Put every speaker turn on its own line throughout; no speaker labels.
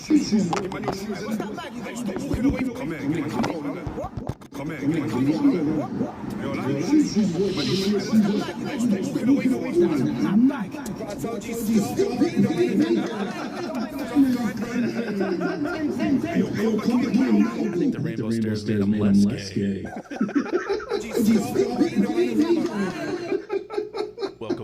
think the rainbow stairs made him less gay.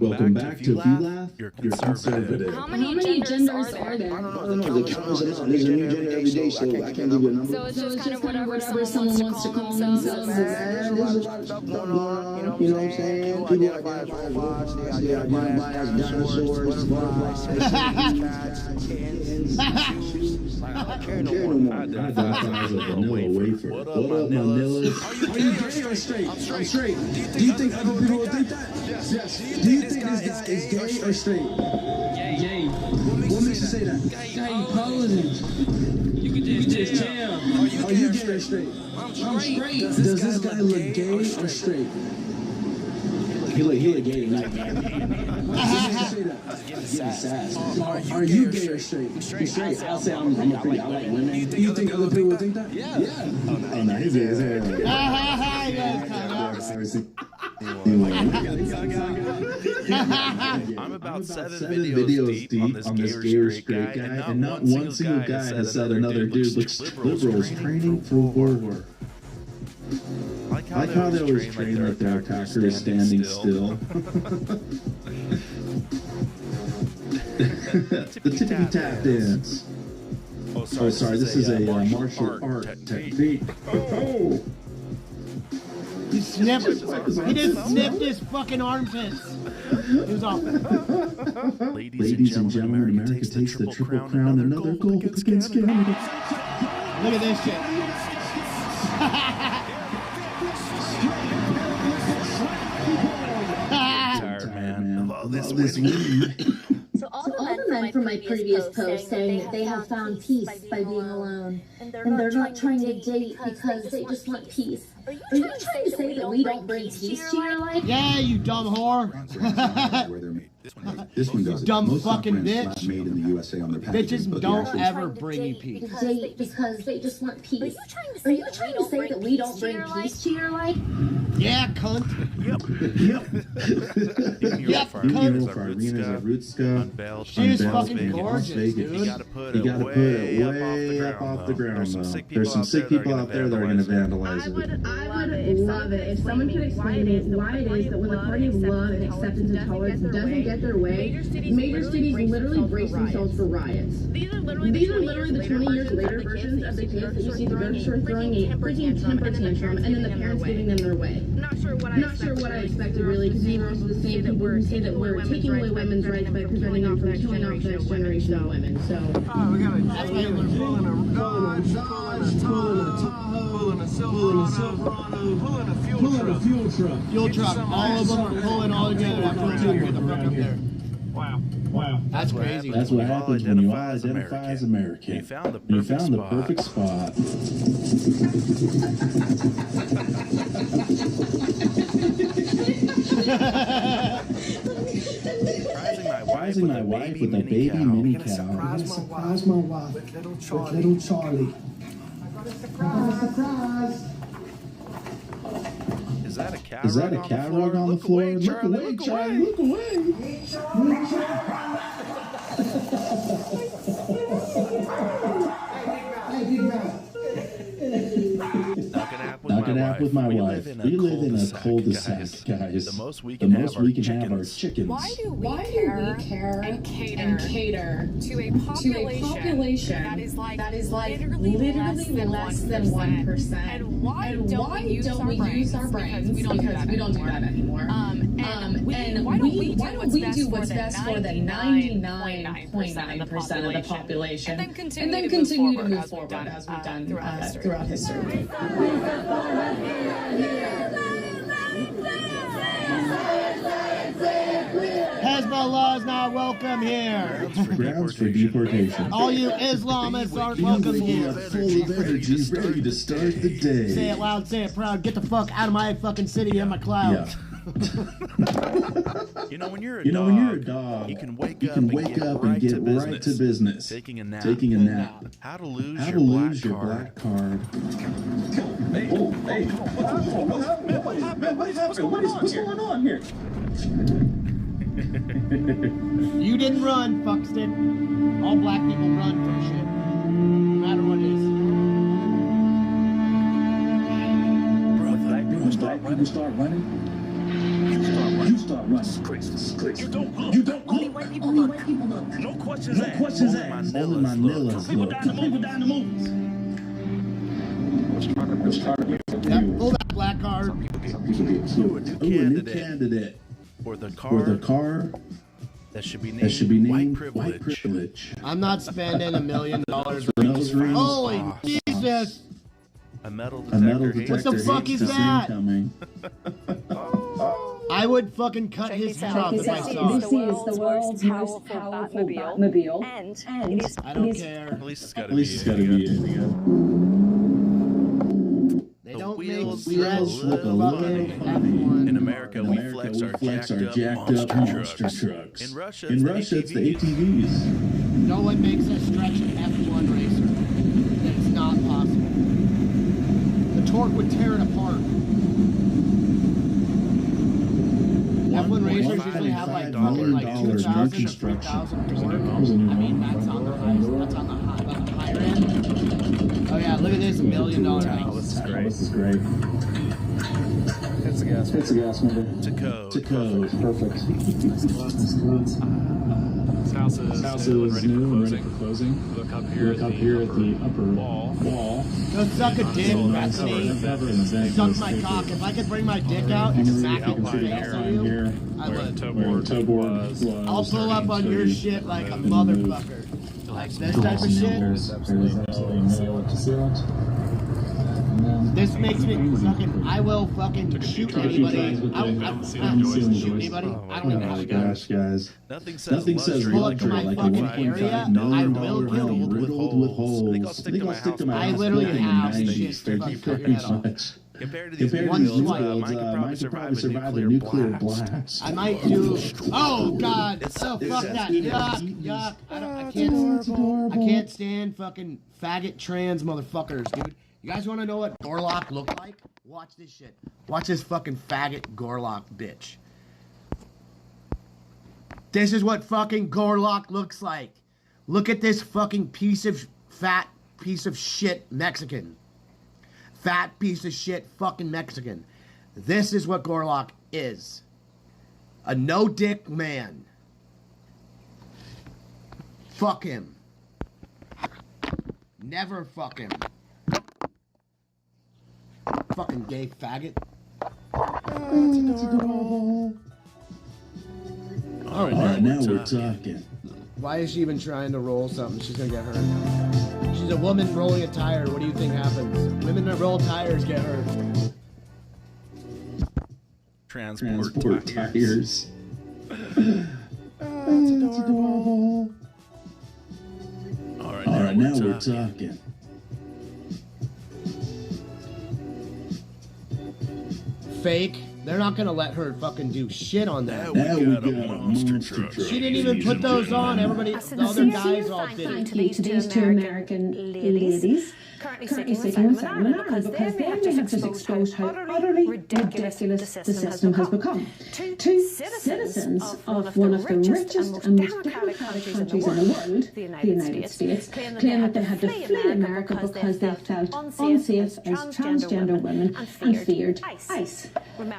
Welcome back to If You Laugh, You're Conservative.
How many genders are there?
I don't know. The count is enough. There's a new gender every day, so I can't give you a number.
So it's just kind of whatever someone wants to call themselves.
There's a lot of stuff going on. You know what I'm saying? People identify as robots. They identify as dinosaurs, butterflies, cats, kittens. I don't care no more.
I identify as a vanilla wafer. What up, vanillas?
Are you gay or straight? I'm straight. Do you think other people will think that? Yes. Do you think this guy is gay or straight? Gay. What makes you say that?
Gay posing. You can just tell.
Are you gay or straight?
I'm straight.
Does this guy look gay or straight?
He look gay tonight.
What makes you say that? Are you gay or straight?
Straight. I'll say I'm a freak. I like women.
Do you think other people would think that?
Yeah.
Oh, no, he's gay.
I'm about 7 videos deep on this gay or straight guy, and not one single guy has said another dude looks liberals training for war. I like how they always train like their attacker is standing still. The tippity-tap dance. Oh, sorry, this is a martial art technique. Oh!
He just sniffed his fucking armpits. He was off.
Ladies and gentlemen, America takes the Triple Crown, another gold against Canada.
Look at this shit.
Tired, man. All this winning.
So all the men from my previous post saying that they have found peace by being alone, and they're not trying to date because they just want peace. Are you trying to say that we don't bring peace to your life?
Yeah, you dumb whore.
This one does it.
Dumb
Most
fucking
off-brand
bitch.
Made in the USA on their packaging,
Bitches
but the
don't
actual-
ever bring you peace.
Because they just want peace. Are you trying to say that we don't bring peace to your life?
Yeah, cunt.
Yep.
cunt.
Farina Zarutska.
She is fucking gorgeous, dude.
You gotta put it way up off the ground, though. There's some sick people out there that are gonna vandalize it.
I would love it if someone could explain it why it is that when the party of love and acceptance and tolerance doesn't get their way, major cities literally brace themselves for riots. These are literally the 20 years later versions of the kids that you see the grocery store throwing a freaking temper tantrum and then the parents giving them their way. I'm not sure what I expected really, because these are also the same people who say that we're taking away women's rights by preventing them from killing off the next generation of women. So
That's why you're
Pulling a Dodge, pulling a Silverado, pulling a fuel truck.
fuel truck. All of them are pulling all together after two get the fuck up there.
Wow.
That's crazy.
That's what happens when you all identify as American.
You found the
perfect spot. Surprising my wife with a baby mini cow.
Surprise my wife with little Charlie. I got a surprise.
Is that a cat rug on the floor?
Look away, Charlie. Look away.
Hey, big man.
Knocking out with my wife. We live in a cul-de-sac, guys.
The most we can have are chickens.
Why do we care and cater to a population that is like literally less than 1%? And why don't we use our brains? Because we don't do that anymore. And why don't we do what's best for the 99.9% of the population, and then continue to move forward as we've done throughout history.
Hezbollah is not welcome here.
Grounds for deportation.
All you Islamists aren't welcome here.
Full of energy, ready to start the day.
Say it loud, say it proud. Get the fuck out of my fucking city and my clouds.
Yeah. You know, when you're a dog, you can wake up and get right to business. Taking a nap. How to lose your black card.
Hey, what's going on here?
You didn't run, Fuxton. All black people run from shit. No matter what it is.
Black people start running. You start running. You don't look. Only white people look. No questions asked.
Only Manila's look.
People down the movies.
Yep, pull that black card.
Ooh, a new candidate. For the car that should be named White Privilege.
I'm not spending $1 million.
Holy
Jesus!
A metal detector.
What the fuck is that? I would fucking cut his head off if I saw it.
This is the world's most powerful Batmobile. And
I don't care.
At least it's gotta be it.
They don't make
wheels
wheels
look a little funny. In America, we flex our jacked up monster trucks. In Russia, it's the ATVs.
No one makes a stretch F1 racer. It's not possible. The torque would tear it apart. F1 racers usually have like fucking like 2,000 to 3,000 torque. I mean, that's on the higher end. Oh yeah, look at this $1 million house.
This is great.
It's a gas motor.
To code.
Perfect. This house is new and ready for closing. Look up here at the upper wall.
Go suck a dick, Bethany. Suck my cock. If I could bring my dick out and smack it in the face at you, I would. I'll pull up on your shit like a motherfucker. Like this type of shit. This makes me fucking. I will fucking shoot anybody. I don't shoot anybody. I don't even have a gun.
Guys. Nothing says
luxury like a $1.5 million building
riddled with holes. They gonna stick to my
I literally have shit to fucking cut your head off.
Compared to these
one
builds,
swipe,
mine could probably survive the nuclear blast.
I might do. Oh God! Oh fuck that! Yuck! I can't stand fucking faggot trans motherfuckers, dude. You guys want to know what Gorlock look like? Watch this shit. Watch this fucking faggot Gorlock bitch. This is what fucking Gorlock looks like. Look at this fucking fat piece of shit Mexican. Fat piece of shit fucking Mexican. This is what Gorlock is. A no-dick man. Fuck him. Never fuck him. Fucking gay faggot.
That's adorable. All right, now we're talking.
Why is she even trying to roll something? She's gonna get hurt. She's a woman rolling a tire. What do you think happens? Women that roll tires get hurt.
Transport tires. That's adorable. All right, now we're talking.
Fake. They're not gonna let her fucking do shit on that.
Now we got a monster truck.
She didn't even put those on. Everybody, the other guys all did it.
Thank you to these two American ladies currently sitting with Simon because they may have just exposed how utterly ridiculous the system has become. Two citizens of one of the richest and most democratic countries in the world, the United States, claim that they had to flee America because they felt unsafe as transgender women and feared ICE.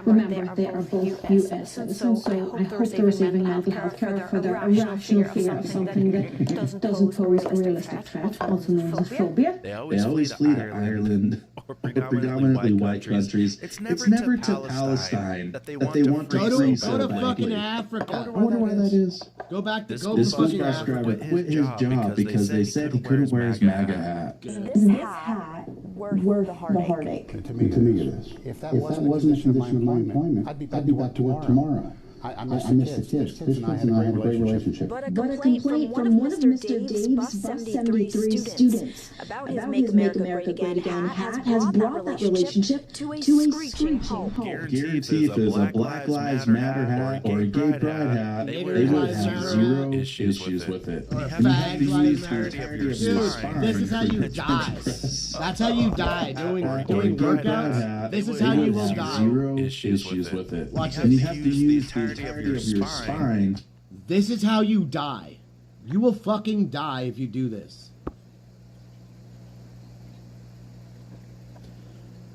Remember, they are both US citizens, so I hope they're receiving mental health care for their irrational fear of something that doesn't pose a realistic threat, also known as a phobia.
They always flee to Ireland or predominantly white countries. It's never to Palestine that they want to free so
Go to
badly.
fucking Africa.
I wonder why that is.
Go back to
This bus driver quit his job because they said he couldn't wear his MAGA hat.
Is this hat worth the heartache?
To me it is. If that wasn't a condition of my employment, I'd be back to work tomorrow. I missed the kids. This and I had a great relationship.
But a complaint from one of Mr. Dave's Bus 73 students about his Make America Great Again hat has brought that relationship to a screeching halt.
Guarantee if there's a Black Lives Matter hat or a Gay Pride hat, they would have zero issues with it.
Or a fag life. This is how you die. That's how you die. Doing workouts. This is how you will die.
Zero issues with it.
Watch
And you
this.
have to use the entirety of your spine.
This is how you die. You will fucking die if you do this.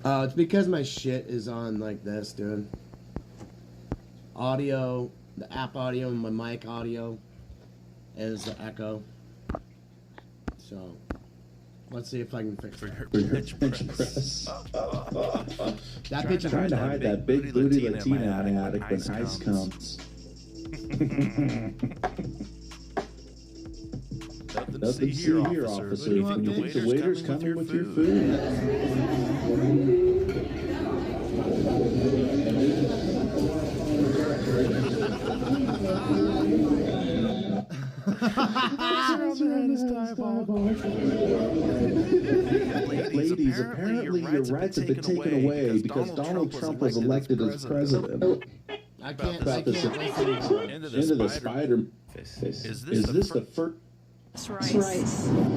It's because my shit is on like this, dude. Audio, the app audio, and my mic audio is the echo. So, let's see if I can fix it.
Bench press.
That bitch is
Trying to hide that big booty Latina in the attic when ice comes. Nothing to see here, officer. When you think the waiter's coming with your food. Ladies, apparently your rights have been taken away because Donald Trump was elected as president.
I can't
Into the spider. Is this the first?
That's right.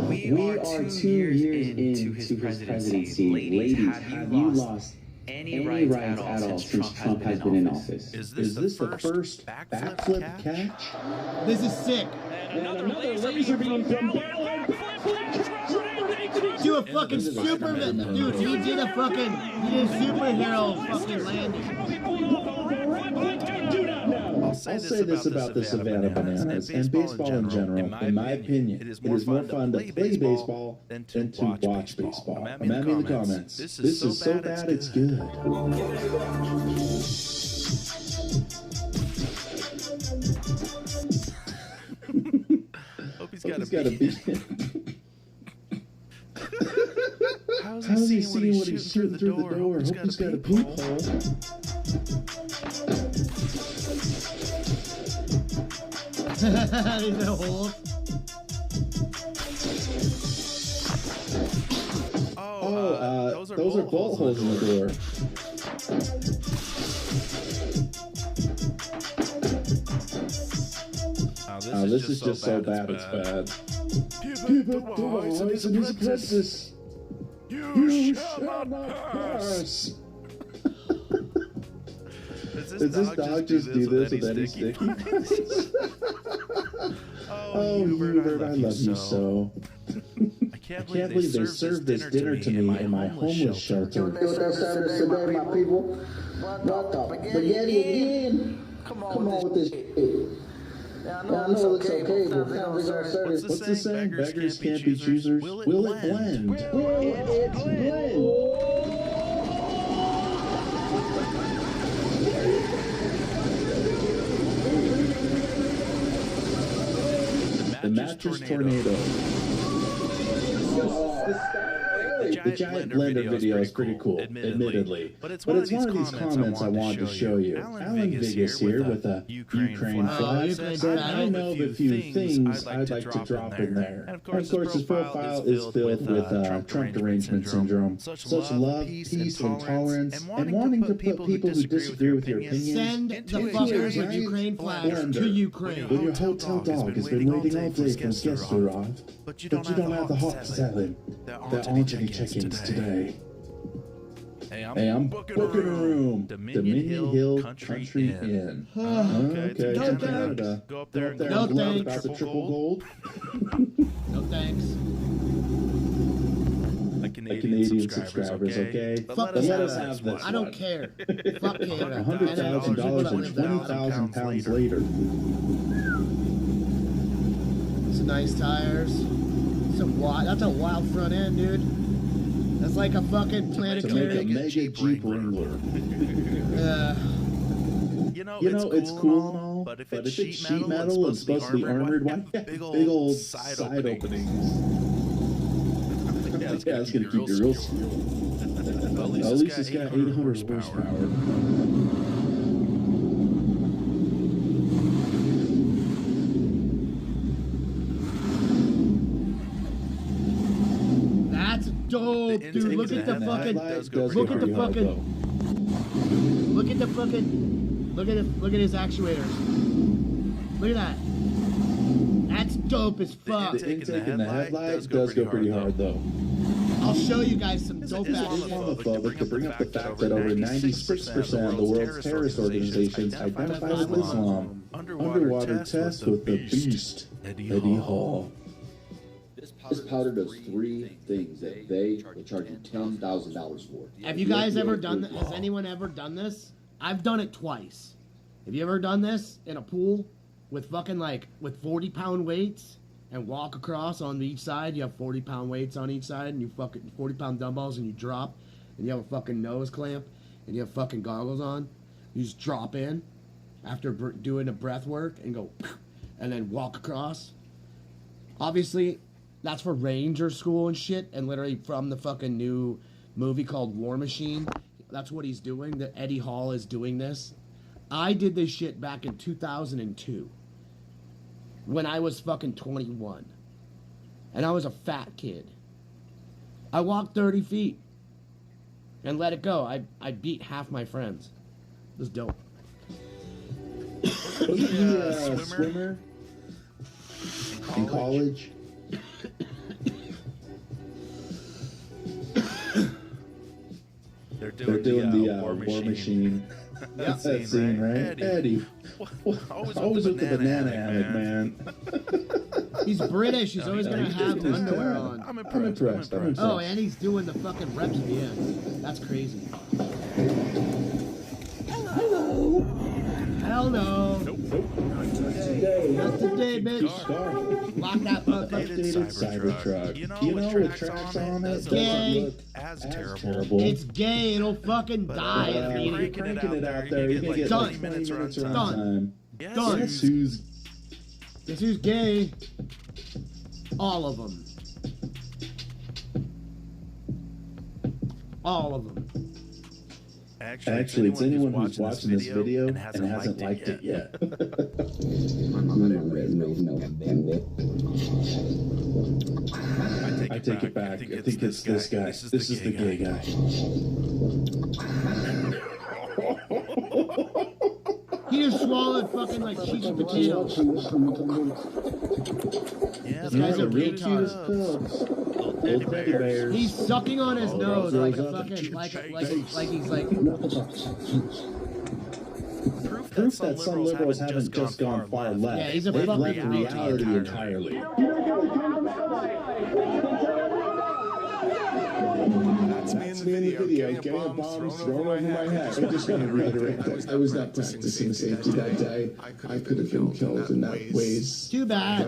We are 2 years into his presidency. Ladies, have you lost any rights at all since Trump has been in office?
Is this the first backflip catch?
This is sick.
Another laser beam from
Do a fucking Superman, dude. He did a superhero fucking landing.
I'll say this about the Savannah Bananas and baseball in general. In my opinion, it is more fun to play baseball than to watch baseball. I'm at me in the comments. This is so bad it's good.
Hope he's
got a beat. How's he seeing what he's shooting through the door? Hope he's got a peephole.
There's a hole.
Those are bolt holes in the door. This is just so bad it's bad. Give up the wise and his apprentice. You shall not pass. Does this dog just do this with any sticky? Oh, Hubert, I love you so. I can't believe they served this dinner to me in my homeless shelter.
Today, my people. What the spaghetti again? Come on with this shit. Yeah, I know it looks okay, but families are service.
What's the saying? Beggars can't be choosers. Will it blend?
Will it blend?
The mattress tornado. The giant blender video is pretty cool, admittedly. But it's one of these comments I wanted to show you. Alan Vegas here with a Ukraine flag said, I know of a few things I'd like to drop in there. And of course his profile is filled with Trump derangement syndrome. Such love, peace, and tolerance, and wanting to put people who disagree with your opinions.
Send the fuckers with Ukraine flags to Ukraine.
When your hotel dog has been waiting all day for his guests to arrive, but you don't have the heart to tell him there aren't any check-ins today. Hey, I'm booking a room. Dominion Hill Country Inn. Okay,
No
Canada. Go up there and
No
blab
thanks.
about the triple gold.
No thanks.
Canadian subscribers, okay?
Fuck
Let
yeah.
us have this.
I don't care. Fuck Canada.
$100,000 and 20,000 pounds later.
Some nice tires. That's a wild front end, dude. That's like a fucking
To make a
planetary.
mega Jeep Wrangler.
You know,
It's cool and all, but if it's sheet metal and supposed to be armored, why big old side openings? Yeah, it's gonna keep you real still. At least it's got 800 horsepower.
dude, look at the fucking, look at the fucking, look at the fucking, look at his actuators. Look at that. That's dope as fuck.
The intake in the headlight does go pretty hard though.
I'll show you guys some dope ass shit.
Islamophobic to bring up the fact that over 96% of the world's terrorist organizations identify with Islam. Underwater test with the beast, Eddie Hall.
This powder does 3 things that they will charge you $10,000 for.
Have you guys ever done that? Has anyone ever done this? I've done it twice. Have you ever done this in a pool with fucking like, with 40-pound weights and walk across on each side? You have 40-pound weights on each side and you fucking 40-pound dumbbells and you drop and you have a fucking nose clamp and you have fucking goggles on. You just drop in after doing a breath work and go and then walk across. Obviously, that's for ranger school and shit, and literally from the fucking new movie called War Machine. That's what he's doing. That Eddie Hall is doing this. I did this shit back in 2002 when I was fucking 21. And I was a fat kid. I walked 30 feet and let it go. I beat half my friends. It was dope.
Wasn't he a swimmer in college? They're doing the War Machine. That's that scene, right? Eddie. Always with the banana hammock, man.
He's British. He's always going to have underwear on.
I'm impressed.
Oh, and he's doing the fucking reps at the end. That's crazy. Hello. Hell no.
Nope.
Not today, bitch. Lock that
updated Cybertruck. You know with tracks on it doesn't look as terrible.
It's gay. It'll fucking die.
You're cranking it out there. You're gonna get like 20 minutes around time.
Done.
Guess who's
gay? All of them. All of them.
Actually, it's anyone who's watching this video and hasn't liked it yet. I take it back. I think it's this guy. This is the gay guy.
He just swallowed fucking like cheese and potatoes.
Yeah, this guy's a retard. Little teddy bears.
He's sucking on his nose like a fucking like he's like.
Proof that some liberals haven't just gone far left.
Yeah, he's a
They've
fucking
left reality entirely. That's me in the video, getting a bomb thrown over my head. I'm just going to reiterate that I was not practicing safety that day. I could have been killed, and that weighs
too bad.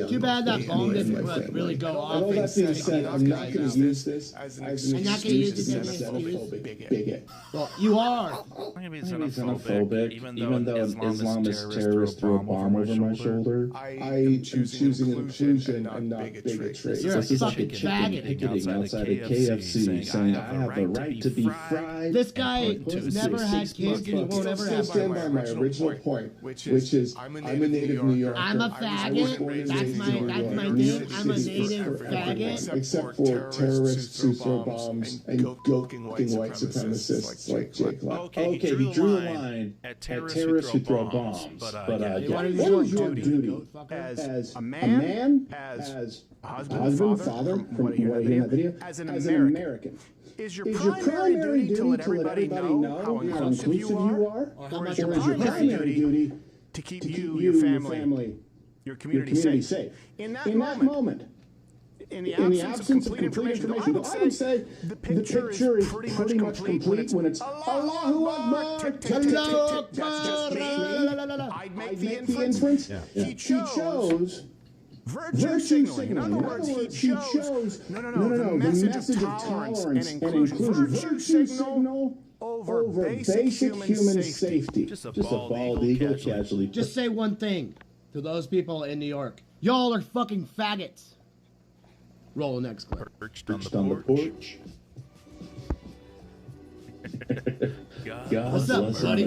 Too bad that bomb didn't really go off.
All that being said, I'm not going to use this as an excuse to be a xenophobic bigot.
Well, you are.
I'm going to be xenophobic, even though an Islamist terrorist threw a bomb over my shoulder. I am choosing inclusion and not bigotry.
You're a fucking
faggot picketing outside a KFC saying I have the right to be fried.
This guy who's never had kids and he won't ever have.
Stand by my original point, which is I'm a native New Yorker.
I'm a faggot. That's my name. I'm a native faggot.
Except for terrorists who throw bombs and gawking white supremacists like Jake Locke. Okay, he drew a line at terrorists who throw bombs. But
what is your duty
as a man, as a husband, father, from what I hear in that video, as an American? Is your primary duty to let everybody know how inclusive you are? Or is your primary duty to keep you, your family, your community safe? In that moment, in the absence of complete information, I would say the picture is pretty much complete when it's Allahu Akbar,
Allahu Akbar.
That's just me. I'd make the inference. He chose virtue signaling. In other words, he chose the message of tolerance and inclusion. Virtue signal over basic human safety. Just a bald eagle casualty.
Just say one thing to those people in New York. Y'all are fucking faggots. Roll the next clip.
Perched on the porch. God
What's up, buddy?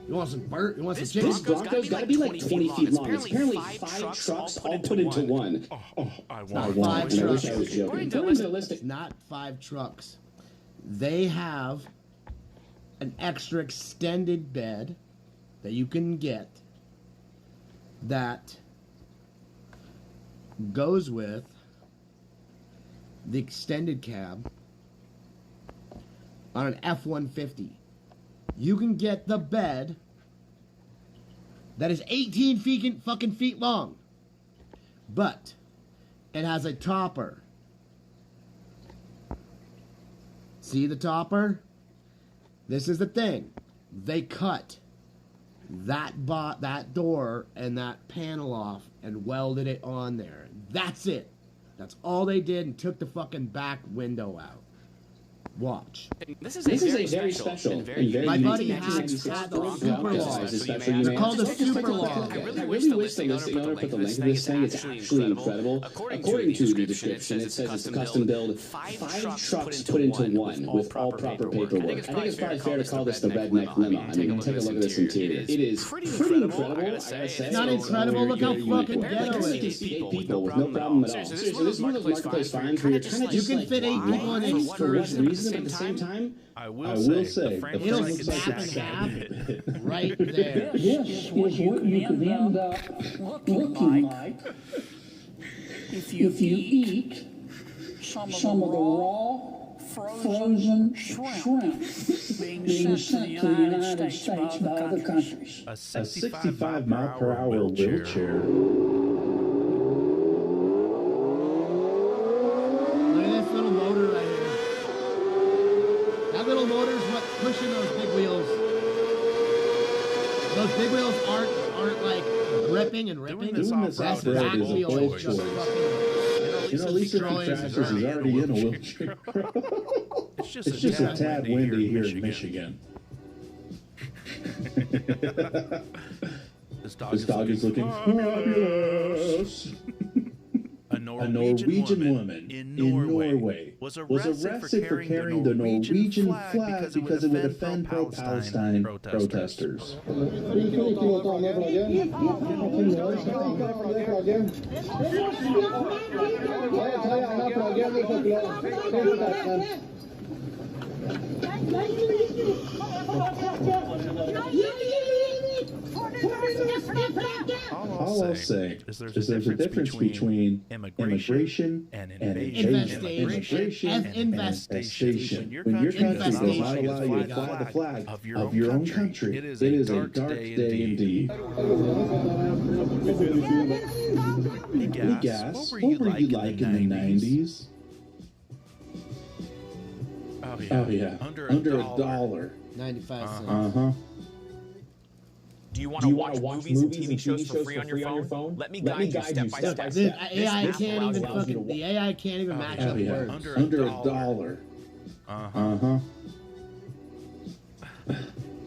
You want some bird? You want some
This
chicken?
Bronco's gotta be like 20 feet long. It's apparently 5 trucks all put into one.
I
Not
want
5
I
trucks.
wish I was joking.
It's not 5 trucks. They have an extra extended bed that you can get that goes with the extended cab on an F-150. You can get the bed that is 18 fucking feet long, but it has a topper. See the topper? This is the thing. They cut that door and that panel off and welded it on there. That's it. That's all they did, and took the fucking back window out. Watch.
This is a very special and very
My buddy
unique
had the
1996
super long. They're called the super long.
I really wish the listing owner put the link to this thing. It's actually incredible. According to the description, it says it's a custom build. 5 trucks put into one with all proper paperwork. I think it's probably fair to call this the redneck limo. I mean, take a look at this interior. It is pretty incredible, I gotta say.
It's not incredible. Look how fucking ghetto it is.
8 people with no problem at all. Seriously, this is one of those marketplace finds where you're kind of
You
just
can
like,
fit 8 people in an
for what
excursion.
reason, but at the same time,
I will say, the
It'll
frame
snap in half right there.
This is what you could end up looking like if you eat some of the raw frozen shrimp being sent to the United States by other countries.
a 65 mile per hour wheelchair.
Look at this little motor right here. That little motor is what's pushing those big wheels. Those big wheels aren't like gripping and ripping.
Doing this
That's
off-road
back
is a
wheel
bold
is just
choice.
fucking.
You know, Lisa Crashes is already in a wheelchair. It's just a tad windy here in Michigan. This dog is looking fabulous. A Norwegian woman in Norway was arrested for carrying the Norwegian flag because it would offend pro-Palestine protesters. All I'll say is there's a difference between immigration and invasion. Immigration and infestation. When your country does not allow you to fly the flag of your own country, it is a dark day indeed. Hey Gas, what were you like in the 90s? Oh yeah, under $1.
95 cents.
Uh-huh.
Do you want to watch movies and TV shows for free on your phone? Let me guide you step by step.
The AI can't even fucking. The AI can't even match up words.
Under $1. Uh-huh.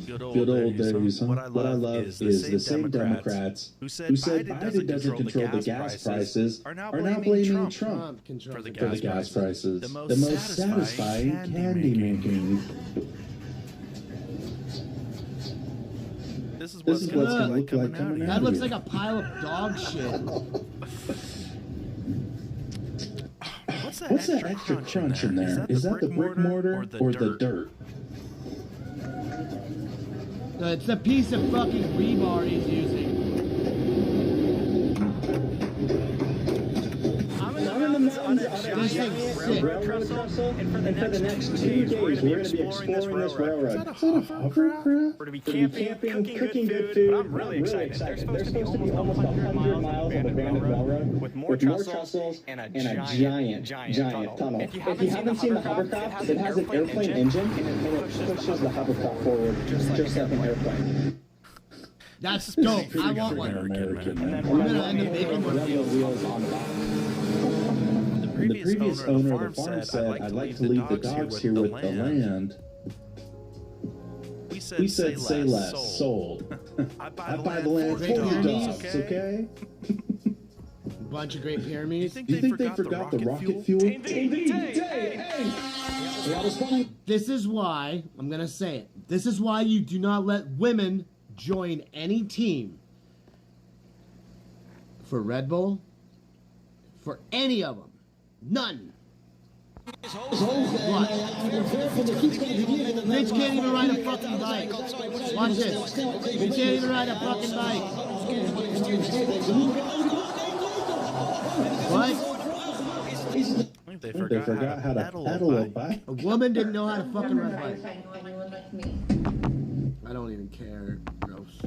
Good old days, huh? What I love is the same Democrats who said Biden doesn't control the gas prices are now blaming Trump for the gas prices. The most satisfying candy making. This is what's gonna look like coming out.
That looks like a pile of dog shit.
What's that extra crunch in there? Is that the brick mortar or the dirt?
It's a piece of fucking rebar he's using.
I'm in the mountains on a giant railroad trestle, and for the next 2 days, we're going to be exploring this railroad.
Is that a hovercraft?
We're going to be camping, cooking good food, but I'm really excited. There's supposed to be almost 100 miles of abandoned railroad with more trestles and a giant tunnel. If you haven't seen the hovercraft, it has an airplane engine, and it pushes the hovercraft forward just like an airplane.
That's dope. I want one.
American,
I'm gonna end up making one.
Wheels on the bottom.
The previous owner of the farm said, I'd like to leave the dogs here with the land. We said, say less, sold. I buy the land for the dogs, okay?
Bunch of great pyramids.
Do you think they forgot the rocket fuel?
This is why, I'm gonna say it, this is why you do not let women join any team for Red Bull, for any of them. None. What? Mitch can't even ride a fucking bike. Watch this. He can't even ride a fucking bike. What?
They forgot how to pedal a bike.
A woman didn't know how to fucking ride a bike. I don't even care. Gross.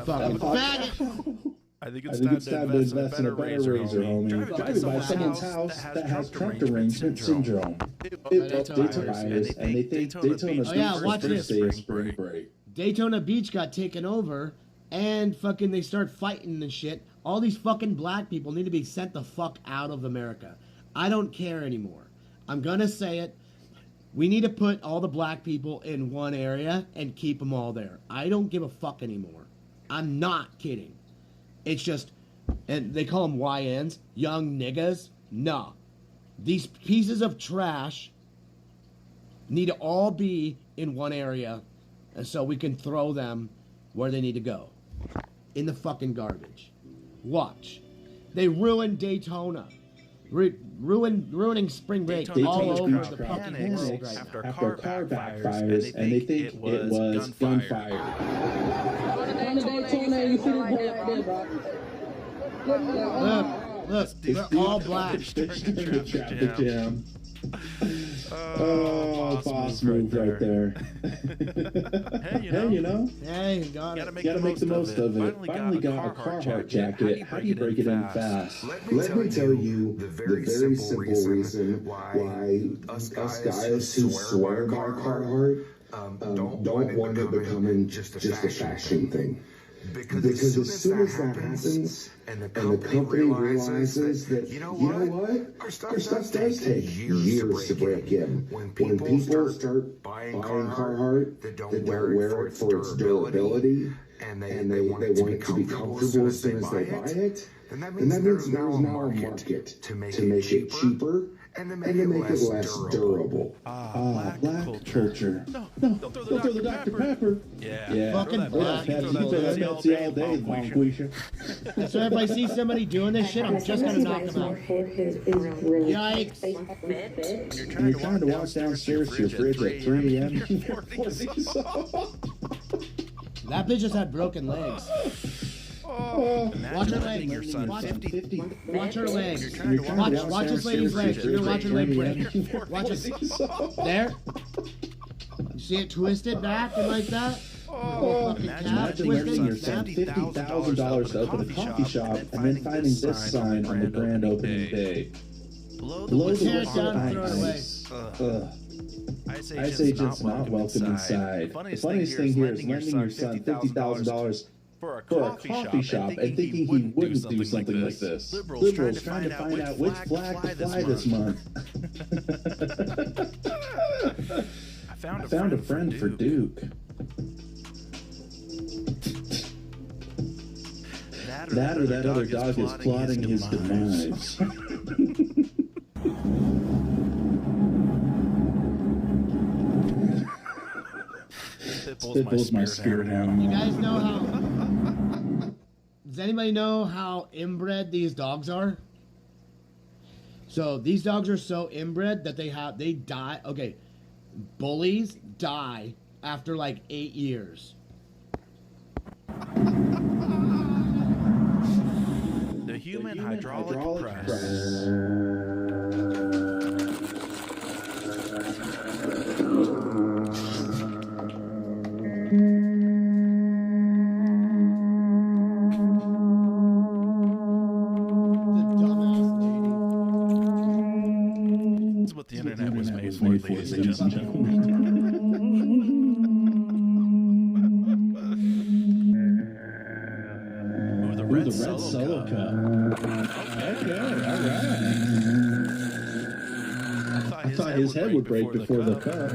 Fucking faggot.
I think it's time to invest in a better razor, homie.
Driving by someone's house that has trunk derangement syndrome. Daytona, and they think Daytona's first day of spring break.
Daytona Beach got taken over, and fucking they start fighting and shit. All these fucking black people need to be sent the fuck out of America. I don't care anymore. I'm gonna say it. We need to put all the black people in one area and keep them all there. I don't give a fuck anymore. I'm not kidding. It's just, and they call them YNs, young niggas. No. These pieces of trash need to all be in one area, and so we can throw them where they need to go. In the fucking garbage. Watch. They ruined Daytona. Ruining spring break all over the fucking world right
after a car backfires, and they think it was gunfire.
Look, they're all black.
Traffic jam. Oh, boss move right there.
Hey, you know.
Hey, you
gotta make the most of it. Finally got a Carhartt jacket. How do you break it in fast?
Let me tell you the very simple reason why us guys who swear by Carhartt don't want it becoming just a fashion thing. Because as soon as that happens, and the company realizes that, you know what, our stuff does take years to break in. When people start buying Carhartt, they don't wear it for its durability, and they want it to be comfortable as soon as they buy it, then that means there's now a market to make it cheaper and to make it less durable.
Black culture. No, don't throw the Dr. Pepper.
Yeah.
Fucking black.
You've been Pepsi all day, Monquisha.
So if I see somebody doing this shit, I'm just gonna knock them out. Yikes.
You're trying to walk downstairs to your fridge at 3 a.m.
That bitch just had broken legs. Watch her legs. Watch her legs. Watch this lady's legs. You're gonna watch her leg break. Watch it. There. You see it twisted back and like that?
Imagine earning yourself $50,000 to open a coffee shop and then finding this sign on the grand opening day. Below the wall, I say just not welcome inside. The funniest thing here is lending your son $50,000 for a coffee shop and thinking he wouldn't do something like this. Liberals trying to find out which flag to fly this month. I found a friend for Duke. That or that other dog is plotting his demise. Pitbull's my spirit animal.
You guys know how... Does anybody know how inbred these dogs are? So these dogs are so inbred that they die. Okay, bullies die after like 8 years.
The human hydraulic press. That's what the internet was made for, ladies and gentlemen.
The red solo cup. Okay, all right. I thought his head would break before the cup.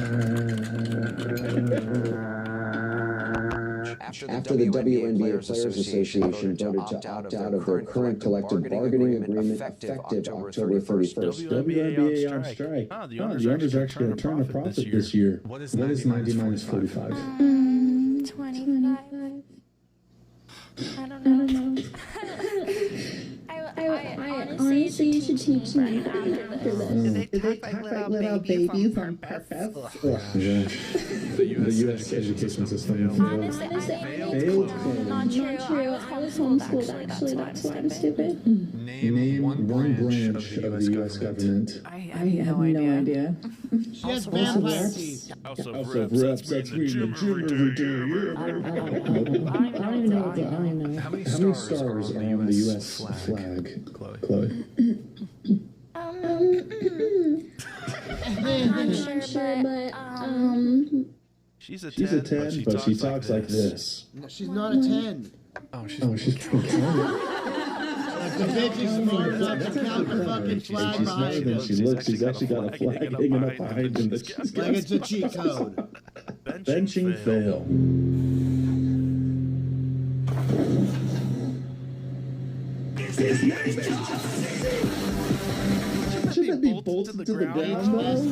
After the WNBA Players Association voted to opt out of their current collective bargaining agreement effective October 31st.
WNBA on strike. The owners are actually going to turn a profit this year. What is 90 minus 45?
25.
teach me after this.
Did they talk like little babies on purpose?
Yeah. The U.S. education system failed.
Not true. I was homeschooled, actually. That's why I'm stupid.
Name one branch of the U.S. government.
I have no idea.
She has vampire teeth.
House of Reps, that's me in the gym every day.
I don't even know.
How many stars are on the U.S. flag, Chloe?
I'm sure, but,
She's a
10, but she talks like this.
No, she's not a 10.
Oh,
she's pretty cool.
The bitch is smart enough to count the fucking flag
She's smarter than she looks. She's actually got a flag hanging up behind him that she's got.
Like it's a cheat code.
Benching fail. Shouldn't that be bolted to the ground, though?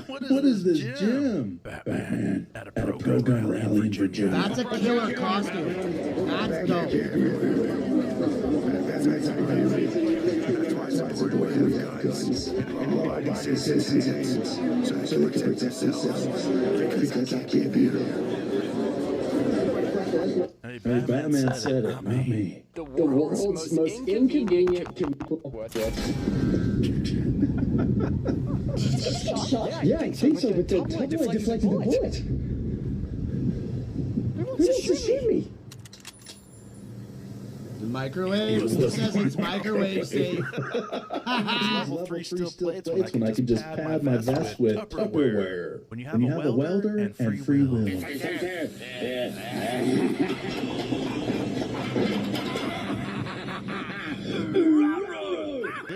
What is this gym? Batman at a pro-gun rally in Virginia.
That's a killer costume. That's dope.
Hey, Batman said it, not me.
The world's most inconvenient
Yeah, I think so, but the tabloid deflected the bullet. Who wants to shoot me?
The microwave. It says it's microwave safe.
Level 3 still plates when I can just pad my vest with Tupperware. When you have a welder and free will.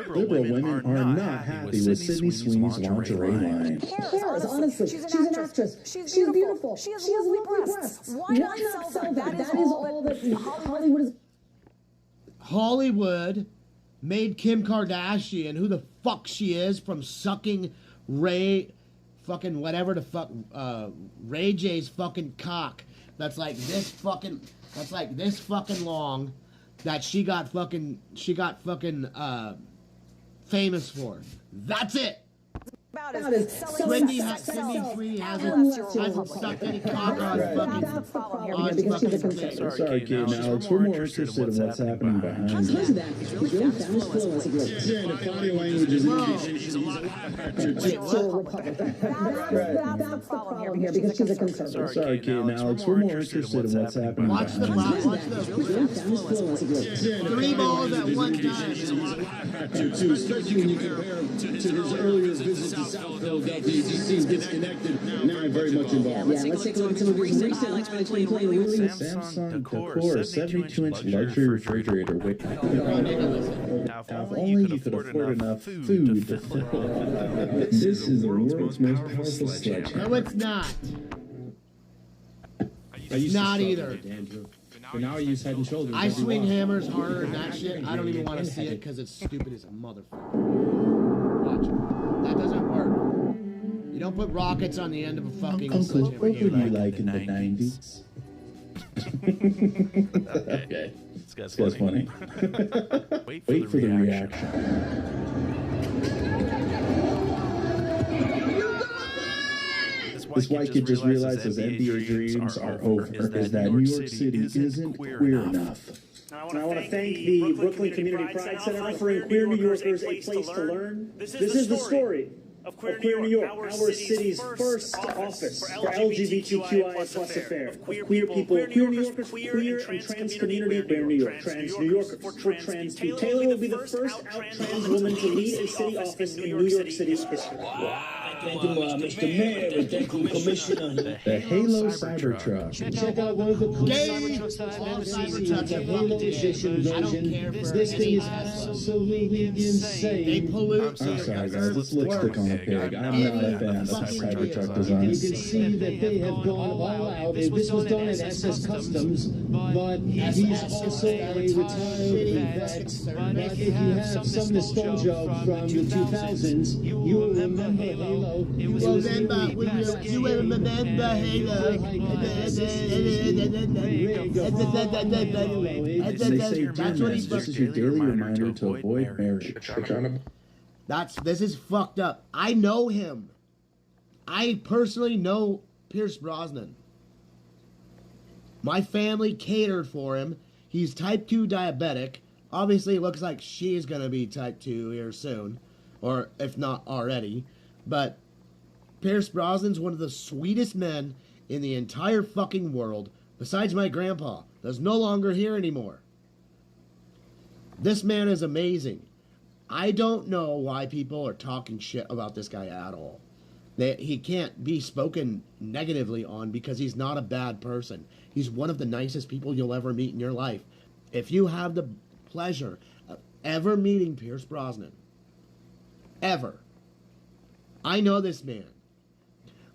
Liberal women are not happy with Sydney Sweeney's lingerie line.
Cares, honestly. She's an actress. She's beautiful. She has lovely breasts. Why not sell that? That is all that Hollywood is.
Hollywood made Kim Kardashian, who the fuck she is, from sucking Ray fucking whatever the fuck Ray J's fucking cock that's like this fucking long that she got fucking famous for. That's it. Sweeney hasn't sucked any cock on fucking
Sorry, Kate and Alex, we're more interested in what's happening behind you. Yeah, the body language is
That's the problem here because she's a conservative.
Sorry, Kate and Alex, we're more interested in what's happening
Watch the three balls at one time.
Especially when you compare to his earlier visit to South Philadelphia. He seems disconnected. Now I'm very much involved.
Yeah, let's take a look at some of his recent
Samsung Decor, 72-inch luxury refrigerator. Wait, if only you could afford enough food. This is the world's most powerful sledgehammer.
No, it's not. Not either.
But now I use Head and Shoulders.
I swing hammers harder than that shit. I don't even want to see it because it's stupid as a motherfucker. Watch it. That doesn't work. You don't put rockets on the end of a fucking
Uncle,
sledgehammer.
what were you like in the 90s? Okay. This guy's funny. Wait for the reaction. This white kid just realized his NBA dreams are over, is that New York City isn't queer enough.
I want to thank the Brooklyn Community Pride Center for offering queer New Yorkers a place to learn. This is the story of Queer New York, our city's first office for LGBTQIA plus affair of queer people, queer New Yorkers, queer and trans community, queer New York, trans New Yorkers, for trans people. Taylor will be the first out trans woman to lead a city office in New York City's history.
Thank you, Mr. Mayor, and thank you, Commissioner.
The Halo Cybertruck.
Check out one of the coolest Cybertrucks I've ever seen. It's a Halo Edition version. This thing is absolutely insane.
They pollute.
I'm sorry, guys. This lipstick on a pig. I'm not a fan of Cybertruck design.
You can see that they have gone all out. This was done at SS Customs, but he's also a retired vet. But if you have some nostalgia from the 2000s, you will remember Halo
It was
you remember Halo. That's what he's.
This is your daily reminder to avoid marriage.
This is fucked up. I know him. I personally know Pierce Brosnan. My family catered for him. He's type 2 diabetic. Obviously, it looks like she's going to be type 2 here soon. Or if not already. But Pierce Brosnan's one of the sweetest men in the entire fucking world. Besides my grandpa. That's no longer here anymore. This man is amazing. I don't know why people are talking shit about this guy at all. He can't be spoken negatively on because he's not a bad person. He's one of the nicest people you'll ever meet in your life. If you have the pleasure of ever meeting Pierce Brosnan, ever, I know this man.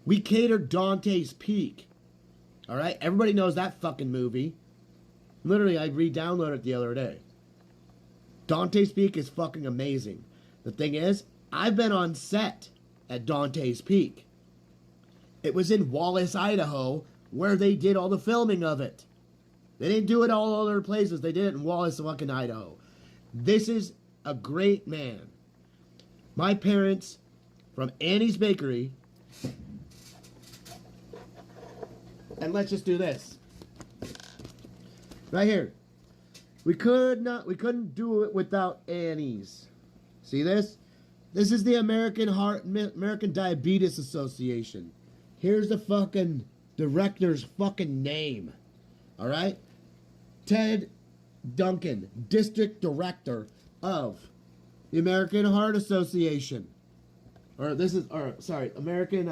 We catered Dante's Peak. All right? Everybody knows that fucking movie. Literally, I re-downloaded it the other day. Dante's Peak is fucking amazing. The thing is, I've been on set at Dante's Peak. It was in Wallace, Idaho, where they did all the filming of it. They didn't do it all other places. They did it in Wallace, fucking Idaho. This is a great man. My parents, from Annie's Bakery, and let's just do this. Right here. We couldn't do it without Annie's. See this? This is the American Diabetes Association. Here's the fucking director's fucking name. All right? Ted Duncan, District Director of the American Heart Association. American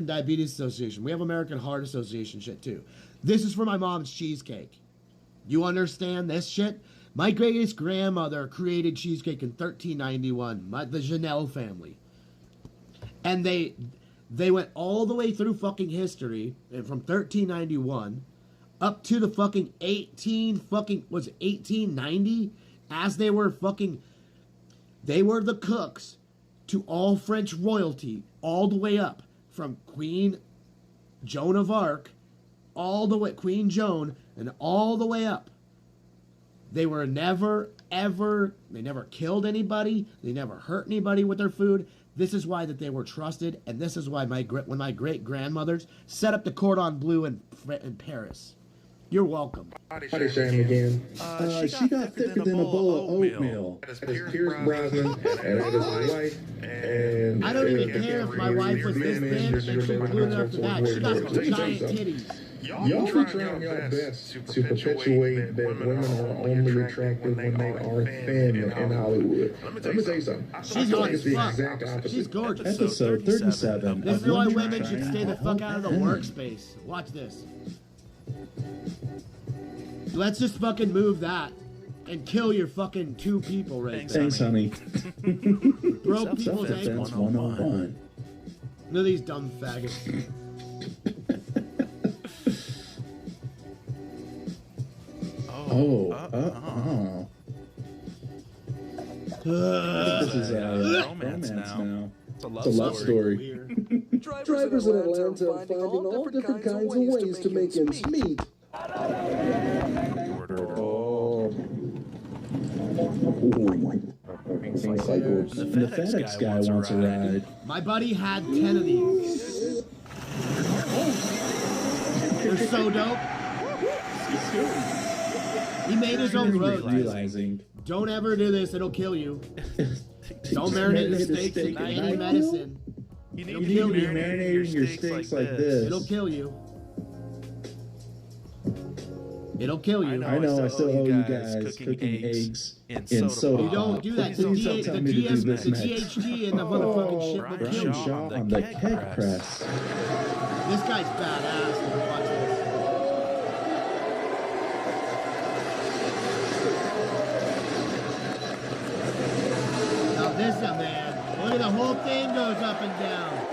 Diabetes Association. We have American Heart Association shit too. This is for my mom's cheesecake. You understand this shit? My greatest grandmother created cheesecake in 1391. The Janelle family. And they went all the way through fucking history, and from 1391 up to the fucking 1890, as they were the cooks to all French royalty, all the way up from Queen Joan of Arc, all the way, Queen Joan, and all the way up. They were never killed anybody. They never hurt anybody with their food. This is why that they were trusted, and this is why when my great-grandmothers set up the Cordon Bleu in Paris. You're welcome.
Body shame again.
She got thicker than a bowl of oatmeal.
That is Pierce Brosnan, and that is his wife. And
I don't even care if my wife was this thin and she blew it up the back. She got some giant titties.
Y'all be trying your best to perpetuate that women are only attractive when they are thin in Hollywood. Let me tell you something.
She's hot as fuck. She's gorgeous.
Episode 37.
This is why women should stay the fuck out of the workspace. Watch this. Let's just fucking move that and kill your fucking 2 people right there.
Thanks, honey.
Broke people's ankles.
101.
Look at these dumb faggots.
This is romance now. It's a love story.
Drivers in Atlanta are finding all different kinds of ways to make ends meet.
The FedEx guy wants a ride.
My buddy had 10 of these. They're so dope. He made his own road.
Realizing.
Don't ever do this, it'll kill you. Don't marinate your steaks in any medicine.
You need to be marinating your steaks like this.
It'll kill you. It'll kill you.
I know, I still owe you guys cooking eggs in soda.
You don't do that. The THG and the motherfucking shit will kill you.
Shot on the keg press.
This guy's badass. Watch this. Now this is a man. Look at the whole thing goes up and down.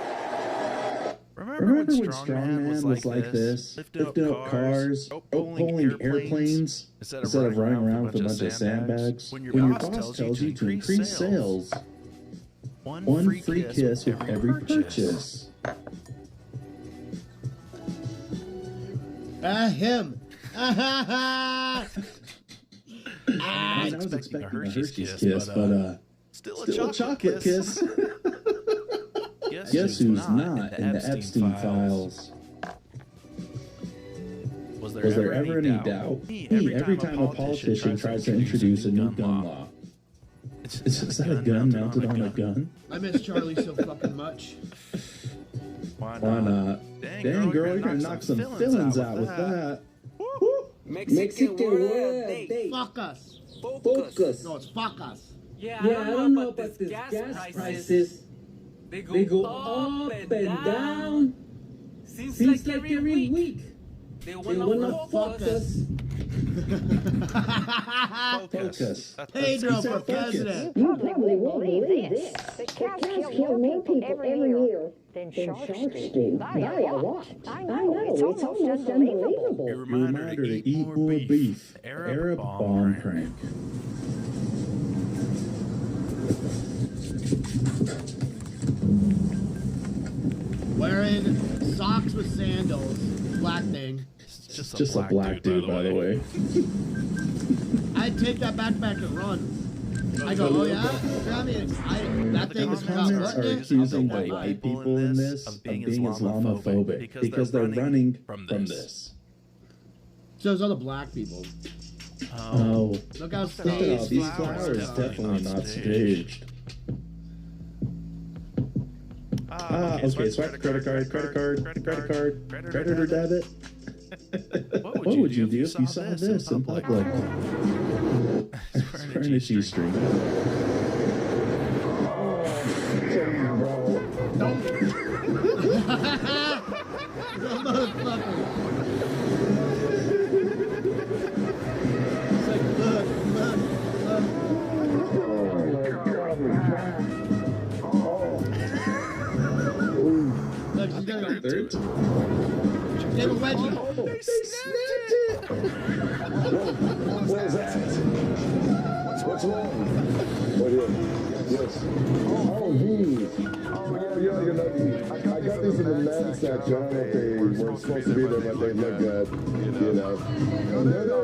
Remember when Strongman was like this? Lifting up cars, pulling airplanes, instead of running around with a bunch of sandbags? When your boss tells you to increase sales. One free kiss with every purchase.
Him.
I was expecting a Hershey's kiss, but still a chocolate kiss. Guess who's not in the Epstein files? Was there ever any doubt? Every time a politician tries to introduce a new gun law. Is that a gun mounted on a gun?
I miss Charlie so fucking much.
Why not? Dang, girl, you're gonna knock some fillings out with that.
Mexican word date.
Fuck us.
Focus.
No, it's fuck us.
Yeah, I don't know about this gas prices. They go up and down. Seems like every week. They wanna fuck us.
Focus.
Pedro for president.
You probably won't believe this. The cats kill more people every year than Shark Street. By a lot. I know, it's almost unbelievable.
A reminder to eat more beef. Arab bomb prank.
Wearing socks with sandals. Black thing.
Just a black dude, by the way.
I'd take that backpack and run. I go, oh yeah? I mean, that thing is
Comments are accusing the white people in this of being Islamophobic because they're running from this.
So there's other black people.
Oh.
Look how
Look at all these flowers. Definitely not staged. Okay, swipe credit card, credit or debit. What would you do if you saw this in public? Furniture Street.
Look, she's got a third. They have a wedgie.
They snapped it! What is that? What's wrong? What is? Yes. Oh, geez. Oh, yeah, you know, I got these in the men's section. I don't know if they weren't supposed to be there, but they look good. You know.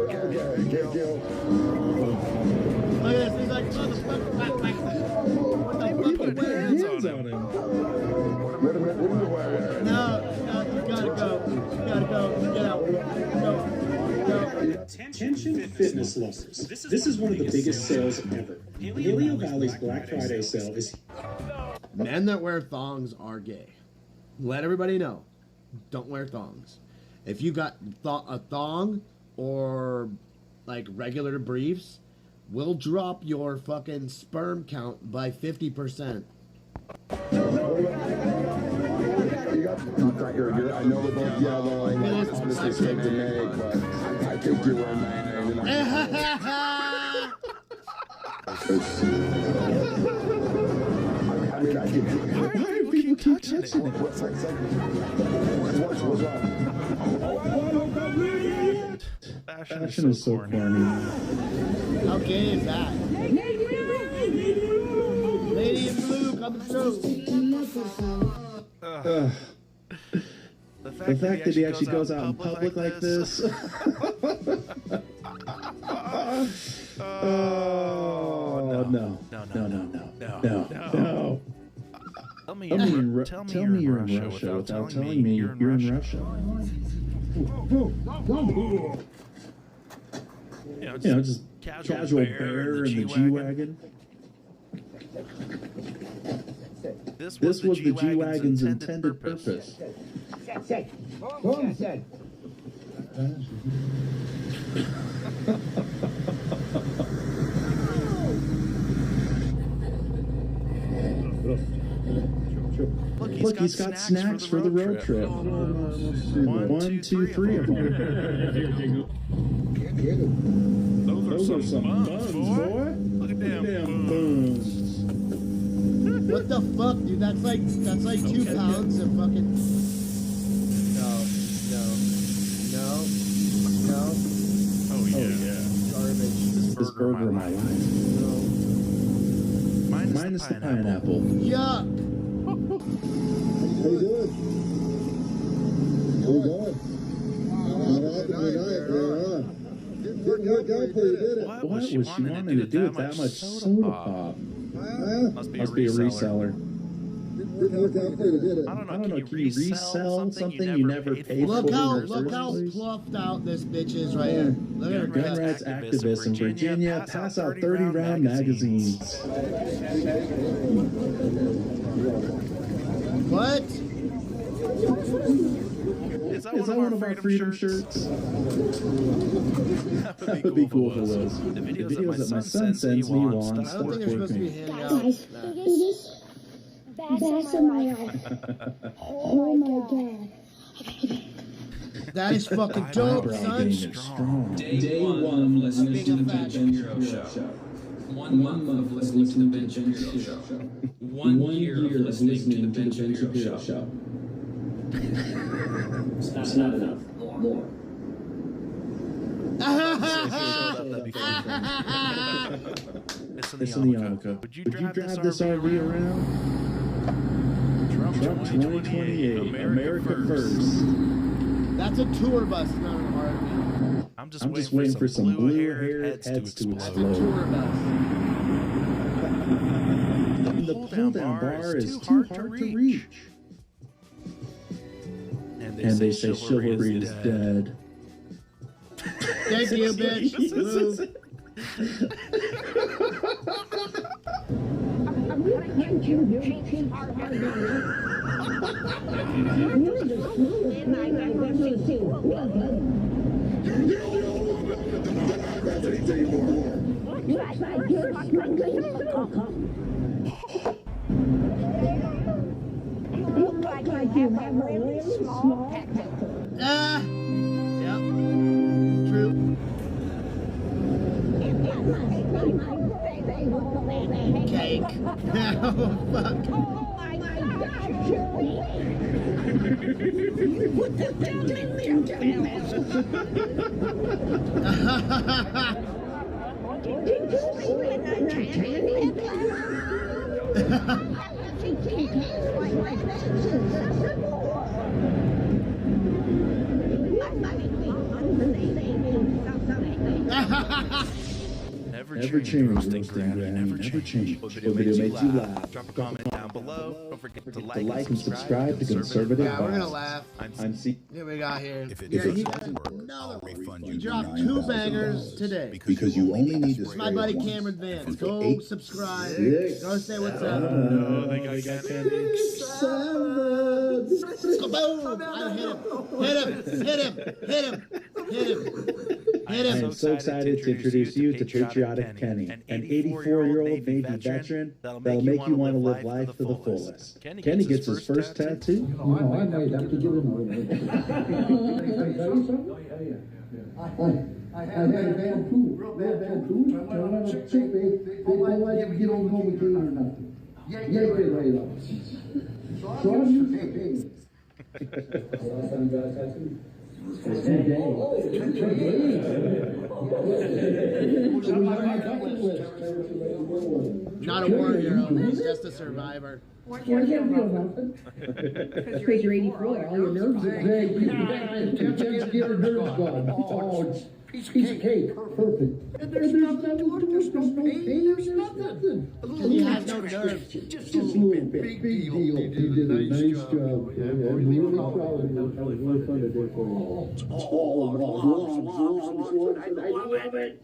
Okay, can't kill.
Look at this. He's like, motherfucker, back. What the fuck?
Put hands on him.
What are you wearing?
No, you gotta go. Get out. Go.
Attention fitness lovers. This is one of the biggest sales ever. Paleo Valley's Black Friday sale is...
Men that wear thongs are gay. Let everybody know. Don't wear thongs. If you got a thong or like regular briefs, we'll drop your fucking sperm count by 50%.
I know we're both yelling. Honestly, straight to make, but I think you're wearing my name. I mean, I think.
Why do people keep touching it?
What's wrong?
Fashion is so corny.
How gay is that? Lady in blue coming through.
The fact that he actually goes out in public like this. Oh, no. Tell me you're in Russia without telling me you're in Russia. You know, just casual bear in the G-Wagon. This was the G-Wagon's intended purpose. Look, he's got snacks for the road trip. 1, 2, 3 of them. Those are some buns, boy. Look at them buns.
What the fuck, dude? That's like 2 pounds of fucking. No.
Oh yeah.
Garbage.
This burger my life. Minus the pineapple.
Yuck.
How you doing? How you going? Didn't work out for you, did it?
What was she wanting to do with that much soda pop?
Must be
Must be a reseller.
Didn't work out for you, did it?
I don't know.
Can you resell something you never paid for?
Look how fluffed out this bitch is right here. Look at her
Gun
chest.
rights activists in Virginia pass out 30-round magazines.
What?
Is that
Is that one of our freedom shirts? That would be cool if it was. The videos that my son sends me will
I don't
start
think they're supposed to be
working.
handing out.
Guys, biggest bass in my life. Oh my god.
That is fucking dope, son.
Day one of listening to the Ben Shapiro Show. 1 month of listening to the Ben Shapiro Show. 1 year of listening to the Ben Shapiro Show. That's not enough. More.
It's in the Yonka. Would you drive this RV around? Trump 2028. America first.
That's a tour bus, not an RV.
I'm
just waiting for some blue-haired heads to explode.
Tour bus.
The pull-down bar is too hard to reach. And they say chivalry is dead.
Thank you, bitch. Move.
Look like you have a really small pecker.
Yep. True. Cake. Oh, fuck.
Oh my God, Shirley. Put that down in there, Did you sleep in a tanning bed?
Never change, roasting granny, never change. What video made you laugh? Drop a comment down below. Don't forget to like and subscribe to Conservative.
Yeah, we're gonna laugh.
I'm C.
Here we got here.
If it
He
doesn't work, I'll refund you
He dropped
your
2
$9,000.
bangers today.
Because you only need to
It's my
spray
buddy
once.
Cameron Vance.
And for
Go
8
subscribe.
six,
Go say what's up.
No, they got candy.
Boom! I hit him. Hit him. Hit him. Hit him. Hit him. Hit
I
him.
am so excited to introduce you to Patriotic Kenny, an 84-year-old Navy veteran that'll make you want to live life to the fullest. Kenny gets his first tattoo.
You know, I might have to give him a I had a bad too. Real bad too. I went on a chick, they don't let you get on Novocaine or nothing. Yeah, right up. So I'm used to pain.
Not a war hero. He's just a survivor.
Because you're 84, all your nerves are dead. You can't get your nerves gone. Oh, it's piece of cake. Perfect. And there's nothing to it. There's no pain. There's nothing.
He has no nerves.
Just a little bit. Big deal. You did a nice job. I'm really proud of you. That was really fun to do for you. I love it.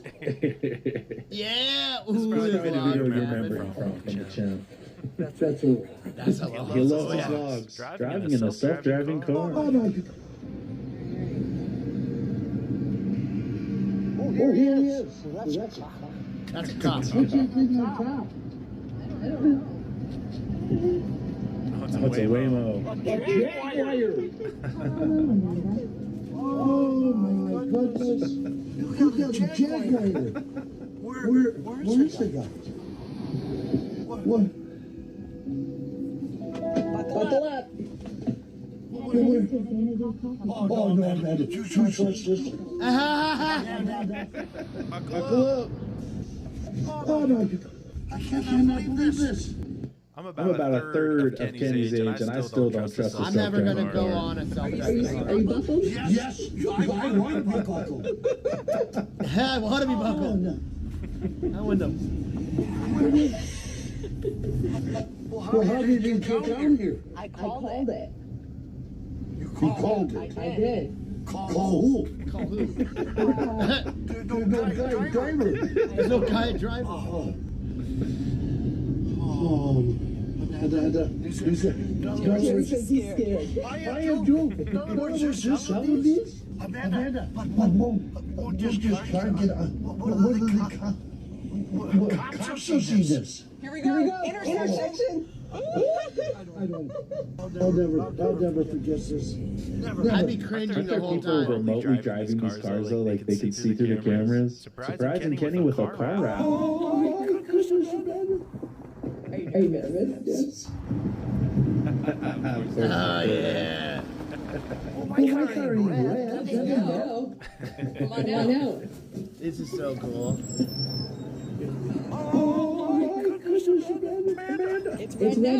Yeah.
This is probably the video you remember from the channel. That's all. He loves his vlogs. Driving in a self-driving car.
Oh, here he is.
That's a cop.
What's his thing on top?
It's a Waymo.
A jaguar. Oh my goodness. You got a jaguar. Where's the guy? What? Buckle up. Oh no, man, did you touch this? Buckle up. Oh no,
I cannot believe this.
I'm about a third of Kenny's age, and I still don't trust the
I'm never going to go on a self-driving car.
Are you buckled?
Yes, I want to be buckled.
I want to be buckled. I wouldn't have.
Well, how did you get down here?
I called it.
You called it?
I did.
Call who?
Call who?
There's no guy driver.
There's no guy driver.
He's scared.
I am too. What's this? How is this? Amanda. But just try and get what cops see this?
Here we go. Intersection.
I'll never forget this.
I'd be cringing the whole
People
time.
remotely driving these cars though, like they could see through the cameras. Surprising Kenny with a car wrap.
Are you nervous?
Oh, yeah.
My car ain't red.
Come on out.
This is so cool.
It's red now.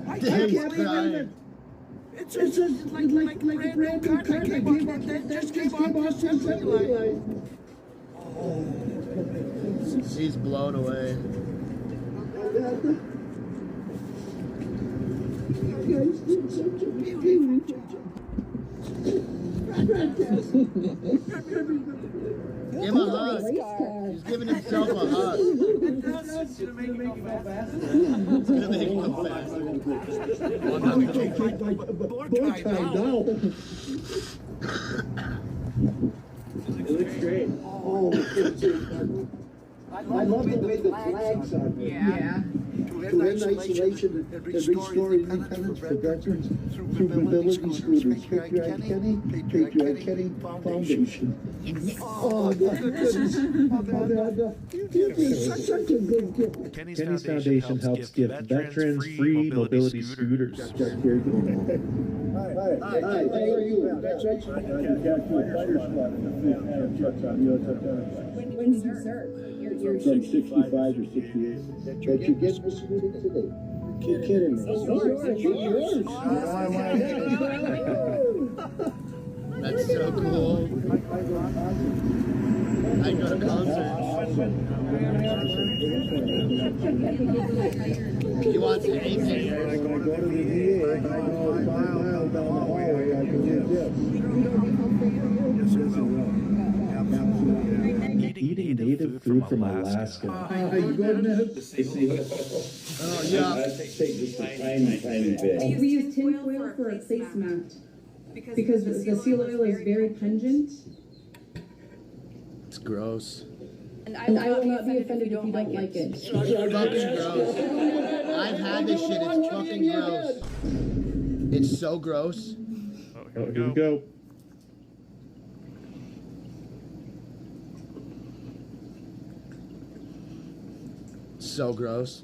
I can't believe it. It's just like a brand new car that just came off the assembly line.
She's blown away.
You guys did such a beautiful
Give him a hug. He's giving himself a hug.
It's gonna make him go fast.
It's gonna make him go fast.
It looks great.
Oh, I love the way the flags are.
Yeah.
To end isolation and restore independence for veterans through mobility scooters. Patriotic Kenny Foundation. Oh, goodness. Such a good gift.
Kenny's Foundation helps give veterans free mobility scooters.
Hi, how are you? That's right.
When did you serve?
From 65 or 68. That you get the scooter today. You're kidding me.
It's yours.
That's so cool. I go to concerts. He wants anything.
When I go to the VA, if I go 5 miles down the hallway, I can get this.
Eating native food from Alaska.
Are you good now?
Oh, yeah.
We use tin foil for a placemat because the seal oil is very pungent.
It's gross.
And I will not be offended if you don't like it.
It's fucking gross. I've had this shit. It's fucking gross. It's so gross.
Oh, here we go.
So gross.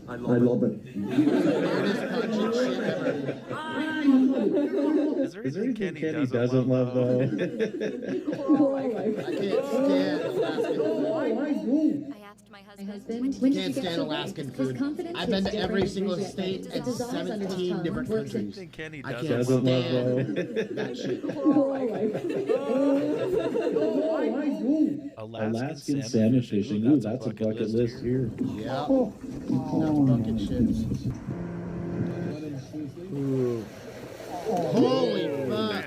I love it.
Weirdest pungent shit ever.
Is there anything Kenny doesn't love though?
I can't stand Alaskan food.
My husband, when
Can't stand Alaskan food. I've been to every single state and 17 different countries. I can't
Doesn't love
stand that shit.
Alaskan salmon fishing. Ooh, that's a bucket list here.
Yeah. No fucking shit. Ooh. Holy fuck.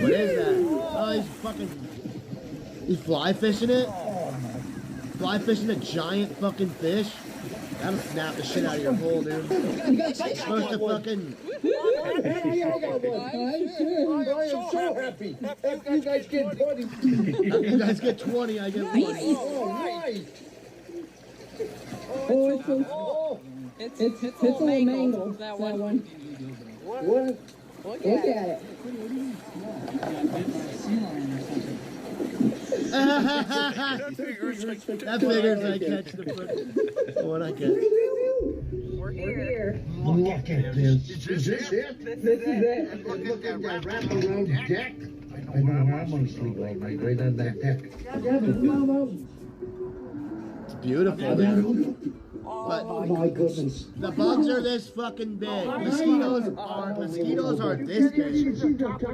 What is that? Oh, he's fly fishing it? Fly fishing a giant fucking fish? That'll snap the shit out of your hole, dude. You're supposed to fucking...
I am so happy. After you guys get 20.
After you guys get 20, I get 20.
Oh, right.
It's a little mangled, that one.
What?
Look at it.
That figures I catch the one I catch.
We're here.
Look at this. Is this it? This is it. Look at that wraparound deck.
I know I'm gonna sleep all night right on that deck.
It's beautiful there. But
Oh my goodness.
the bugs are this fucking big. Mosquitoes are this big.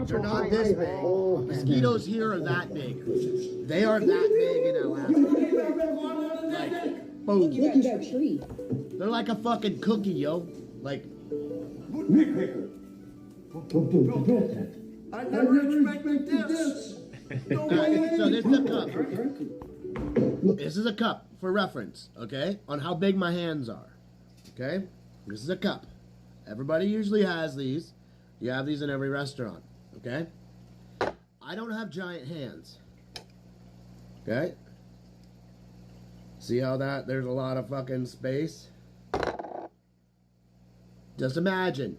They're not this big. Mosquitoes here are that big. They are that big in Alaska. Like, boom.
Look at that tree.
They're like a fucking cookie, yo. Like,
I never expected this.
so this is a cup. This is a cup for reference, okay? On how big my hands are. Okay? This is a cup. Everybody usually has these. You have these in every restaurant, okay? I don't have giant hands. Okay? See how there's a lot of fucking space? Just imagine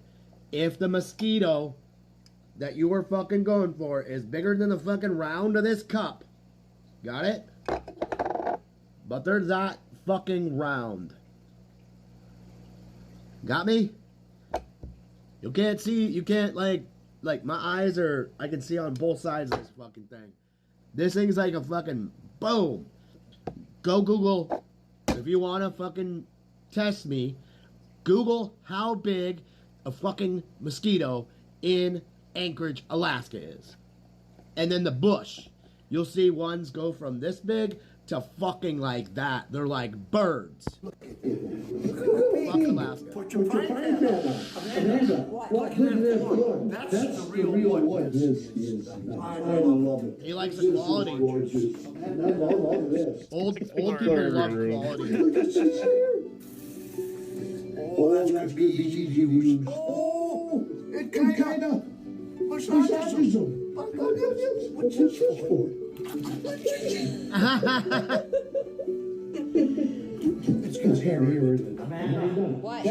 if the mosquito that you were fucking going for is bigger than the fucking round of this cup. Got it? But they're that fucking round. Got me? You can't see, you can't like my eyes are, I can see on both sides of this fucking thing. This thing's like a fucking boom. Go Google, if you want to fucking test me, Google how big a fucking mosquito in Anchorage, Alaska is. And then the bush. You'll see ones go from this big to fucking like that. They're like birds. Fuck Alaska.
Put your pine Amanda, what is this? That's the real one. This is. I love it.
He likes the quality.
I love this.
Old people love quality.
Oh, that's good. Easy use. Oh, it kind of massages them. What's this for? It's because hair here is
What?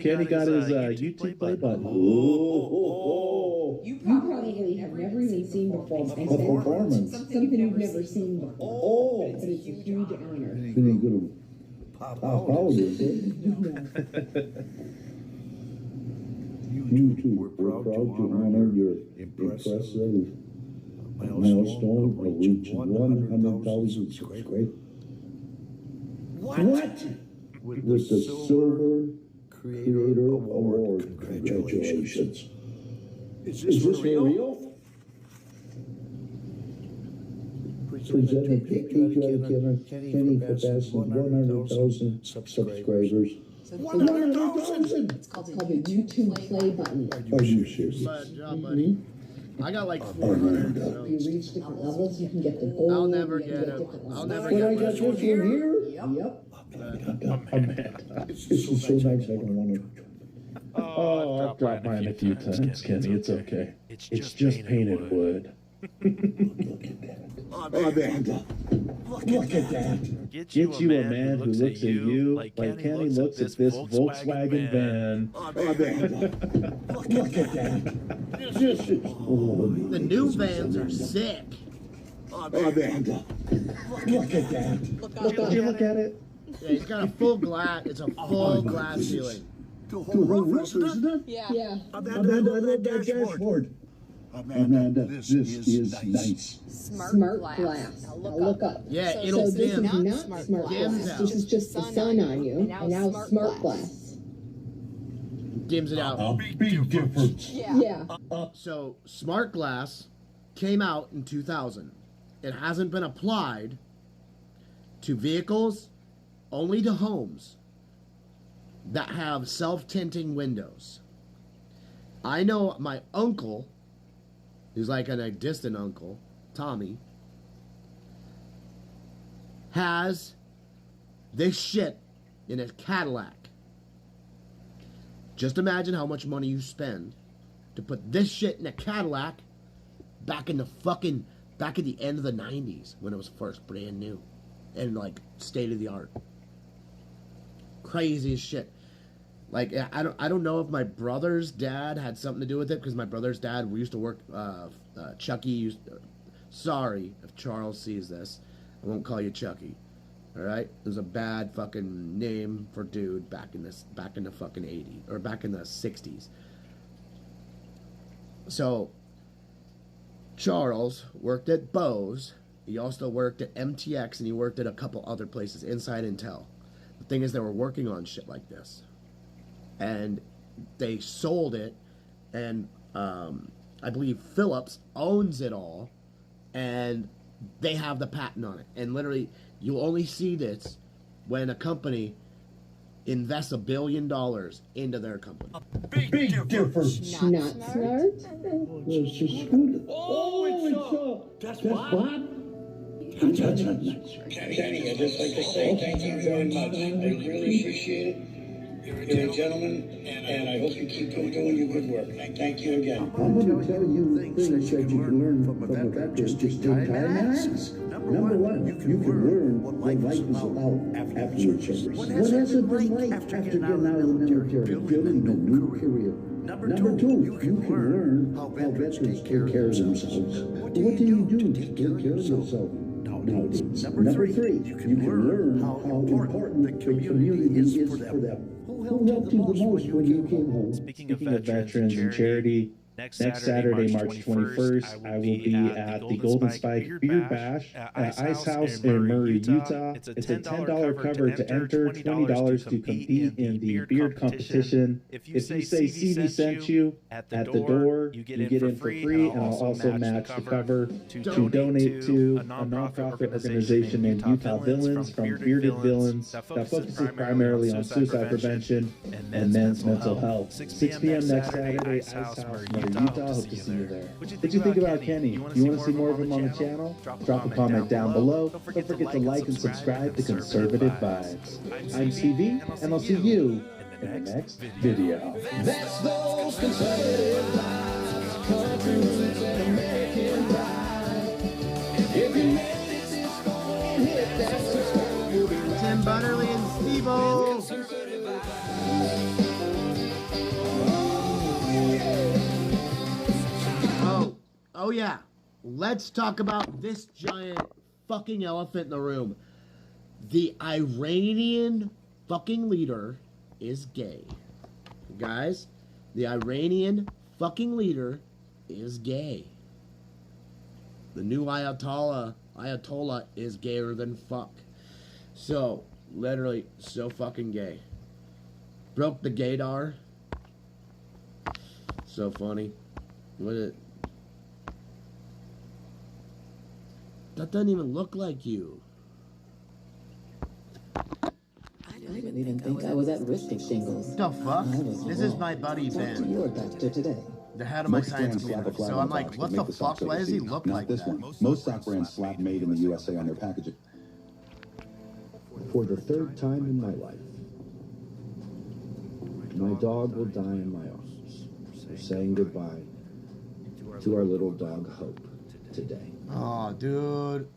Kenny got his YouTube play button.
You probably have never even seen before.
A performance.
Something you've never seen before.
Oh.
But it's a huge honor.
It ain't gonna pop out, is it? You too. We're proud to honor your impressive milestone of reaching 100,000 subscribers. What? With the Silver Creator Award. Congratulations. Is this real? Presenting patriotic Kenny for passing 100,000 subscribers. 100,000!
It's called a YouTube play button.
Are you serious?
Good job, buddy. I got like 400. So.
You reach different levels, you can get the gold.
I'll never get it. I'll never
When
get
I got this from here?
Yep.
Amanda. This is so nice, I don't want to.
Oh, I've dropped mine a few times, Kenny. It's okay. It's just painted wood.
Look at that. Amanda. Look at that.
Get you a man who looks at you like Kenny looks at this Volkswagen van.
Amanda. Look at that. This is.
The new vans are sick.
Amanda. Look at that.
Did you look at it?
Yeah, he's got a full glass. It's a full glass ceiling.
The whole roof, isn't it?
Yeah.
Amanda, I love that dashboard. Amanda, this is nice.
Smart glass. Now look up.
Yeah,
So
it'll
this
dim.
is not smart
Dims
glass.
out.
This is just the sun on you. And now smart glass.
Dims it out.
A big difference.
Yeah.
So, smart glass came out in 2000. It hasn't been applied to vehicles, only to homes that have self-tinting windows. I know my uncle, who's like a distant uncle, Tommy, has this shit in a Cadillac. Just imagine how much money you spend to put this shit in a Cadillac back in the end of the 90s when it was first brand new and like state of the art. Crazy as shit. Like, I don't know if my brother's dad had something to do with it, because my brother's dad, we used to work, Chucky sorry if Charles sees this, I won't call you Chucky, All right, it was a bad fucking name for dude back in the fucking 80s or back in the 60s. So Charles worked at Bose. He also worked at MTX, and he worked at a couple other places, Inside Intel. The thing is, they were working on shit like this, and they sold it, and I believe Philips owns it all, and they have the patent on it. And literally, you'll only see this when a company invests $1 billion into their company.
Big difference.
Not smart?
Where's the scooter? Oh, it's Bob.
Kenny, I'd just like to say thank you very much. I really appreciate it. You're a gentleman, and I hope you keep doing your good work. Thank you again.
I'm going to tell you things that you can learn from a veteran just in time actions. Number one, you can learn what life is about after your service. What has it been like after getting out of the military, building a new career? Number two, you can learn how veterans take care of themselves. What do you do to take care of yourself nowadays? Number three, you can learn how important the community is for them. Who helped you the most when you came home?
Speaking of veterans and charity, next Saturday, March 21st, I will be at the Golden Spike Beer Bash at Ice House in Murray, Utah. It's a $10 cover to enter, $20 to compete in the beer competition. If you say CD sent you, at the door, you get in for free, and I'll also match the cover to donate to a nonprofit organization named Utah Villains from Bearded Villains that focuses primarily on suicide prevention and men's mental health. 6 p.m. next Saturday, Ice House, Murray, Utah. Hope to see you there. What'd you think about Kenny? You want to see more of him on the channel? Drop a comment down below. Don't forget to like and subscribe to Conservative Vibes. I'm TV, and I'll see you in the next video.
That's those conservative vibes, country roots and American pride. If you missed this, it's gonna hit that subscribe. You'll be right.
Tim Butterly and Steve-O. Oh yeah, let's talk about this giant fucking elephant in the room. The Iranian fucking leader is gay. Guys, the Iranian fucking leader is gay. The new Ayatollah is gayer than fuck. So, literally, so fucking gay. Broke the gaydar. So funny. What it? That doesn't even look like you.
I didn't even think I was at risk of shingles.
The fuck? This is my buddy Ben.
Your doctor today.
The head of my science community. So I'm like, what the fuck? Why does he look like
this
that?
One. Most stock brands slap made in the USA on their packaging.
For the third time in my life, my dog will die in my arms. We're saying goodbye to our little dog Hope today.
Oh, dude.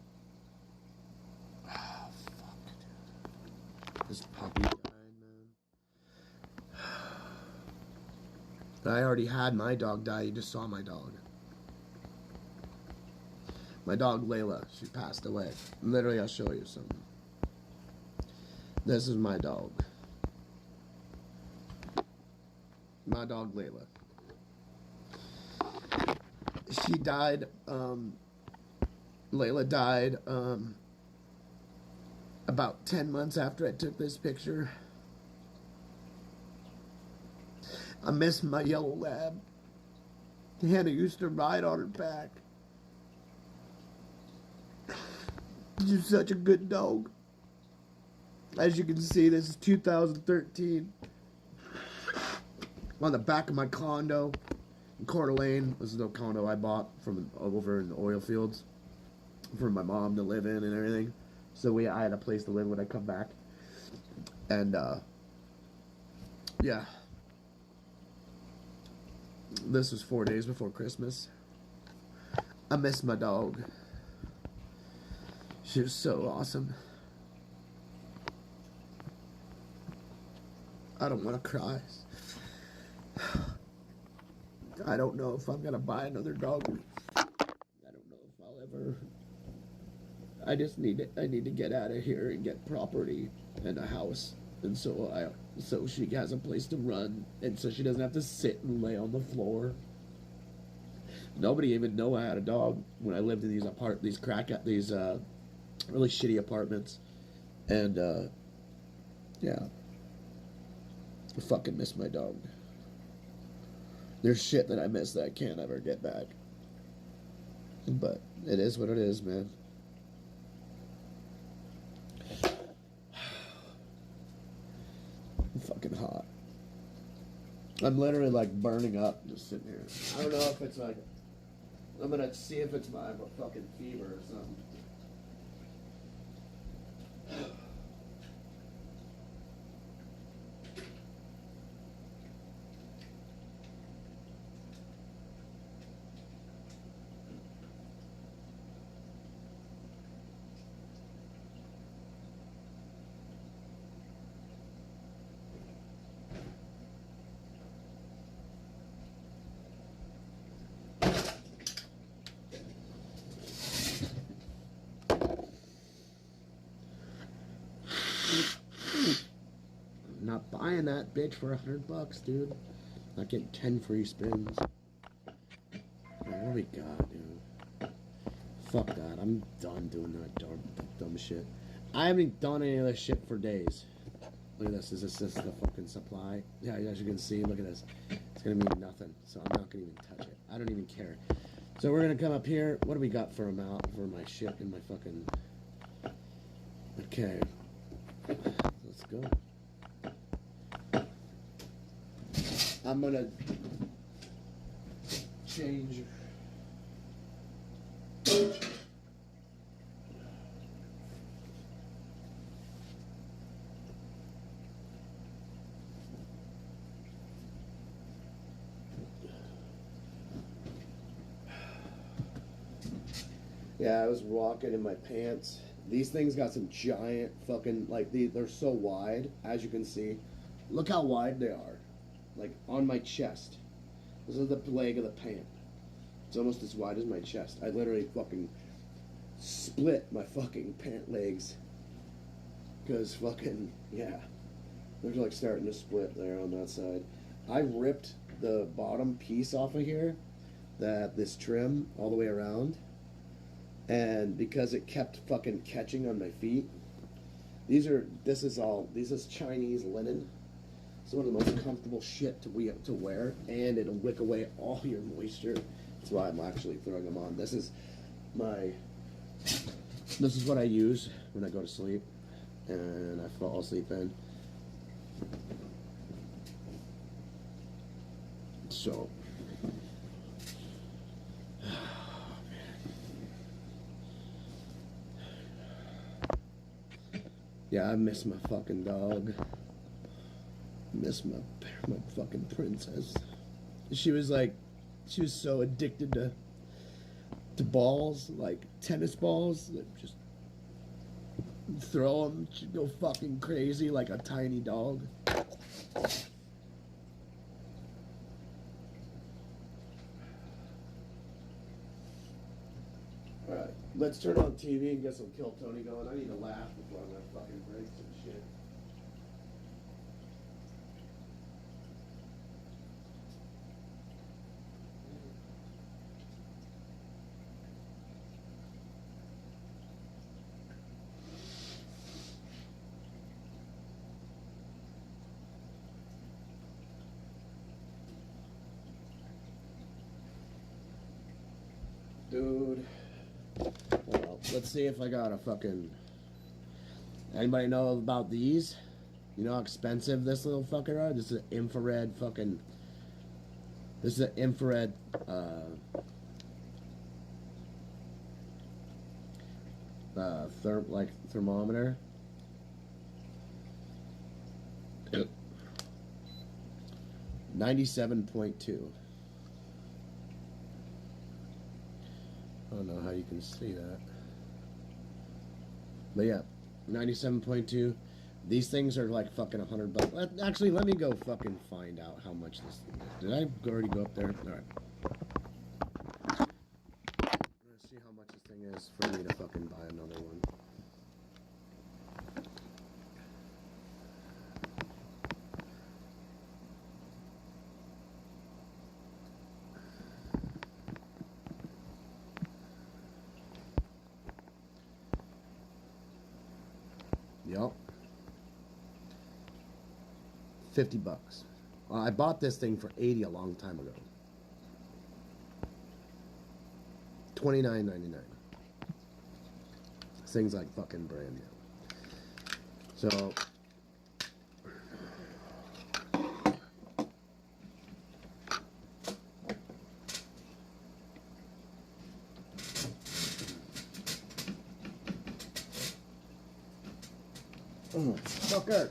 Oh, fuck, dude. This puppy died, man. I already had my dog die. You just saw my dog. My dog, Layla, she passed away. Literally, I'll show you something. This is my dog. My dog, Layla. She died, Layla died about 10 months after I took this picture. I miss my yellow lab. Hannah used to ride on her back. She's such a good dog. As you can see, this is 2013. On the back of my condo in Coeur d'Alene. This is the condo I bought from over in the oil fields for my mom to live in and everything. So I had a place to live when I come back. And yeah. This was 4 days before Christmas. I miss my dog. She was so awesome. I don't want to cry. I don't know if I'm gonna buy another dog. I don't know if I'll ever. I need to get out of here and get property and a house, and so she has a place to run, and so she doesn't have to sit and lay on the floor. Nobody even know I had a dog when I lived in these really shitty apartments, and yeah, I fucking miss my dog. There's shit that I miss that I can't ever get back, but it is what it is, man. I'm fucking hot. I'm literally like burning up just sitting here. I don't know if it's like, I'm gonna see if it's my fucking fever or something. Not buying that bitch for $100, dude. Not getting 10 free spins. What do we got, dude? Fuck that. I'm done doing that dumb shit. I haven't done any of this shit for days. Look at this. Is this the fucking supply? Yeah, as you can see, look at this. It's gonna mean nothing, so I'm not gonna even touch it. I don't even care. So we're gonna come up here. What do we got for amount for my shit and my fucking... Okay. Let's go. I'm gonna change. Yeah, I was walking in my pants. These things got some giant fucking, like, they're so wide, as you can see. Look how wide they are. Like, on my chest. This is the leg of the pant. It's almost as wide as my chest. I literally fucking split my fucking pant legs. Because fucking, yeah. They're like starting to split there on that side. I ripped the bottom piece off of here, this trim, all the way around. And because it kept fucking catching on my feet, this is Chinese linen. It's one of the most comfortable shit to wear, and it'll wick away all your moisture. That's why I'm actually throwing them on. This is what I use when I go to sleep, and I fall asleep in. So, yeah, I miss my fucking dog. Miss my fucking princess. She was so addicted to balls, like tennis balls, that just throw them, she'd go fucking crazy like a tiny dog. Alright, let's turn on TV and get some Kill Tony going. I need to laugh before I'm gonna fucking break some shit. Dude, well, let's see if I got a fucking... Anybody know about these? You know how expensive this little fucker are? This is an infrared fucking... This is an infrared, thermometer. 97.2. I don't know how you can see that. But yeah, 97.2. These things are like fucking $100. Actually, let me go fucking find out how much this thing is. Did I already go up there? Alright. I'm gonna see how much this thing is for me to fucking buy another one. Yup. $50. I bought this thing for $80 a long time ago. $29.99. This thing's like fucking brand new. So fucker.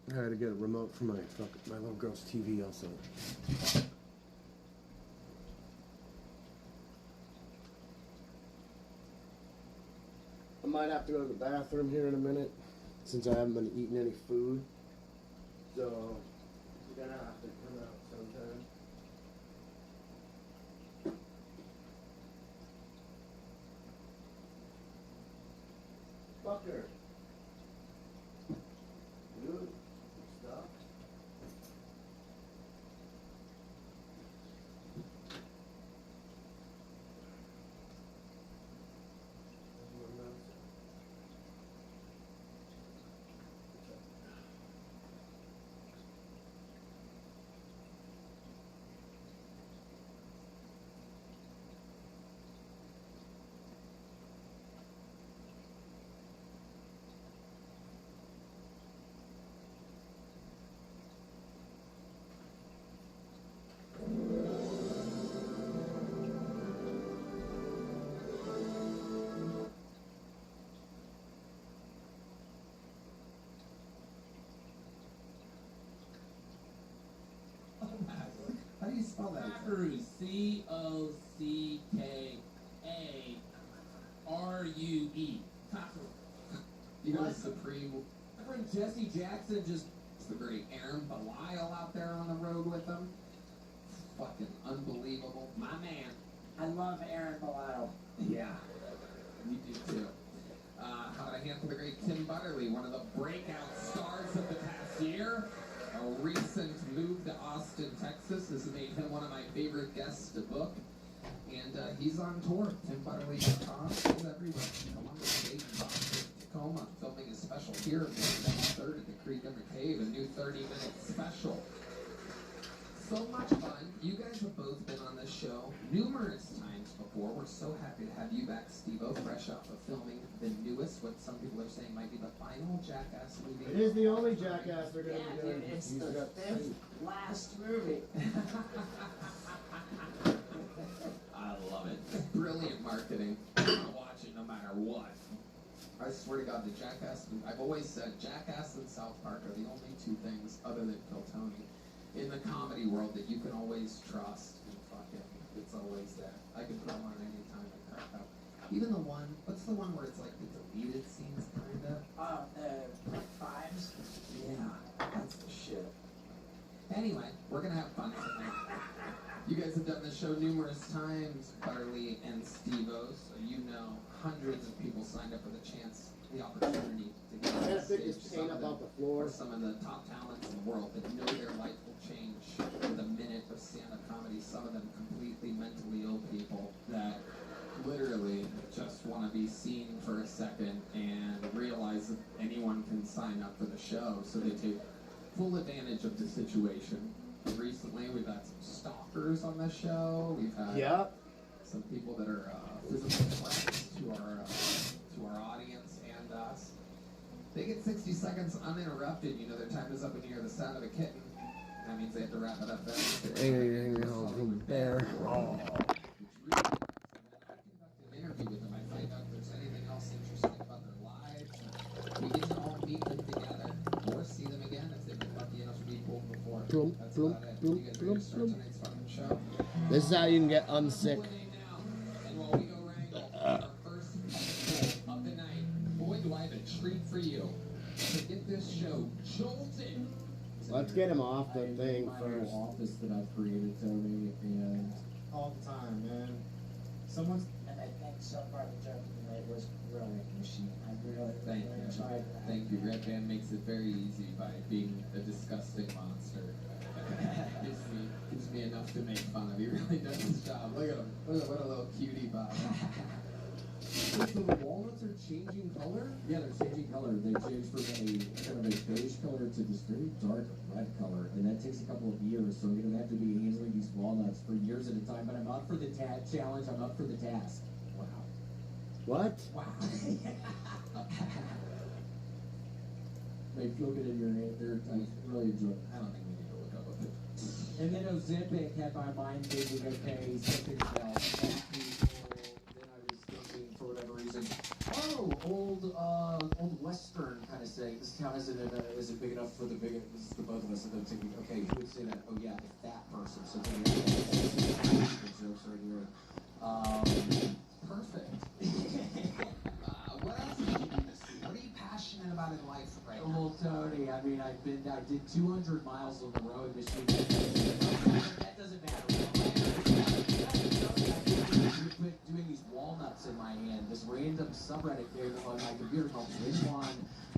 I had to get a remote for my little girl's TV also. I might have to go to the bathroom here in a minute since I haven't been eating any food. So we're gonna have to come out sometime. Fucker. Good stuff.
How do you spell that? Cockaroo. C-O-C-K-A-R-U-E. Cockaroo. You know, Supreme. My friend Jesse Jackson just the great Aaron Belial out there on the road with him. Fucking unbelievable. My man. I love Aaron Belial. Yeah. You do too. How to handle the great Tim Butterly, one of the breakout stars of the past year. A recent move to Austin, Texas has made him one of my favorite guests to book. And he's on tour. TimButterly.com. He's everywhere. Columbus State, Boston, Tacoma. Filming a special here on May 3rd at the Creek in the Cave. A new 30-minute special. So much fun. You guys have both been on this show numerous times before. We're so happy to have you back, Steve-O, fresh off of filming the newest, what some people are saying might be the final Jackass movie.
It is the only Jackass they're going to be doing.
Dude, it's the fifth last movie. I love it. Brilliant marketing. I'm going to watch it no matter what. I swear to God, the Jackass, I've always said Jackass and South Park are the only two things, other than Phil Tony, in the comedy world that you can always trust and fucking, it's always there. I can put them on any time and crack up. Even the one, what's the one where it's like the deleted scenes, kind of? The Fives? Yeah, that's the shit. Anyway, we're gonna have fun tonight. You guys have done this show numerous times, Butterly and Steve-O, so you know hundreds of people signed up for the chance, the opportunity to get on stage. Some of the top talents in the world that know their life will change with a minute of stand-up comedy. Some of them completely mentally ill people that literally just want to be seen for a second and realize that anyone can sign up for the show, so they take full advantage of the situation. Recently, we've had some stalkers on the show. We've had some people that are physical threats to our audience and us. They get 60 seconds uninterrupted. You know their time is up when you hear the sound of a kitten. That means they have to wrap it up then.
Bear.
Interview with them. I find out if there's anything else interesting about their lives. We get to all meet them together or see them again if they've been lucky enough to be pulled before. That's about it. You guys ready to start tonight's fucking show?
This is how you can get unsick.
And while we go wrangle our first pull of the night, boy, do I have a a treat for you. To get this show jolted.
Let's get him off the thing first.
Office that I've created, Tony, and all the time, man. Someone's.
And I think so far the joke tonight was growing machine. I really
Thank you. Thank you. Red Band makes it very easy by being a disgusting monster. gives me enough to make fun of. He really does his job. Look at him. What a little cutie bot.
So the walnuts are changing color? Yeah, they're changing color. They changed from a kind of a beige color to this very dark red color, and that takes a couple of years. So I'm gonna have to be handling these walnuts for years at a time. But I'm up for the challenge. I'm up for the task. Wow.
What?
Wow. They feel good in your hand. I really enjoy it.
I don't think we need to look up a picture.
And then Ozempic had my mind thinking, okay, something about fat people. Then I was thinking, for whatever reason, old Western kind of saying, this town isn't big enough for the both of us. And then thinking, okay, who would say that? Oh yeah, a fat person. So then the jokes right here.
Perfect. What else did you do this week? What are you passionate about in life right now?
Well, Tony, I mean, I did 200 miles on the rowing machine. That doesn't matter. Doing these walnuts in my hand. This random subreddit game on my computer called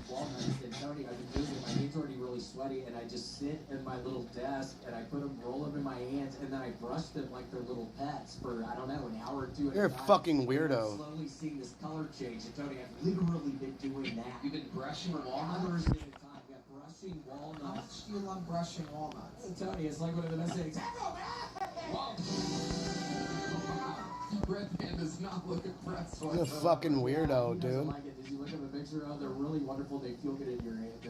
Walnuts. And Tony, I've been doing it. My hand's already really sweaty, and I just sit in my little desk and I roll them in my hands, and then I brush them like they're little pets for, I don't know, an hour or two.
You're a fucking weirdo.
I'm slowly seeing this color change, and Tony, I've literally been doing that.
You've been brushing walnuts?
Hours at a time. Yeah, brushing walnuts.
How much do you love brushing walnuts?
And Tony, it's like one of the best things.
Red Band does not look impressed.
You're a fucking weirdo, dude.
Like it. Did you look at the picture of? They're really wonderful. They feel good in your hand. I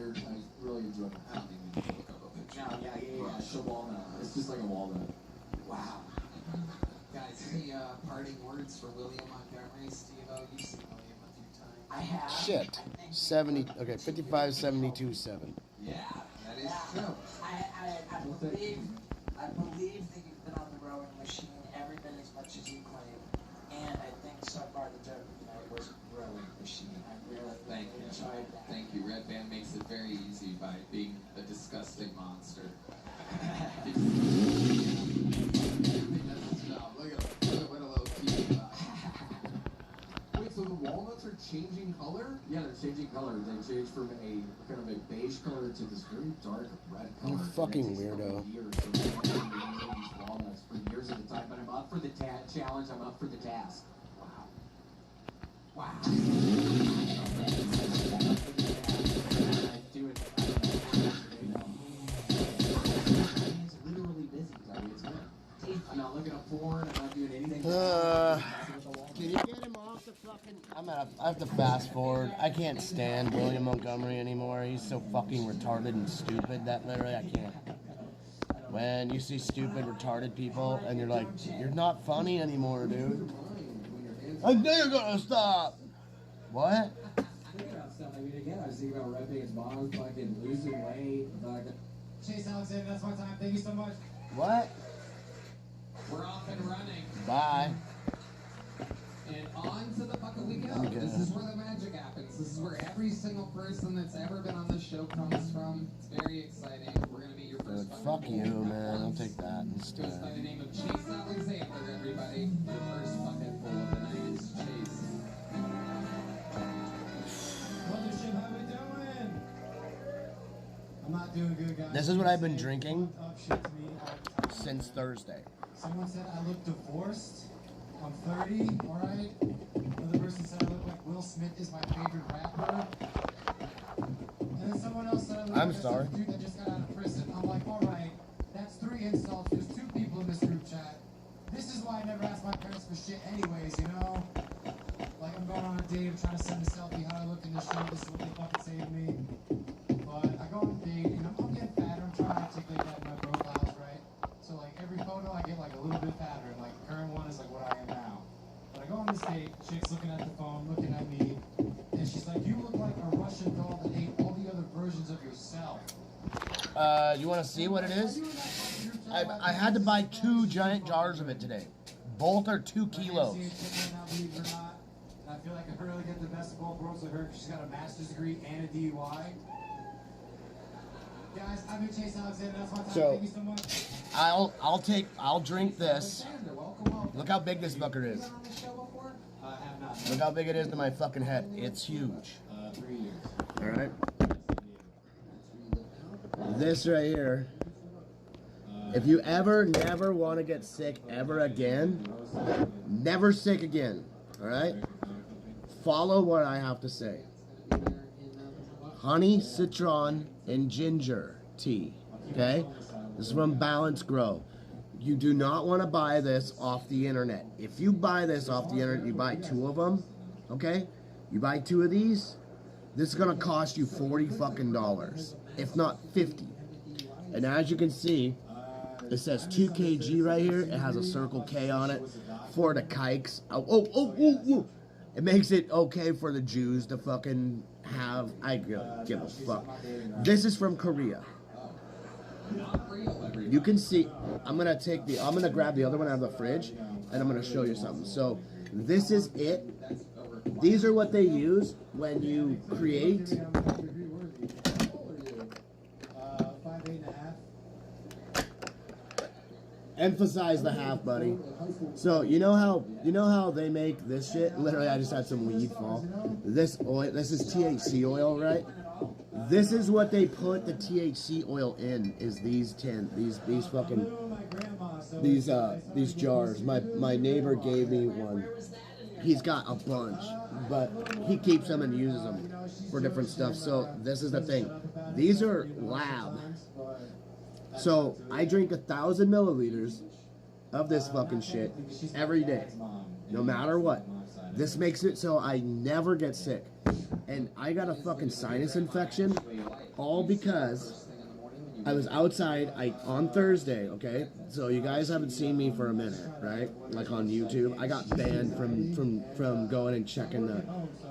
really enjoy them.
I don't think we need to look up a picture.
No, yeah. It's a walnut. It's just like a walnut.
Wow. Guys, any parting words for William Montgomery? Steve-O, you've seen William a few times.
I have.
Shit. 70. Okay, 55, 72, 7.
Yeah, that is true.
I believe that you've been on the rowing machine every bit as much as you claim. And I think so far the joke tonight was rowing machine. I really enjoyed that.
Thank you. Red Band makes it very easy by being a disgusting monster. He does his job. Look at him. What a little cutie bot.
Wait, so the walnuts are changing color? Yeah, they're changing color. They changed from a kind of a beige color to this very dark red color.
You're a fucking weirdo.
These walnuts for years at a time, but I'm up for the challenge. I'm up for the task. Wow. Wow. I do it. He's literally busy. It's good. I'm not looking at porn. I'm not doing anything.
Can you get him off the fucking... I have to fast forward. I can't stand William Montgomery anymore. He's so fucking retarded and stupid that literally I can't. When you see stupid, retarded people and you're like, you're not funny anymore, dude. I think you're gonna stop. What?
Thinking about stuff. I mean, again, I was thinking about Red Band's mom fucking losing weight. Chase Alexander, that's my time. Thank you so much.
What?
We're off and running.
Bye.
And on to the bucket we go.
Okay.
This is where the magic happens. This is where every single person that's ever been on this show comes from. It's very exciting. We're going to meet your first bucket.
Fuck you, man. I'll take that instead.
Goes by the name of Chase Alexander, everybody. Your first bucket full of the night is Chase.
Mothership, how we doing? I'm not doing good, guys.
This is what I've been drinking since Thursday.
Someone said I look divorced. I'm 30, alright? Another person said I look like Will Smith is my favorite rapper. And then someone else said I look like a dude that just got out of prison. I'm like, alright, that's 3 insults. There's 2 people in this group chat. This is why I never asked my parents for shit anyways, you know? Like, I'm going on a date, I'm trying to send a selfie how I look in the show, this is what they fucking say to me. But I go on a date, and I'm getting fatter, I'm trying to articulate that in my profiles, right? So, like, every photo I get, like, a little bit fatter, and, like, the current one is, like, what I am now. But I go on this date, chick's looking at the phone, looking at me, and she's like, you look like a Russian doll that ate all the other versions of yourself.
You want to see what it is? I had to buy 2 giant jars of it today. Both are 2 kilos.
I feel like a really get the best of both worlds with her because she's got a master's degree and a DUI. Guys, I've been Chase Alexander. That's my time.
So,
Thank you so much.
I'll drink this. Look how big this fucker is. Look how big it is to my fucking head. It's huge.
3 years.
All right. This right here. If you never want to get sick ever again, never sick again. All right. Follow what I have to say. Honey, citron, and ginger tea. Okay. This is from Balance Grow. You do not want to buy this off the internet. If you buy this off the internet, you buy 2 of them, okay? You buy 2 of these, this is gonna cost you $40 fucking dollars, if not 50. And as you can see, it says 2 kg right here. It has a circle K on it for the kikes. Oh. It makes it okay for the Jews to fucking have. I give a fuck. This is from Korea. You can see, I'm gonna grab the other one out of the fridge and I'm gonna show you something. So this is it. These are what they use when you create.
5'8.5".
Emphasize the half, buddy. So you know how they make this shit? Literally, I just had some weed fall. This oil, this is THC oil, right? This is what they put the THC oil in. Is these jars. My neighbor gave me one. He's got a bunch, but he keeps them and uses them for different stuff. So this is the thing. These are lab. So I drink 1,000 milliliters of this fucking shit every day, no matter what. This makes it so I never get sick. And I got a fucking sinus infection, all because I was outside on Thursday, okay? So you guys haven't seen me for a minute, right? Like on YouTube. I got banned from going and checking the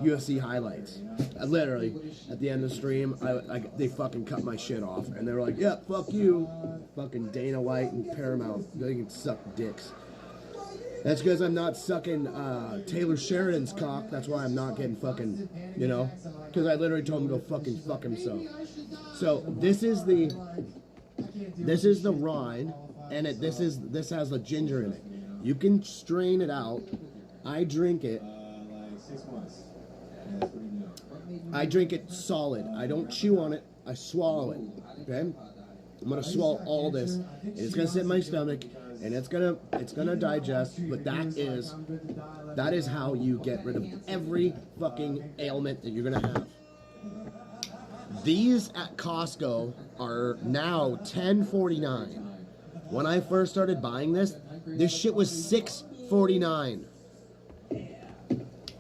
UFC highlights. Literally, at the end of the stream, they fucking cut my shit off. And they were like, yeah, fuck you. Fucking Dana White and Paramount. They can suck dicks. That's because I'm not sucking Taylor Sheridan's cock. That's why I'm not getting fucking, you know? Because I literally told him to go fucking fuck himself. So this is the rind, and this has the ginger in it. You can strain it out. I drink it. I drink it solid. I don't chew on it. I swallow it. Okay? I'm gonna swallow all this, and it's gonna sit in my stomach, and it's gonna digest. But that is how you get rid of every fucking ailment that you're gonna have. These at Costco are now $10.49. When I first started buying this shit was $6.49.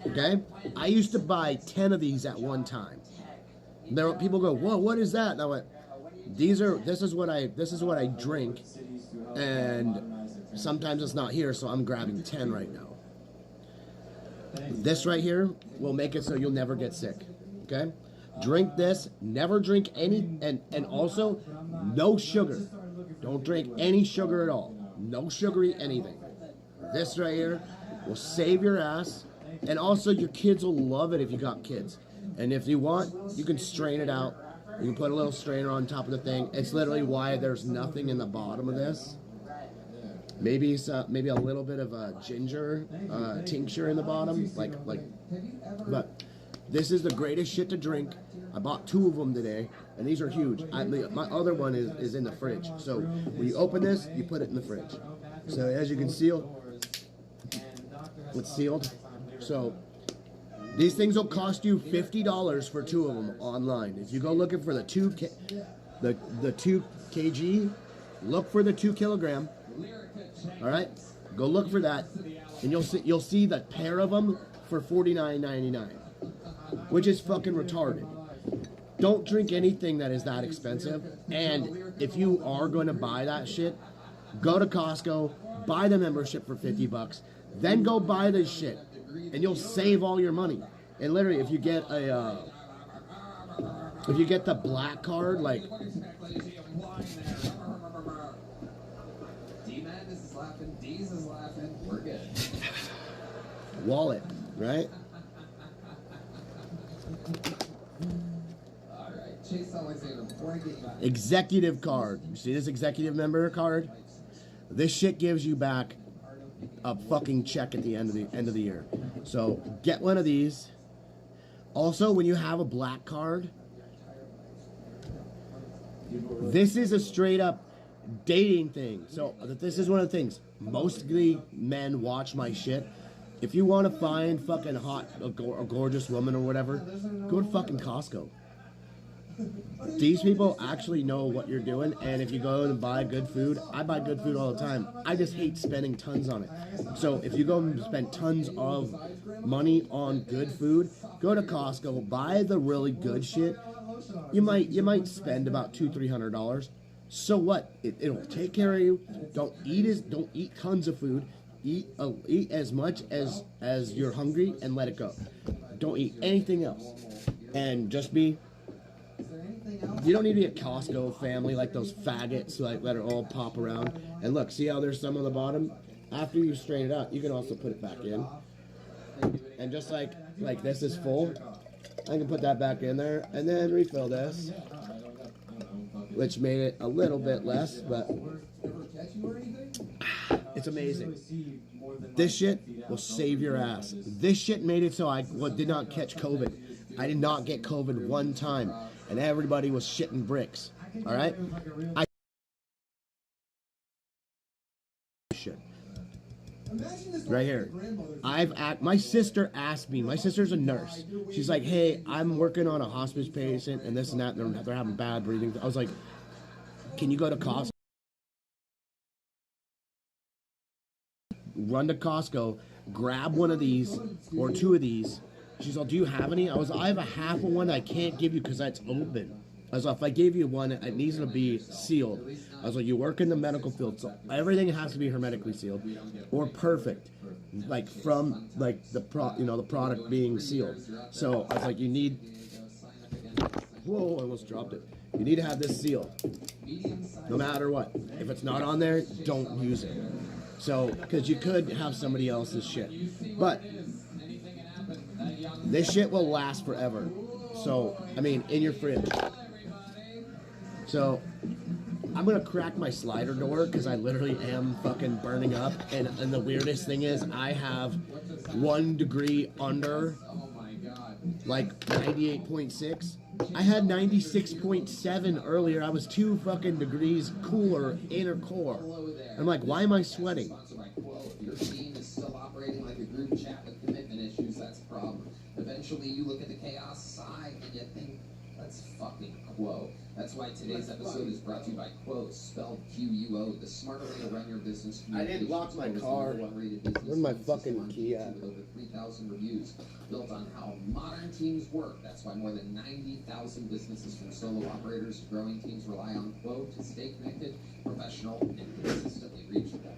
Okay? I used to buy 10 of these at one time. People go, "Whoa, what is that?" And I went, this is what I drink, and sometimes it's not here, so I'm grabbing 10 right now. This right here will make it so you'll never get sick. Okay? Drink this, never drink any, and also no sugar. Don't drink any sugar at all. No sugary anything. This right here will save your ass, and also your kids will love it if you got kids. And if you want, you can strain it out. You can put a little strainer on top of the thing. It's literally why there's nothing in the bottom of this. Maybe a little bit of a ginger tincture in the bottom, but this is the greatest shit to drink. I bought 2 of them today, and these are huge. My other one is in the fridge. So when you open this, you put it in the fridge. So as you can see, it's sealed. So these things will cost you $50 for 2 of them online. If you go looking for the 2 kg, look for the 2 kilogram. All right, go look for that, and you'll see the pair of them for $49.99, which is fucking retarded. Don't drink anything that is that expensive. And if you are going to buy that shit, go to Costco, buy the membership for $50, then go buy this shit, and you'll save all your money. And literally, if you get the black card, like.
D-Madness is laughing, D's is laughing, we're good.
Wallet, right? Executive card. You see this executive member card? This shit gives you back a fucking check at the end of the year. So get one of these. Also, when you have a black card, this is a straight up dating thing. So this is one of the things. Mostly men watch my shit. If you want to find fucking a gorgeous woman or whatever, go to fucking Costco. These people actually know what you're doing, and if you go and buy good food, I buy good food all the time. I just hate spending tons on it. So if you go and spend tons of money on good food, go to Costco, buy the really good shit. You might spend about $200-300. So what? It'll take care of you. Don't eat tons of food. Eat as much as you're hungry and let it go. Don't eat anything else, and just be. You don't need to be a Costco family like those faggots like that are all pop around. And look, see how there's some on the bottom? After you straighten it out, you can also put it back in. And just like this is full, I can put that back in there and then refill this, which made it a little bit less, but it's amazing. This shit will save your ass. This shit made it so I did not catch COVID. I did not get COVID one time, and everybody was shitting bricks. All right? Shit. Right here. My sister asked me. My sister's a nurse. She's like, "Hey, I'm working on a hospice patient, and this and that. And they're having bad breathing." I was like, "Can you go to Costco? Run to Costco, grab one of these or two of these." She's like, "Do you have any?" I have a half of one I can't give you because that's open. I was like, "If I gave you one, it needs to be sealed." I was like, "You work in the medical field, so everything has to be hermetically sealed or perfect, like from like the product being sealed." So I was like, "You need." Whoa! I almost dropped it. You need to have this sealed, no matter what. If it's not on there, don't use it. So, because you could have somebody else's shit, but this shit will last forever. So, I mean, in your fridge. So, I'm gonna crack my slider door because I literally am fucking burning up. And the weirdest thing is, I have 1 degree under, like 98.6. I had 96.7 earlier. I was 2 fucking degrees cooler inner core. I'm like, why am I sweating?
Your team is still operating like a group chat with commitment issues. That's a problem. Eventually, you look at the chaos side and you think, that's fucking Quo. That's why today's episode is brought to you by Quo, spelled Q-U-O, the smarter way to run your business.
I didn't lock my car. Where's my fucking key at?
With over 3,000 reviews built on how modern teams work. That's why more than 90,000 businesses from solo operators to growing teams rely on Quo to stay connected, professional, and consistently reachable.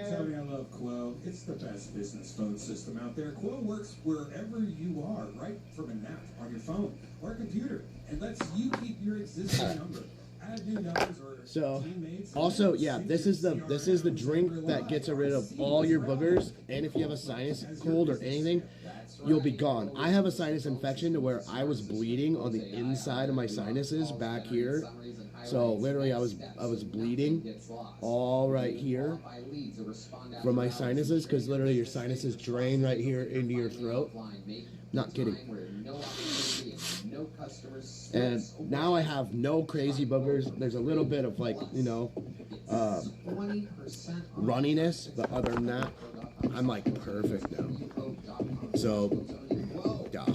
Tell me I love Quo. It's the best business phone system out there. Quo works wherever you are, right from an app on your phone or a computer, and lets you keep your existing number. Add new numbers or
so also, yeah, this is the drink that gets rid of all your boogers, and if you have a sinus cold or anything, you'll be gone. I have a sinus infection to where I was bleeding on the inside of my sinuses back here. So literally I was bleeding all right here from my sinuses, because literally your sinuses drain right here into your throat. Not kidding. And now I have no crazy boogers. There's a little bit of runniness, but other than that, I'm like perfect now. So, yeah.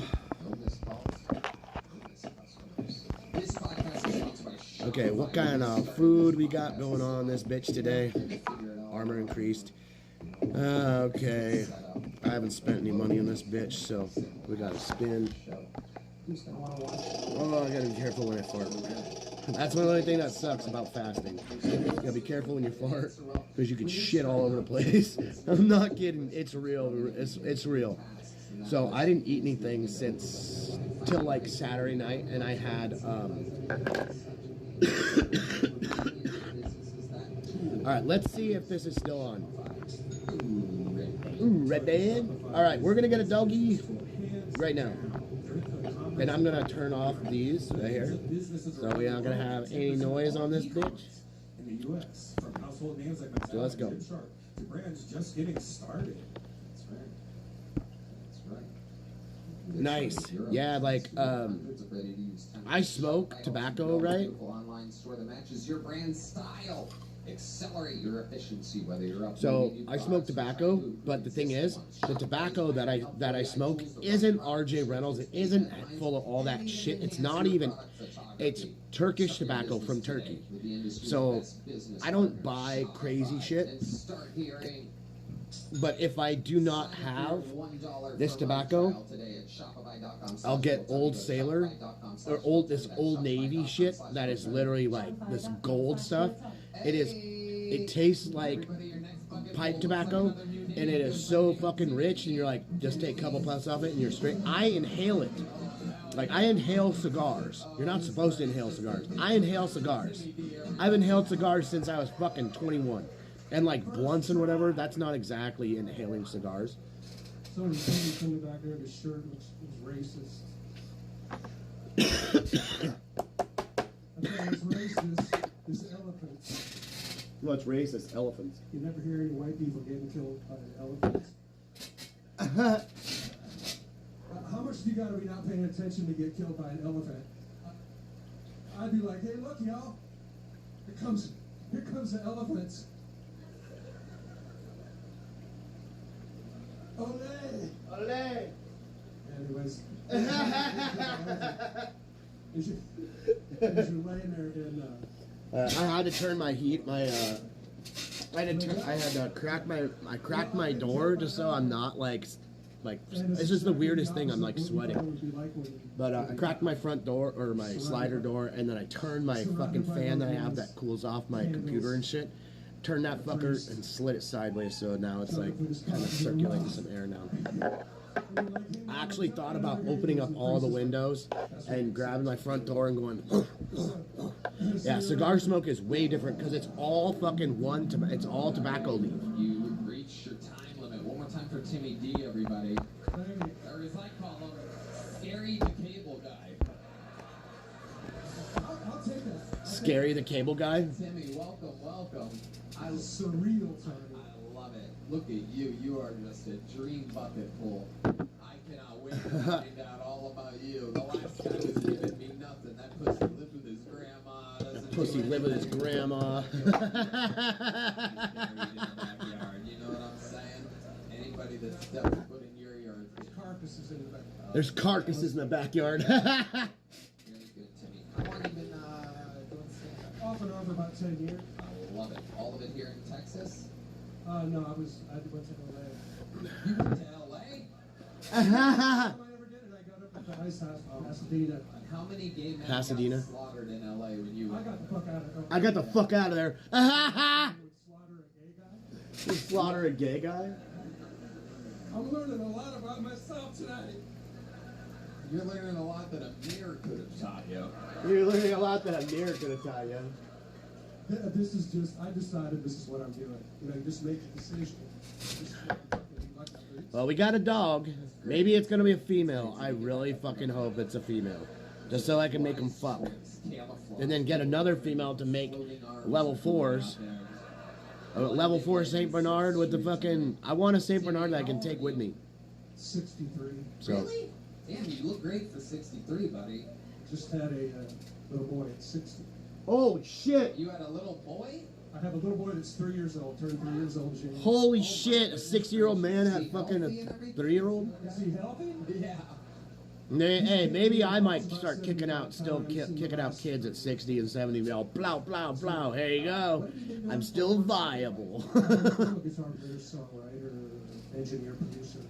Okay, what kind of food we got going on this bitch today? Armor increased. Okay, I haven't spent any money on this bitch, so we gotta spin. Oh, I gotta be careful when I fart. That's one only thing that sucks about fasting. You gotta be careful when you fart, because you can shit all over the place. I'm not kidding. It's real. It's real. So I didn't eat anything till like Saturday night, and I had all right, let's see if this is still on. Ooh, Red Band. All right, we're gonna get a doggy right now. And I'm gonna turn off these right here, so we're not gonna have any noise on this bitch.
In the U.S. from household names like
So let's go.
to brands just getting started. That's right. That's right.
Nice. Yeah, like I smoke tobacco, right?
Online store that matches your brand style. Accelerate your efficiency, whether you're up.
So I smoke tobacco, but the thing is, the tobacco that I smoke isn't RJ Reynolds. It isn't full of all that shit. It's not even. It's Turkish tobacco from Turkey. So I don't buy crazy shit. But if I do not have this tobacco, I'll get Old Sailor or this Old Navy shit that is literally like this gold stuff. It tastes like pipe tobacco, and it is so fucking rich, and you're like, just take a couple puffs off it and you're straight. I inhale it. Like, I inhale cigars. You're not supposed to inhale cigars. I inhale cigars. I've inhaled cigars since I was fucking 21. And like blunts and whatever, that's not exactly inhaling cigars.
Somebody coming back there, his shirt was racist. What's racist is elephants.
What's racist? Elephants.
You never hear any white people getting killed by elephants. How much do you got to be not paying attention to get killed by an elephant? I'd be like, hey, look, y'all. Here comes the elephants. Olé!
Olé!
Anyways. As you're laying there in
I had to turn my heat. I cracked my door just so I'm not like it's just the weirdest thing. I'm like sweating. But I cracked my front door or my slider door, and then I turned my fucking fan that I have that cools off my computer and shit. Turned that fucker and slid it sideways, so now it's like kind of circulating some air now. I actually thought about opening up all the windows and grabbing my front door and going. Yeah, cigar smoke is way different because it's all fucking it's all tobacco leaf.
You reached your time limit. One more time for Timmy D, everybody. Or as I call him, Scary the Cable Guy.
I'll take that.
Scary the Cable Guy?
Timmy, welcome.
I was surreal, Tommy.
I love it. Look at you. You are just a dream bucket full. I cannot wait to find out all about you. The last guy was giving me nothing. That pussy lived with his grandma.
Pussy lived with his grandma.
You know what I'm saying? Anybody that steps foot in your yard,
There's carcasses in the back.
There's carcasses in the backyard.
Really good, Timmy. How long have you been doing stand-up?
Off and on for about 10 years.
I love it. All of it here in Texas?
No, I went to LA.
You went to LA?
I never did it. I got up at the ice house in Pasadena.
How many gay men
Pasadena.
got slaughtered in LA when you
I got the fuck out of there.
I got the fuck out of there. You slaughter a gay guy?
I'm learning a lot about myself tonight.
You're learning a lot that a mirror could have taught you.
You're learning a lot that a mirror could have taught you.
This is just, I decided this is what I'm doing. You know, you just make a decision.
Well, we got a dog. Maybe it's gonna be a female. I really fucking hope it's a female. Just so I can make them fuck. And then get another female to make level 4s. Level 4 St. Bernard with the fucking... I want a St. Bernard that I can take with me.
63.
So. Really? Damn, you look great for 63, buddy.
Just had a little boy at 60.
Oh, shit.
You had a little boy?
I have a little boy that's 3 years old, turned 3 years old. James.
Holy shit, a 6-year-old man had fucking a 3-year-old?
Is he healthy?
Yeah.
Hey, maybe I might start kicking out kids at 60 and 70. All plow, plow, plow. Here you go. I'm still viable.
Guitar player, songwriter, engineer, producer.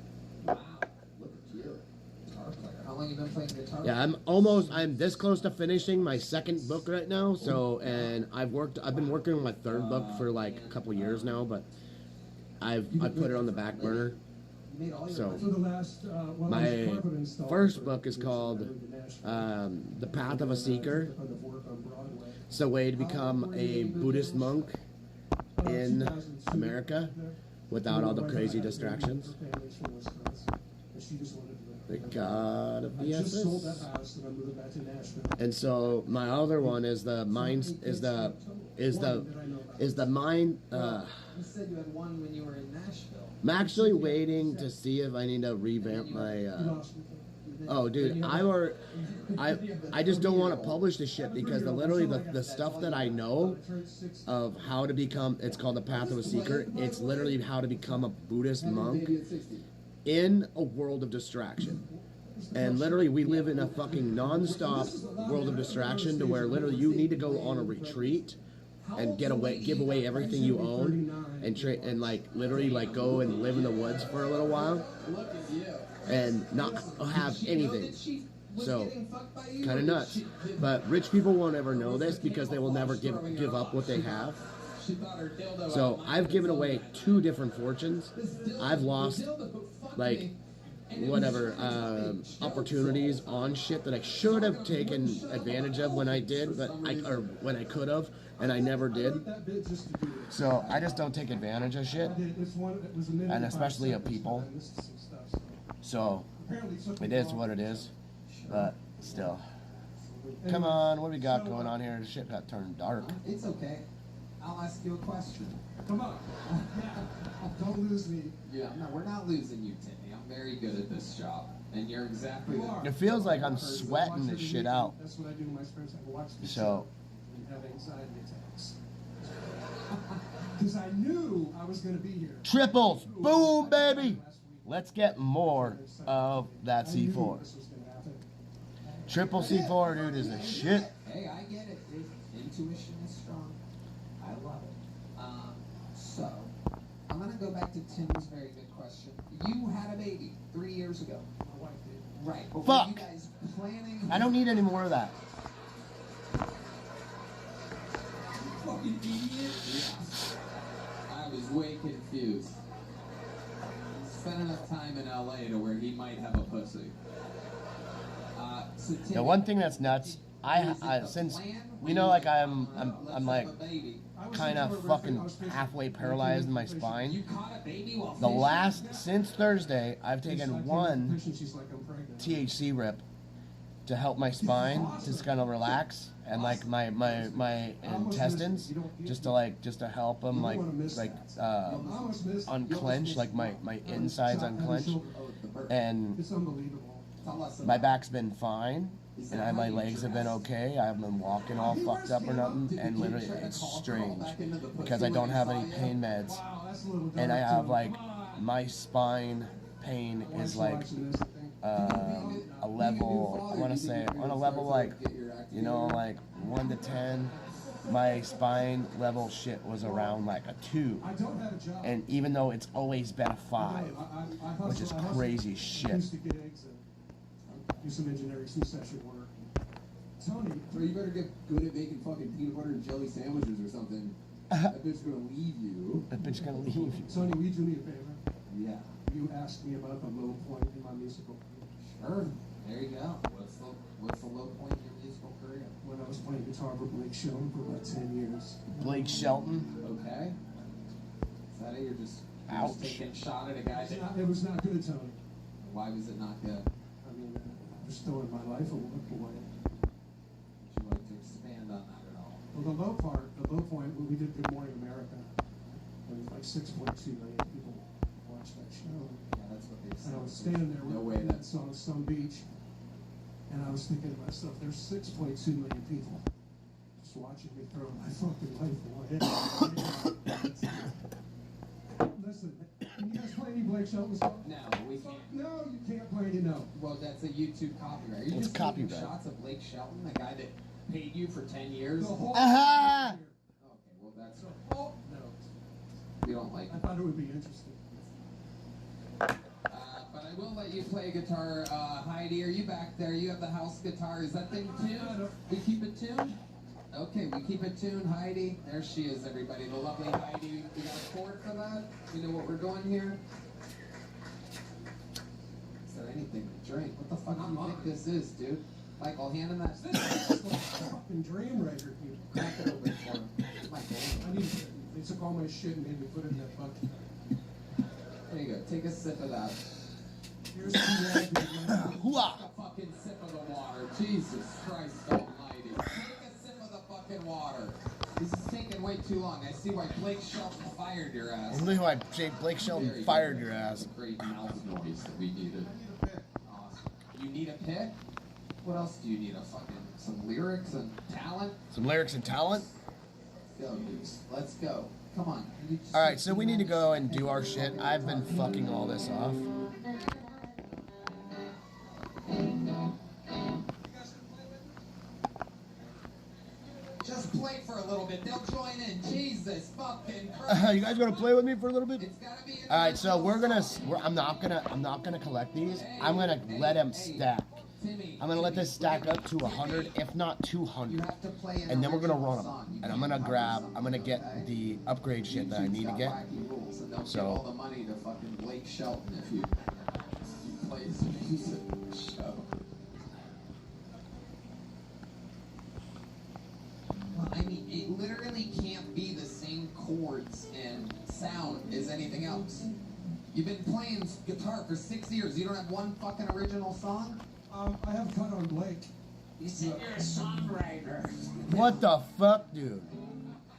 Wow, look at you. Guitar player. How long have you been playing guitar?
Yeah, I'm this close to finishing my second book right now. So, and I've been working on my third book for like a couple years now, but I put it on the back burner. So, my first book is called The Path of a Seeker. It's a way to become a Buddhist monk in America without all the crazy distractions. The God of
I just sold
BSS.
that house and I'm moving back to Nashville.
And so my other one is the mind mind.
You said you had one when you were in Nashville.
I'm actually waiting to see if I need to revamp my. Oh, dude, I just don't want to publish this shit because literally the stuff that I know of how to become, it's called the Path of a Seeker. It's literally how to become a Buddhist monk in a world of distraction. And literally we live in a fucking non-stop world of distraction to where literally you need to go on a retreat and give away everything you own and like literally like go and live in the woods for a little while and not have anything. So kind of nuts. But rich people won't ever know this because they will never give up what they have. So I've given away 2 different fortunes. I've lost like whatever opportunities on shit that I should have taken advantage of when I did, but when I could have, and I never did. So I just don't take advantage of shit, and especially of people. So it is what it is, but still. Come on, what do we got going on here? The shit got turned dark.
It's okay. I'll ask you a question.
Come on. Don't lose me.
Yeah, no, we're not losing you, Timmy. I'm very good at this job. And you're exactly the...
It feels like I'm sweating this shit out.
That's what I do in my spare time. I watch this
So...
and have anxiety attacks. Because I knew I was going to be here.
Triples! Boom, baby! Let's get more of that C4. Triple C4, dude, is the shit.
Hey, I get it, dude. Intuition is strong. I love it. So, I'm going to go back to Tim's very good question. You had a baby 3 years ago.
My wife did.
Right. But
Fuck!
were you guys planning...
I don't need any more of that.
Fucking idiot. Yeah. I was way confused. Spent enough time in LA to where he might have a pussy. So
The one thing that's nuts, since like I'm like kind of fucking halfway paralyzed in my spine. Since Thursday, I've taken 1 THC rip to help my spine just kind of relax and like my intestines just to help them unclench, like my insides unclench, and my back's been fine and my legs have been okay. I haven't been walking all fucked up or nothing, and literally it's strange because I don't have any pain meds and I have like my spine pain is like a level, I want to say on a level like, like 1 to 10, my spine level shit was around like a 2, and even though it's always been a 5, which is crazy shit.
Do some engineering, some session work. Tony,
so you better get good at making fucking peanut butter and jelly sandwiches or something. That bitch's gonna leave you.
That bitch's gonna leave you.
Tony, will you do me a favor?
Yeah.
You asked me about the low point in my musical career.
Sure. There you go. What's the low point in your musical career?
When I was playing guitar for Blake Shelton for about 10 years.
Blake Shelton?
Okay. Is that it? You're just taking a shot at a guy that...
It was not good, Tony.
Why was it not good?
I mean, just throwing my life away.
Would you like to expand on that at all?
Well, the low point, when we did Good Morning America, there was like 6.2 million people watched that show.
Yeah, that's what they said.
And I was standing there
No way that's
on some beach, and I was thinking to myself, there's 6.2 million people just watching me throw my fucking life away. Listen, can you guys play any Blake Shelton songs?
No, we can't.
No, you can't play any, no.
Well, that's a YouTube copyright. You're just taking shots of Blake Shelton, the guy that paid you for 10 years?
The whole
Okay, well, that's...
No.
We don't like
I thought it would be interesting.
But I will let you play guitar. Heidi, are you back there? You have the house guitar. Is that thing tuned? We keep it tuned? Okay, we keep it tuned. Heidi, there she is, everybody. The lovely Heidi. We got a chord for that? You know what we're doing here? Is there anything to drink? What the fuck do you think this is, dude? Michael, hand him that.
Fucking Dream Writer, you.
Crack it open for him.
They took all my shit and made me put it in that bucket.
There you go. Take a sip of that.
Here's the
Take a fucking sip of the water. Jesus Christ almighty. Take a sip of the fucking water. This is taking way too long. I see why Blake Shelton fired your ass.
I see why Blake Shelton fired your ass.
Great mouth noise that we needed. Awesome. You need a pick? What else do you need? Some lyrics and talent?
Some lyrics and talent?
Let's go, dudes. Let's go. Come on.
Alright, so we need to go and do our shit. I've been fucking all this off.
Just play for a little bit. They'll join in. Jesus fucking Christ.
You guys gonna play with me for a little bit? All right, so I'm not gonna collect these. I'm gonna let them stack. I'm gonna let this stack up to 100, if not 200, and then we're gonna run them. And I'm gonna get the upgrade shit that I need to get. So
all the money to fucking Blake Shelton if you play his music show. I mean, it literally can't be the same chords and sound as anything else. You've been playing guitar for 6 years. You don't have one fucking original song?
I have cut on Blake.
You said you're a songwriter.
what the fuck, dude?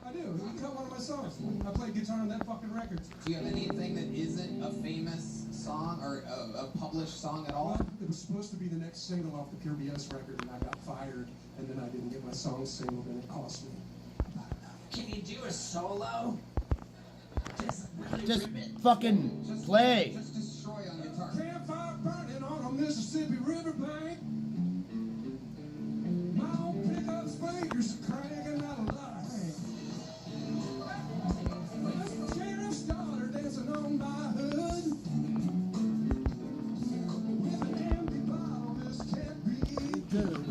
I do. He cut one of my songs. I played guitar on that fucking record.
Do you have anything that isn't a famous song or a published song at all?
Well, it was supposed to be the next single off the Pure BS record, and I got fired, and then I didn't get my song singled, and it cost me.
Can you do a solo?
Just fucking play.
Just destroy on guitar.
Campfire burning on a Mississippi riverbank. My old pickup's fingers cranking out a light. Sheriff's daughter dancing on my hood. With an empty bottle, this can't be good.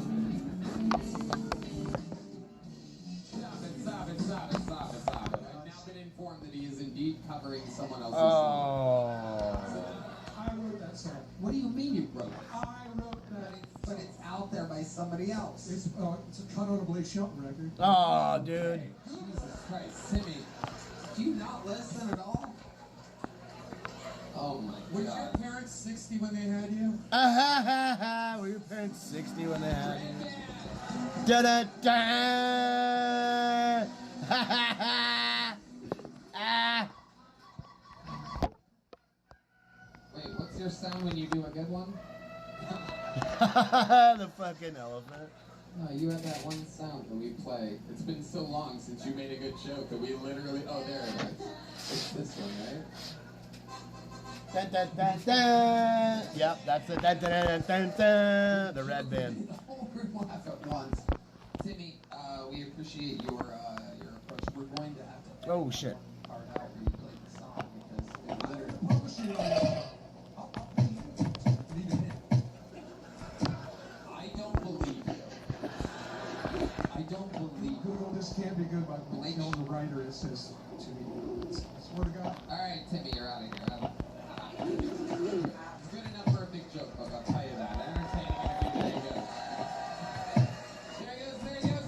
Stop it. I've now been informed that he is indeed covering someone else's
Oh.
song.
I wrote that song.
What do you mean you wrote it?
I wrote that.
But it's out there by somebody else.
It's a cut on a Blake Shelton record.
Oh, dude.
Jesus Christ, Timmy. Do you not listen at all? Oh my God.
Were your parents 60 when they had you?
Were your parents 60 when they had you? Da da da! Ha ha ha! Ah!
Wait, what's your sound when you do a good one?
The fucking elephant.
No, you have that one sound when we play. It's been so long since you made a good joke that we literally... Oh, there it is. It's this one, right?
Dun, dun, dun, dun. Yep, that's it. Dun, dun, dun, dun, dun. The red band.
The whole room laugh at once. Timmy, we appreciate your approach. We're going to have to...
Oh, shit.
...part out where you played the song because it literally... I don't believe
Google this can't be good by Blake on the writer. It says to me. I swear to God.
All right, Timmy, you're out of here. Good enough for a big joke, but I'll tell you that. Entertaining interview.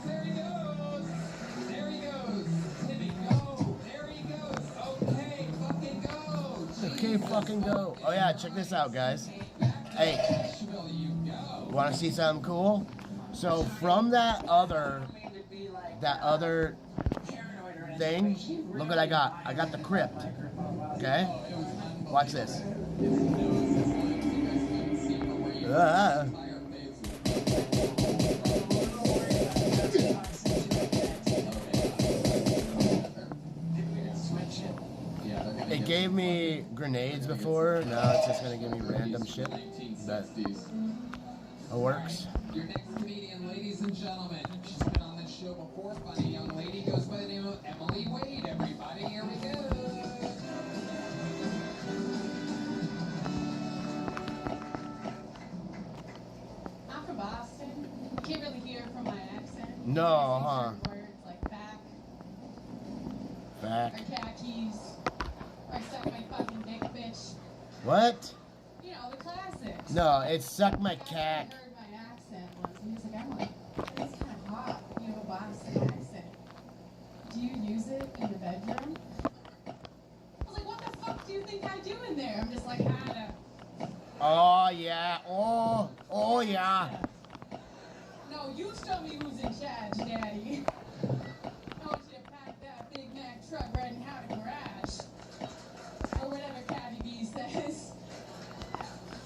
There he goes. There he goes. Timmy, go. There he goes. Okay, fucking go.
Okay, fucking go. Oh yeah, check this out, guys. Hey, want to see something cool? So from that other thing, look what I got. I got the crypt. Okay? Watch this. It gave me grenades before. Now it's just gonna give me random shit. That works.
Your next comedian, ladies and gentlemen. She's been on this show before. Funny young lady goes by the name of Emily Wade. Everybody, here we go.
I'm from Boston. You can't really hear it from my accent.
No, huh?
Words like back,
Back.
or khakis, or suck my fucking dick, bitch.
What?
You know, the classics.
No, it's suck my cack.
I heard my accent once, and he's like, I'm like, it's kind of hot. You have a Boston accent. Do you use it in the bedroom? I was like, what the fuck do you think I do in there? I'm just like, I don't.
Oh, Oh yeah. Oh yeah.
No, you tell me who's in charge, Daddy. I want you to pack that Big Mac truck right in how to garage. Or whatever Caddy B says.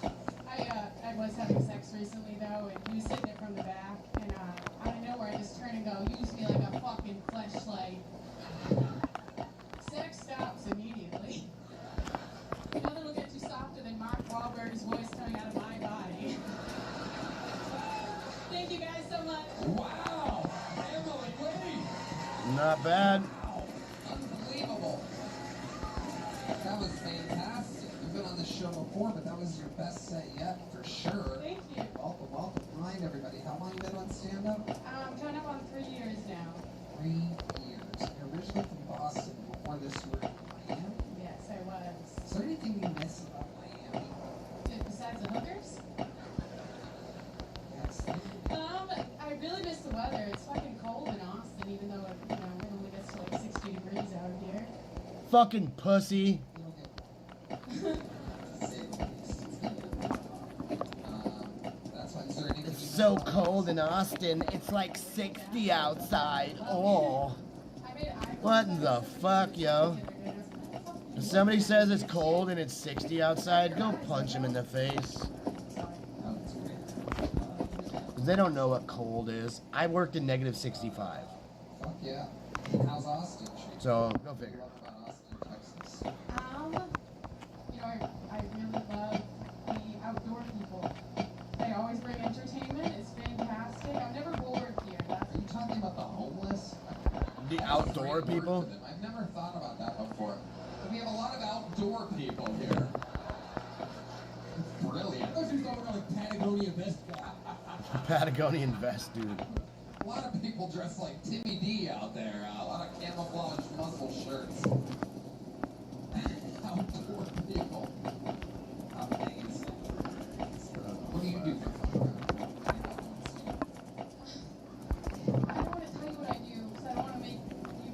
I was having sex recently though, and he was sitting there from the back, and out of nowhere I just turn and go, use me like a fucking fleshlight. Sex stops immediately. Nothing will get you softer than Mark Wahlberg's voice coming out of my body. Thank you guys so much.
Wow! Emily, wait!
Not bad.
Wow! Unbelievable! That was fantastic. You've been on this show before, but that was your best set yet, for sure.
Thank you.
Welcome, welcome. Remind everybody, how long you been on stand-up?
Coming up on 3 years now.
3 years. You're originally from Boston. Before this, you were in Miami?
Yes, I was.
Is there anything you miss about Miami?
Besides the hookers?
Yes.
I really miss the weather. It's fucking cold in Austin, even though it only gets to like 60 degrees out here.
Fucking pussy. It's so cold in Austin. It's like 60 outside. Oh. What in the fuck, yo? If somebody says it's cold and it's 60 outside, go punch him in the face. They don't know what cold is. I worked in negative 65.
Fuck yeah. How's Austin?
So, go figure.
I really love the outdoor people. They always bring entertainment. It's fantastic. I'm never bored here.
Are you talking about the homeless?
The outdoor people?
I've never thought about that before. But we have a lot of outdoor people here. Brilliant. I thought you were talking about like Patagonia vest guy.
Patagonian vest, dude.
A lot of people dress like Timmy D out there. A lot of camouflage muscle shirts. Outdoor people. Amazing. What do you do for fun?
I don't want to tell you what I do, because I don't want to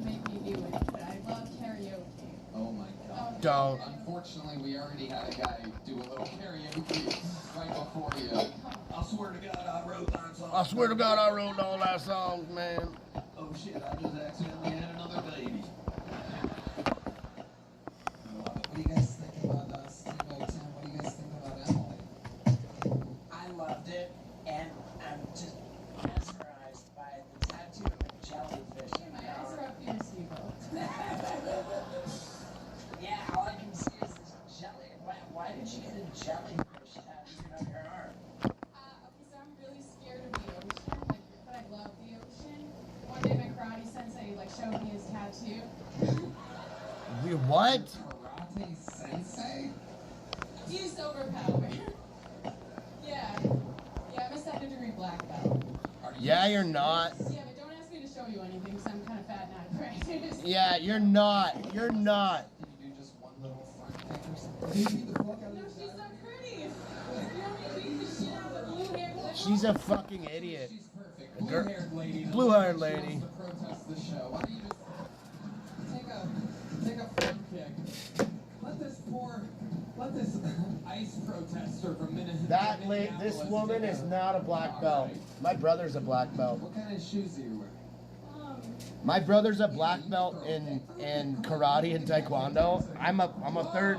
make me do it. But I love karaoke.
Oh my god.
Don't.
Unfortunately, we already had a guy do a little karaoke right before you. I swear to God, I wrote that song.
I swear to God, I wrote all that songs, man.
Oh shit, I just accidentally had another baby. What do you guys think about Steve Tim? What do you guys think about Emily?
I loved it, and I'm just mesmerized by the tattoo of a jellyfish.
My eyes are up here, Steve.
Yeah, all I can see is this jelly. Why did you get a jellyfish tattooed on your arm?
Okay, so I'm really scared of the ocean, but I love the ocean. One day my karate sensei showed me his tattoo.
What?
Karate sensei?
He's overpowered. Yeah, I'm a second-degree black belt.
Yeah, you're not.
Yeah, but don't ask me to show you anything, because I'm kind of fat and out of practice.
Yeah, you're not. You're not.
Can you do just one little front kick or something?
No, she's so pretty. You want me to beat the shit out of the blue-haired lady?
She's a fucking idiot.
She's perfect. Blue-haired lady.
Blue-haired lady.
Wants to protest the show. Why don't you just take a front kick? Let this ice protester from Minneapolis.
This woman is not a black belt. My brother's a black belt.
What kind of shoes do you wear?
My brother's a black belt in karate and taekwondo. I'm a third.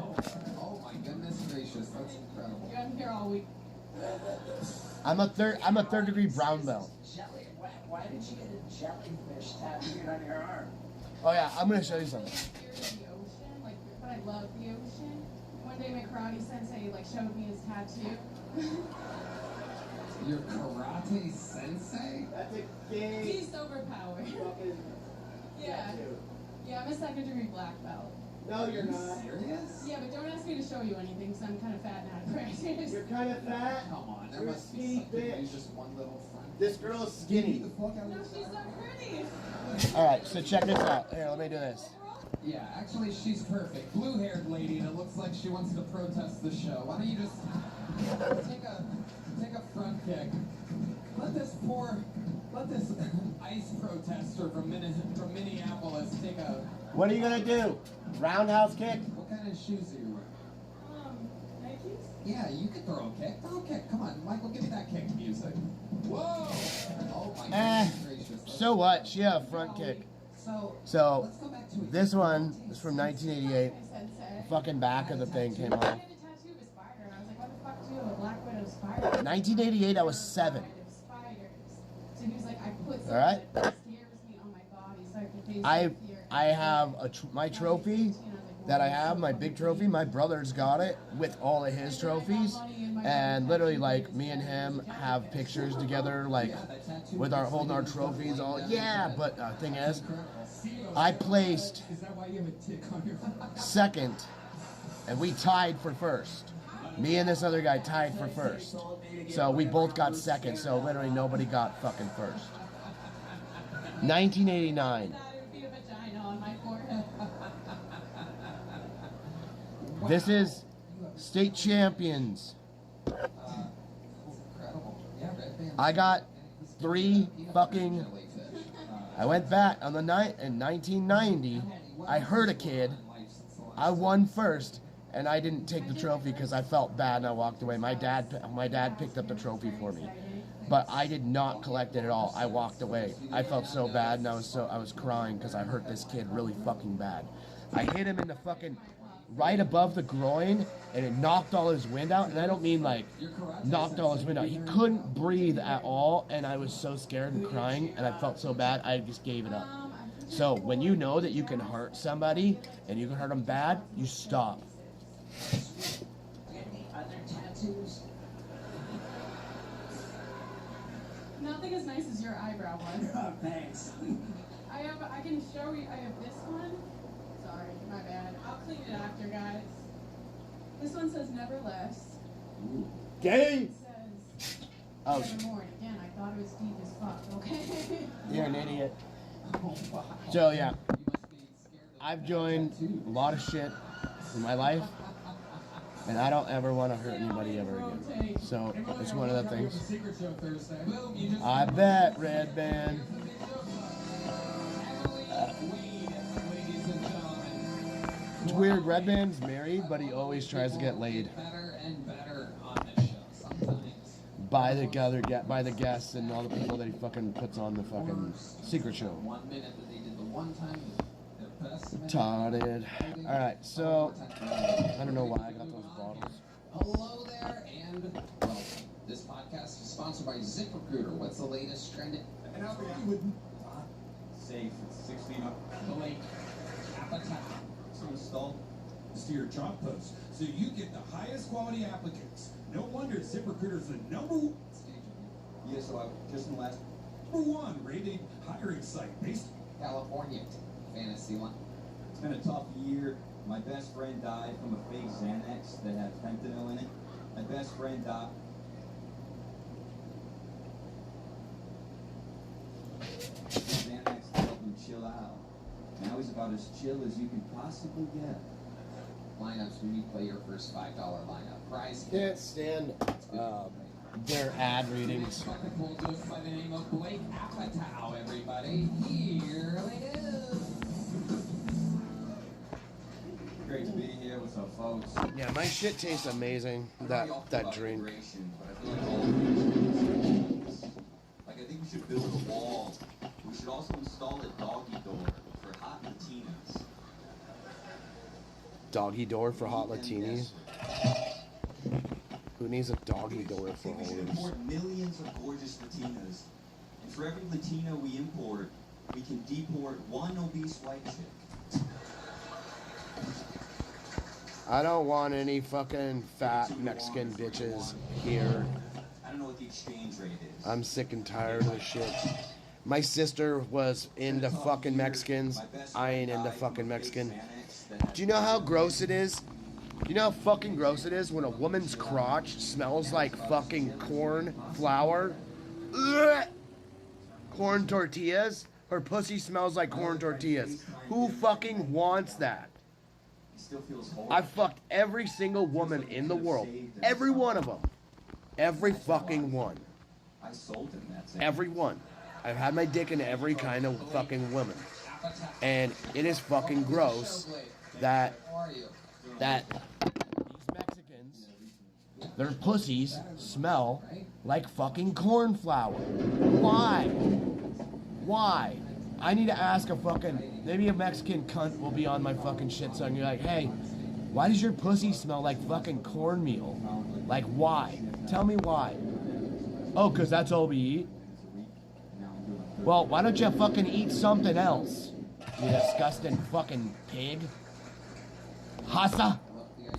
Oh my goodness gracious, that's incredible.
I'm here all week.
I'm a third degree brown belt.
Jelly. Why did you get a jellyfish tattooed on your arm?
Oh yeah, I'm gonna show you something.
But I love the ocean. One day my karate sensei showed me his tattoo.
Your karate sensei?
That's a gay.
He's overpowered. Yeah, I'm a second-degree black belt.
No, you're not.
Serious?
Yeah, but don't ask me to show you anything, because I'm kind of fat and out of practice.
You're kind of fat.
Come on, there
You're a
must be
skinny
something.
bitch.
Just one little front.
This girl's skinny.
No, she's so pretty.
All right, so check this out. Here, let me do this.
Yeah, actually, she's perfect. Blue-haired lady that looks like she wants to protest the show. Why don't you just take a front kick? Let this ice protester from Minneapolis take a.
What are you gonna do? Roundhouse kick?
What kind of shoes do you wear?
Nikes?
Yeah, you can throw a kick. Throw a kick. Come on, Michael, give me that kick music. Whoa! Oh my goodness gracious.
So what? She had a front kick. So this one is from 1988. The fucking back of the thing came off. 1988, I was 7. All right. I have my trophy that I have, my big trophy. My brother's got it with all of his trophies, and literally like me and him have pictures together, like with our holding our trophies. All yeah, but thing is, I placed second, and we tied for first. Me and this other guy tied for first, so we both got second. So literally nobody got fucking first. 1989. This is state champions. I got 3 fucking. I went back on the night in 1990. I hurt a kid. I won first, and I didn't take the trophy because I felt bad and I walked away. My dad picked up the trophy for me, but I did not collect it at all. I walked away. I felt so bad, and I was crying because I hurt this kid really fucking bad. I hit him in the fucking right above the groin, and it knocked all his wind out. And I don't mean like knocked all his wind out. He couldn't breathe at all, and I was so scared and crying, and I felt so bad, I just gave it up. So when you know that you can hurt somebody and you can hurt them bad, you stop.
Any other tattoos?
Nothing as nice as your eyebrow one.
Oh, thanks.
I can show you. I have this one. Sorry, my bad. I'll clean it after, guys. This one says never less.
Gay.
It says nevermore. And again, I thought it was deep as fuck. Okay.
You're an idiot. So yeah, I've joined a lot of shit in my life, and I don't ever want to hurt anybody ever again. So it's one of the things. I bet, Red Band. It's weird, Red Band's married, but he always tries to get laid. By the guests and all the people that he fucking puts on the fucking secret show.
1 minute that they did the one time, their best minute.
Retarded. Alright, so I don't know why I got those bottles.
Hello there, and welcome. This podcast is sponsored by ZipRecruiter. What's the latest trend? And how are you with
safe? It's 6 feet up.
Blake Apatow.
So installed.
It's to your job post, so you get the highest quality applicants. No wonder ZipRecruiter's the #1.
Yeah, so I just in the last
#1 rated hiring site based
California. Fantasy one.
It's been a tough year. My best friend died from a fake Xanax that had fentanyl in it. My best friend died. Xanax to help him chill out. Now he's about as chill as you can possibly get.
Lineups when you play your first $5 lineup. Prize
Can't stand their ad readings.
By the name of Blake Apatow, everybody. Here we go.
Great to be here. What's up, folks?
Yeah, my shit tastes amazing. That drink.
Like, I think we should build a wall. We should also install a doggy door for hot Latinas.
Doggy door for hot Latinis? Who needs a doggy door for
We should
hoes?
import millions of gorgeous Latinas. And for every Latina we import, we can deport one obese white chick.
I don't want any fucking fat Mexican bitches here.
I don't know what the exchange rate is.
I'm sick and tired of this shit. My sister was into fucking Mexicans. I ain't into fucking Mexican. Do you know how gross it is? Do you know how fucking gross it is when a woman's crotch smells like fucking corn flour? Ugh! Corn tortillas? Her pussy smells like corn tortillas. Who fucking wants that? I fucked every single woman in the world. Every one of them. Every fucking one.
I sold him that.
Every one. I've had my dick in every kind of fucking woman. And it is fucking gross that these Mexicans Their pussies smell like fucking corn flour. Why? Why? I need to ask a fucking, maybe a Mexican cunt will be on my fucking shit song. You're like, hey, why does your pussy smell like fucking cornmeal? Like, why? Tell me why. Oh, because that's all we eat? Well, why don't you fucking eat something else? You disgusting fucking pig. Hassa?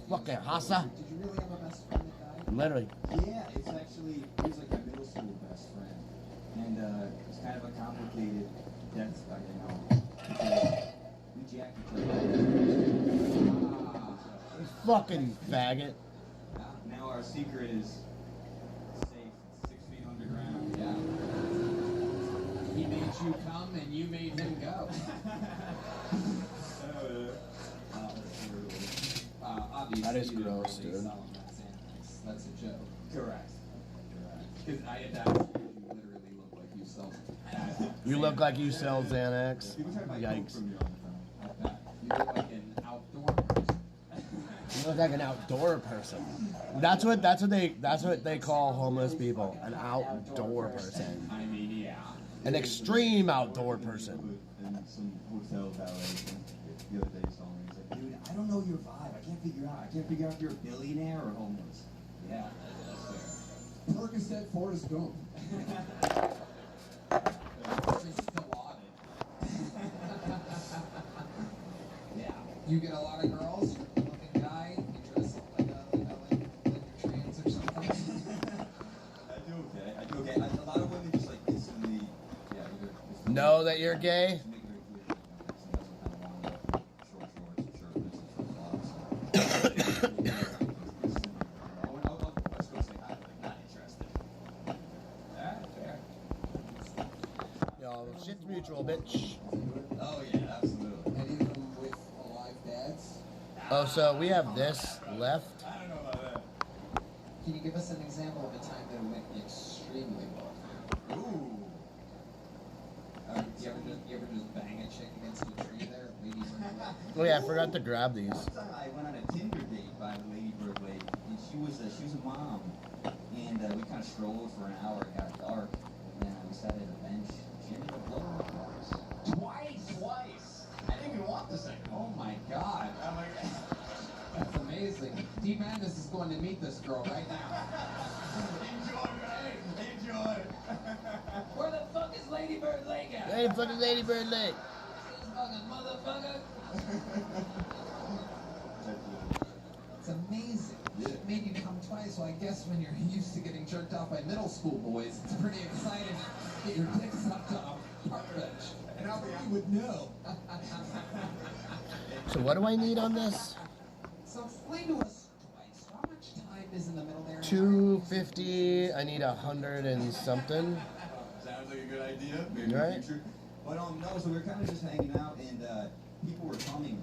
Fucking hassa?
Did you really have a best friend that died?
Literally.
Yeah, it's actually, he was like my middle school best friend. And it's kind of a complicated death story, you know. We jacked each other.
You fucking faggot.
Now our secret is safe, 6 feet underground.
Yeah. He made you come and you made him go. Obviously,
That is gross, dude.
That's a joke.
Correct.
Because I had that. You literally look like you sell.
You look like you sell Xanax. Yikes.
You look like an outdoor person.
You look like an outdoor person. That's what they call homeless people. An outdoor person.
I mean, yeah.
An extreme outdoor person.
And some hotel valet the other day saw me. He's like, dude, I don't know your vibe. I can't figure out if you're a billionaire or homeless. Yeah, that's fair.
Percocet, Forrest Gump. Just still on it. Yeah. You get a lot of girls. You're a good-looking guy. You dress up like like you're trans or something.
I do okay. A lot of women just like instantly,
Know that you're gay? Yo, shit's mutual, bitch.
Oh yeah, absolutely.
Any of them with alive dads?
Oh, so we have this left.
I don't know about that.
Can you give us an example of a time that went extremely well?
Ooh.
You ever just bang a chick against a tree there? Ladies
Oh yeah, I forgot to grab these.
One time I went on a Tinder date by the Lady Bird Lake, and she was a mom, and we kind of strolled for an hour. It got dark, and then we sat at a bench. She ended up blowing me twice. I didn't even want the second.
Oh my God!
I'm like,
That's amazing. D Madness is going to meet this girl right now.
enjoy, man. Enjoy.
Where the fuck is Lady Bird Lake at?
Hey, fucking Lady Bird Lake.
This fucking motherfucker. It's amazing. She made you come twice, so I guess when you're used to getting jerked off by middle school boys, it's pretty exciting to get your dick sucked off park bench. And I you would know.
So what do I need on this?
So explain to us twice, how much time is in the middle there?
250. I need 100 and something.
Sounds like a good idea. Maybe
Right.
in the future. But no, so we were kind of just hanging out, and people were coming,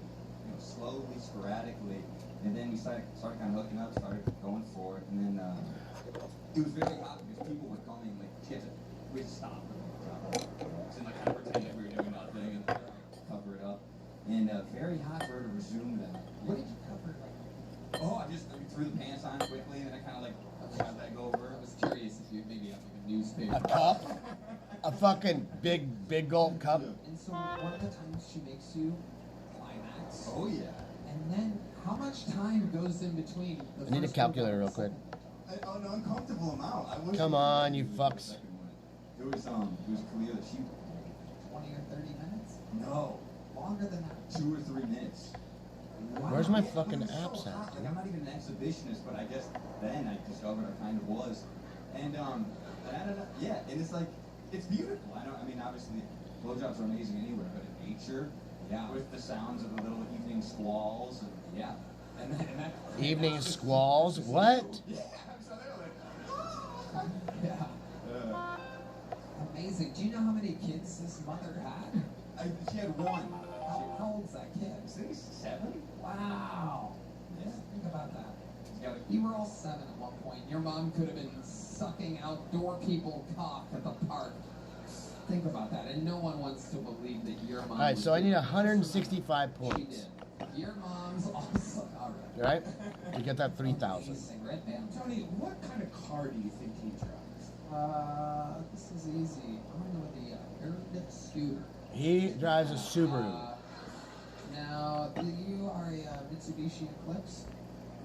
slowly, sporadically, and then we started kind of hooking up, started going for it, and then it was very hot because people were coming, like, we had to stop. So like kind of pretend like we were doing nothing and cover it up, and very hot for her to resume that.
What did you cover?
Oh, I threw the pants on quickly, and then I kind of like got that go over.
I was curious if you maybe have like a newspaper.
A cup? A fucking big gold cup?
And so one of the times she makes you climax.
Oh yeah.
And then how much time goes in between?
I need a calculator real quick.
An uncomfortable amount.
Come on, you fucks.
It was clear that she
20 or 30 minutes?
no
Longer than that.
2 or 3 minutes.
Where's my
Yeah,
fucking
it was so
apps
hot.
at?
Like I'm not even an exhibitionist, but I guess then I discovered I kind of was. And I don't know, yeah, and it's like it's beautiful. I mean, obviously, blowjobs are amazing anywhere, but in nature, yeah, with the sounds of the little evening squalls, and yeah, and that
Evening squalls? What?
Yeah, absolutely.
Yeah. Amazing. Do you know how many kids this mother had?
She had one.
How old's that kid?
I think 7.
Wow.
Yeah.
Think about that. You were all 7 at one point. Your mom could have been sucking outdoor people cock at the park. Think about that. And no one wants to believe that your mom.
Alright, so I need 165
She
points.
did. Your mom's also.
right? You get that 3,000.
Tony, what kind of car do you think he drives? This is easy. I'm gonna go with the Airlift scooter.
He drives a Subaru.
Now, you are a Mitsubishi Eclipse?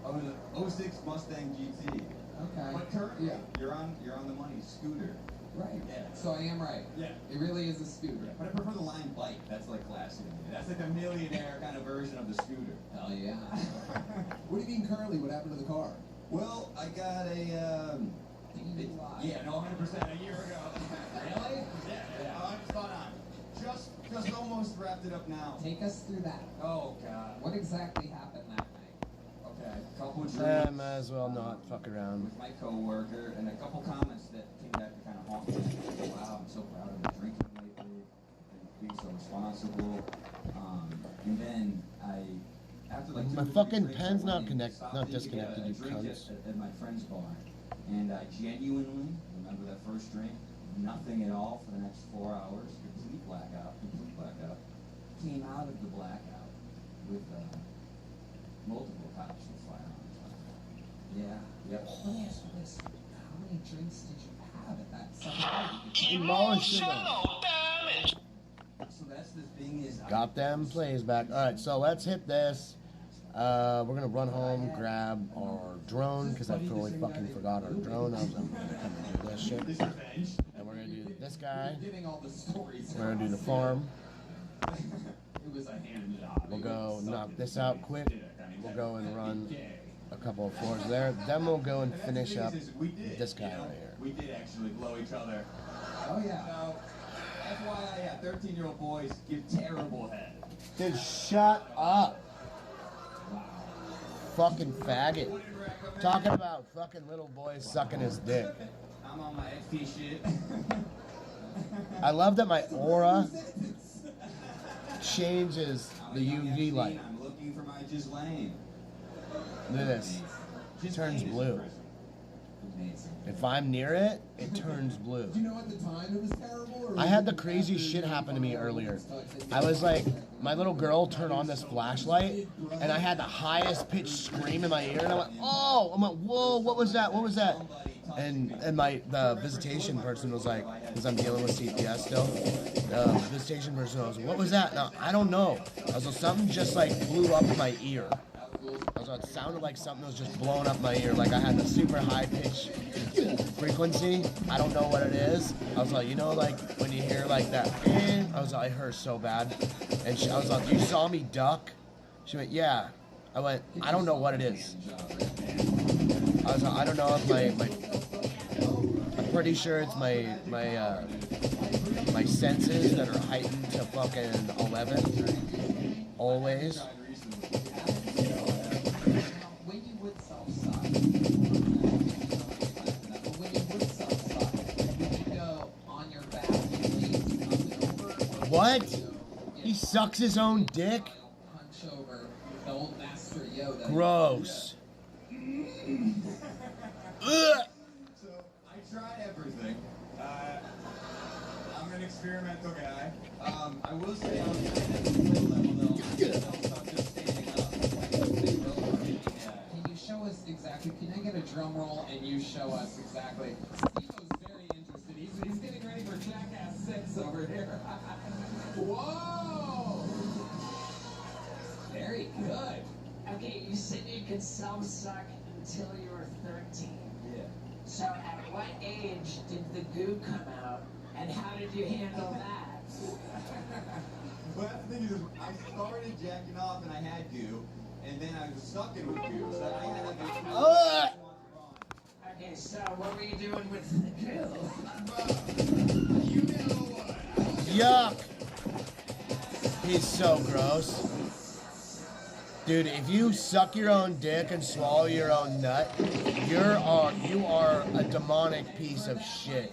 Oh, the 06 Mustang GT.
Okay.
But currently,
Yeah.
you're on the money. Scooter.
Right.
Yeah.
So I am right.
Yeah.
It really is a scooter.
But I prefer the line bike. That's like classic. That's like the millionaire kind of version of the scooter.
Hell yeah. What do you mean currently? What happened to the car?
Well, I got a yeah, no, 100% a year ago.
Really?
Yeah. I'm spot on. Just almost wrapped it up now.
Take us through that.
Oh God.
What exactly happened that night?
Okay, a couple of
Yeah,
drinks.
might as well not fuck around.
With my coworker, and a couple comments that came back to kind of haunt me. Wow, I'm so proud of you drinking lately, and being so responsible. And then after like
My
2 or 3
fucking
drinks,
pen's
I
not
went and
not
stopped in to
disconnected,
get
you
a drink
cunts.
at my friend's bar, and I genuinely remember that first drink. Nothing at all for the next 4 hours. Complete blackout. Came out of the blackout with multiple cops with firearms. Yeah. Yep.
Let me ask you this. How many drinks did you have at that second
Demolish them.
So that's the thing is.
Got them plays back. All right, so let's hit this. We're gonna run home, grab our drone because I totally fucking forgot our drone. I was gonna come and do this shit, and we're gonna do this guy. We're gonna do the farm.
It was a hand job.
We'll go knock this out quick. We'll go and run a couple of floors there. Then we'll go and finish up this guy right here.
We did actually blow each other.
Oh yeah.
So that's why 13-year-old boys give terrible head.
Dude, shut up. Fucking faggot. Talking about fucking little boys sucking his dick.
I'm on my XP shit.
I love that my aura changes the UV light.
I'm looking for my Ghislaine.
Look at this. It turns blue. If I'm near it, it turns blue.
Do you know at the time it was terrible?
I had the craziest shit happen to me earlier. I was like, my little girl turned on this flashlight, and I had the highest pitched scream in my ear, and I went, oh! I'm like, whoa, what was that? What was that? And the visitation person was like, because I'm dealing with CPS still, the visitation person was, what was that? Now, I don't know. I was like, something just like blew up in my ear. I was like, it sounded like something was just blowing up my ear, like I had the super high pitch frequency. I don't know what it is. I was like, you know, like when you hear like that, I was like, I heard so bad. And I was like, you saw me duck? She went, yeah. I went, I don't know what it is. I was like, I don't know if I'm pretty sure it's my senses that are heightened to fucking 11. Always.
When you would self-suck, would you go on your back and
What? He sucks his own dick?
punch over the old master Yoda?
Gross.
So I tried everything. I'm an experimental guy. I will say I'm kind of at the skill level though. I'm just standing up.
Can you show us exactly? Can I get a drum roll and you show us exactly? Steve-O's very interested. He's getting ready for Jackass 6 over here. Whoa! Very good.
Okay, you said you could self-suck until you were 13.
Yeah.
So at what age did the goo come out, and how did you handle that?
Well, that's the thing is, I started jacking off and I had goo, and then I was sucking with goo, so I had like a
Okay, so what were you doing with the goo?
You know what?
Yuck. He's so gross. Dude, if you suck your own dick and swallow your own nut, you are a demonic piece of shit.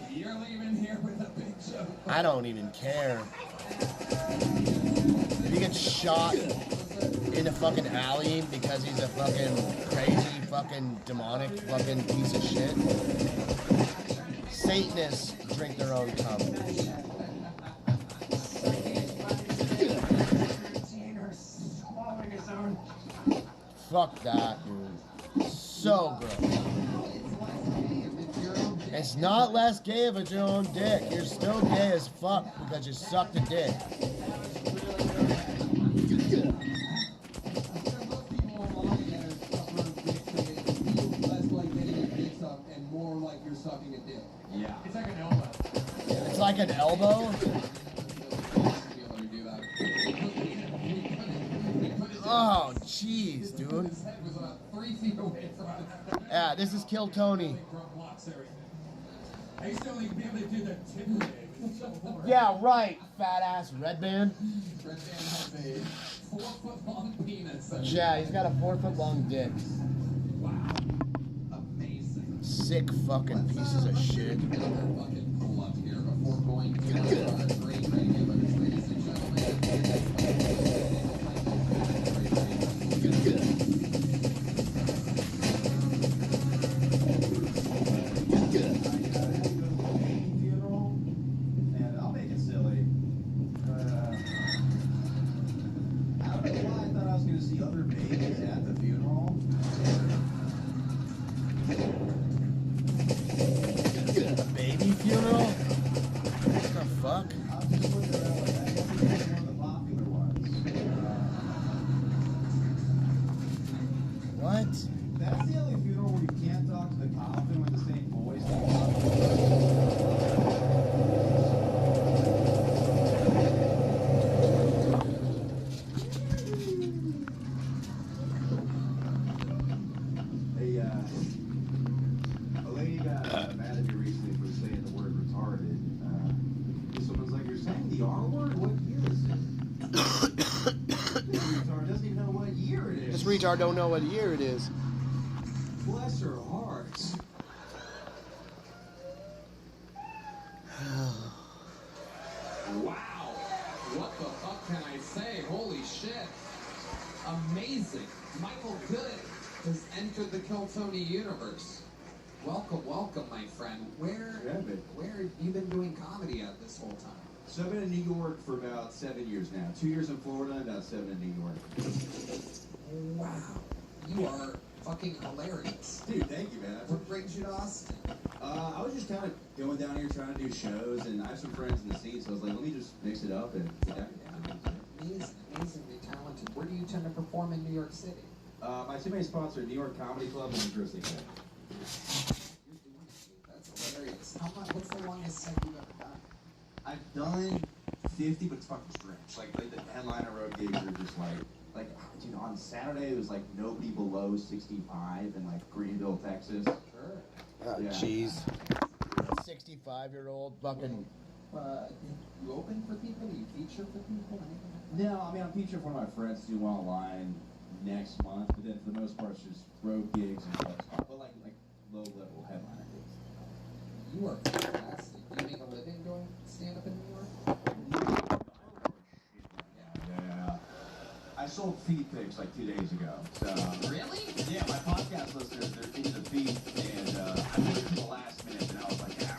You're leaving here with a big joke.
I don't even care. If he gets shot in a fucking alley because he's a fucking crazy fucking demonic fucking piece of shit, Satanists drink their own cum. Fuck that, dude. So gross. It's not less gay if it's your own dick. You're still gay as fuck because you sucked a dick.
And more like you're sucking a dick.
Yeah.
It's like an elbow.
It's like an elbow? Oh, jeez, dude.
His head was about 3 feet away from us.
Yeah, this is Kill Tony.
I used to only be able to do the tickle day.
Yeah, right, fat ass Red Band.
Red Band has a 4-foot long penis.
Yeah, he's got a 4-foot long dick.
Wow. Amazing.
Sick fucking pieces of shit.
Fucking pull up here before going to our great regulars, ladies and gentlemen.
Baby funeral? What the fuck? What?
That's the only funeral where you can't talk to the coffin with the same voice. Hey, a lady got mad at me recently for saying the word retarded. Someone's like, "You're saying the R word? What year is it?" This retard doesn't even know what year it is.
This retard don't know what year it is.
Bless her heart.
Wow. What the fuck can I say? Holy shit. Amazing. Michael Good has entered the Kill Tony universe. Welcome, welcome, my friend. Where have you been doing comedy at this whole time?
So I've been in New York for about 7 years now. 2 years in Florida and about 7 in New York.
Wow. You are fucking hilarious.
Dude, thank you, man.
What brings you to Austin?
I was just kind of going down here trying to do shows, and I have some friends in the scene, so I was like, let me just mix it up and get down here.
Amazingly talented. Where do you tend to perform in New York City?
My two-main sponsor, New York Comedy Club and New Jersey Club.
You're doing it, dude. That's hilarious. What's the longest set you've ever done?
I've done 50, but it's fucking stretch. Like the headliner road gigs are just like, dude, on Saturday it was like nobody below 65 in like Greenville, Texas.
Sure.
Jeez. 65-year-old fucking.
You open for people? Do you feature for people?
No, I mean, I'm featuring one of my friends to do one online next month, but then for the most part, it's just road gigs and stuff. But like low-level headliner gigs.
You are fantastic. Do you make a living doing stand-up in New York?
Yeah. I sold feed pics like 2 days ago. So
Really?
Yeah, my podcast listeners, they're into the feed, and I put it to the last minute, and I was like, yeah.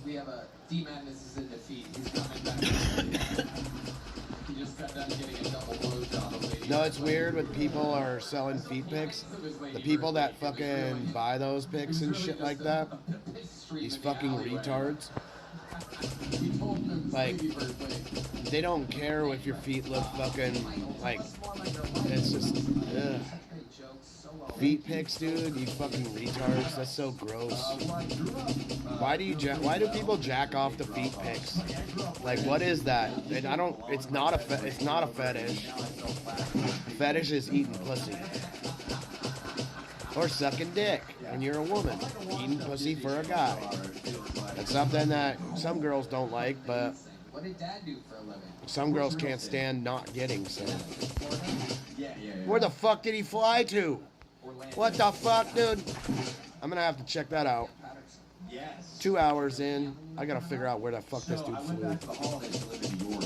We have a D-Madness is in defeat. He's coming back. He just got done getting a double blowjob of lady.
No, it's weird when people are selling feet pics. The people that fucking buy those pics and shit like that, these fucking retards, like, they don't care if your feet look fucking, like, it's just, ugh. Feet pics, dude, you fucking retards, that's so gross. Why do people jack off the feet pics? Like, what is that? And it's not a fetish. Fetish is eating pussy. Or sucking dick, and you're a woman. Eating pussy for a guy. It's something that some girls don't like, but
What did Dad do for a living?
some girls can't stand not getting, so.
Yeah.
Where the fuck did he fly to? What the fuck, dude? I'm gonna have to check that out.
Yes.
2 hours in, I gotta figure out where the fuck this dude
I went back to
flew.
the holidays to live in New York.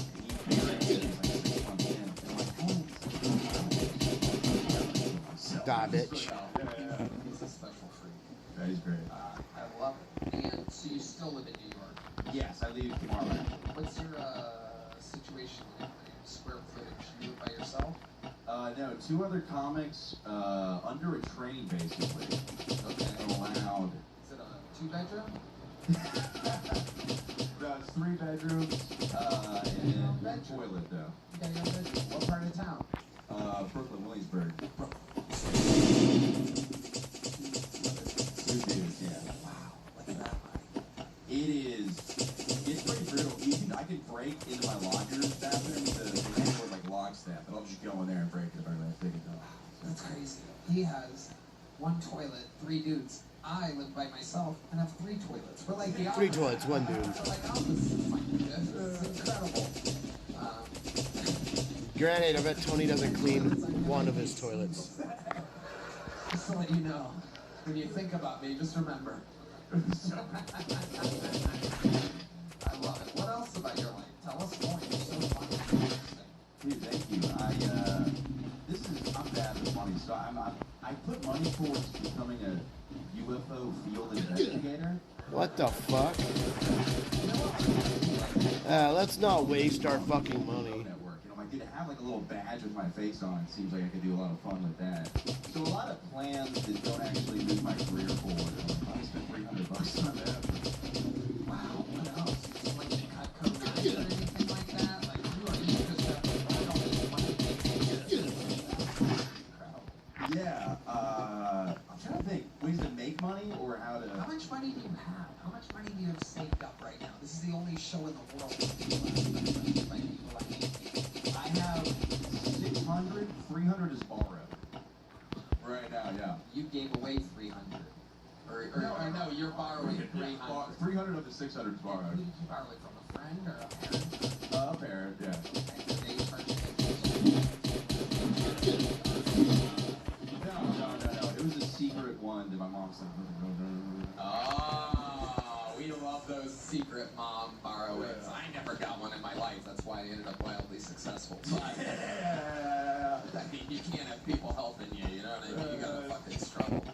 Die, bitch.
He's a special freak.
That is great.
I love it. And so you still live in New York?
Yes, I leave tomorrow night.
What's your situation in square footage? You live by yourself?
No, 2 other comics under a train, basically. Okay. Allowed.
Is it a 2-bedroom?
No, it's 3 bedrooms and 1 toilet, though.
Okay, your bedroom. What part of town?
Brooklyn, Williamsburg. 2 dudes, yeah.
Wow, what's that like?
It's pretty brutal. I could break into my laundry's bathroom to record like lockstep, but I'll just go in there and break it if I really think it does.
That's crazy. He has 1 toilet, 3 dudes. I live by myself and have 3 toilets. We're like the
3 toilets, 1 dude.
We're like opposites. It's incredible.
Granted, I bet Tony doesn't clean one of his toilets.
Just to let you know, when you think about me, just remember. I love it. What else about your life? Tell us more. You're so funny.
Dude, thank you. I'm bad with money, so I put money towards becoming a UFO field investigator.
What the fuck? Let's not waste our fucking money.
To have like a little badge with my face on it seems like I could do a lot of fun with that. So a lot of plans that don't actually move my career forward. I spent $300 on that.
Wow, what else? Like you cut code or anything like that? Like you just have
Yeah, I'm trying to think ways to make money or how to.
How much money do you have? How much money do you have saved up right now? This is the only show in the world that
I have 600, 300 is borrowed. Right now, yeah.
You gave away 300. No, you're borrowing 300.
300 of the 600 is borrowed.
Who did you borrow it from? A friend or a parent?
A parent, yeah. No. It was a secret one that my mom said.
Oh, we love those secret mom borrowings. I never got one in my life. That's why I ended up wildly successful. But, I mean, you can't have people helping you, you know what I mean? You gotta fucking struggle.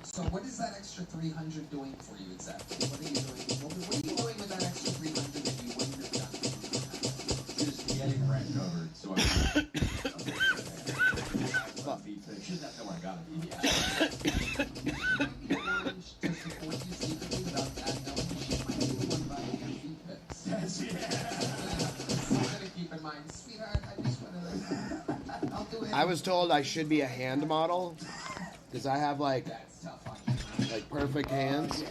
So what is that extra 300 doing for you exactly? What are you doing? What are you doing with that extra 300 that you wouldn't have done?
Just getting rent covered, so she doesn't know where I got it.
I was told I should be a hand model because I have like perfect hands.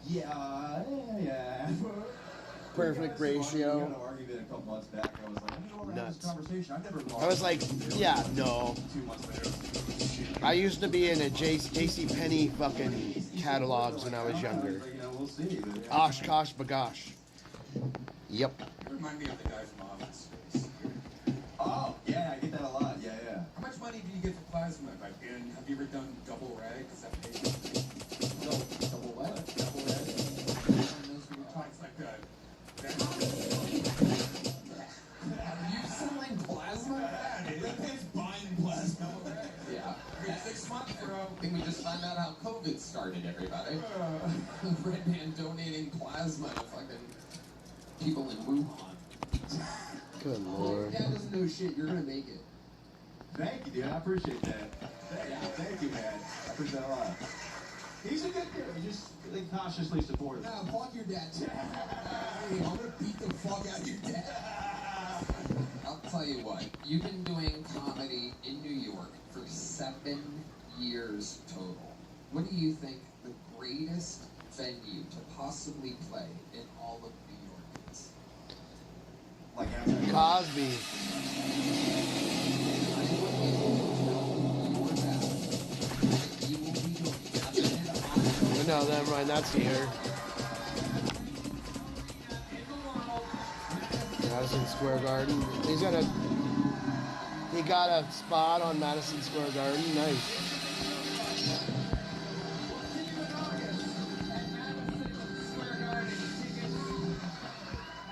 Yeah.
Perfect ratio. Nuts. I was like, yeah, no. I used to be in a JCPenney fucking catalogs when I was younger. Oshkosh bagosh. Yep.
You remind me of the guy from Office Space.
Oh, yeah, I get that a lot. Yeah.
How much money do you get for plasma? And have you ever done double rag? Because that pays double what? Double rag? It's like that. Are you selling plasma? Yeah, dude. That pays buying plasma. Yeah. 6 months, bro. I think we just found out how COVID started, everybody. Red Man donating plasma to fucking people in Wuhan.
Good lord.
Dad doesn't know shit. You're gonna make it.
Thank you, dude. I appreciate that. Thank you, man. I appreciate that a lot. He's a good dude. He's just cautiously supportive.
No, fuck your dad. Hey, I'm gonna beat the fuck out of your dad. I'll tell you what. You've been doing comedy in New York for 7 years total. What do you think the greatest venue to possibly play in all of New York is?
Cosby. No, never mind. That's here. Madison Square Garden. He got a spot on Madison Square Garden. Nice.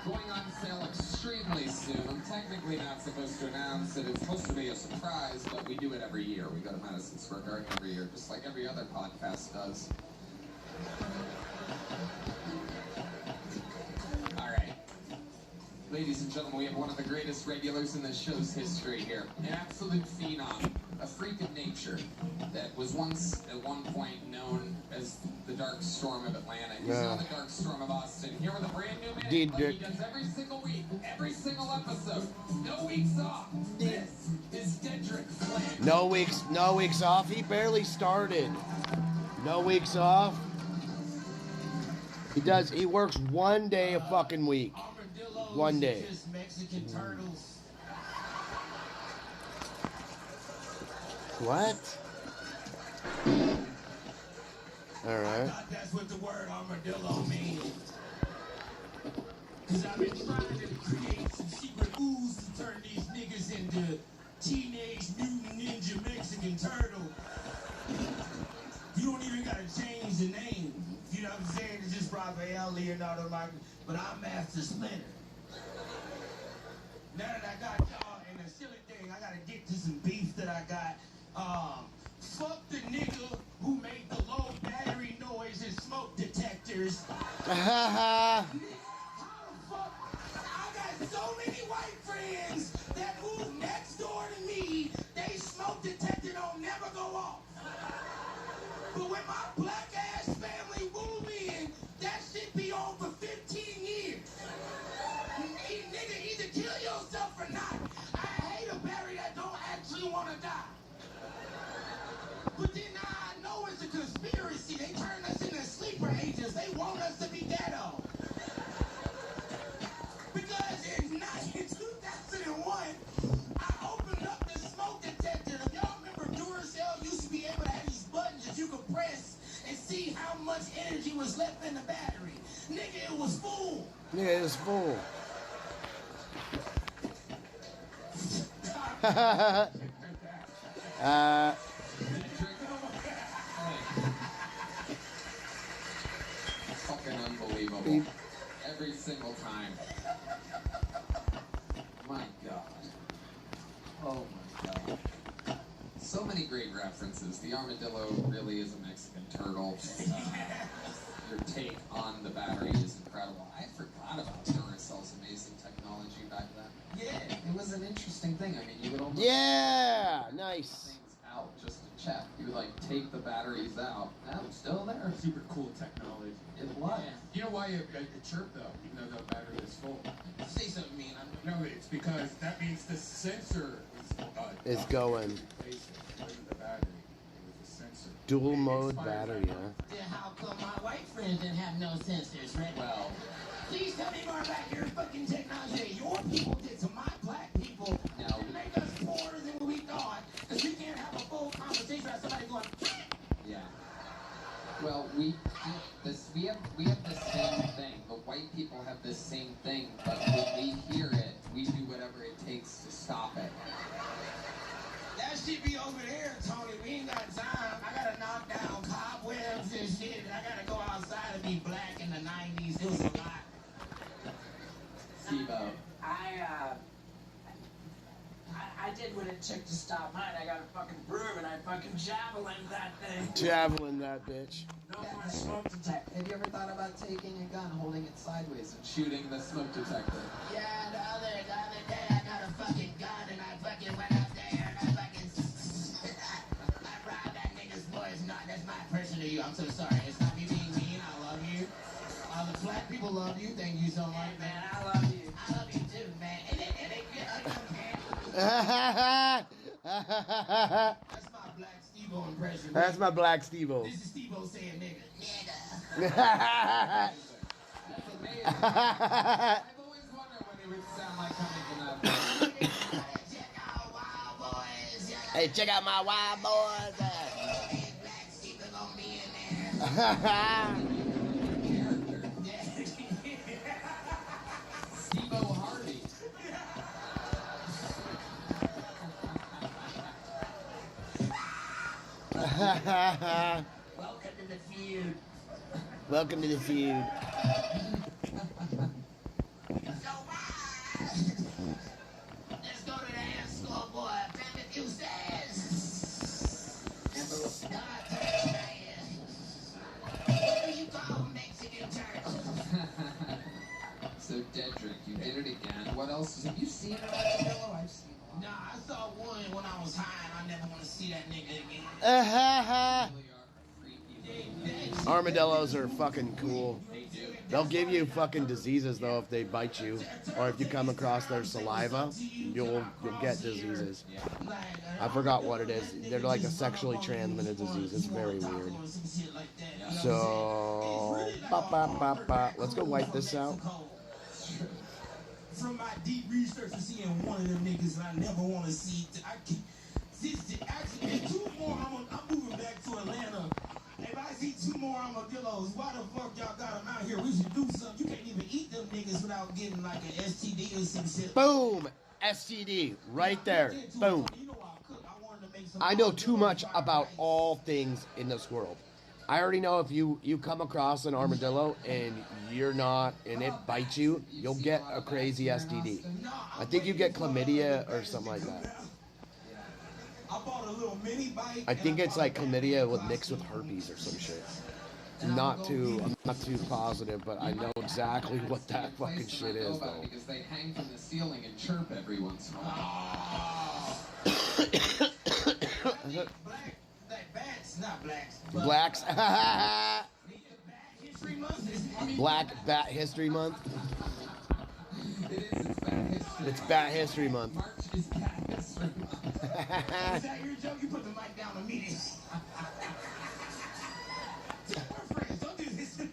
Going on sale extremely soon. I'm technically not supposed to announce it. It's supposed to be a surprise, but we do it every year. We go to Madison Square Garden every year, just like every other podcast does. All right.
Ladies and gentlemen, we have one of the greatest regulars in the show's history here. An absolute phenom, a freak of nature that was once, at one point, known as the Dark Storm of Atlanta. He's now the Dark Storm of Austin. Here with a brand new man, like he does every single week, every single episode. No weeks off. This is Dedrick Flynn.
No weeks off. He barely started. No weeks off. He works one day a fucking week. One day.
Mexican turtles.
What? Alright.
That's what the word armadillo means. Cause I've been trying to create some secret ooze to turn these niggas into Teenage Mutant Ninja Mexican Turtle. You don't even gotta change the name. You know what I'm saying? It's just Raphael, Leonardo, Michael, but I'm Master Splinter. Now that I got y'all and the silly thing, I gotta get to some beef that I got. Fuck the nigga who made the low battery noise and smoke detectors. How the fuck? I got so many white friends that move next door to me. They smoke detector don't never go off. But when my black ass family move in, that shit be on for 15 years. Nigga, either kill yourself or not. I hate a battery that don't actually want to die. But then I know it's a conspiracy. They turn us into sleeper agents. They want us to be ghetto. Because in 2001, I opened up the smoke detector. If y'all remember, Duracell used to be able to have these buttons that you could press and see how much energy was left in the battery. Nigga, it was full.
Yeah, it was full.
Fucking unbelievable. Every single time. My God. Oh my God. So many great references. The armadillo really is a Mexican turtle. Your take on the battery is incredible. I forgot about Duracell's amazing technology back then. Yeah, it was an interesting thing. I mean, you would almost
nice.
Things out just to check. You would like take the batteries out. Now it's still there.
Super cool technology.
It was.
Yeah. You know why it chirped though, even though the battery is full?
Say something mean.
No, it's because that means the sensor
It's going.
It wasn't the battery. It was the sensor.
Dual mode battery, huh?
Then how come my white friends didn't have no sensors, right?
Well,
please tell me more about your fucking technology. Your people did to my black people to make us poorer than we thought. Because we can't have a full conversation without somebody going,
yeah. Well, we have the same thing. The white people have the same thing, but when we hear it, we do whatever it takes to stop it.
that shit be over there, Tony. We ain't got time. I gotta knock down cobwebs and shit. And I gotta go outside and be black in the 90s. It was a lot.
Steve-O.
I did what it took to stop mine. I got a fucking broom and I fucking javelin that thing.
Javelin that bitch.
No more smoke detector.
Have you ever thought about taking a gun, holding it sideways, and shooting the smoke detector?
Yeah, the other day I got a fucking gun and I fucking went up there and I fucking I robbed that nigga's boys. No, that's my impression of you. I'm so sorry. It's not me being mean. I love you. All the black people love you. Thank you so much, man. I love you. I love you too, man. And it get That's my black Steve-O impression.
That's my black Steve-O.
This is Steve-O saying nigga.
I've always wondered what it would sound like coming from that place.
Hey, check out my wild boys.
Black Steve-O gonna be in there.
Steve-O Harvey.
Welcome to the feud.
Welcome to the feud.
Let's go to the dance school, boy. Baby, you says. What do you call Mexican turtle?
So, Dedrick, you hit it again. What else? Have you seen an armadillo? I've seen one.
Nah, I saw one when I was high, and I never want to see that nigga again.
Armadillos are fucking cool. They'll give you fucking diseases though if they bite you, or if you come across their saliva, you'll get diseases. I forgot what it is. They're like a sexually transmitted disease. It's very weird. So, let's go wipe this out.
From my deep research of seeing one of them niggas that I never want to see. Actually, 2 more. I'm moving back to Atlanta. If I see 2 more armadillos, why the fuck y'all got them out here? We should do something. You can't even eat them niggas without getting like an STD or some shit.
Boom! STD. Right there. Boom. I know too much about all things in this world. I already know if you come across an armadillo and you're not, and it bites you, you'll get a crazy STD. I think you get chlamydia or something like that. I think it's like chlamydia with mixed with herpes or some shit. I'm not too positive, but I know exactly what that fucking shit is though.
Because they hang from the ceiling and chirp every once in a while.
Bats, not blacks.
Blacks. Black Bat History Month. It's Bat History Month.
March is Bat History Month. Is that your joke? You put the mic down immediately. Don't do this to me.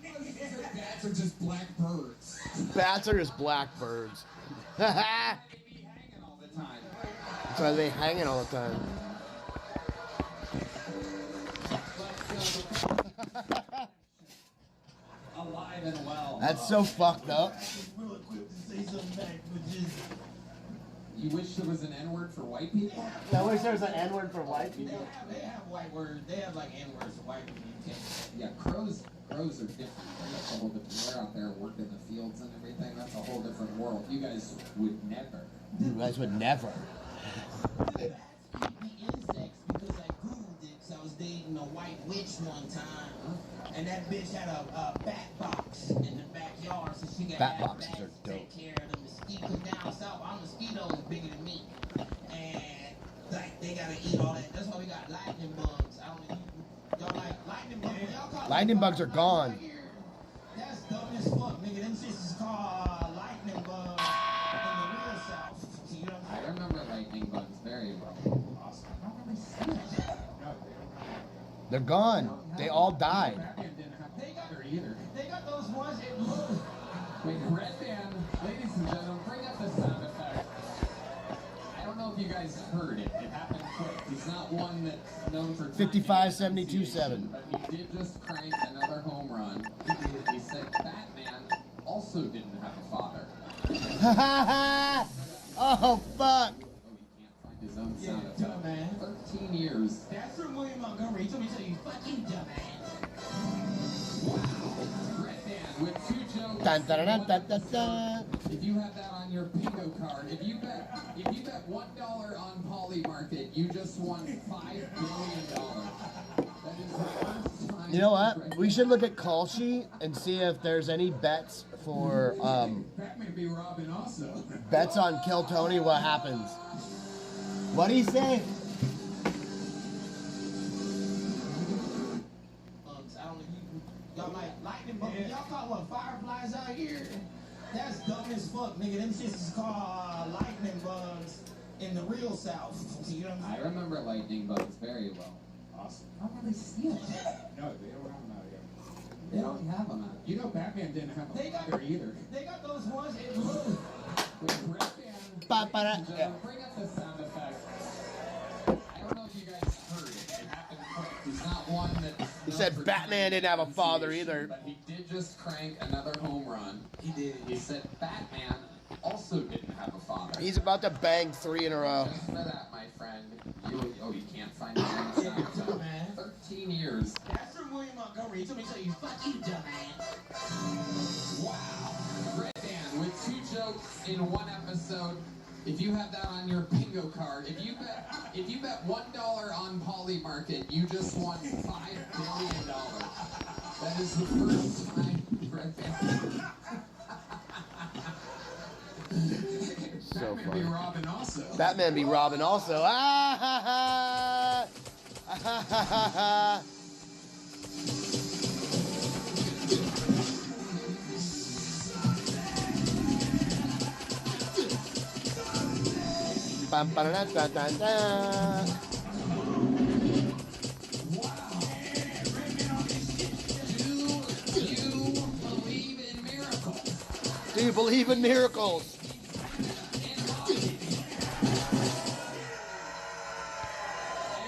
Bats are just black birds.
Bats are just black birds.
They be hanging all the time.
That's why they hanging all the time.
Alive and well.
That's so fucked up.
You wish there was an N-word for white people?
I wish there was an N-word for white people.
They have white words. They have like N-words for white people.
Yeah, crows are different. That's a whole different. They're out there working the fields and everything. That's a whole different world. You guys would never.
You guys would never.
The insects, because I Googled it, because I was dating a white witch one time, and that bitch had a bat box in the backyard, so she got
bat boxes are dope.
Take care of the mosquitoes down south. Our mosquitoes are bigger than me, and like they gotta eat all that. That's why we got lightning bugs. I don't know. Y'all like lightning bugs? Y'all call
Lightning bugs are gone.
That's dumb as fuck, nigga. Them shits is called lightning bugs in the real south. You know what
I remember lightning bugs very well. Awesome. I don't really see it.
They're gone. They all died.
They got those ones that
Wait, Red Band, ladies and gentlemen, bring up the sound effect. I don't know if you guys heard it. It happened quick. He's not one that's known for
55-72-7.
But he did just crank another home run. He said Batman also didn't have a father.
Oh fuck!
His own sound effect. 13 years.
That's from William Montgomery. He told me to tell you, fucking dumbass.
Wow. Red Band with 2 jokes.
Dun, dun, dun, dun, dun, dun.
If you have that on your bingo card, if you bet $1 on Poly Market, you just won $5 billion. That is the first time.
You know what? We should look at Call Sheet and see if there's any bets for
Batman be Robin also.
bets on Kill Tony. What happens? What'd he say?
I don't know. Y'all like lightning bugs? Y'all call what, fireflies out here? That's dumb as fuck, nigga. Them shits is called lightning bugs in the real south. You know what
I remember lightning bugs very well. Awesome. I don't really see it.
No, they don't have them out here.
They don't have them out.
You know Batman didn't have them out there either.
They got those ones that
With Red Band, bring up the sound effect. I don't know if you guys heard it. It happened quick. He's not one that.
He said Batman didn't have a father either.
But he did just crank another home run. He did. He said Batman also didn't have a father.
He's about to bang 3 in a row.
Just for that, my friend. You can't find it. 13 years.
That's from William Montgomery. He told me to tell you, fuck you, dumbass.
Wow. Red Band with 2 jokes in 1 episode. If you have that on your bingo card, if you bet $1 on Poly Market, you just won $5 billion. That is the first time Red Band.
So
Batman
funny.
be robbing also.
Batman be robbing also. Ah ha ha! Ah ha ha ha! Bam, ba, da, da, da, da. Do you believe in miracles?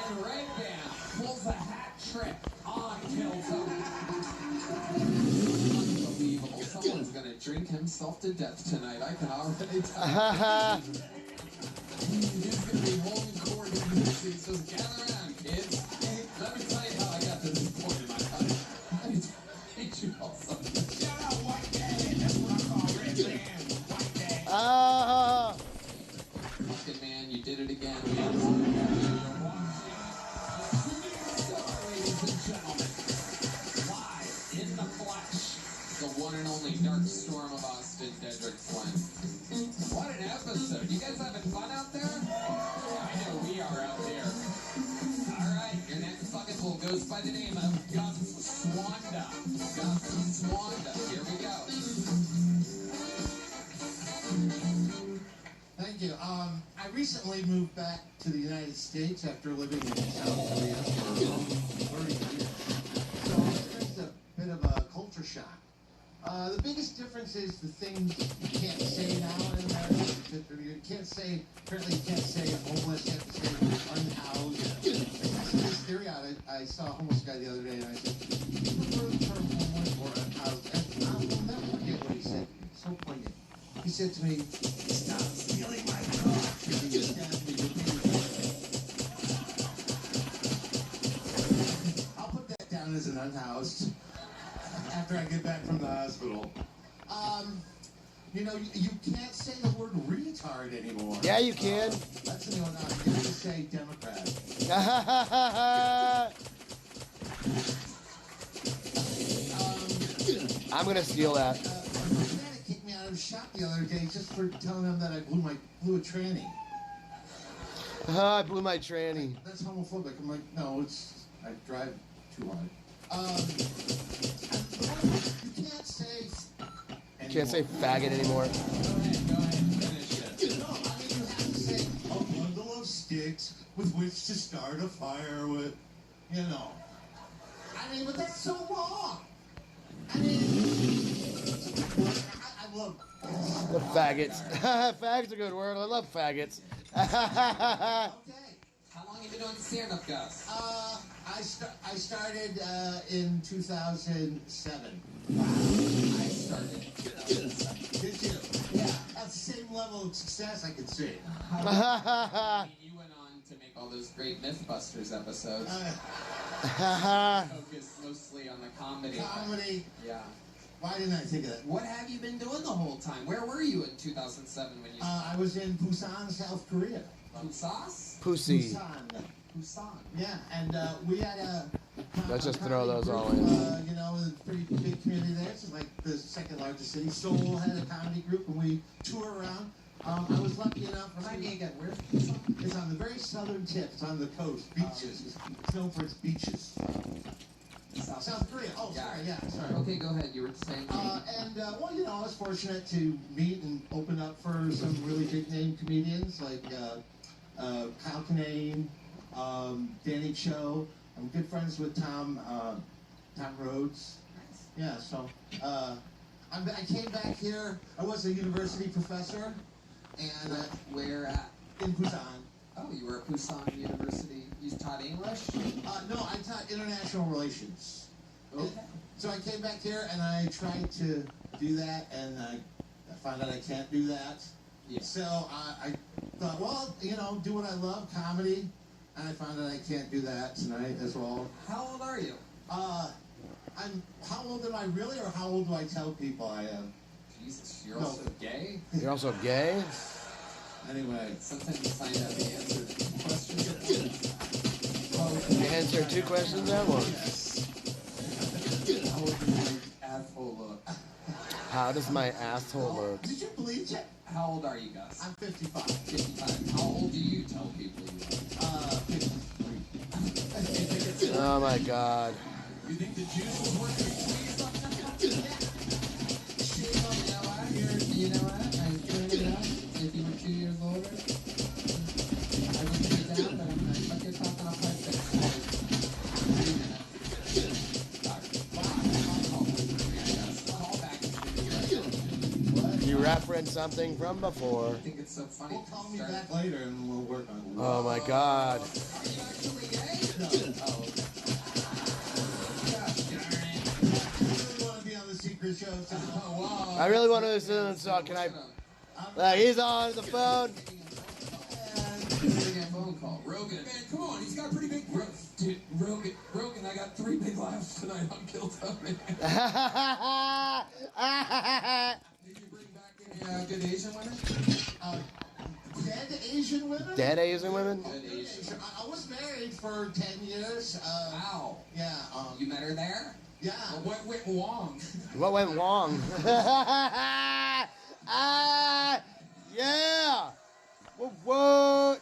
And Red Band pulls a hat trick on Killzone. Unbelievable. Someone's gonna drink himself to death tonight. I can already tell. He's gonna be holding court in this seat. So gather around, kids. Let me tell you how I got to this point in my life. Let me teach you all something. Shout out White Daddy. That's what I call Red Band. White Daddy. Fucking man, you did it again. Ladies and gentlemen, live in the flesh, the one and only Dark Storm of Austin, Dedrick Flynn. What an episode. You guys having fun out there? I know we are out there. Alright, your next bucket pool goes by the name of Gus Swanda. Gus Swanda. Here we go.
Thank you. I recently moved back to the United States after living in South Korea for 30 years. So I experienced a bit of a culture shock. The biggest difference is the things you can't say now in America. You can't say, apparently you can't say homeless, you have to say unhoused. I tested this theory out. I saw a homeless guy the other day and I said, do you prefer the term homeless or unhoused? And I will never forget what he said. So poignant. He said to me, stop stealing my car. He just asked me repeatedly. I'll put that down as an unhoused after I get back from the hospital. You know, you can't say the word retard anymore.
Yeah, you can.
That's the new one. You have to say Democrat.
I'm gonna steal that.
Mechanic kicked me out of the shop the other day just for telling him that I blew a tranny.
I blew my tranny.
That's homophobic. I'm like, no, I drive too hard. You can't say.
You can't say faggot anymore.
Go ahead, finish it. No, I mean, you have to say a bundle of sticks with which to start a fire with, you know. I mean, but that's so wrong. I mean, I love
The faggots. Fag's a good word. I love faggots.
Okay.
How long have you been doing stand-up, Gus?
I started in 2007.
I started.
Did you? Yeah. That's the same level of success I could see.
You went on to make all those great Mythbusters episodes. Focused mostly on the comedy.
Comedy.
Yeah.
Why didn't I think of that?
What have you been doing the whole time? Where were you in 2007 when you
I was in Busan, South Korea.
Busan?
Pussy.
Busan.
Yeah, and we had a.
Let's just throw those all in.
You know, a pretty big community there. It's like the second largest city. Seoul had a comedy group, and we tour around. I was lucky enough.
Remind me again, where's
Busan? It's on the very southern tip. It's on the coast, beaches. It's known for its beaches. South Korea. Oh, sorry. Yeah, sorry.
Okay, go ahead. You were saying.
Well, you know, I was fortunate to meet and open up for some really big name comedians like Kyle Kinane, Danny Cho. I'm good friends with Tom Rhodes. Yeah, so I came back here. I was a university professor, and
where at?
In Busan.
Oh, you were at Busan University. You taught English?
No, I taught international relations.
Okay.
So I came back here and I tried to do that, and I found out I can't do that.
Yeah.
So I thought, well, you know, do what I love, comedy, and I found out I can't do that tonight as well.
How old are you?
How old am I really, or how old do I tell people I am?
Jesus, you're also gay?
You're also gay?
Anyway.
Sometimes you find out the answer to questions at once.
You answer two questions at once.
How would my asshole look?
How does my asshole look?
Did you bleach it?
How old are you, Gus?
I'm 55.
55. How old do you tell people you are?
53.
Oh my God.
You think the juice is worth the squeeze on that? You know what? I figured it out. If you were 2 years older, I would put it down, but I'm not fucking talking off my face. 3 minutes.
You referenced something from before.
I think it's so funny.
Well, call me back later and we'll work on it.
Oh my God. I really want to listen, so can I? He's on the phone.
Phone call. Rogan. Man, come on, he's got a pretty big. Dude, Rogan, I got 3 big laughs tonight on Kill Tony. Did you bring back any good Asian women?
Dead Asian women?
Dead Asian women?
Dead Asian.
I was married for 10 years.
Wow.
Yeah.
You met her there?
Yeah.
Well, what went wrong?
What went wrong? Yeah. What?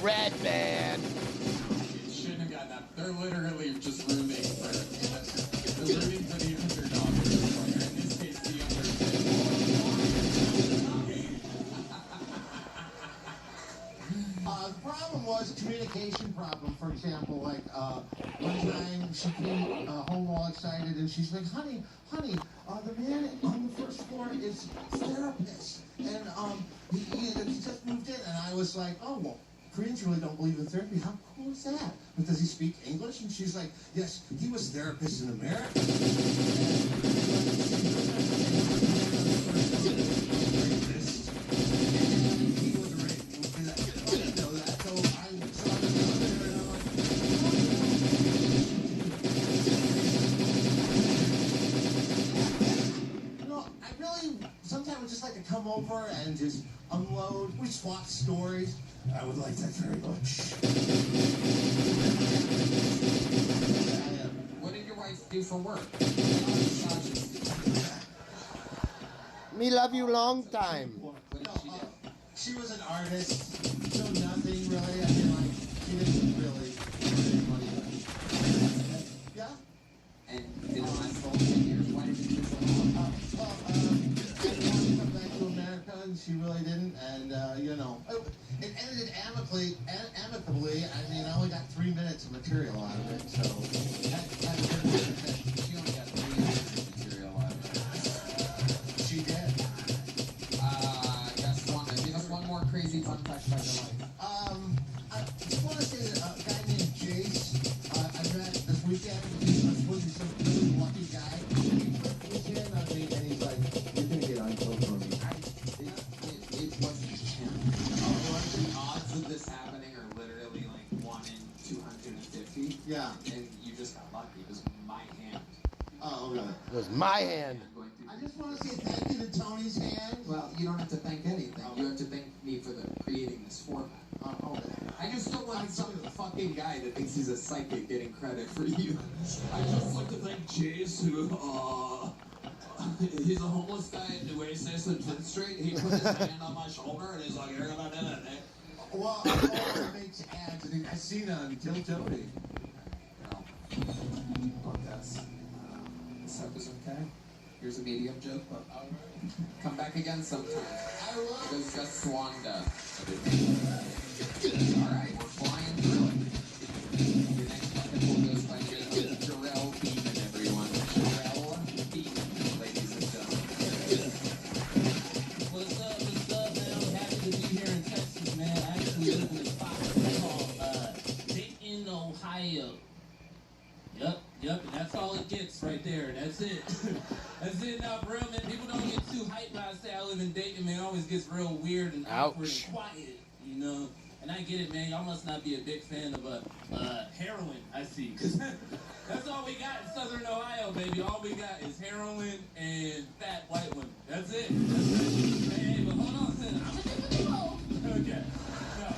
Red man.
You shouldn't have gotten that. They're literally just roommate for the underdog. In this case, the
the problem was communication problem. For example, like one time she came home all excited and she's like, honey, the man on the first floor is a therapist, and he just moved in, and I was like, oh well. Koreans really don't believe in therapy. How cool is that? But does he speak English? And she's like, yes, he was a therapist in America. Sometimes I would just like to come over and just unload. We swap stories. I would like that very much.
What did your wife do for work?
Me love you long time.
What did she do?
She was an artist, so nothing really. I mean, like, she didn't really make money. Yeah?
And did it last for 10 years? Why did you do so long?
I wanted to come back to America, and she really didn't. And, you know, it ended amicably. I mean, I only got 3 minutes of material out of it, so.
She only got 3 minutes of material out of it.
She did.
Give us one more crazy fun fact about your life.
I just want to say that a guy named Jace, I met this weekend. He's supposed to be some really lucky guy. He put his hand on me and he's like, you're going to get uncle from me.
It wasn't him. The odds of this happening are literally like 1 in 250.
Yeah.
And you just got lucky. It was my hand.
Oh, okay.
It was my hand.
I just want to say thank you to Tony's hand.
Well, you don't have to thank anything. You have to thank me for creating this format.
Okay.
I just don't want some fucking guy that thinks he's a psychic getting credit for you.
I just like to thank Jace, who, he's a homeless guy who weighs 6 foot 10 straight. He put his hand on my shoulder and he's like, you're gonna do it.
Well, all makes ads. I seen it on Kill Tony.
This episode, okay? Here's a medium joke, but come back again sometime.
I will.
Because that's Swanda. Alright, we're flying through it. Your next bucket will goes by Jarrell Beeman, everyone. Jarrell Beeman, ladies and gentlemen.
What's up, man? I'm happy to be here in Texas, man. I actually live in a spot called Dayton, Ohio. Yep, and that's all it gets right there. That's it. That's it now, bro, man. People don't get too hyped when I say I live in Dayton, man. It always gets real weird and awkward and quiet, you know. And I get it, man. Y'all must not be a big fan of heroin, I see. Cause that's all we got in Southern Ohio, baby. All we got is heroin and fat white women. That's it. Hey, but hold on. I'm gonna take the roll. Okay. No.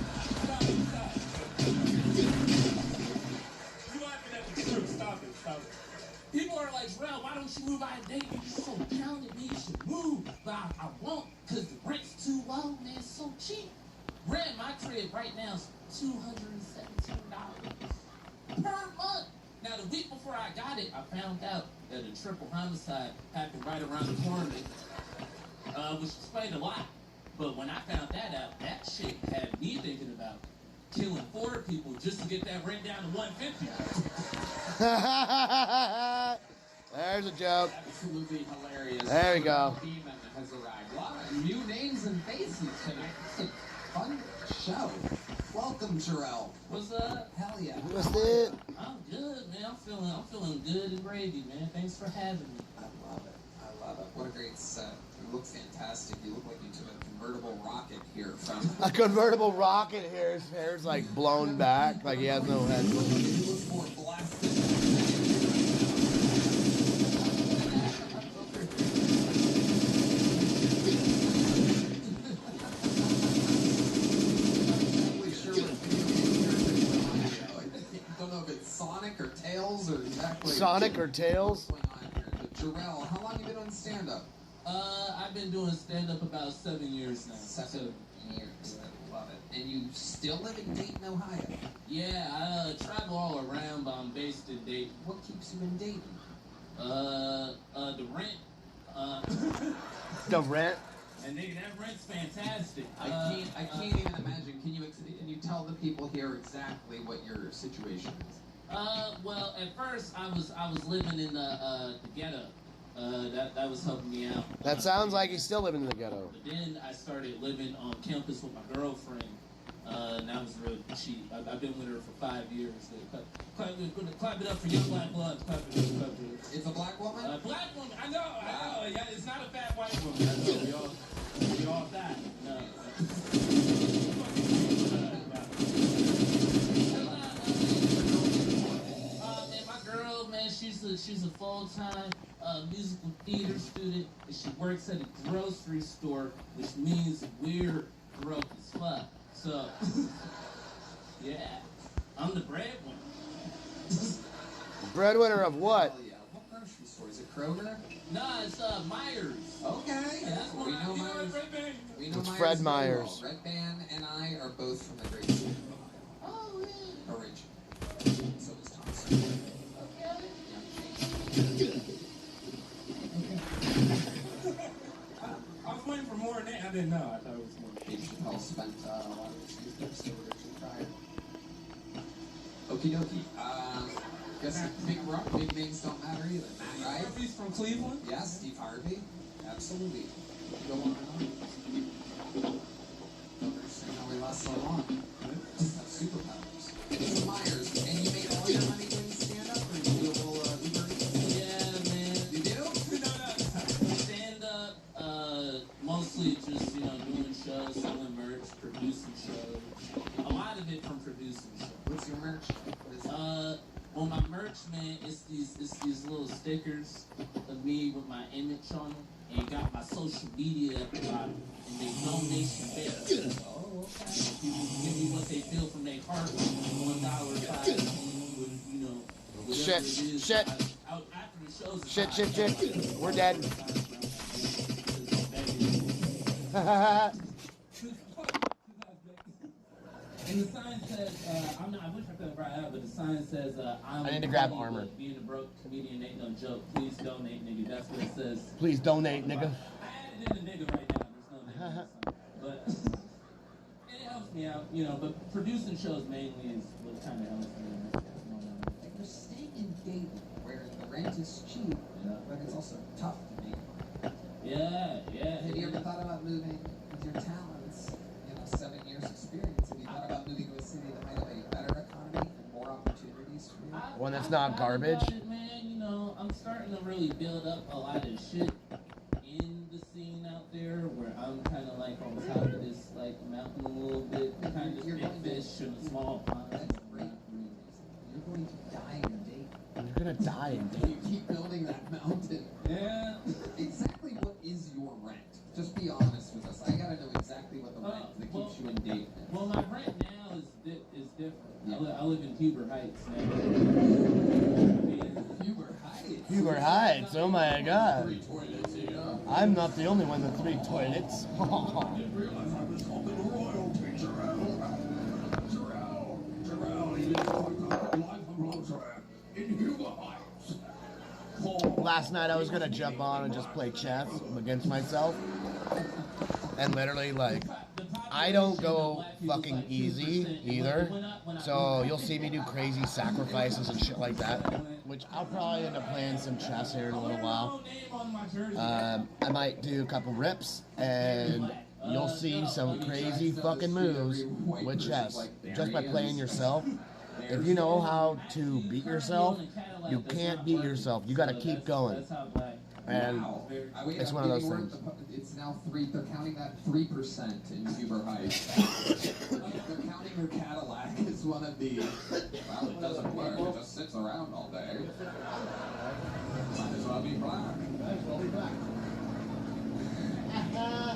Stop. You laughing at the truth. Stop it. People are like, like, Jarrell, why don't you move out of Dayton? You're so talented, man. You should move. But I won't because the rent's too low, man. It's so cheap. Rent in my crib right now is $217 per month. Now, the week before I got it, I found out that a triple homicide happened right around the corner, which explained a lot. But when I found that out, that shit had me thinking about killing 4 people just to get that rent down to $150.
There's a joke.
Absolutely hilarious.
There we go.
Demon has arrived. A lot of new names and faces tonight. It's a fun show. Welcome, Jarrell.
What's up?
Hell yeah.
What's it?
I'm good, man. I'm feeling good and gravy, man. Thanks for having me.
I love it. I love it. What a great set. You look fantastic. You look like you took a convertible rocket here from...
A convertible rocket here. His hair's like blown back, like he has no head.
You look more blasted. Sonic or Tails or exactly...
Sonic or Tails?
What's going on here? But Jarrell, how long have you been on stand-up?
I've been doing stand-up about 7 years now.
7 years. I love it. And you still live in Dayton, Ohio?
Yeah, I travel all around, but I'm based in Dayton.
What keeps you in Dayton?
The rent.
The rent?
And nigga, that rent's fantastic.
I can't even imagine. Can you tell the people here exactly what your situation is?
Well, at first I was living in the ghetto. That was helping me out.
That sounds like he's still living in the ghetto.
But then I started living on campus with my girlfriend. And that was real cheap. I've been with her for 5 years. Clap it up for young black blood. Clap it up.
It's a black woman?
Black woman. I know. Yeah, it's not a fat white woman. I know. We all died. No. Man, my girl, man, she's a full-time musical theater student, and she works at a grocery store, which means we're broke as fuck. So, yeah, I'm the breadwinner.
Breadwinner of what?
Oh, yeah. What grocery store? Is it Kroger?
No, it's Myers.
Okay.
That's
we know Myers. We know
It's
Myers
Fred
very
Myers.
well. Red Band and I are both from the great state of Ohio.
Oh, yeah.
Originally. So is Thompson.
I was waiting for more than that. I didn't know. I thought it was more.
Dave Chappelle spent a lot of his youth there, so originally prior. Okie dokie. Guess big names don't matter either. Matt Rife.
Harvey's from Cleveland?
Yeah, Steve Harvey. Absolutely. Go on and on. Don't understand how we last so long. Just have superpowers. So Myers, and you make all your money doing stand-up, or you do a little Uber Eats?
Yeah, man.
You do?
No. Stand-up, mostly just, doing shows, selling merch, producing shows. A lot of it from producing shows.
What's your merch? What is it?
Well, my merch, man, it's these little stickers of me with my image on them, and got my social media at the bottom, and they donation based.
Oh, okay.
People give me what they feel from their heart, $1, $5, whatever it is.
Shit.
After the shows,
Shit. We're dead.
And the sign says, I wish I could have brought it out, but the sign says, I
need to grab armor.
Being a broke comedian ain't no joke. Please donate, nigga. That's what it says.
Please donate, nigga.
I added in the nigga right now. There's no nigga on the sign. But it helps me out, but producing shows mainly is what kind of helps me out.
You're staying in Dayton, where the rent is cheap, but it's also tough to make.
Yeah.
Have you ever thought about moving with your talents? 7 years experience. Have you thought about moving to a city that might have a better economy and more opportunities for you?
One that's not garbage?
Man, I'm starting to really build up a lot of shit in the scene out there, where I'm kind of like on top of this mountain a little bit, kind of big fish in a small pond.
That's great. You're going to die in Dayton.
You're gonna die in Dayton.
You keep building that mountain.
Yeah.
Exactly what is your rent? Just be honest with us. I gotta know exactly what the rent that keeps you in Dayton is.
Well, my rent now is different. Yeah. I live in Huber Heights now.
Huber Heights?
Huber Heights, oh my god. I'm not the only one with 3 toilets. Last night I was gonna jump on and just play chess against myself. And literally, like, I don't go fucking easy either. So you'll see me do crazy sacrifices and shit like that. Which I'll probably end up playing some chess here in a little while. I might do a couple rips and you'll see some crazy fucking moves with chess. Just by playing yourself. If you know how to beat yourself, you can't beat yourself. You gotta keep going. And it's one of those things.
It's now 3. They're counting that 3% in Huber Heights. They're counting their Cadillac as one of the. Well, it doesn't work. It just sits around all day. Might as well be black.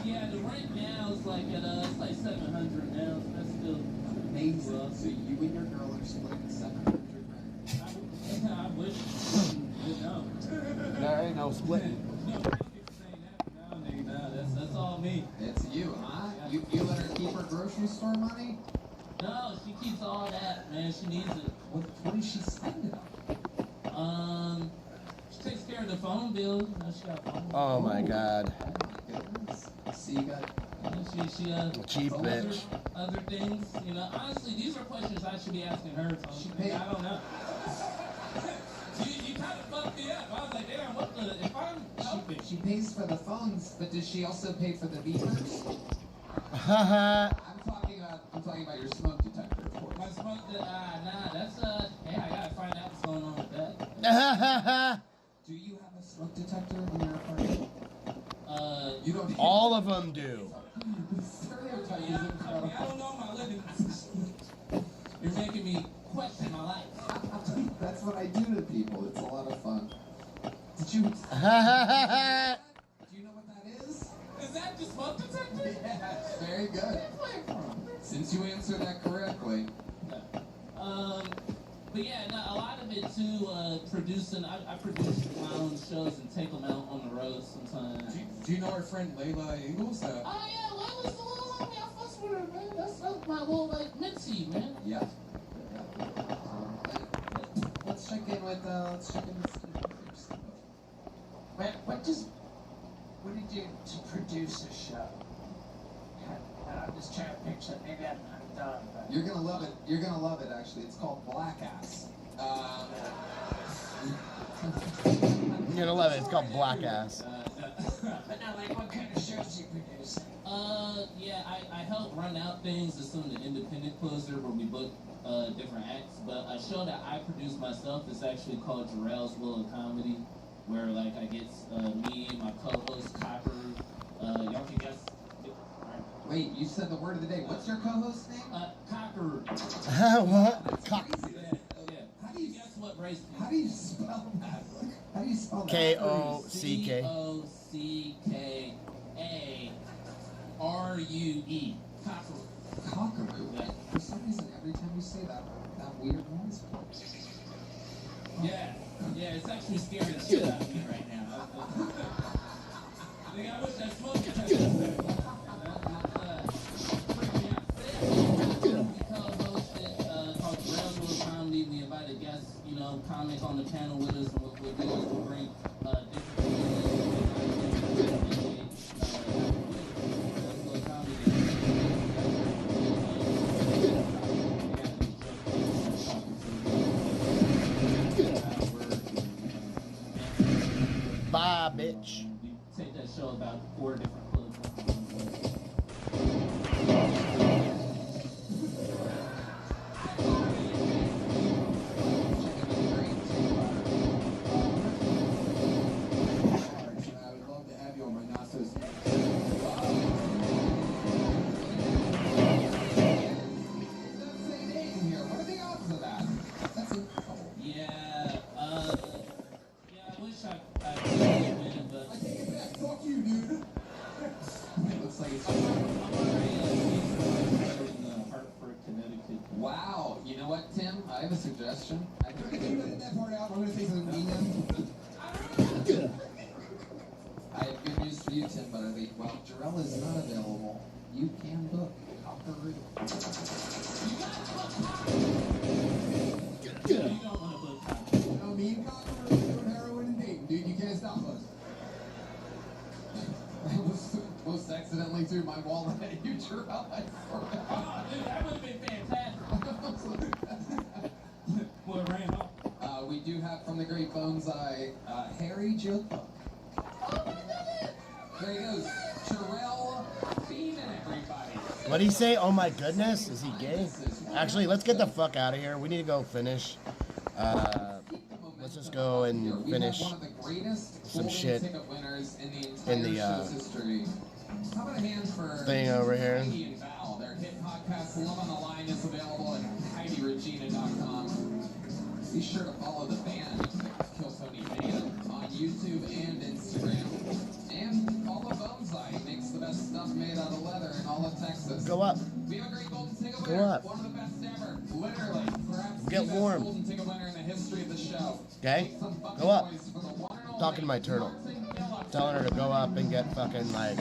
Yeah, the rent now is like at it's like $700 now. So that's still
amazing. So you and your girl are splitting $700 rent.
I wish. No.
There ain't no splitting.
That's all me.
It's you, huh? You let her keep her grocery store money?
No, she keeps all that, man. She needs it.
What does she spend it on?
She takes care of the phone bill. You know, she got phone bill.
Oh my god.
See, you got.
She
cheap bitch.
Other things, you know. Honestly, these are questions I should be asking her. So I don't know. You kind of fucked me up. I was like, damn, what the? If I'm helping.
She pays for the phones, but does she also pay for the beepers? I'm talking about your smoke detector, of course.
My smoke nah, that's hey, I gotta find out what's going on with that.
Do you have a smoke detector in your apartment? You don't.
All of them do.
I don't know my living. You're making me question my life.
That's what I do to people. It's a lot of fun. Did you? Do you know what that is?
Is that the smoke detector?
Yes, very good. Since you answered that correctly.
But yeah, no, a lot of it too. Producing, I produce my own shows and take them out on the road sometimes.
Do you know our friend Layla Ingalls?
Oh yeah, Layla's the little homie. I fuss with her, man. That's my little like Mitzi, man.
Yeah. Let's check in with Steve.
What did you do to produce a show? I'm just trying to picture. Maybe I'm done. But...
You're gonna love it. You're gonna love it. Actually, it's called Black Ass.
You're gonna love it. It's called Black Ass.
But now, like, what kind of shows do you produce?
Yeah, I help run out things at some of the independent closer where we book different acts. But a show that I produce myself is actually called Jarrell's Will of Comedy, where like I get me and my co-host Copper. Y'all can guess.
Wait, you said the word of the day. What's your co-host's name?
Copper.
What? Copper.
Yeah. How do you guess what race?
How do you spell that? How do you spell that?
K-O-C-K.
C-O-C-K-A-R-U-E. Cockeroo.
Cockeroo?
Yeah.
For some reason, every time you say that weird noise.
Yeah. Yeah, it's actually scaring the shit out of me right now. I wish that smoke detector. We invited guests, you know, comment on the panel with us, and what we'll do is we'll bring different
bye, bitch.
We take that show about 4 different clubs.
Wow, you know what, Tim? I have a suggestion. I'm going to take the medium. you can book Cockaroo.
You don't want to book Cockaroo. No, me and Cockaroo doing heroin and dating, dude. You can't stop us.
I was accidentally through my wallet at you, Terrell.
Oh, dude, that would have been fantastic. Well, it ran off.
We do have from the great Bones Eye, Harry Joe Cook. There he goes. Terrell Beeman, everybody.
What'd he say? Oh my goodness, is he gay? Actually, let's get the fuck out of here. We need to go finish. Let's just go and finish some shit in the
How about a hand for
thing over here.
Heidi and Val? Their hit podcast, Love on the Line, is available at HeidiRegina.com. Be sure to follow the band, Kill Tony Video, on YouTube and Instagram. And follow Bones Eye. He makes the best stuff made out of leather in all of Texas.
Go up.
We have a great golden ticket
Go
winner.
up.
One of the best ever. Literally. Perhaps
Get
the best
warm.
golden ticket winner in the history of the show.
Okay? Go up. Talking to my turtle. Telling her to go up and get fucking like.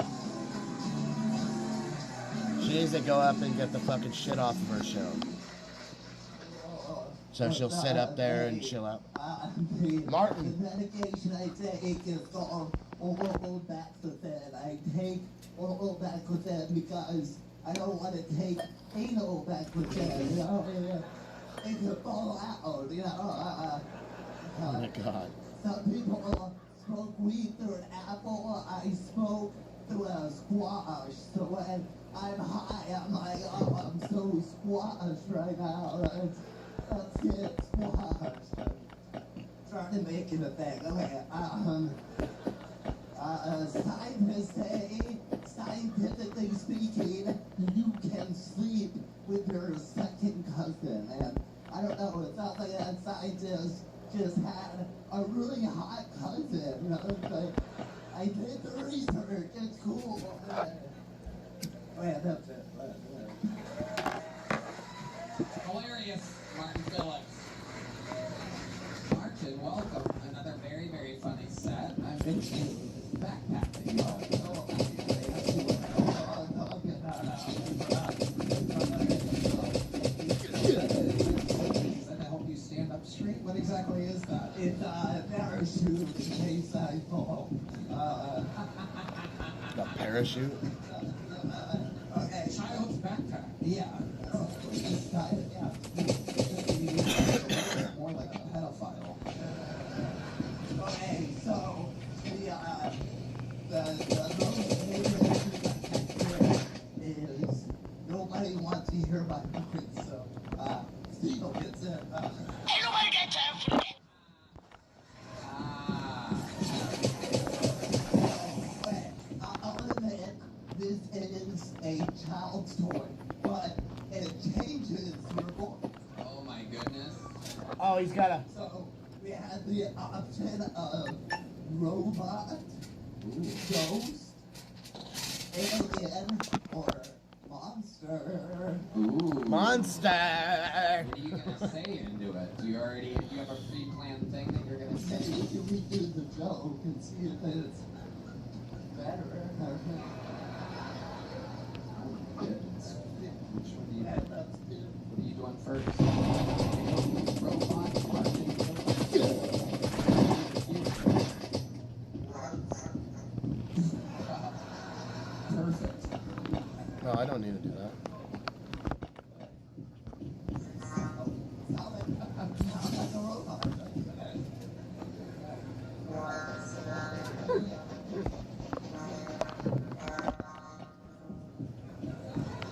She needs to go up and get the fucking shit off of her show. So she'll sit up there and chill out. Martin.
The medication I take is called Orbaclofen. I take Orbaclofen because I don't want to take anal Baclofen. You know, it could fall out. You know.
Oh my god.
Some people smoke weed through an apple. I smoke through a squash. So when I'm high, I'm like, oh, I'm so squashed right now. Let's get squashed. Trying to make it a thing. Okay. Scientists say, scientifically speaking, you can sleep with your second cousin. And I don't know, it sounds like that scientist just had a really hot cousin. You know, it's like, I did the research, it's cool. Oh yeah, that's it.
Hilarious, Martin Phillips. Martin, welcome. Another very, very funny set. I've been to backpacking. Said to help you stand up straight? What exactly is that?
It's a parachute in case I fall.
The parachute?
Okay.
Child's backpack.
Yeah. Yeah.
More like a pedophile.
Okay, so the most favorite is nobody wants to hear my voice, so Steve will get it. Ain't nobody got time for that. I'll admit, this is a child's toy, but it changes your voice.
Oh my goodness.
Oh, he's got a.
So we had the option of robot, ghost, alien, or monster.
Ooh.
Monster!
What are you gonna say into it? Do you have a pre-planned thing that you're gonna say?
Maybe we can redo the joke and see if it's better.
Which one do you What are you doing first? Robot Perfect.
No, I don't need to do that.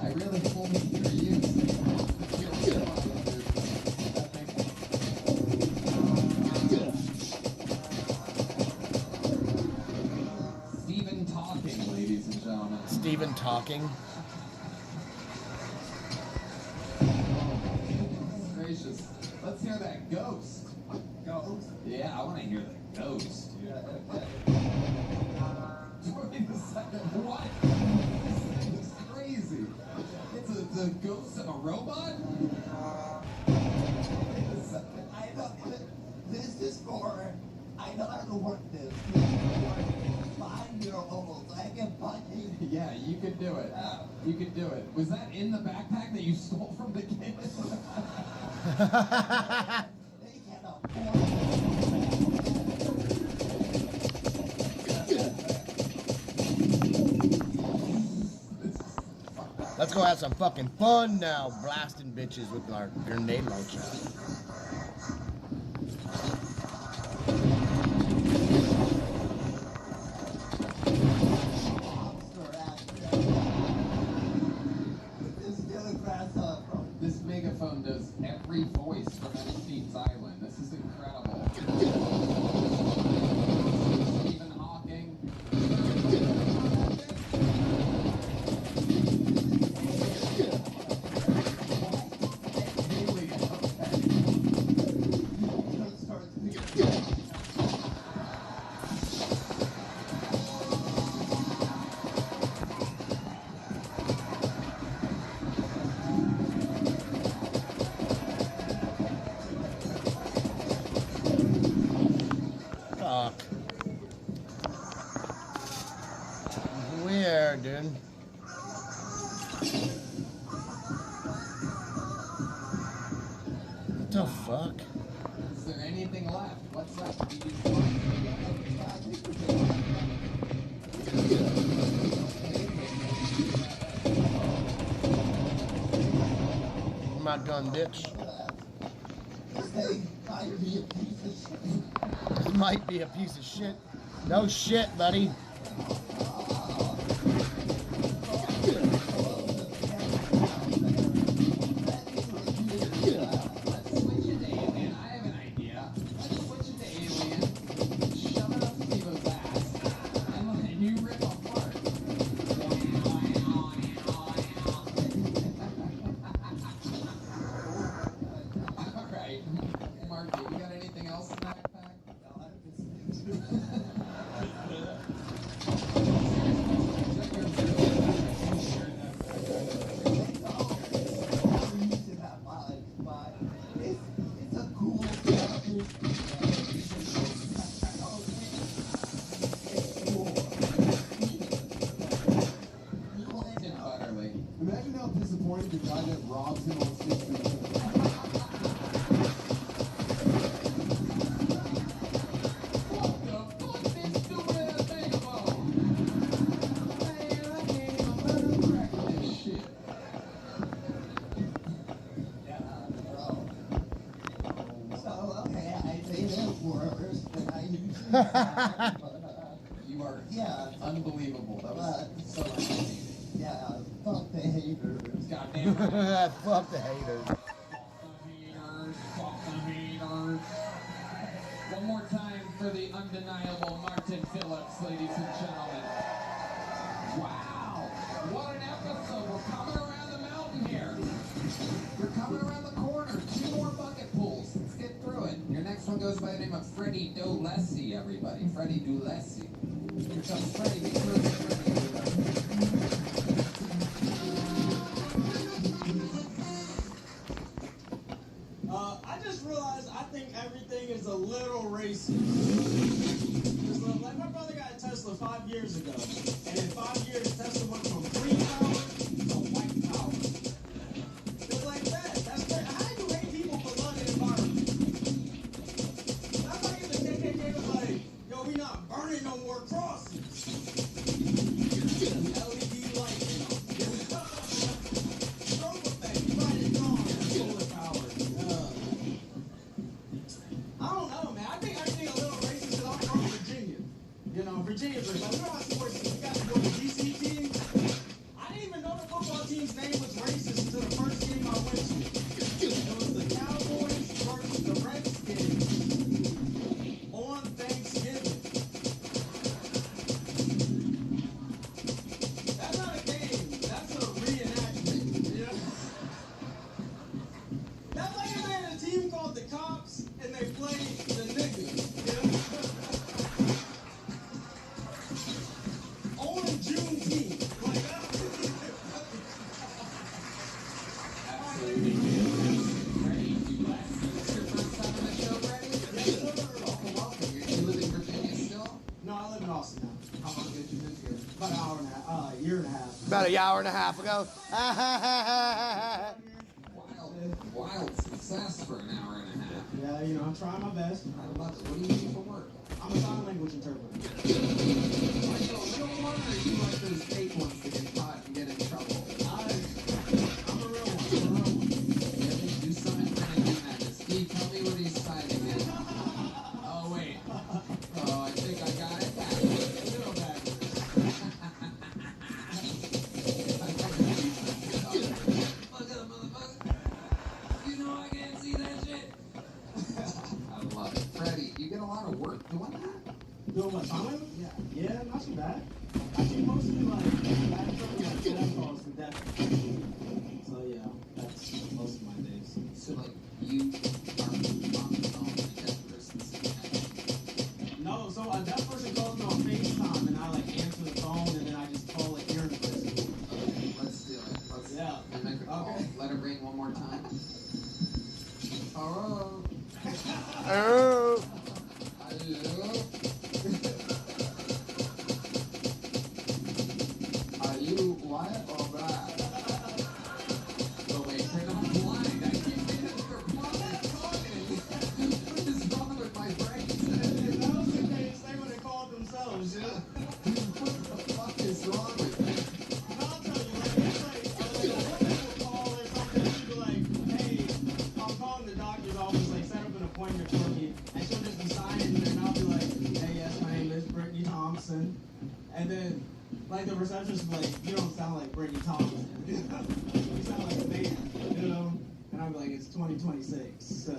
I really only hear you. Stephen talking, ladies and gentlemen.
Stephen talking.
Gracious. Let's hear that ghost.
Ghost?
Yeah, I want to hear the ghost. Wait a second. What? This is crazy. It's a ghost of a robot?
I know, this is for, I know how to work this. This is for 5-year-olds. I get fucking
Yeah, you could do it. You could do it. Was that in the backpack that you stole from the kid?
Let's go have some fucking fun now, blasting bitches with our grenade launcher.
This megaphone does every voice from Epstein's Island. This is incredible. Stephen Hawking.
Fuck. Weird, dude. What the fuck?
Is there anything left? What's left?
My gun, bitch. This might be a piece of shit. No shit, buddy.
Imagine how disappointed the guy that robs him on stage is.
You are unbelievable. That was so funny.
Yeah, fuck the haters.
Goddamn right.
Fuck the haters.
Fuck the haters. One more time for the undeniable Martin Phillips, ladies and gentlemen. Wow, what an episode. We're coming around the mountain here. We're coming around the corner. 2 more bucket pulls. Let's get through it. Your next one goes by the name of Freddie Dolesi, everybody. Freddie Dolesi. Here comes Freddie. Big Freddie, everybody.
I just realized I think everything is a little racist. Like my brother got a Tesla 5 years ago, and in 5 years Tesla went from green power to white power. It's like that. That's great. How do you hate people for loving the environment? That's like if the KKK was like, yo, we not burning no more crosses. LED light, you know. Strobe effect, right and wrong, solar power. I don't know, man. I think everything a little racist because I'm from Virginia. You know, Virginia's like, we don't have sports teams. We got to go to DC team. I didn't even know the football team's name was racist until the first game I went to. It was the Cowboys versus the Redskins on Thanksgiving. That's not a game. That's a reenactment. You know? That's like if they had a team called the Cops and they played the niggas. You know? year and a half.
About an hour and a half ago.
Wild success for an hour and a half.
Yeah, you know, I'm trying my best.
I love it. What do you do for work?
I'm a sign language interpreter.
Are you a real one, or are you like those fake ones that get caught and get in trouble?
I'm a real one.
Yeah, do something kind of do that. Steve, tell me what he's signing in. Oh, wait. Oh, I think I got it back. A little Look at the motherfucker. You know I can't see that shit. I love it. Freddie, you get a lot of work doing that?
Doing what, sign language? Yeah, not too bad. I do mostly like phone calls and deaf. So yeah, that's most of my days.
So like you are on the phone and a deaf person.
No, so a deaf person calls me on FaceTime and I like answer the phone and then I just call a hearing person.
Okay, let's do it. Let's make a call.
Okay.
Let it ring one more time. Hello.
Oh.
Hello. Are you white or black? Oh wait, they're not blind. I keep thinking they're blind talking. What is wrong with my brain?
If that was the case, they would have called themselves, yeah?
What the fuck is wrong with me?
I'll tell you, like, it's like, a woman will call or something, she'll be like, hey, I'm calling the doctor's office, like, set up an appointment for me, and she'll just be signing, and I'll be like, hey, yes, my name is Brittany Thompson, and then, like, the receptionist will be like, you don't sound like Brittany Thompson, you sound like a man, you know, and I'll be like, it's 2026,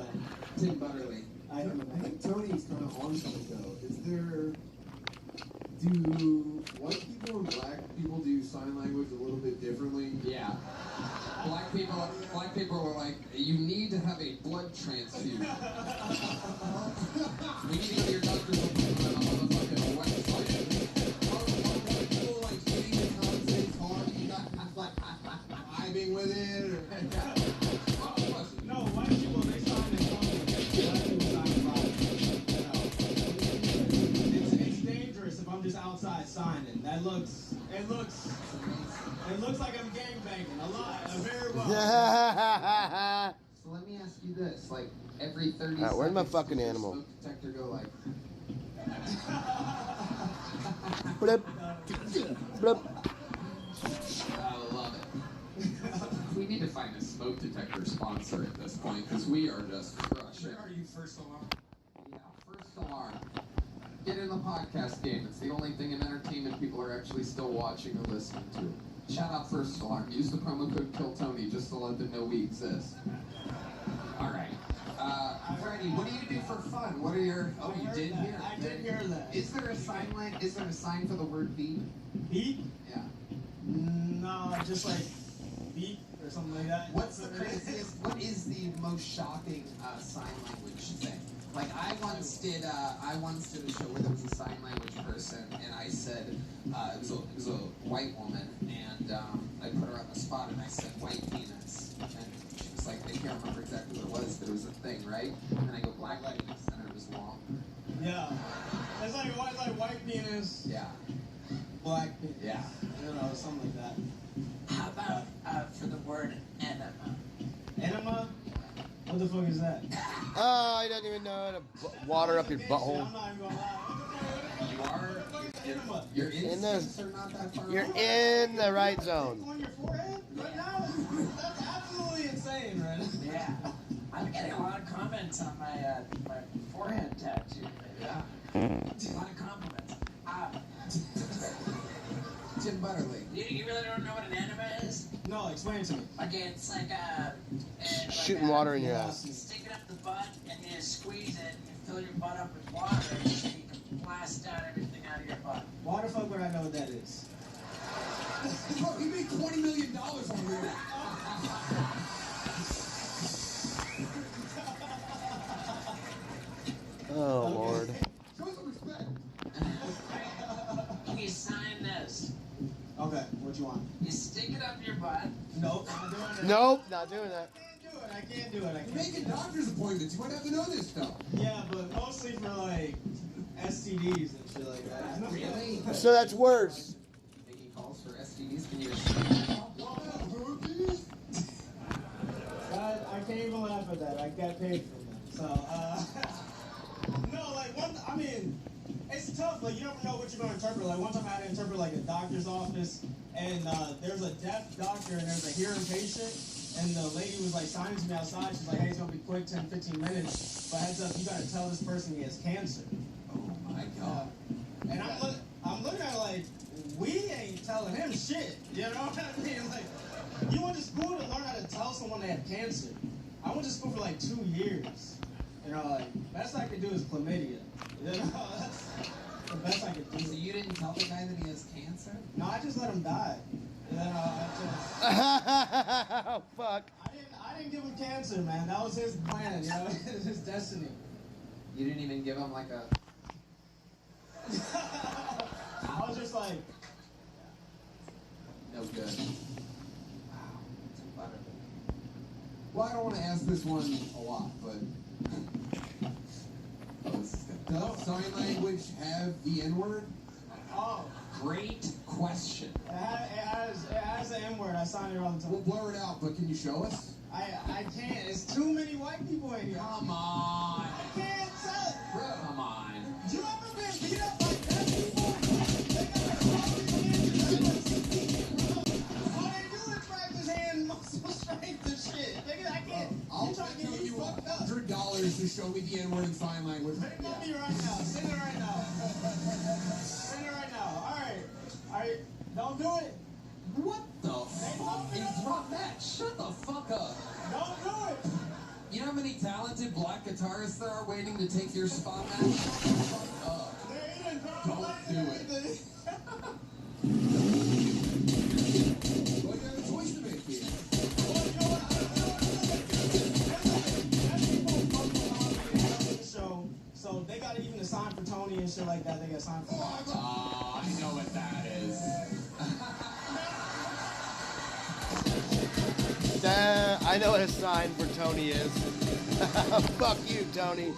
Tim Butterly.
I
think Tony's kind of on something though. Is there, do white people and black people do sign language a little bit differently?
Yeah. Black people are like, you need to have a blood transfusion. We need to go to your doctor's appointment on a motherfucking website. White people like hitting the consonants hard, like vibing with it, or
no, white people, they sign in phone. Black people sign in body. It's dangerous if I'm just outside signing. It looks like I'm gangbanging a lot, very well.
So let me ask you this: like every 30 seconds,
where's my fucking animal?
Smoke detector go like.
Blip. Blip.
I love it. We need to find a smoke detector sponsor at this point because we are just crushing.
Where are you, First Alarm?
Yeah, First Alarm. Get in the podcast game. It's the only thing in entertainment people are actually still watching or listening to. Shout out First Alarm. Use the promo code KillTony just to let them know we exist. All right. Freddie, what do you do for fun? What are your? Oh, you did hear.
I did hear that.
Is there a sign line? Is there a sign for the word beep?
Beep?
Yeah.
No, just like beep or something like that.
What's the craziest? What is the most shocking sign language thing? Like I once did a show where there was a sign language person, and I said it was a white woman, and I put her on the spot, and I said white penis, and she was like, I can't remember exactly what it was, but it was a thing, right? And then I go black penis, and it was wrong.
Yeah, it's like white penis.
Yeah.
Black penis.
Yeah.
You know, something like that.
How about for the word enema?
Enema? What the fuck is that?
Oh, I don't even know how to water up your butthole.
I'm not even gonna lie.
You are. Your instincts are not that far.
You're
off.
in the right zone.
On your forehead? Right now? That's absolutely insane, right?
Yeah. I'm getting a lot of comments on my my forehead tattoo.
Yeah.
A lot of compliments.
Tim Butterly.
You really don't know what an enema is?
No, explain it to me.
Okay, it's like
Shooting water in your ass.
You stick it up the butt and you squeeze it and you fill your butt up with water so you can blast out everything out of your butt.
Why the fuck would I know what that is?
Bro, he made $20 million on here.
Oh, Lord.
Show some respect.
You sign this.
Okay, what you want?
You stick it up your butt.
Nope, not doing that.
Nope, not doing that.
I can't do it.
You're making doctor's appointments. You might have to know this stuff.
Yeah, but mostly for like STDs and shit like that.
Really?
So that's worse.
Making calls for STDs. burpees. Can you?
I can't even laugh at that. I got paid from that. So, no, like I mean, it's tough. Like you never know what you're gonna interpret. Like one time I had to interpret like a doctor's office, and there's a deaf doctor and there's a hearing patient, and the lady was like signing to me outside. She's like, "Hey, it's gonna be quick, 10, 15 minutes. But heads up, you gotta tell this person he has cancer."
Oh my god.
And I'm looking at it like, we ain't telling him shit. You know what I mean? Like, you went to school to learn how to tell someone they have cancer. I went to school for like 2 years. You know, like, best I could do is chlamydia. You know, that's the best I could do.
So you didn't tell the guy that he has cancer?
No, I just let him die. You know,
Oh, fuck.
I didn't give him cancer, man. That was his plan, you know, his destiny.
You didn't even give him like a...
I was just like...
No good.
Well, I don't want to ask this one a lot, but does sign language have the N-word?
Oh.
Great question.
It has the N-word. I sign it all the time.
We'll blur it out, but can you show us?
I can't. It's too many white people in here.
Come on.
I can't tell it.
Bro. Come on.
You ever been beat up by deaf people? They got a all they do is practice hand muscle strength and shit. Nigga, I can't.
I'll
trying to
give
get
you
fucked up.
$100 to show me the N-word in sign language.
Send it to me right now. Send it right now. Send it right now. All right. Don't do it.
What the fuck is wrong with that? Shut the fuck up.
Don't do it.
You know how many talented black guitarists there are waiting to take your spot, man? Fuck up. Don't do it.
Well, you have a choice to make here.
So they got even a sign for Tony and shit like that. They got a sign for.
Oh, I know what that is.
I know what a sign for Tony is. Fuck you, Tony.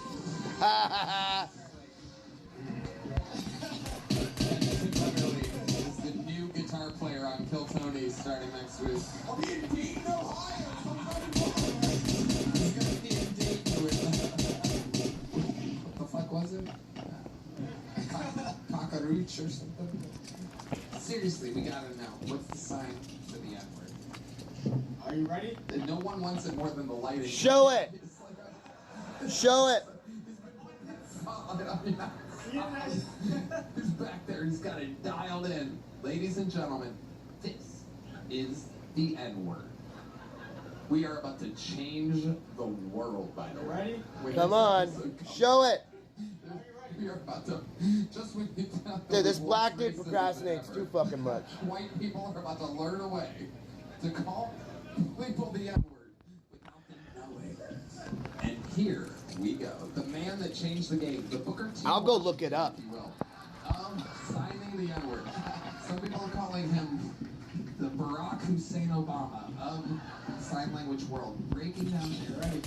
Is the new guitar player on Kill Tony starting next week.
I'll be in Dayton, Ohio.
He's gonna be in Dayton with what the fuck was it? Cockroach or something? Seriously, we gotta know. What's the sign for the N-word?
Are you ready?
No one wants it more than the lighting.
Show it. Show it.
He's back there. He's got it dialed in. Ladies and gentlemen, this is the N-word. We are about to change the world, by the way.
Ready?
Come on. Show it.
We are about to, just when you
Dude, this black dude procrastinates too fucking much.
White people are about to learn a way to call people the N-word without them knowing. And here we go. The man that changed the game, the Booker T.
I'll go look it up.
If you will. Signing the N-word. Some people are calling him the Barack Hussein Obama of sign language world. Breaking down here. Ready?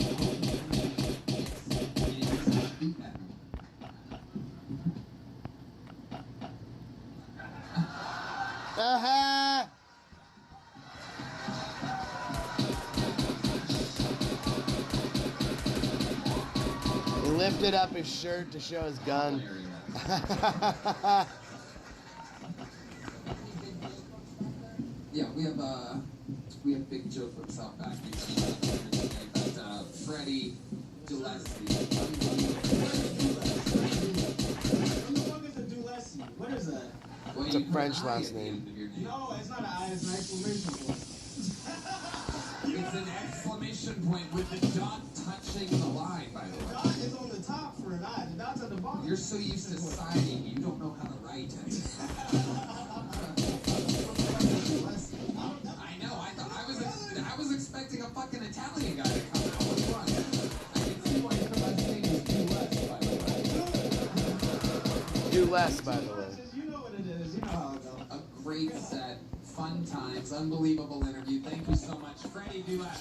He lifted up his shirt to show his gun.
Yeah, we have big Joe from South back. But Freddie Dulessi.
What is that?
Well,
It's a French last name.
No, it's not an I, it's an exclamation point.
It's an exclamation point with the dot touching the line, by the way.
The dot is on the top for an I, the dot's at the bottom.
You're so used to signing, you don't know how to write. I know, I was expecting a fucking Italian guy to come out. What's wrong? I can see why your last name is Do Less, by the way.
Do less, by the way.
You know what it is, you know how it goes.
A great set, fun times, unbelievable interview. Thank you so much, Freddie Do Less.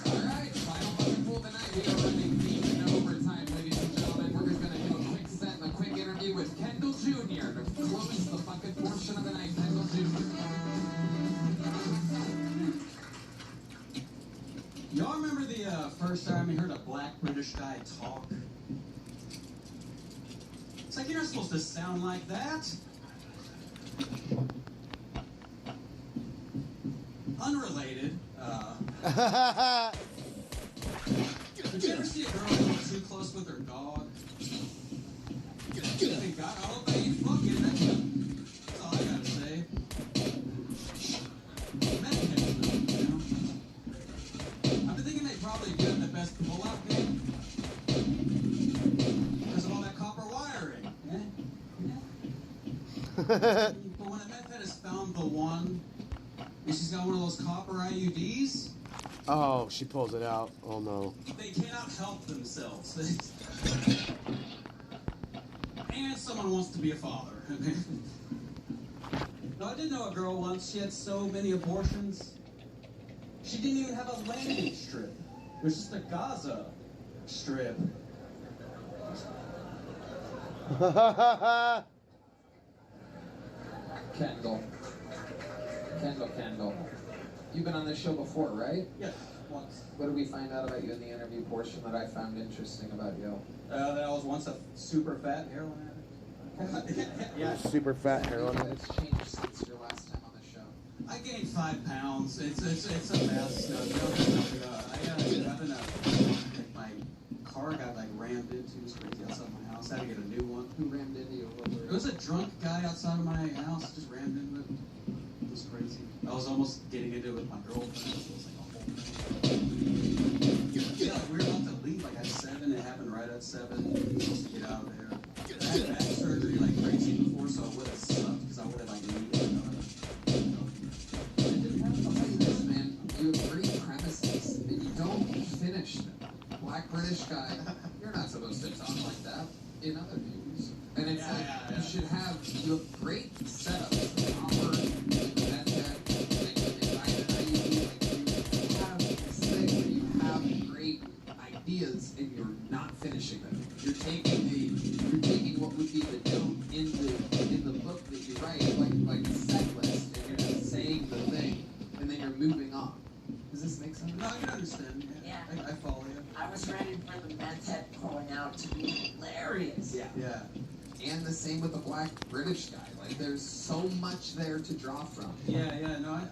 All right, final fucking pool tonight. We are running deep in overtime, ladies and gentlemen. We're just gonna do a quick set and a quick interview with Kendall Jr.
British guy talk? It's like, you're not supposed to sound like that. Unrelated, did you ever see a girl get too close with her dog? Thank God, I hope they ain't fucking. That's all I gotta say. Medication, though, you know? I've been thinking they probably got the best pull-out game because of all that copper wiring. But when a meth head has found the one, and she's got one of those copper IUDs,
Oh, she pulls it out. Oh no.
they cannot help themselves. And someone wants to be a father. No, I did know a girl once. She had so many abortions. She didn't even have a landing strip. It was just a Gaza strip.
Kendall. You've been on this show before, right?
Yes, once.
What did we find out about you in the interview portion that I found interesting about you?
That I was once a super fat heroin addict. Yeah.
Super fat heroin addict.
What's changed since your last time on the show?
I gained 5 pounds. It's a mess. Like my car got like rammed into. It was crazy outside my house. I had to get a new one.
Who rammed into you?
It was a drunk guy outside of my house. Just rammed into it. It was crazy. I was almost getting into it with my girlfriend. So it was like a whole thing. Yeah, like we were about to leave like at 7. It happened right at 7. We were supposed to get out of there. I had back surgery like crazy before, so I would have sucked because I would have like needed another.
I'll tell you this, man. You have great premises, and you don't finish them. Black British guy, you're not supposed to talk like that in other views. And it's you should have, you have great setups. The copper, the medtech, you have this thing where you have great ideas and you're not finishing them. You're taking what would be the note in the book that you write, like a set list, and you're just saying the thing, and then you're moving on. Does this make sense?
No, I can understand.
Yeah.
I follow you.
I was ready for the meth head pulling out to be hilarious.
Yeah.
And the same with the Black British guy. Like, there's so much there to draw from.
No, I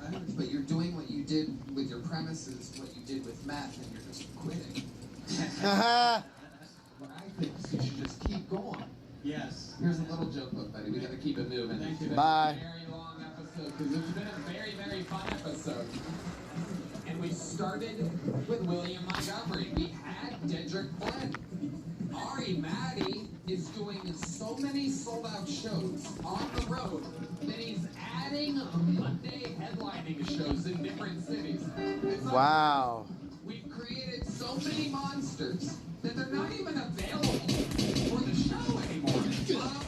understand.
But you're doing what you did with your premises, what you did with meth, and you're just quitting. What I think is you should just keep going.
Yes.
Here's a little joke book, buddy. We gotta keep it moving.
Thank you.
Bye.
It's been a very long episode, because it's been a very, very fun episode. And we started with William Montgomery. We had Dedrick Glenn. Ari Maddie is doing so many sold-out shows on the road that he's adding Monday headlining shows in different cities.
Wow.
We've created so many monsters that they're not even available for the show anymore on a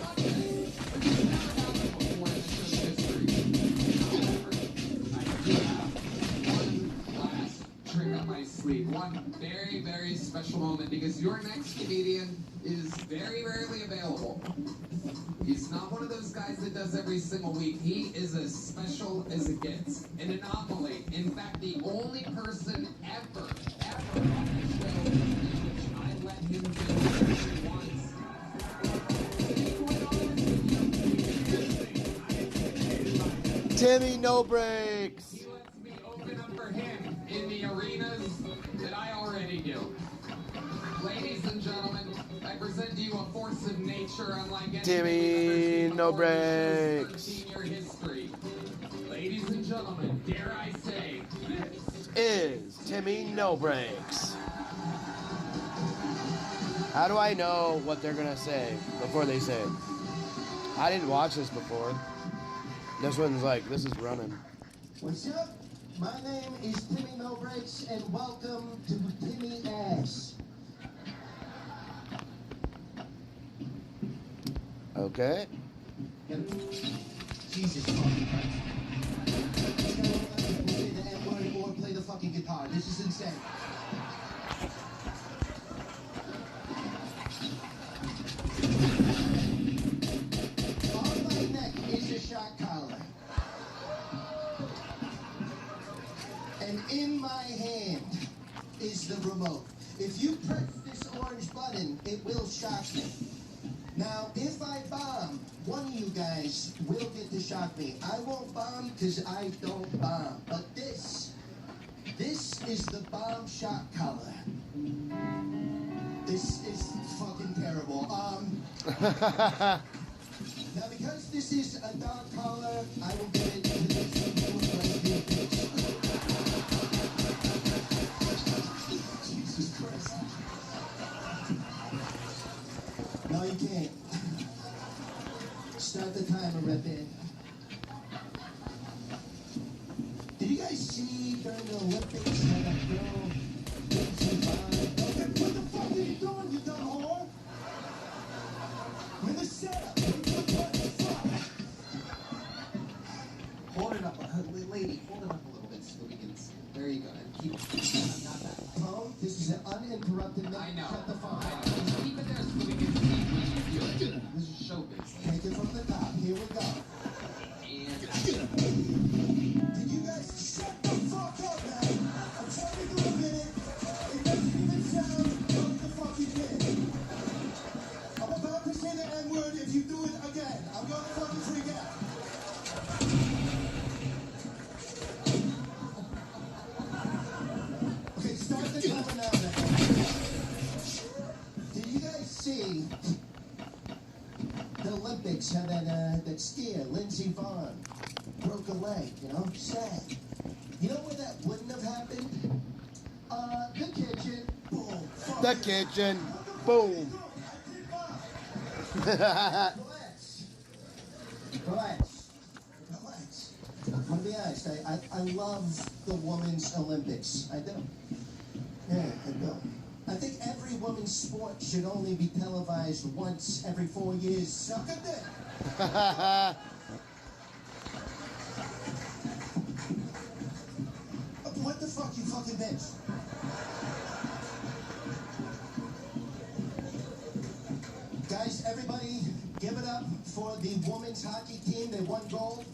Monday. Which has never happened before in the show's history. However, I do have one last trick up my sleeve. One very, very special moment, because your next comedian is very rarely available. He's not one of those guys that does every single week. He is as special as it gets. An anomaly. In fact, the only person ever on the show in which I let him do once.
Timmy No Breaks.
He lets me open up for him in the arenas that I already do. Ladies and gentlemen, I present to you a force of nature unlike anything
Timmy No
before in
Breaks.
the show's 13-year history. Ladies and gentlemen, dare I say, this
Is Timmy No Breaks. How do I know what they're gonna say before they say it? I didn't watch this before. This one's like, this is running.
What's up? My name is Timmy No Breaks, and welcome to Timmy Ass.
Okay.
Jesus fucking Christ. Say the N-word or play the fucking guitar. This is insane. On my neck is a shot collar. And in my hand is the remote. If you press this
it will shock me. Now, if I bomb, one of you guys will get to shock me. I won't bomb because I don't bomb. But this is the bomb shock collar. This is fucking terrible. Now, because this is a dog collar, I will give it to this lesbian bitch. Jesus Christ. No, you can't. Start the timer, Red Band. Did you guys see during the Olympics how that girl did survive? Okay, what the fuck are you doing, you dumb whore? With the setup.
Hold it up, lady. Hold it up a little bit so we can see. There you go. And keep not that.
Tone, this is an uninterrupted minute.
I know.
Shut the fuck up.
Keep it there so we can see when you feel it. This is showbiz.
Take it from the top. Here we go.
And
Did you guys shut the fuck up, man? I'm trying to do a minute. It doesn't even sound like the fuck you did. I'm about to say the N-word. If you do it again, I'm gonna fucking freak out. Okay, start the timer now, man. Did you guys see the Olympics? How that skier, Lindsey Vonn, broke a leg, you know? Sad. You know where that wouldn't have happened? The kitchen. Boom.
The kitchen. Boom.
Relax. I'm gonna be honest, I love the Women's Olympics. I do. Yeah, I do. I think every women's sport should only be televised once every 4 years. Suck a dick. What the fuck, you fucking bitch? Guys, everybody, give it up for the women's hockey team. They won gold.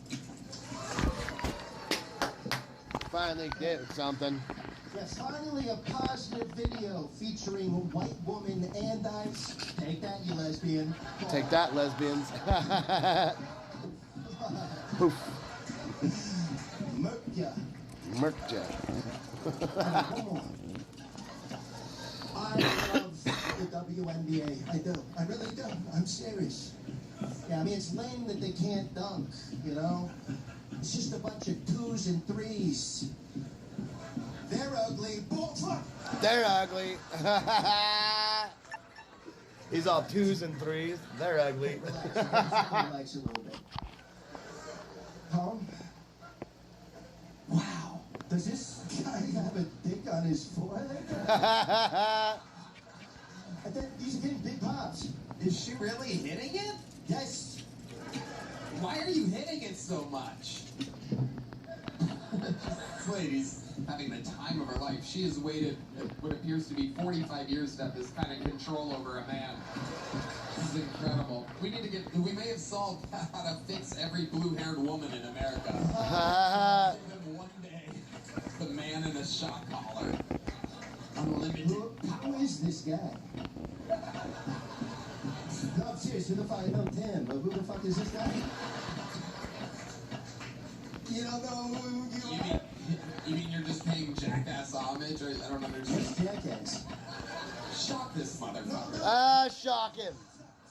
Finally did something.
Yes, finally a positive video featuring a white woman and ice. Take that, you lesbian.
Take that, lesbians. Poof.
Murkja.
Murkja.
One more. I love the WNBA. I do. I really do. I'm serious. Yeah, I mean, it's lame that they can't dunk, you know? It's just a bunch of 2s and 3s. They're ugly. Fuck.
They're ugly.
He's all 2s and 3s. They're ugly.
Relax a little bit. Tom? Wow. Does this guy have a dick on his forehead? I think these are getting big pops.
is she really hitting it?
Yes.
Why are you hitting it so much?
This lady's having the time of her life. She has waited what appears to be 45 years to have this kind of control over a man. This is incredible. We may have solved how to fix every blue-haired woman in America. Give them one day. The man in the shock collar. Unlimited.
Who is this guy? No, I'm serious. Who the fuck? I know Tim, but who the fuck is this guy? You don't know who you are?
You mean you're just paying jackass homage? Or I don't understand.
Jackass.
Shock this motherfucker.
Shock him.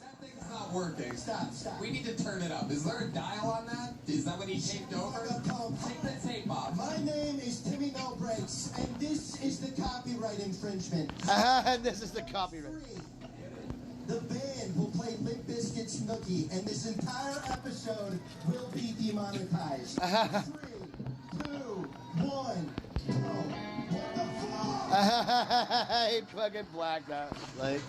That thing's not working.
Stop.
We need to turn it up. Is there a dial on that? Is that what he taped over? Take the tape off.
My name is Timmy No Breaks, and this is the copyright infringement.
And this is the copyright.
The band will play Limp Bizkit's Nookie, and this entire episode will be demonetized. 3, 2, 1, go. What the fuck?
He fucking blacked out. Like.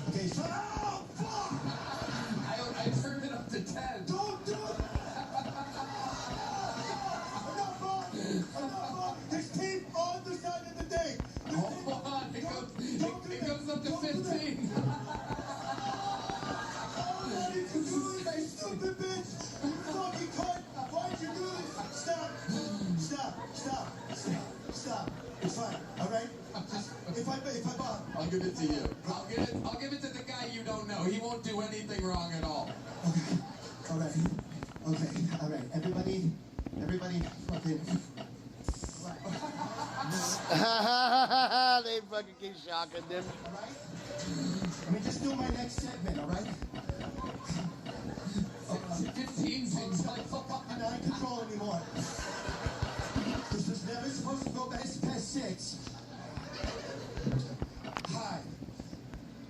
Okay, so oh, fuck!
I turned it up to 10.
Don't do it! Enough. There's tape on the side of the thing.
Hold on, it goes up to 15.
Why did you do it, you stupid bitch? You fucking cunt! Why'd you do this? Stop. It's fine, alright? If I bomb,
I'll give it to you. I'll give it to the guy you don't know. He won't do anything wrong at all.
All right. Everybody, fucking.
They fucking keep shocking them.
All right. Let me just do my next segment. All right.
15 seems like
fucking not in control anymore. This was never supposed to go past 6. Hi.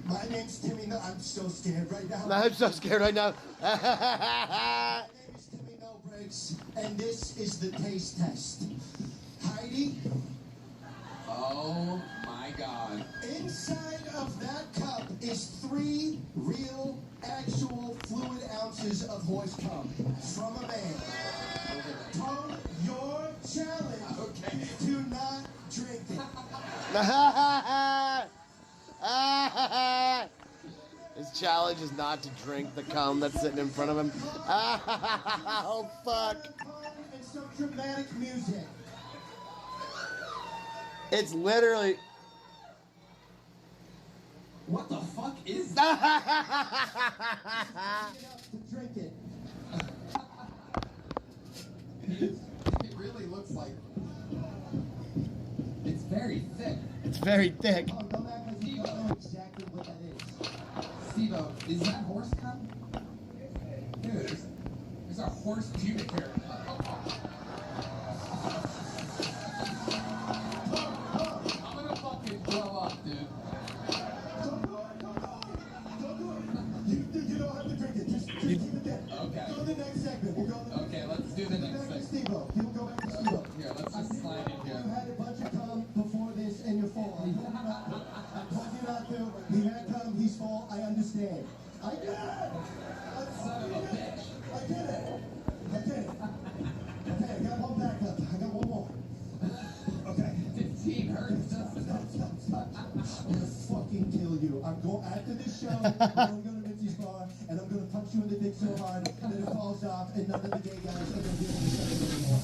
My name's Timmy. No, I'm so scared right now.
I'm so scared right now.
My name is Timmy No Breaks, and this is the taste test. Heidi.
Oh my God.
Inside of that cup is 3 real, actual fluid ounces of horse cum from a man. Tone, your challenge.
Okay.
Do not drink it.
His challenge is not to drink the cum that's sitting in front of him. Oh, fuck.
And some dramatic music.
It's literally...
What the fuck is
that? To drink it.
It really looks like... It's very thick.
It's very thick.
Oh, don't act like you don't know exactly what that is.
Steve-O, is that horse cum? Dude, there's a horse pubic hair. I'm gonna fucking blow up, dude.
You don't have to drink it. Just keep it there.
Okay.
Go to the next segment. We'll go to the
Okay, let's do the next
back to
thing.
Steve-O. We'll go back to Steve-O.
Here, let's just slide in
You
here.
had a bunch of cum before this and you're full. I told you not to. He had cum, he's full. I understand. I did it!
Son of a bitch.
I did it! Okay, I got one backup. I got one more. Okay.
15 hurts.
Stop. I'm gonna fucking kill you. I'm going after this show. I'm going to go to Mitzi's bar and I'm gonna punch you in the dick so hard that it falls off and none of the gay guys are gonna be able to say it anymore.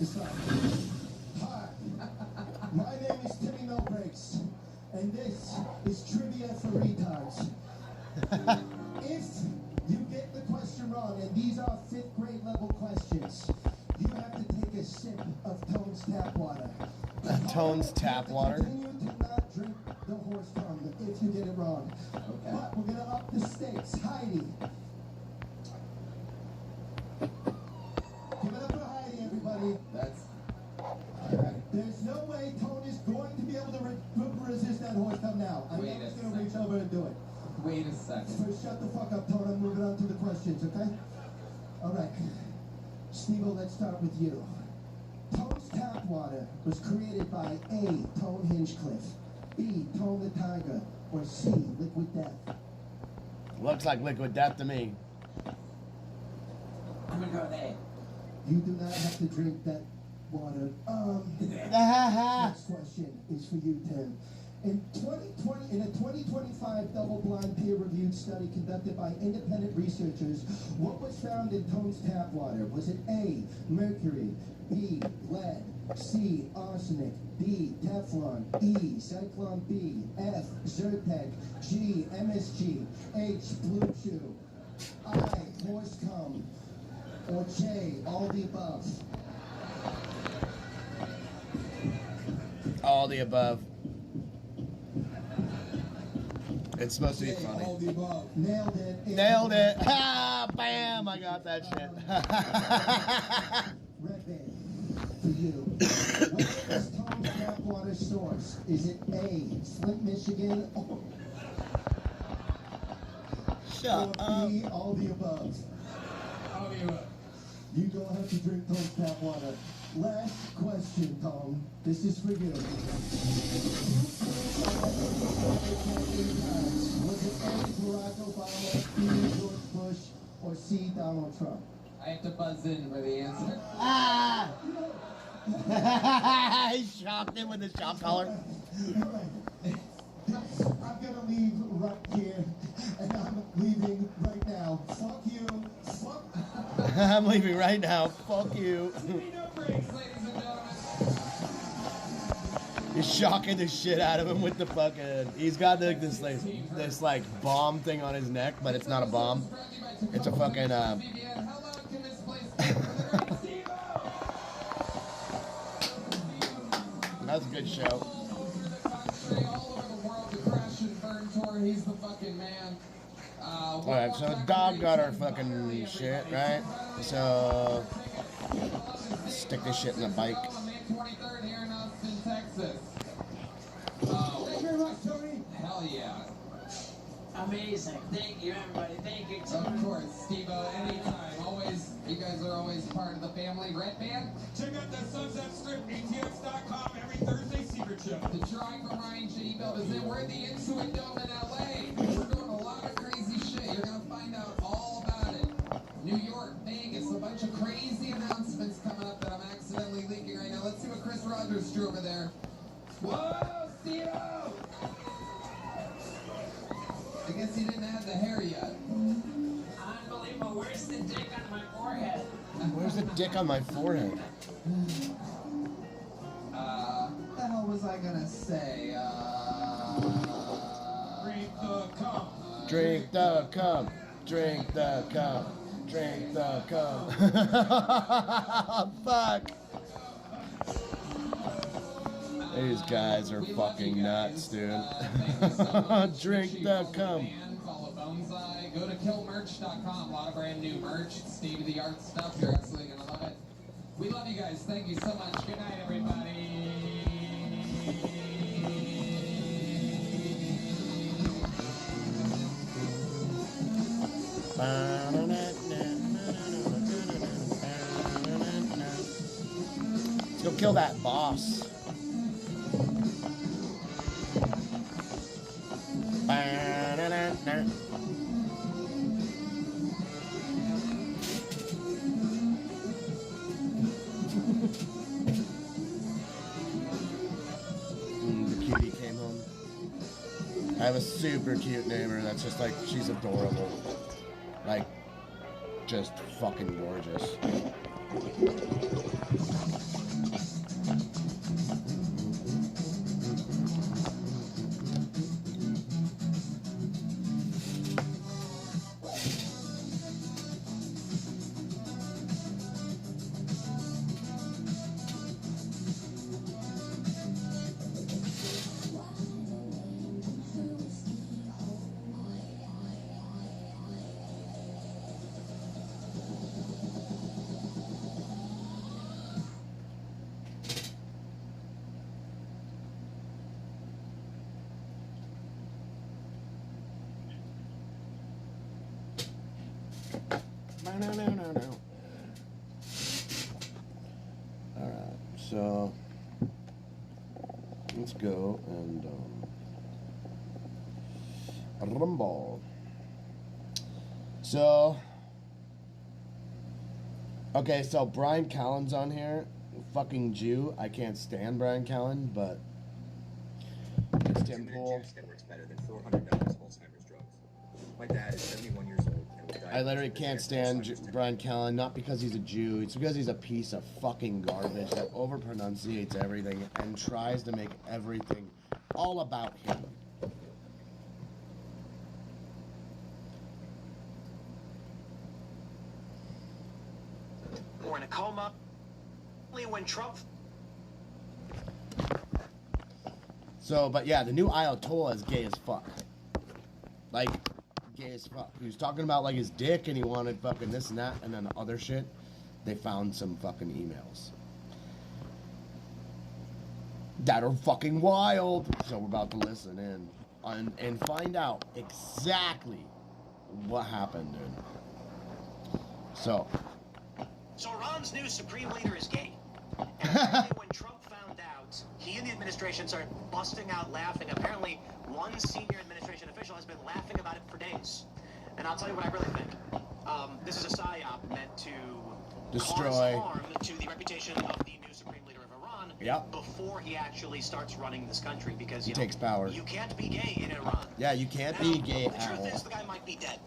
It's fine. Hi. My name is Timmy No Breaks, and this is Trivia for Retards. If you get the question wrong, and these are 5th grade level questions, you have to take a sip of Tone's tap water.
Tone's tap water?
Continue to not drink the horse cum if you get it wrong.
Okay.
But we're gonna up the stakes. Heidi. Give it up for Heidi, everybody.
That's...
Alright. There's no way Tone is going to be able to resist that horse cum now. I'm
Wait
not
a
just gonna reach over and do it.
Wait a second.
First, shut the fuck up, Tone. I'm moving on to the questions, okay? Alright. Steve-O, let's start with you. Tone's tap water was created by A. Tone Hinchcliffe, B. Tone the Tiger, or C. Liquid Death.
Looks like liquid death to me.
I'm gonna go with A.
You do not have to drink that water. Next question is for you, Tim. In a 2025 double-blind peer-reviewed study conducted by independent researchers, what was found in Tone's tap water? Was it A, mercury, B, lead, C, arsenic, D, Teflon, E, Cyclone B, F, Zyrtec, G, MSG, H, Blue Chew, I, horse cum, or J, all the above?
All the above. It's supposed to be funny.
All the above. Nailed it.
Nailed it. Ah, bam! I got that shit.
Red Band, for you. Where is Tone's tap water source? Is it A, Flint, Michigan, or
Shut
B, all the above?
All the above.
You don't have to drink Tone's tap water. Last question, Tone. This is for you. Was it A, Barack Obama, B, George Bush, or C, Donald Trump?
I have to buzz in for the answer.
Ah! He shocked him with his shock collar.
I'm gonna leave right here, and I'm leaving right now. Fuck you. Fuck.
I'm leaving right now. Fuck you.
No breaks, ladies and gentlemen.
He's shocking the shit out of him with the fucking. He's got like this bomb thing on his neck, but it's not a bomb. It's a fucking. That's a good show.
He's the fucking man.
Alright, so dog got our fucking shit, right? So stick this shit in the bike.
Thank you very much, Tony. Hell yeah.
Amazing. Thank you, everybody. Thank you.
Of course, Steve-O, anytime. Always, you guys are always part of the family. Red Band?
Check out that Sunset Strip, ATX.com, every Thursday secret show.
The Drawing from Ryan G. emailed us in. We're at the Intuit Dome in LA. We're doing a lot of crazy shit. You're going to find out all about it. New York, Vegas, a bunch of crazy announcements coming up that I'm accidentally leaking right now. Let's see what Chris Rogers drew over there. Whoa, Steve-O! I guess he didn't have the hair yet.
Unbelievable. Where's the dick on my forehead?
Where's the dick on my forehead?
What the hell was I gonna say? Drink the cum.
Drink the cum. Drink the cum. Drink the cum. Fuck. These guys are fucking nuts, dude. Drink the cum.
Follow Bonsai. Go to killmerch.com. A lot of brand new merch. State-of-the-art stuff. You're absolutely gonna love it. We love you guys. Thank you so much. Good night, everybody.
Let's go kill that boss. The cutie came home. I have a super cute neighbor that's just like, she's adorable. Like, just fucking gorgeous. No. Alright, so let's go and rumble. So okay, so Brian Callen's on here. Fucking Jew. I can't stand Brian Callen, but it's Tim Pool.
That works better than $400 Alzheimer's drugs. My dad is 71 years old.
I literally can't stand Brian Callen, not because he's a Jew, it's because he's a piece of fucking garbage that over-pronunciates everything and tries to make everything all about him.
Or in a coma. When Trump.
So, but yeah, the new Ayatollah is gay as fuck. Like, gay as fuck. He was talking about like his dick and he wanted fucking this and that and then other shit. They found some fucking emails that are fucking wild. So we're about to listen in and find out exactly what happened, dude. So
Iran's new supreme leader is gay. And apparently when Trump found out, he and the administration started busting out laughing. Apparently, one senior administration official has been laughing about it for days. And I'll tell you what I really think. This is a psyop meant to
destroy
cause harm to the reputation of the new supreme leader of Iran before he actually starts running this country. Because, you know,
takes power.
You can't be gay in Iran.
Yeah, you can't be gay
the
at
truth
all.
is, the guy might be dead.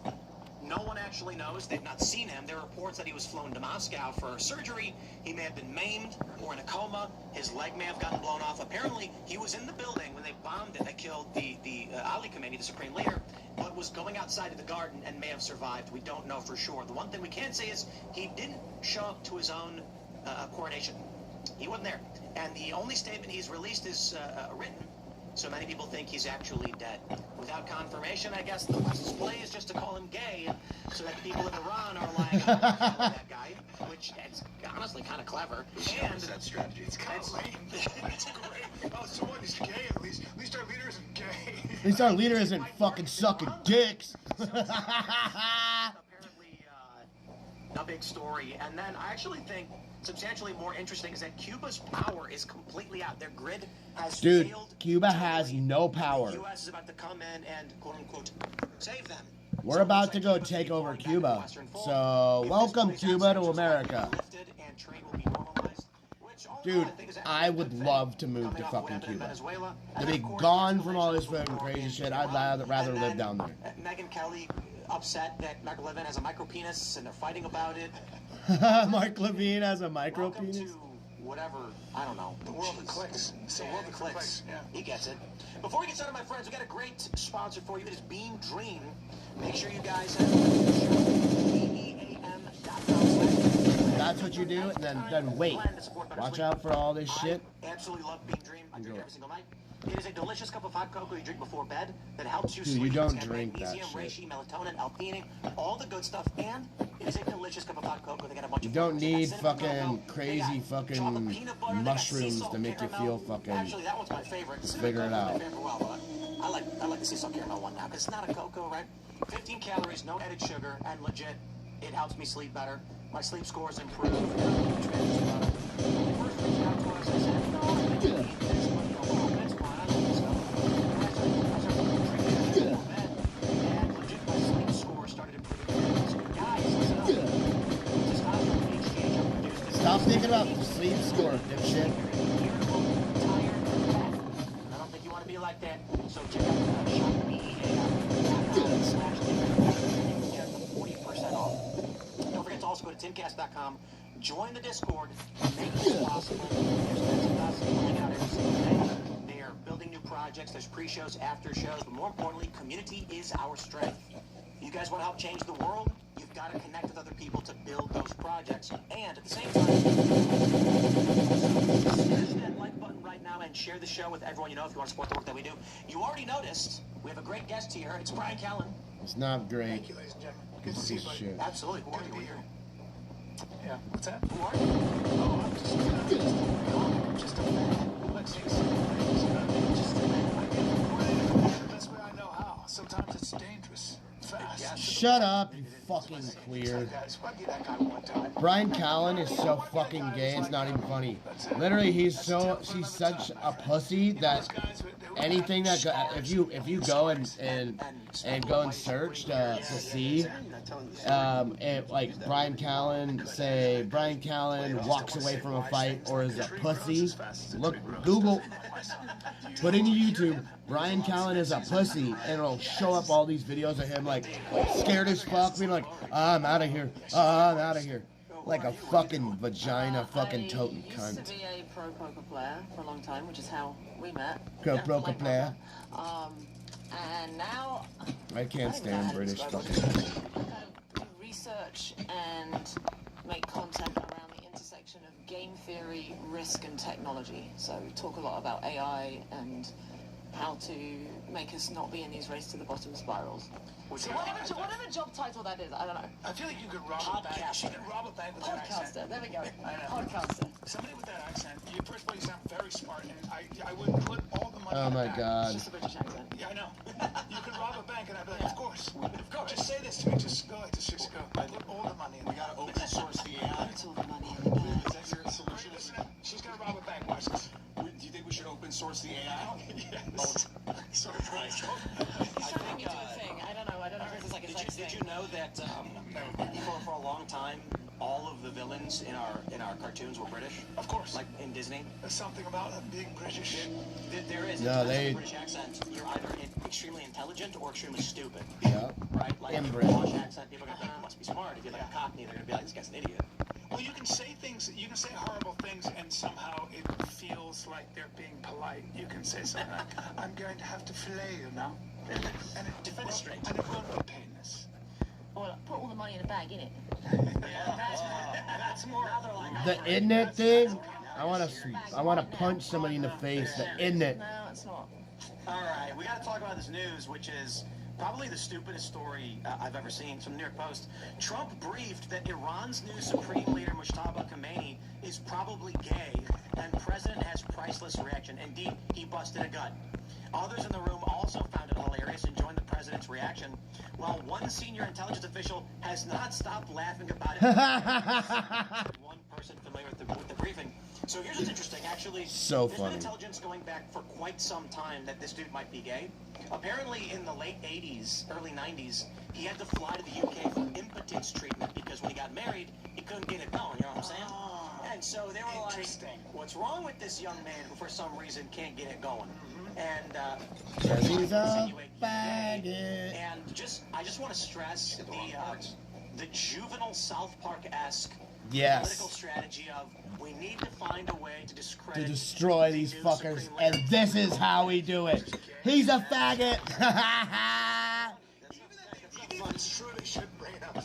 No one actually knows. They've not seen him. There are reports that he was flown to Moscow for surgery. He may have been maimed or in a coma. His leg may have gotten blown off. Apparently, he was in the building when they bombed it that killed the Ali Khamenei, the supreme leader, but was going outside of the garden and may have survived. We don't know for sure. The one thing we can say is he didn't show up to his own coronation. He wasn't there. And the only statement he's released is written. So many people think he's actually dead. Without confirmation, I guess the West's play is just to call him gay, so that the people in Iran are lying on that guy, which is honestly kind of clever. And
that strategy, it's kind of lame. It's great. Oh, so what? He's gay at least. At least our leader isn't gay.
At least our leader isn't fucking sucking dicks.
Apparently, a big story. And then I actually think substantially more interesting is that Cuba's power is completely out. Their grid has
Dude,
failed.
Cuba has no power.
The U.S. is about to come in and quote-unquote save them.
We're about to go take over Cuba. So, welcome Cuba to America. Dude, I would love to move to fucking Cuba. To be gone from all this fucking crazy shit, I'd rather live down there.
Megyn Kelly upset that Mark Levin has a micro penis and they're fighting about it.
Mark Levine has a micro
Welcome
penis?
to whatever, I don't know.
The world of clicks.
The world of clicks.
Yeah.
He gets it. Before we get started, my friends, we got a great sponsor for you. It is Beam Dream. Make sure you guys have
That's what you do, and then wait. Watch out for all this shit.
Absolutely love Beam Dream. I drink every single night. It is a delicious cup of hot cocoa you drink before bed that helps you
Dude,
sleep.
you don't
It's got
drink that
magnesium,
shit.
reishi, melatonin, L-theanine, all the good stuff, and it is a delicious cup of hot cocoa. They got a bunch
You
of
don't
flavors. They
need
got cinnamon
fucking
cocoa,
crazy fucking mushrooms to make you feel fucking.
Actually, that one's my favorite.
Just figure it out.
I like the sea salt caramel one now because it's not a cocoa, right? 15 calories, no added sugar, and legit, it helps me sleep better. My sleep scores improve.
Stop thinking about the sleep score, dipshit.
I don't think you want to be like that. So check out shopbea.com/40% off. Don't forget to also go to timcast.com, join the Discord, make this possible. There's tons of us coming out every single day. They are building new projects. There's pre-shows, after shows, but more importantly, community is our strength. You guys want to help change the world? You've got to connect with other people to build those projects. And at the same time, smash that like button right now and share the show with everyone you know if you want to support the work that we do. You already noticed we have a great guest here. It's Brian Callen.
It's not great.
Thank you, ladies and gentlemen. Good to see you, buddy.
Shit.
Absolutely. Who are you?
Yeah, what's that?
Who are you?
Oh, I'm just a fan. Let's see. Just a fan. I get the best way I know how. Sometimes it's dangerous. Fast.
Shut up, you fucking queer. Brian Callen is so fucking gay, it's not even funny. Literally, she's such a pussy that anything that if you go and go and search to see like Brian Callen, say Brian Callen walks away from a fight or is a pussy, look, Google, put into YouTube Brian Callen is a pussy, and it'll show up all these videos of him like scared as fuck, being like, I'm out of here, I'm out of here, like a fucking vagina fucking toting
I used
cunt.
to be a pro poker player for a long time, which is how we met.
Pro poker player.
And now
I can't stand British fucking.
do research and make content around the intersection of game theory, risk, and technology. So we talk a lot about AI and how to make us not be in these race to the bottom spirals. So whatever job title that is, I don't know.
I feel like you could rob a bank. You could rob a bank with that accent.
Podcaster, there we go.
I know.
Podcaster.
Somebody with that accent. You first of all, you sound very smart, and I would put all the money.
Oh
in the
my
bank.
God.
Just a British accent.
Yeah, I know. You could rob a bank, and I'd be like, of course. Just say this to me. Just go ahead. Just go. Put all the money. We gotta open source the AI.
Put all the money in the bank.
Is that your solution? She's gonna rob a bank. Watch this. Do you think we should open source the AI? Yes. Sorry, Brian.
He's trying to make me do a thing. I don't know if this is like a sex
Did
thing.
you know that for a long time all of the villains in our cartoons were British?
Of course.
Like in Disney?
There's something about them being British.
There is.
No,
It's
they-
a British accent. You're either extremely intelligent or extremely stupid.
Yeah.
Right? Like
And
a
British.
posh accent, people are gonna think you must be smart. If you're like a Cockney, they're gonna be like, this guy's an idiot.
Well, you can say things, you can say horrible things, and somehow it feels like they're being polite. You can say something like, I'm going to have to fillet you now. And it
Defenestrate.
And it won't be painless.
Well, put all the money in the bag, innit?
That's more other like
The internet thing. I wanna punch somebody in the face. The internet.
No, it's not.
All right, we got to talk about this news, which is probably the stupidest story I've ever seen. It's from the New York Post. Trump briefed that Iran's new Supreme Leader Mujtaba Khomeini is probably gay, and President has priceless reaction. Indeed, he busted a gut. Others in the room also found it hilarious and joined the president's reaction, while one senior intelligence official has not stopped laughing about it. One person familiar with the briefing. So here's what's interesting, actually.
So
There's
funny.
been intelligence going back for quite some time that this dude might be gay. Apparently, in the late 80s, early 90s, he had to fly to the UK for impotence treatment because when he got married, he couldn't get it going, you know what I'm saying? And so they were like, what's wrong with this young man who for some reason can't get it going? And
Cause he's a
insinuate he's gay.
faggot.
And I just want to stress the juvenile South Park-esque
Yes.
political strategy of we need to find a way to discredit
To destroy these fuckers, and this is how we do it. He's a faggot.
Even it's true, they should bring it up.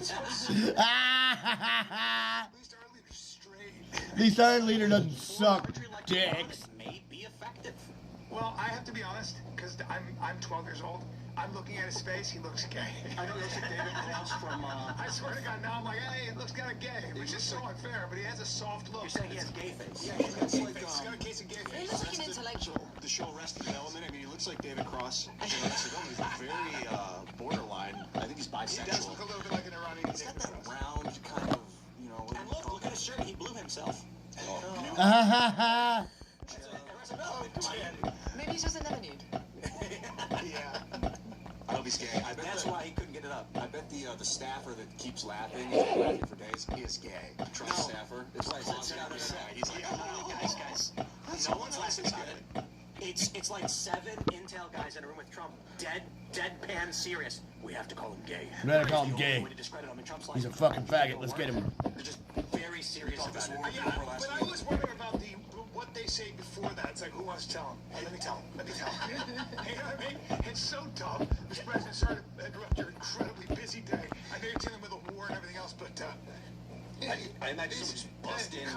At least our leader doesn't suck dicks.
may be effective.
Well, I have to be honest, because I'm 12 years old. I'm looking at his face, he looks gay.
I know, he looks like David Cross from,
I swear to God, now I'm like, hey, it looks kind of gay, which is so unfair, but he has a soft look.
You're saying he has gay face.
Yeah, he's got a case of gay
He
face.
looks like an intellectual.
The show Arrested Development, I mean, he looks like David Cross. He's very borderline. I think he's bisexual.
He does look a little bit like an Iranian
He's got that round kind of, you know.
And look at his shirt, he blew himself.
Maybe he's just another nude.
Yeah. I hope he's gay. I bet
That's why he couldn't get it up.
I bet the staffer that keeps laughing, he's been laughing for days, he is gay. Trump staffer. It's like, he's like,
guys. No one's laughing about it. It's like 7 intel guys in a room with Trump, deadpan serious. We have to call him gay.
We gotta call him
It's the only
gay.
way to discredit him. And Trump's like,
He's a fucking faggot. Let's get him.
They're just very serious about it.
Yeah, but I always wonder about what they say before that. It's like, who wants to tell him? Hey, let me tell him. Let me tell him. You know what I mean? It's so dumb. This president started to interrupt your incredibly busy day. I know you're dealing with a war and everything else, but
I imagine someone just bust in.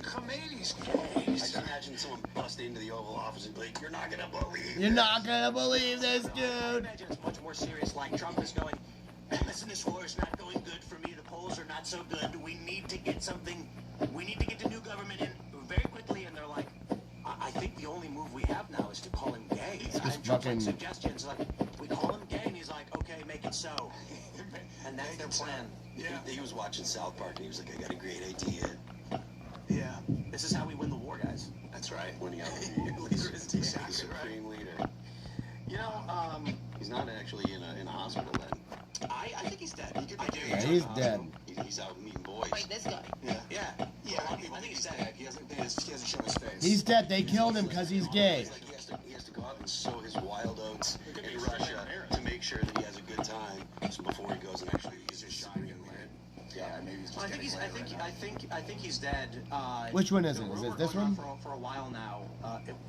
Khomeini's
I can imagine someone bust into the Oval Office and be like, you're not gonna believe.
You're not gonna believe this,
I
dude.
imagine it's much more serious. Like Trump is going, listen, this war is not going good for me. The polls are not so good. We need to get something. We need to get the new government in very quickly. And they're like, I think the only move we have now is to call him gay. And Trump's
fucking-
like suggestions like, we call him gay, and he's like, okay, make it so. And that's their plan.
Yeah.
He was watching South Park and he was like, I got a great idea.
Yeah.
This is how we win the war, guys.
That's right. When he got the Supreme Leader.
You know,
He's not actually in a hospital then.
I think he's dead. He could be
Yeah, he's dead.
He's out meeting boys.
Wait, this guy.
Yeah.
Yeah, I think he's dead. He hasn't shown his face.
He's dead. They killed him because he's gay.
He's like, he has to go out and sow his wild oats in Russia to make sure that he has a good time before he goes and actually he's just shot again. Yeah, maybe he's just
I think he's dead.
Which one is it? Is it this one?
For a while now,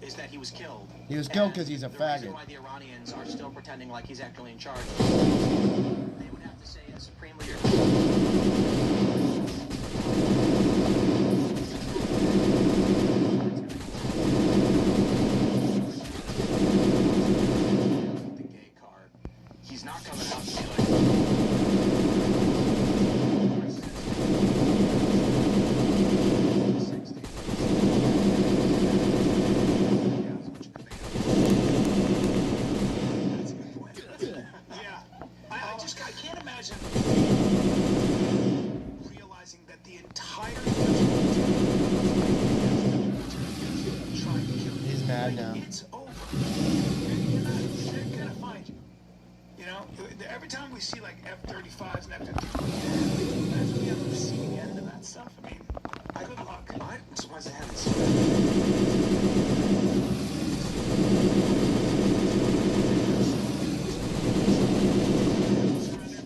is that he was killed.
He was killed because he's a
The reason
faggot.
why the Iranians are still pretending like he's actually in charge. They would have to say the supreme leader. The gay card. He's not coming out to be like.
Yeah. I can't imagine realizing that the entire trying to kill you.
He's mad now.
It's over. They're gonna find you. You know, every time we see like F-35s and F-15s, imagine we have the receiving end of that. that stuff. I mean, good luck.
I'm surprised they haven't seen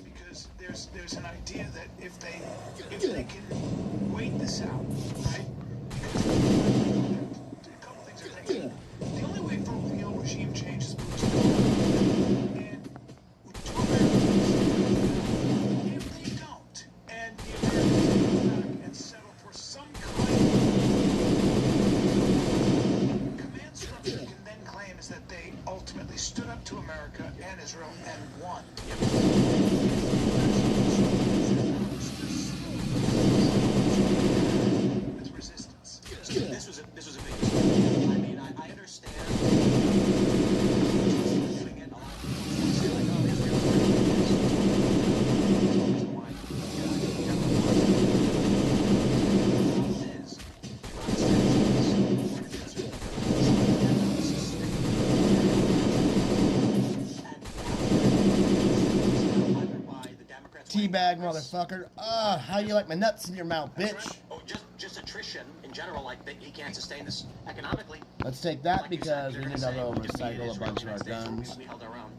because there's an idea that if they can wait this out, right? A couple things are thinking. The only way for a real regime change is boots on the ground. And if they don't, and the Americans go back and settle for some kind of command structure, can then claim is that they ultimately stood up to America and Israel and won. It's resistance.
This was a big mistake. I mean, I understand.
Teabag, motherfucker. How you like my nuts in your mouth, bitch?
Oh, just attrition in general, like he can't sustain this economically.
Let's take that because we need to go recycle a bunch of our guns.
We held our own.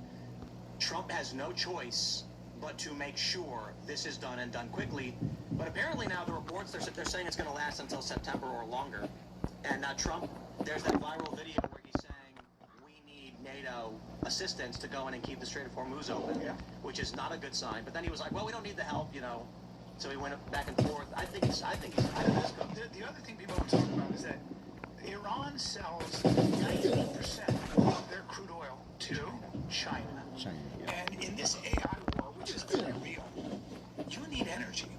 Trump has no choice but to make sure this is done and done quickly. But apparently now the reports, they're saying it's going to last until September or longer. And Trump, there's that viral video where he's saying we need NATO assistance to go in and keep the Strait of Hormuz open, which is not a good sign. But then he was like, well, we don't need the help, you know. So he went back and forth. I think he's out of this.
The other thing people don't talk about is that Iran sells 90% of their crude oil to China. And in this AI war, which is very real, you need energy.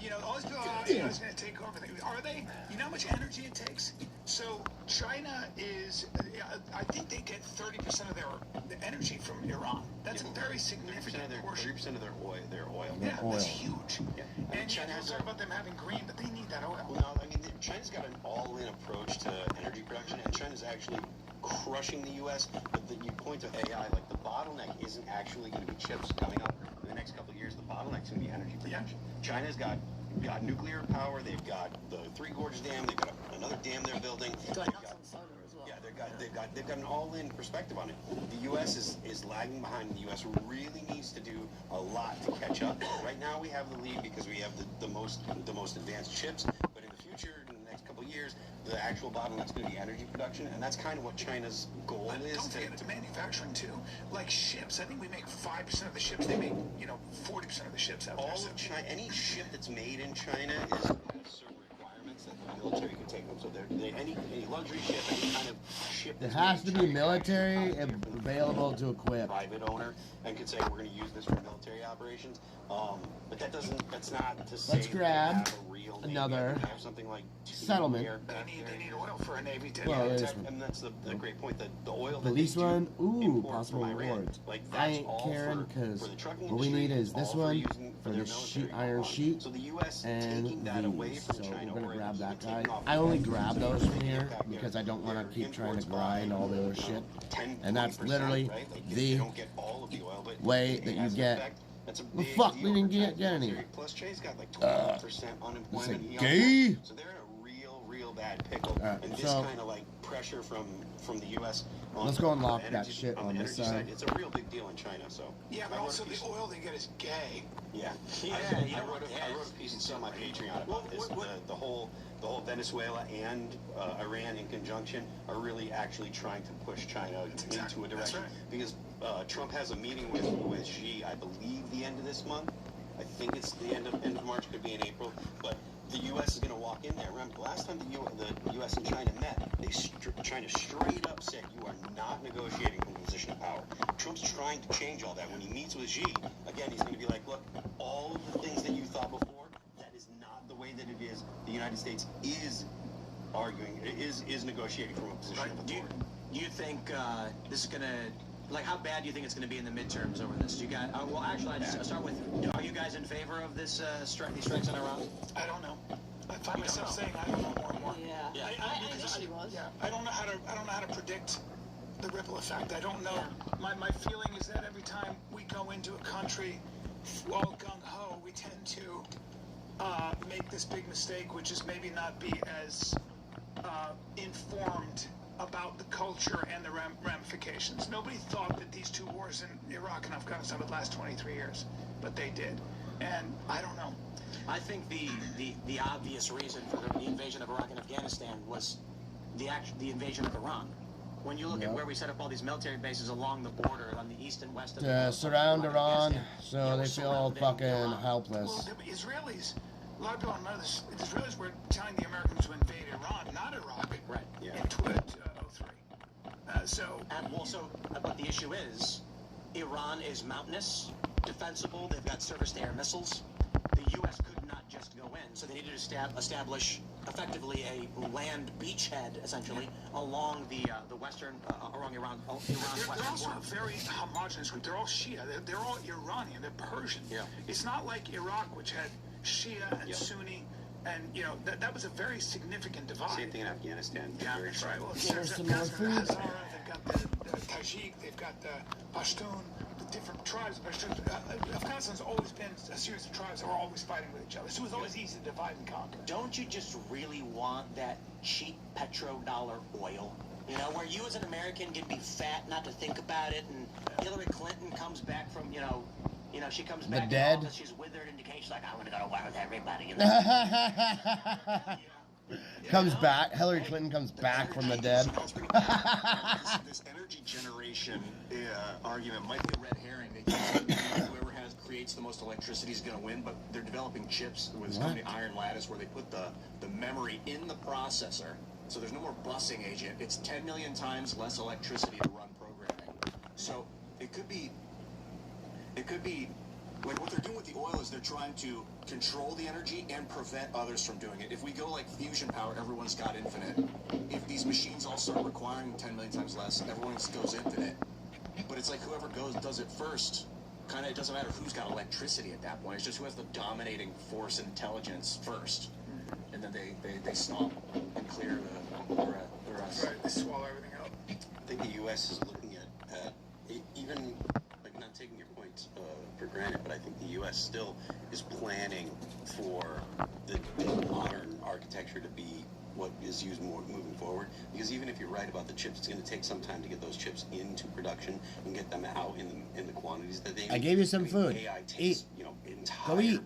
You know, all these people are, it's going to take over. Are they? You know how much energy it takes? So China is, I think they get 30% of their energy from Iran. That's a very significant portion.
30% of their oil.
Yeah, that's huge. And China talk about them having green, but they need that oil.
No, I mean, China's got an all-in approach to energy production, and China's actually crushing the U.S. But you point to AI, like the bottleneck isn't actually going to be chips coming up in the next couple of years. The bottleneck's going to be energy production. China's got nuclear power. They've got the Three Gorges Dam. They've got another dam they're building. They've got an all-in perspective on it. The U.S. is lagging behind. The U.S. really needs to do a lot to catch up. Right now we have the lead because we have the most advanced chips. But in the future, in the next couple of years, the actual bottleneck's going to be energy production, and that's kind of what China's goal is.
Don't forget it's manufacturing too. Like ships, I think we make 5% of the ships. They make 40% of the ships out there.
All of China, any ship that's made in China has certain requirements that the military can take them. So any luxury ship, any kind of ship.
It has to be military and available to equip.
Private owner and could say we're going to use this for military operations. But that's not to say
let's grab another
have something like
settlement.
They need oil for a navy to
and that's the great point that the oil
the least one, possible rewards. I ain't caring because what we need is this one for the iron sheet,
so the US
and
taking that away from
so
China,
we're gonna grab that guy. I only grab those from here because I don't want to keep trying to grind all the other shit, and that's literally the way that you get. Well, fuck, we didn't get any.
Plus, Chay's got like 20% unemployment.
Is it gay?
So they're in a real bad pickle. And this kind of like pressure from the U.S.
Let's go and lock that shit on this side.
It's a real big deal in China. So
yeah, but also the oil they get is gay.
Yeah. I wrote a piece on my Patreon about this. The whole Venezuela and Iran in conjunction are really actually trying to push China into a direction because Trump has a meeting with Xi, I believe, the end of this month. I think it's the end of March, could be in April, but the U.S. is going to walk in there. Remember, the last time the U.S. and China met, China straight up said, you are not negotiating from a position of power. Trump's trying to change all that. When he meets with Xi, again, he's going to be like, look, all of the things that you thought before, that is not the way that it is. The United States is arguing, is negotiating from a position of authority.
Do you think this is going to... Like, how bad do you think it's going to be in the midterms over this? Do you guys? Well, actually, I'll start with. Are you guys in favor of this these strikes on Iran?
I don't know. I find myself saying I don't know more and more.
Yeah. I initially was.
Yeah. I don't know how to predict the ripple effect. I don't know. Yeah. My feeling is that every time we go into a country all gung ho, we tend to make this big mistake, which is maybe not be as informed about the culture and the ramifications. Nobody thought that these two wars in Iraq and Afghanistan would last 23 years, but they did. And I don't know.
I think the obvious reason for the invasion of Iraq and Afghanistan was the invasion of Iran. When you look at where we set up all these military bases along the border on the east and west of
To surround Iran so they feel fucking helpless.
Well, the Israelis, a lot of people don't know this, the Israelis were telling the Americans to invade Iran, not Iraq.
Right, yeah.
In 2003.
But the issue is, Iran is mountainous, defensible, they've got surface-to-air missiles. The U.S. could not just go in, so they needed to establish effectively a land beachhead, essentially, along the western, along Iran's
They're
western
also
border.
a very homogenous group. They're all Shia. They're all Iranian. They're Persian.
Yeah.
It's not like Iraq, which had Shia and Sunni, and that was a very significant divide.
Same thing in Afghanistan.
Yeah, that's right. Well,
Here's
there's
some more
Afghanistan,
food.
the Hazara, they've got the Tajik, they've got the Pashtun, the different tribes. Afghanistan's always been a series of tribes that were always fighting with each other. So it was always easy to divide and conquer.
Don't you just really want that cheap petrodollar oil? You know, where you as an American can be fat not to think about it, and Hillary Clinton comes back from, she comes back
The dead?
in office, she's withered in decay, she's like, I'm gonna go to war with everybody.
Comes back. Hillary Clinton comes back from the dead.
This energy generation argument might be a red herring. They keep saying whoever creates the most electricity is going to win, but they're developing chips with this company Iron Lattice where they put the memory in the processor, so there's no more busing agent. It's 10 million times less electricity to run programming. So it could be like what they're doing with the oil is they're trying to control the energy and prevent others from doing it. If we go like fusion power, everyone's got infinite. If these machines all start requiring 10 million times less, everyone goes infinite. But it's like whoever does it first, kind of, it doesn't matter who's got electricity at that point. It's just who has the dominating force and intelligence first. And then they stomp and clear the rest.
Right, they swallow everything up.
I think the U.S. is looking at even, like, not taking your point for granted, but I think the U.S. still is planning for the modern architecture to be what is used more moving forward. Because even if you're right about the chips, it's going to take some time to get those chips into production and get them out in the quantities that they need.
I gave you some food.
AI takes,
Eat.
Entire,
Go eat.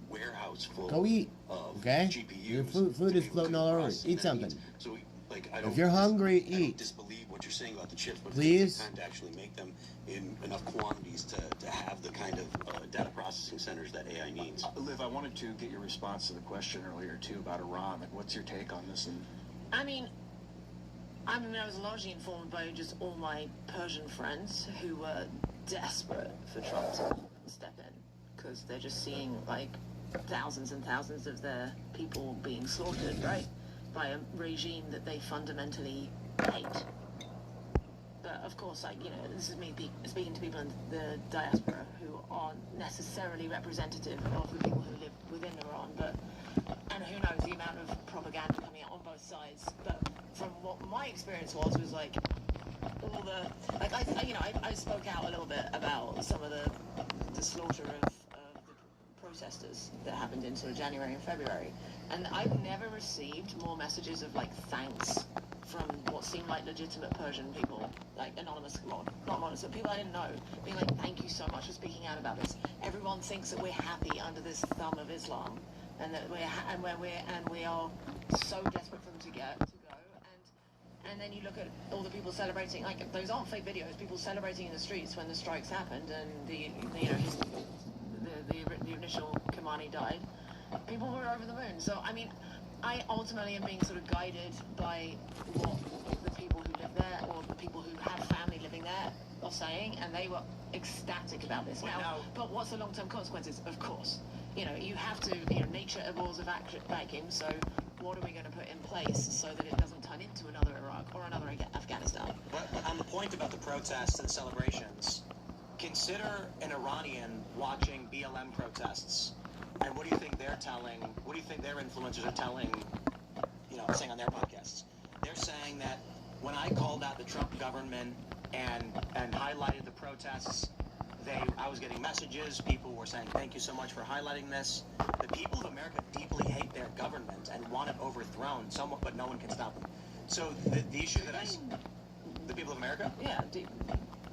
warehouse full
Go eat.
of
Okay?
GPUs.
Your food is floating all over. Eat something.
So I
If
don't
you're hungry,
I don't
eat.
disbelieve what you're saying about the chips, but
Please?
it's time to actually make them in enough quantities to have the kind of data processing centers that AI needs.
Liv, I wanted to get your response to the question earlier too about Iran. Like, what's your take on this? And
I mean, I was largely informed by just all my Persian friends who were desperate for Trump to step in because they're just seeing like thousands and thousands of their people being slaughtered, right, by a regime that they fundamentally hate. But of course, this is me speaking to people in the diaspora who aren't necessarily representative of the people who live within Iran, and who knows the amount of propaganda coming out on both sides. But from what my experience was like all the I spoke out a little bit about some of the slaughter of the protesters that happened in sort of January and February, and I've never received more messages of thanks from what seemed like legitimate Persian people, like anonymous, well, not anonymous, but people I didn't know, being like, thank you so much for speaking out about this. Everyone thinks that we're happy under this thumb of Islam, and that we are so desperate for them to go. And then you look at all the people celebrating, like those aren't fake videos. People celebrating in the streets when the strikes happened, and the initial Khamenei died. People were over the moon. So I mean, I ultimately am being sort of guided by what the people who live there or the people who have family living there are saying, and they were ecstatic about this. But what's the long-term consequences? Of course, you have to. Nature abhors a vacuum. So what are we going to put in place so that it doesn't turn into another Iraq or another Afghanistan?
But on the point about the protests and celebrations, consider an Iranian watching BLM protests, and what do you think they're telling? What do you think their influencers are telling? Saying on their podcasts, they're saying that when I called out the Trump government and highlighted the protests, I was getting messages. People were saying, "Thank you so much for highlighting this." The people of America deeply hate their government and want it overthrown. Somewhat, but no one can stop them. So the issue that the people of America,
Yeah.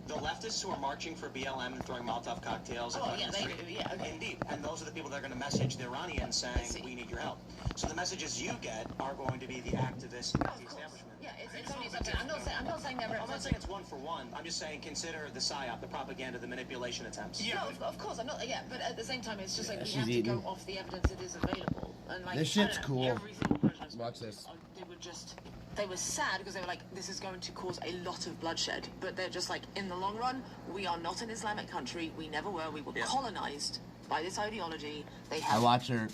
the leftists who are marching for BLM and throwing Molotov cocktails.
Oh, yeah, okay.
Indeed. And those are the people that are going to message the Iranians saying, "We need your help." So the messages you get are going to be the activists and the establishment.
Yeah, it's only something. I'm not saying they're.
I'm not saying it's one for one. I'm just saying consider the psyop, the propaganda, the manipulation attempts.
Yeah, no, of course. I'm not. Yeah, but at the same time, it's just like we
she's
have to
eating.
go off the evidence that is available. And like
This shit's
I don't know,
cool.
every single person I spoke
Watch
to,
this.
They were sad because they were like, this is going to cause a lot of bloodshed. But they're just like, in the long run, we are not an Islamic country. We never were. We were colonized by this ideology. They
I
have
watch her.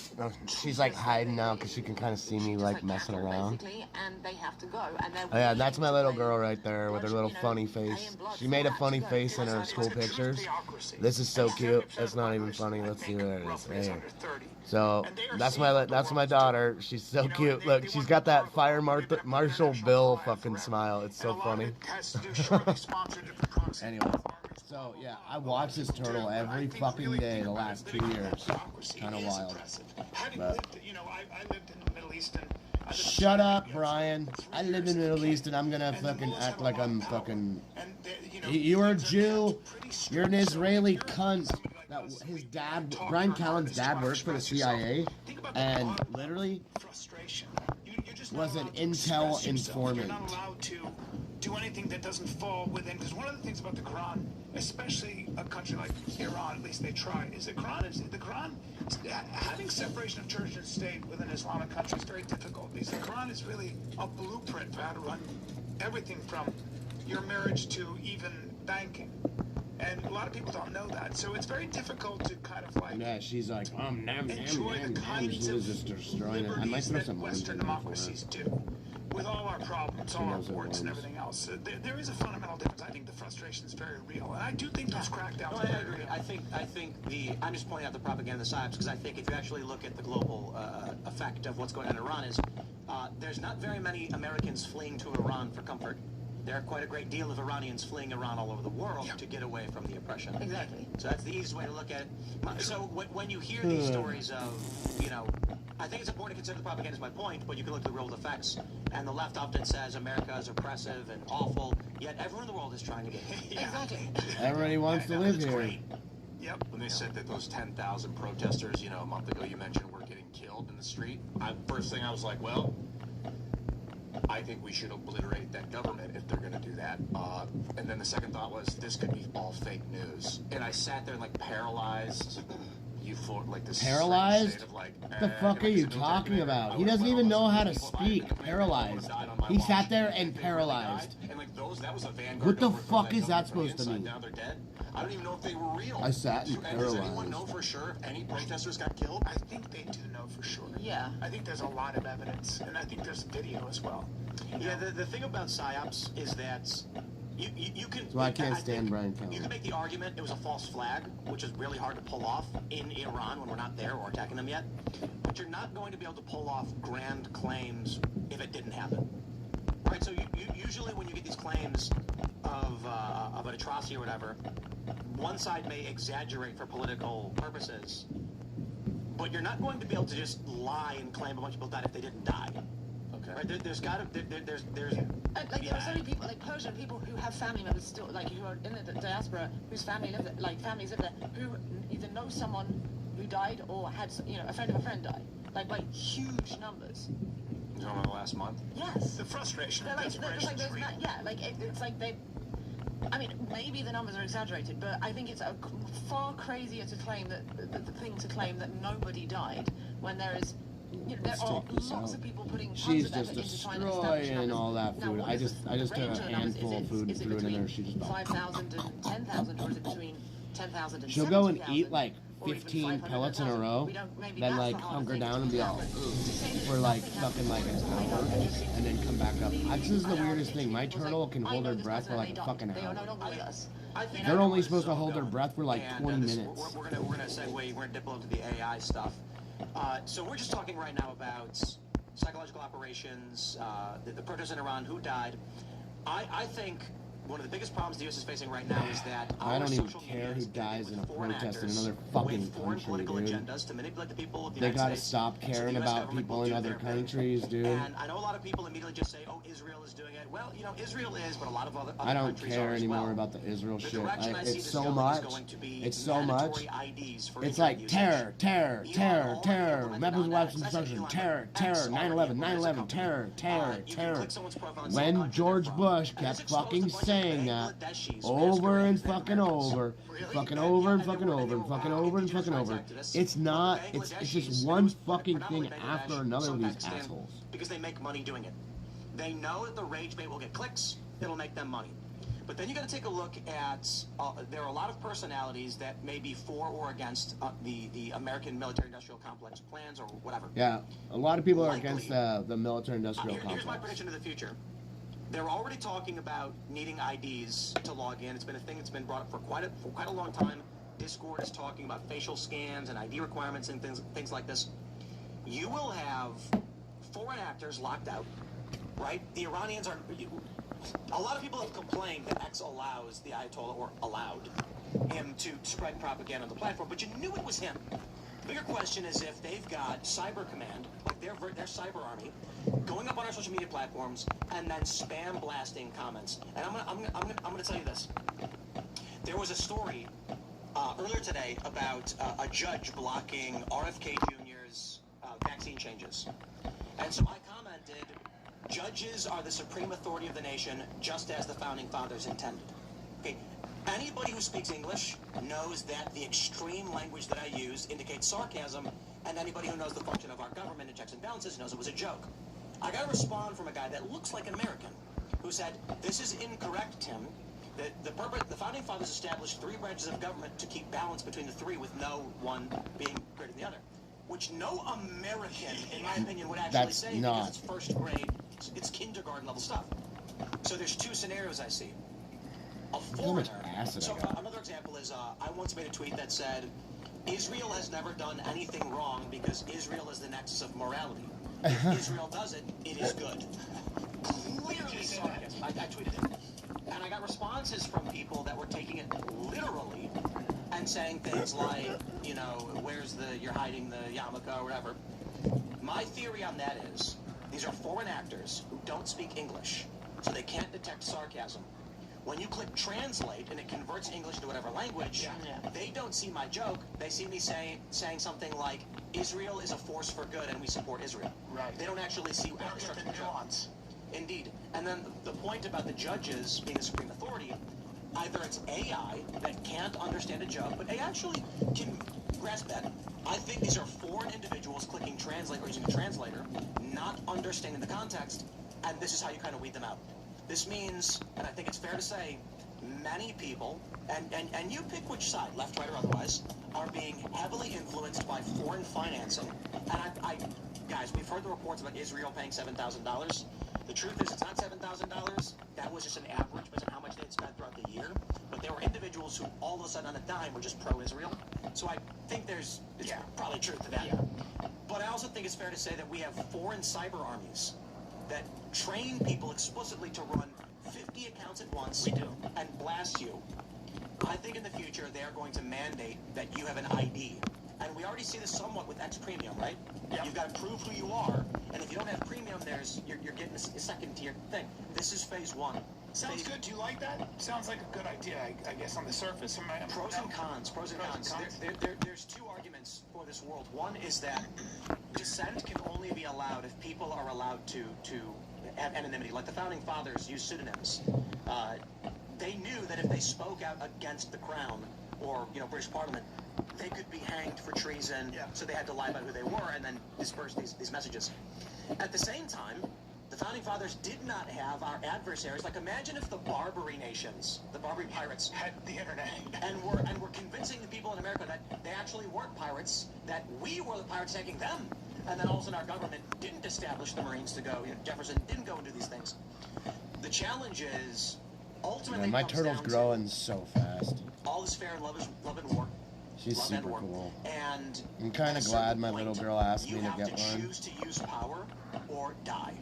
She's like hiding now because she can kind of see me like messing around.
basically, and they have to go. And they're
Oh, yeah, that's my little girl right there with her little funny face. She made a funny face in her school pictures. This is so cute. It's not even funny. Let's see what it is. Right here. So that's my daughter. She's so cute. Look, she's got that Fire Marshal Bill fucking smile. It's so funny. Anyway, so yeah, I watch this turtle every fucking day the last 2 years. Kind of wild. But
I lived in the Middle East and
shut up, Brian. I live in the Middle East and I'm gonna fucking act like I'm fucking. You're a Jew. You're an Israeli cunt. That his dad, Brian Callen's dad, worked for the CIA, and literally was an intel informant.
You're not allowed to do anything that doesn't fall within. Because one of the things about the Quran, especially a country like Iran, at least they try, is the Quran having separation of church and state within an Islamic country is very difficult. Because the Quran is really a blueprint for how to run everything from your marriage to even banking. And a lot of people don't know that. So it's very difficult to kind of like
Yeah, she's like,
enjoy the kinds
she was just destroying it. I might throw some
Western democracies do. With all our problems, all our warts and everything else, there is a fundamental difference. I think the frustration is very real, and I do think those crackdowns are very real.
I think I'm just pointing out the propaganda, the psyops, because I think if you actually look at the global effect of what's going on in Iran is there's not very many Americans fleeing to Iran for comfort. There are quite a great deal of Iranians fleeing Iran all over the world to get away from the oppression.
Exactly.
So that's the easiest way to look at it. So when you hear these stories of, I think it's important to consider the propaganda is my point, but you can look at the real effects. And the left often says America is oppressive and awful, yet everyone in the world is trying to get
Exactly.
Everybody wants to live here.
Yep. When they said that those 10,000 protesters, a month ago you mentioned were getting killed in the street, first thing I was like, well, I think we should obliterate that government if they're going to do that. And then the second thought was, this could be all fake news. And I sat there like paralyzed. Like this
Paralyzed?
state of like,
What the fuck are you talking about? He doesn't even know how to speak. Paralyzed. He sat there and paralyzed.
And like that was a vanguard.
What the fuck is that supposed to mean?
Now they're dead. I don't even know if they were real.
I sat and
Does anyone
paralyzed.
know for sure if any protesters got killed?
I think they do know for sure.
Yeah.
I think there's a lot of evidence, and I think there's video as well.
Yeah, the thing about psyops is that you can.
That's why I can't stand Brian Callen.
You can make the argument it was a false flag, which is really hard to pull off in Iran when we're not there or attacking them yet. But you're not going to be able to pull off grand claims if it didn't happen. Right? So you usually when you get these claims of an atrocity or whatever, one side may exaggerate for political purposes, but you're not going to be able to just lie and claim a bunch of people died if they didn't die. Okay. Right? There's got to there's
Like there are so many people, like Persian people who have family members still, like who are in the diaspora, whose families live there, who either know someone who died or had, a friend of a friend die, like by huge numbers.
You know, in the last month.
Yes.
The frustration.
They're like there's not, it's like they. I mean, maybe the numbers are exaggerated, but I think it's far crazier to claim that the thing to claim that nobody died when there is. There are lots of people putting
She's
tons of
just
effort into trying to establish
destroying
numbers.
all that food.
Now,
I just took a handful of food and threw it in there. She just
5,000 and 10,000, or is it between 10,000 and
she'll go and
70,000?
eat like 15 pellets in a row, then like hunker down and be all for like fucking like an hour, and then come back up. This is the weirdest thing. My turtle can hold her breath for like a fucking hour. They're only supposed to hold their breath for like 20 minutes.
We're gonna segue. We're gonna dip into the AI stuff. So we're just talking right now about psychological operations, the protests in Iran, who died. I think one of the biggest problems the U.S. is facing right now is that
I don't even care who dies in a protest in another fucking country, dude.
To manipulate the people of the
They
United
gotta
States.
stop caring about people in other countries, dude.
And I know a lot of people immediately just say, "Oh, Israel is doing it." Well, you know, Israel is, but a lot of other
I don't
countries
care
are as
anymore
well.
about the Israel
The
shit.
direction I see
It's
this
so
going
much.
is going to be
It's so much.
mandatory IDs for
It's
internet
like
usage.
terror, terror, terror, terror.
implemented
Weapons,
on
weapons,
X. I said
destruction,
Elon
terror,
X
terror.
already
9/11,
implements a
9/11,
company.
terror, terror,
You can
terror.
click someone's profile and see
When
what country
George
they're from.
Bush
And
kept
this exposed
fucking
a bunch of
saying that
Bangladeshis
over and
masquerading as
fucking
Americans.
over,
Really?
fucking
And-
over and
and they
fucking
were-
over and fucking over and fucking over. It's not. It's just one fucking thing after another of these assholes.
Because they make money doing it. They know that the rage bait will get clicks. It'll make them money. But then you got to take a look at. There are a lot of personalities that may be for or against the American military-industrial complex plans or whatever.
Yeah, a lot of people are against the military-industrial
Here's my
complex.
prediction to the future. They're already talking about needing IDs to log in. It's been a thing that's been brought up for quite a long time. Discord is talking about facial scans and ID requirements and things like this. You will have foreign actors locked out, right? The Iranians are. A lot of people have complained that X allows the Ayatollah, or allowed him to spread propaganda on the platform, but you knew it was him. The bigger question is if they've got cyber command, like their cyber army, going up on our social media platforms and then spam blasting comments. And I'm gonna tell you this. There was a story earlier today about a judge blocking RFK Jr.'s vaccine changes, and so I commented, "Judges are the supreme authority of the nation, just as the founding fathers intended." Okay. Anybody who speaks English knows that the extreme language that I use indicates sarcasm, and anybody who knows the function of our government and checks and balances knows it was a joke. I got a response from a guy that looks like an American, who said, "This is incorrect, Tim. The founding fathers established 3 branches of government to keep balance between the 3, with no one being greater than the other." Which no American, in my opinion, would actually say, because it's first grade, it's kindergarten level stuff. So there's 2 scenarios I see. A foreigner. So another example is I once made a tweet that said, "Israel has never done anything wrong because Israel is the nexus of morality. If Israel does it, it is good." Clearly sarcasm. I tweeted it. And I got responses from people that were taking it literally and saying things like, you know, you're hiding the yarmulke or whatever. My theory on that is, these are foreign actors who don't speak English, so they can't detect sarcasm. When you click translate and it converts English to whatever language, they don't see my joke. They see me saying something like, "Israel is a force for good and we support Israel." Right. They don't actually see the nuance. Indeed. And then the point about the judges being the supreme authority, either it's AI that can't understand a joke, but AI actually can grasp that. I think these are foreign individuals clicking translate or using a translator, not understanding the context, and this is how you kind of weed them out. This means, and I think it's fair to say, many people, and you pick which side, left, right, or otherwise, are being heavily influenced by foreign financing. And guys, we've heard the reports about Israel paying $7,000. The truth is, it's not $7,000. That was just an average based on how much they'd spent throughout the year. But there were individuals who all of a sudden on a dime were just pro-Israel. So I think it's probably truth to that. Yeah. But I also think it's fair to say that we have foreign cyber armies that train people explicitly to run 50 accounts at once and blast you. I think in the future they are going to mandate that you have an ID. And we already see this somewhat with X Premium, right? Yeah. You've got to prove who you are, and if you don't have Premium, you're getting a second tier thing. This is phase 1.
Sounds good. Do you like that? Sounds like a good idea, I guess, on the surface.
Pros and cons. There's 2 arguments for this world. One is that dissent can only be allowed if people are allowed to have anonymity. Like the founding fathers used pseudonyms. They knew that if they spoke out against the crown or British Parliament, they could be hanged for treason. So they had to lie about who they were and then disperse these messages. At the same time, the founding fathers did not have our adversaries. Like, imagine if the Barbary nations, the Barbary pirates,
had the internet
and were convincing the people in America that they actually weren't pirates, that we were the pirates attacking them. And then all of a sudden our government didn't establish the Marines to go. Jefferson didn't go and do these things. The challenge is ultimately
my turtle's growing so fast.
All is fair in love and war.
She's super cool.
And
I'm kind of glad my little girl asked me to get one.
You have to choose to use power or die.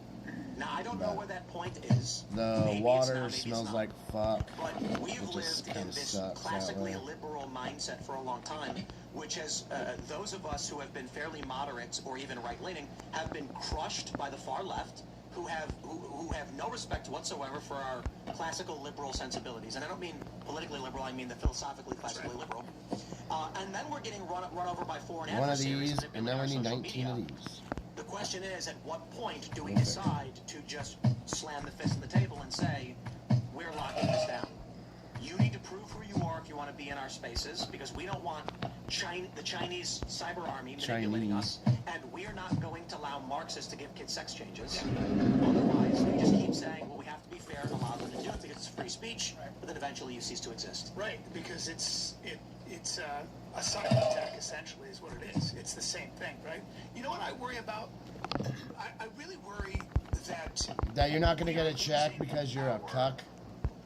Now, I don't know
But
where that point is.
the
Maybe it's
water
not, maybe
smells
it's not.
like fuck.
But we've
It just
lived
kind
in
of
this
sucks that
classically
way.
liberal mindset for a long time, which has, those of us who have been fairly moderate or even right-leaning have been crushed by the far left, who have no respect whatsoever for our classical liberal sensibilities. And I don't mean politically liberal, I mean the philosophically classically liberal. And then we're getting run over by foreign
One of
adversaries.
these, and now we need 19
media.
of these.
The question is, at what point do we decide to just slam the fist on the table and say, we're locking this down? You need to prove who you are if you want to be in our spaces, because we don't want the Chinese cyber army manipulating us, and we're not going to allow Marxists to give kids sex changes. Otherwise, we just keep saying, well, we have to be fair and allow them to do it because it's free speech, but then eventually you cease to exist.
Right, because it's a cyber attack, essentially, is what it is. It's the same thing, right? You know what I worry about? I really worry
that you're not going to get a check because you're a cuck.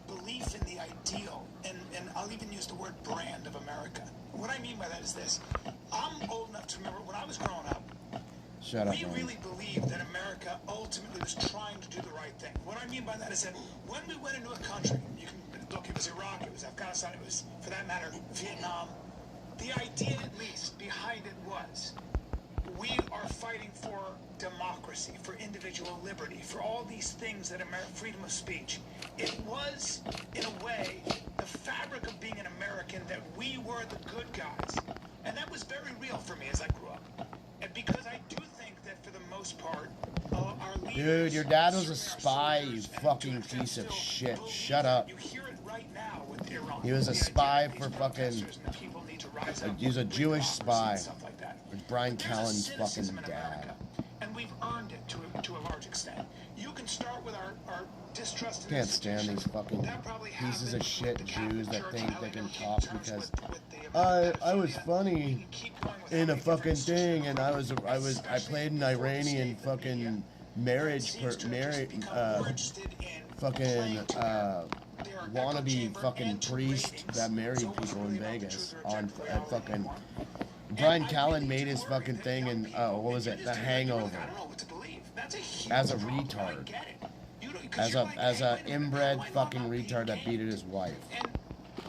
Belief in the ideal, and I'll even use the word brand of America. What I mean by that is this. I'm old enough to remember when I was growing up,
Shut up,
we
man.
really believed that America ultimately was trying to do the right thing. What I mean by that is that when we went into a country, you can look, it was Iraq, it was Afghanistan, it was, for that matter, Vietnam, the idea at least behind it was we are fighting for democracy, for individual liberty, for all these things that freedom of speech. It was, in a way, the fabric of being an American that we were the good guys. And that was very real for me as I grew up. And because I do think that for the most part, our leaders...
Dude, your dad was a spy, you fucking piece of shit. Shut up.
You hear it right now with Iran.
He was a spy for fucking... He was a Jewish spy. With Brian Callen's fucking dad.
And we've earned it to a large extent. You can start with our distrust.
Can't stand these fucking pieces of shit Jews that think they can talk because I was funny in a fucking thing and I played an Iranian fucking wannabe fucking priest that married people in Vegas on fucking Brian Callen made his fucking thing in what was it, The Hangover, as a retard, as a inbred fucking retard that beat his wife.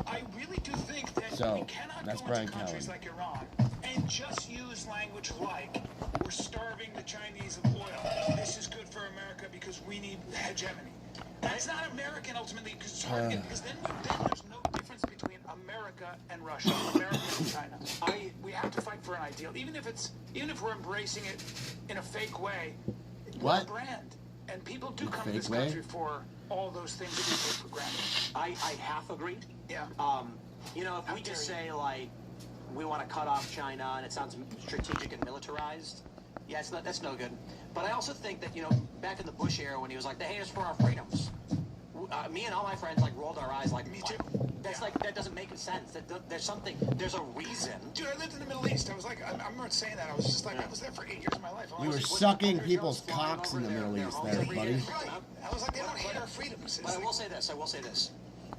I really do think that
So that's Brian Callen.
like Iran and just use language like we're starving the Chinese of oil. This is good for America because we need hegemony. That's not American ultimately, because it's hard to get, because then there's no difference between America and Russia, America and China. We have to fight for an ideal, even if we're embracing it in a fake way. We're a brand, and people do come to this country for all those things that we take for granted.
I half agreed.
Yeah.
You know, if we just say like we want to cut off China and it sounds strategic and militarized, yeah, that's no good. But I also think that, you know, back in the Bush era when he was like, they hate us for our freedoms. Me and all my friends like rolled our eyes like, me too. That's like, that doesn't make sense. There's a reason.
Dude, I lived in the Middle East. I was like, I remember saying that. I was just like, I was there for 8 years of my life.
We were sucking people's cocks in the Middle East there, buddy.
I was like, they don't hate our freedoms.
But I will say this.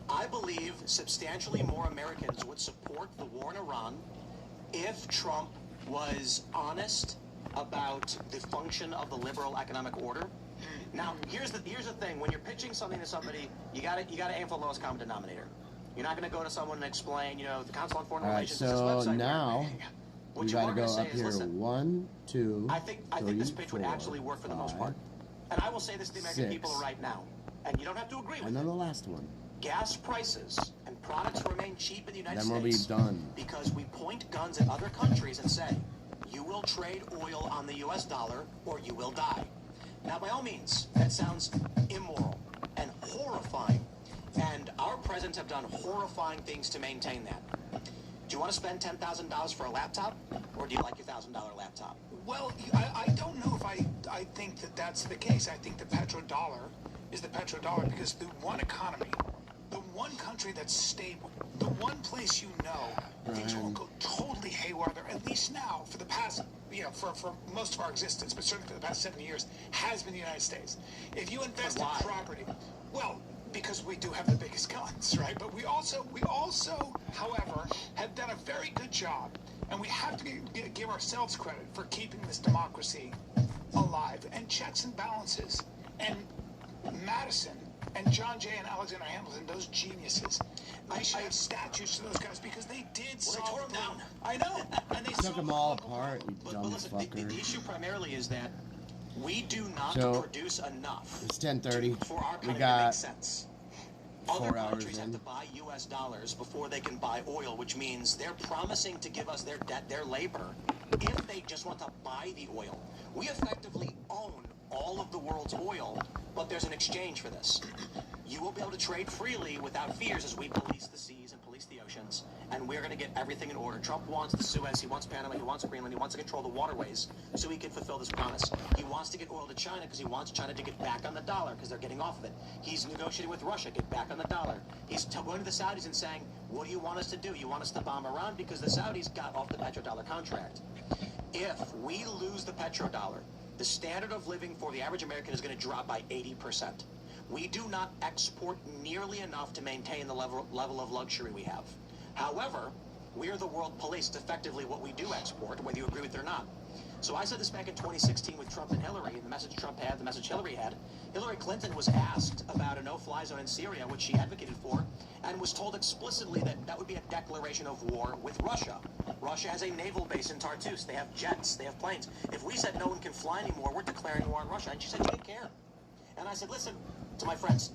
I believe substantially more Americans would support the war in Iran if Trump was honest about the function of the liberal economic order. Now, here's the thing: when you're pitching something to somebody, you gotta aim for the lowest common denominator. You're not gonna go to someone and explain, you know, the Council on Foreign Relations is this
so
website.
now we gotta go up here.
Listen,
1, 2,
I think this pitch would actually work for the most part. And I will say this to the American people right now, and you don't have to agree with
and
it.
then the last one.
Gas prices and products remain cheap in the United
Then we'll
States
be done.
because we point guns at other countries and say, you will trade oil on the US dollar or you will die. Now, by all means, that sounds immoral and horrifying, and our presidents have done horrifying things to maintain that. Do you want to spend $10,000 for a laptop, or do you like your $1,000 laptop?
Well, I don't know if I think that that's the case. I think the petrodollar is the petrodollar because the one economy, the one country that's stable, the one place you know things will go totally haywire there, at least now, for the past, you know, for most of our existence, but certainly for the past 70 years, has been the United States. If you invest in property, well, because we do have the biggest guns, right? But we also, however, have done a very good job, and we have to give ourselves credit for keeping this democracy alive. And checks and balances And Madison and John Jay and Alexander Hamilton, those geniuses, they should have statues to those guys because they did
Well, they tore them down.
I know.
And they
Took them all apart, you dumb
listen,
fucker.
the issue primarily is that we do not
So,
produce enough
It's 10:30.
for our
We
country to
got
make sense.
4
Other
hours
countries have
in.
to buy U.S. dollars before they can buy oil, which means they're promising to give us their debt, their labor, if they just want to buy the oil. We effectively own all of the world's oil, but there's an exchange for this. You will be able to trade freely without fears as we police the seas and police the oceans, and we're going to get everything in order. Trump wants the Suez, he wants Panama, he wants Greenland, he wants to control the waterways so he can fulfill this promise. He wants to get oil to China because he wants China to get back on the dollar because they're getting off of it. He's negotiating with Russia, get back on the dollar. He's going to the Saudis and saying, what do you want us to do? You want us to bomb Iran? Because the Saudis got off the petrodollar contract. If we lose the petrodollar, the standard of living for the average American is going to drop by 80%. We do not export nearly enough to maintain the level of luxury we have. However, we are the world police. It's effectively what we do export, whether you agree with it or not. So I said this back in 2016 with Trump and Hillary, and the message Trump had, the message Hillary had. Hillary Clinton was asked about a no-fly zone in Syria, which she advocated for, and was told explicitly that that would be a declaration of war with Russia. Russia has a naval base in Tartus. They have jets. They have planes. If we said no one can fly anymore, we're declaring war on Russia. And she said she didn't care. And I said, listen, to my friends,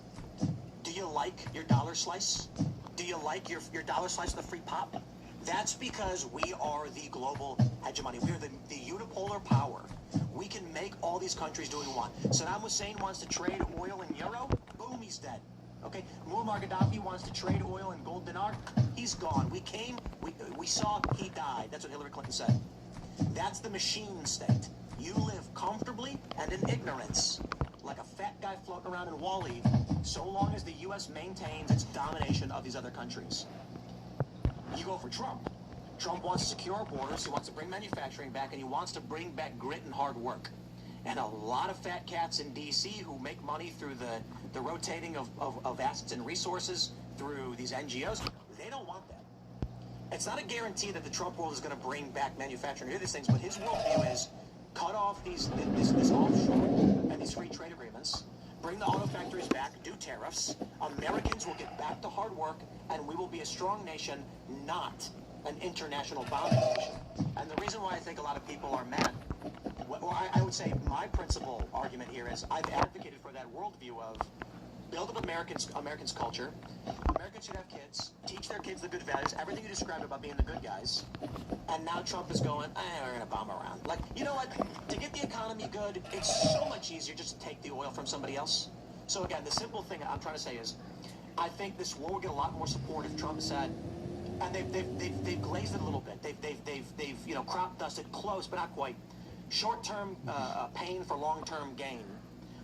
do you like your dollar slice? Do you like your dollar slice with a free pop? That's because we are the global hegemony. We are the unipolar power. We can make all these countries do what we want. Saddam Hussein wants to trade oil in euro. Boom, he's dead. Okay, Muammar Gaddafi wants to trade oil in gold dinar. He's gone. We saw he died. That's what Hillary Clinton said. That's the machine state. You live comfortably and in ignorance, like a fat guy floating around in Wall-E, so long as the U.S. maintains its domination of these other countries. You go for Trump. Trump wants to secure our borders, he wants to bring manufacturing back, and he wants to bring back grit and hard work. And a lot of fat cats in D.C. who make money through the rotating of assets and resources through these NGOs, they don't want that. It's not a guarantee that the Trump world is going to bring back manufacturing or these things, but his worldview is cut off this offshore and these free trade agreements, bring the auto factories back, do tariffs, Americans will get back to hard work, and we will be a strong nation, not an international boundary nation. And the reason why I think a lot of people are mad, well, I would say my principal argument here is I've advocated for that worldview of build up Americans' culture. Americans should have kids, teach their kids the good values, everything you described about being the good guys. And now Trump is going, we're going to bomb around. Like, you know what? To get the economy good, it's so much easier just to take the oil from somebody else. So again, the simple thing I'm trying to say is, I think this war will get a lot more support if Trump said, and they've glazed it a little bit. They've crop dusted close, but not quite. Short-term pain for long-term gain.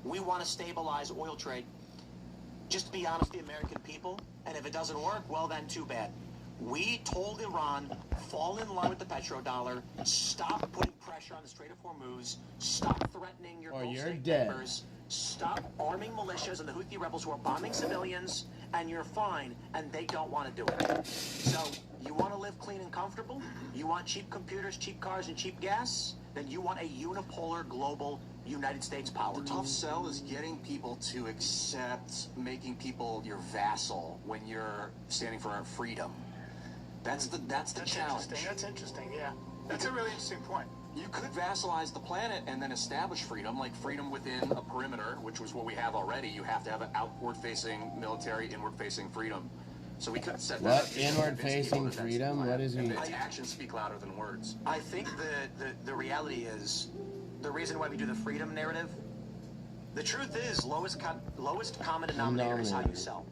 We want to stabilize oil trade. Just to be honest with the American people, and if it doesn't work, well then too bad. We told Iran, fall in line with the petrodollar, stop putting pressure on the Strait of Hormuz, stop threatening your Gulf state neighbors, stop arming militias and the Houthi rebels who are bombing civilians, and you're fine, and they don't want to do it. So, you want to live clean and comfortable? You want cheap computers, cheap cars, and cheap gas? Then you want a unipolar global United States power.
The tough sell is getting people to accept making people your vassal when you're standing for freedom. That's the challenge.
That's interesting, yeah. That's a really interesting point.
You could vassalize the planet and then establish freedom, like freedom within a perimeter, which was what we have already. You have to have an outward-facing military, inward-facing freedom. So we could set that up.
What? Inward-facing freedom? What is he?
Actions speak louder than words.
I think the reality is, the reason why we do the freedom narrative, the truth is lowest common denominator is how you sell.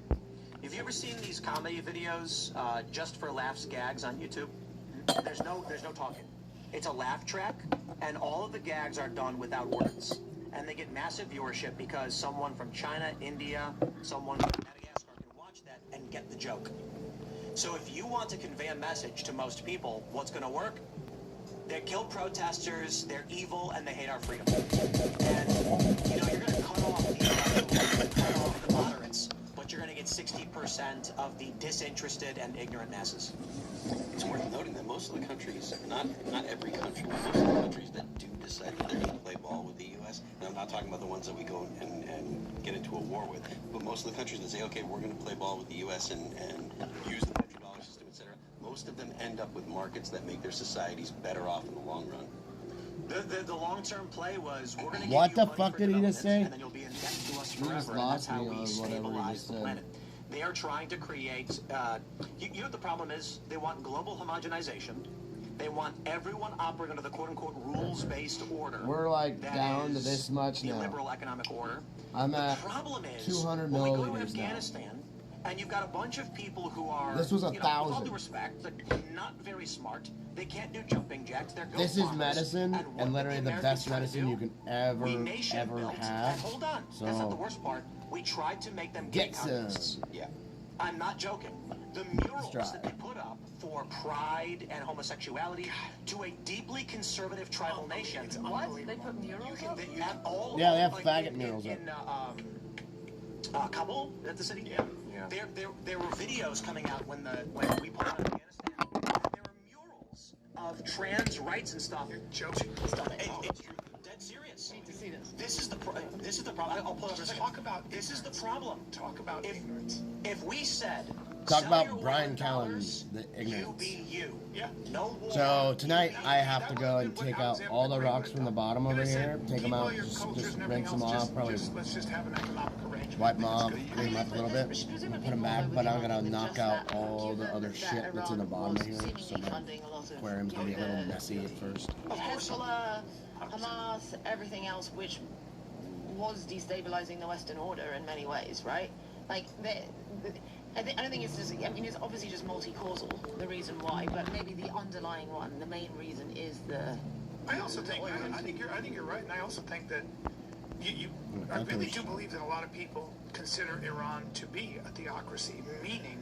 Have you ever seen these comedy videos, just for laughs, gags on YouTube? There's no talking. It's a laugh track, and all of the gags are done without words. And they get massive viewership because someone from China, India, someone from Madagascar can watch that and get the joke. So if you want to convey a message to most people, what's going to work? They kill protesters, they're evil, and they hate our freedom. And, you're going to cut off the moderates, but you're going to get it's 60% of the disinterested and ignorant masses.
It's worth noting that most of the countries, not every country, but most of the countries that do decide that they're going to play ball with the U.S., and I'm not talking about the ones that we go and get into a war with, but most of the countries that say, okay, we're going to play ball with the U.S. and use the petrodollar system, etc., most of them end up with markets that make their societies better off in the long run.
The long-term play was, we're going to
What the fuck did he just say?
and then you'll be in debt to us forever, and that's how we stabilize the planet. They are trying to create, you know what the problem is? They want global homogenization. They want everyone operating under the quote-unquote rules-based order.
We're like down to this much
the
now.
liberal economic order.
I'm at
the problem is,
200
when we go to
milliliters
Afghanistan, and you've got a bunch of people who are,
This was
you know, with
1,000.
all due respect, not very smart. They can't do jumping jacks. They're go
This is
farmers.
medicine, and literally the best medicine you can ever have.
And hold on,
So,
that's not the worst part. We tried to make them
get
gay communists.
some.
Yeah. I'm not joking. The murals that they put up for pride and homosexuality to a deeply conservative tribal nation.
What? They put murals up?
You have all,
Yeah, they have
like,
faggot murals up.
In Kabul, at the city. Yeah. There were videos coming out when we put out Afghanistan. There were murals of trans rights and stuff. You're joking. It's dead serious.
I need to see this.
This is the problem. I'll pull up.
Just talk about
this is the problem.
Talk about ignorance.
If we said
Talk
sell
about
your
Brian
oil
Callen's
dollars,
the ignorance.
you. Yeah. No war.
So tonight I have to go and take out all the rocks from the bottom over here, take them out, just rinse them off, probably
Let's just have an economic arrangement.
wipe them off, clean them up a little bit, and put them back, but I'm gonna knock out all the other shit that's in the bottom of here, so the aquarium's gonna be a little messy at first.
Hezbollah, Hamas, everything else, which was destabilizing the Western order in many ways, right? Like, I don't think it's just, I mean, it's obviously just multi-causal, the reason why, but maybe the underlying one, the main reason is the...
I also think, I think you're right, and I also think that I really do believe that a lot of people consider Iran to be a theocracy, meaning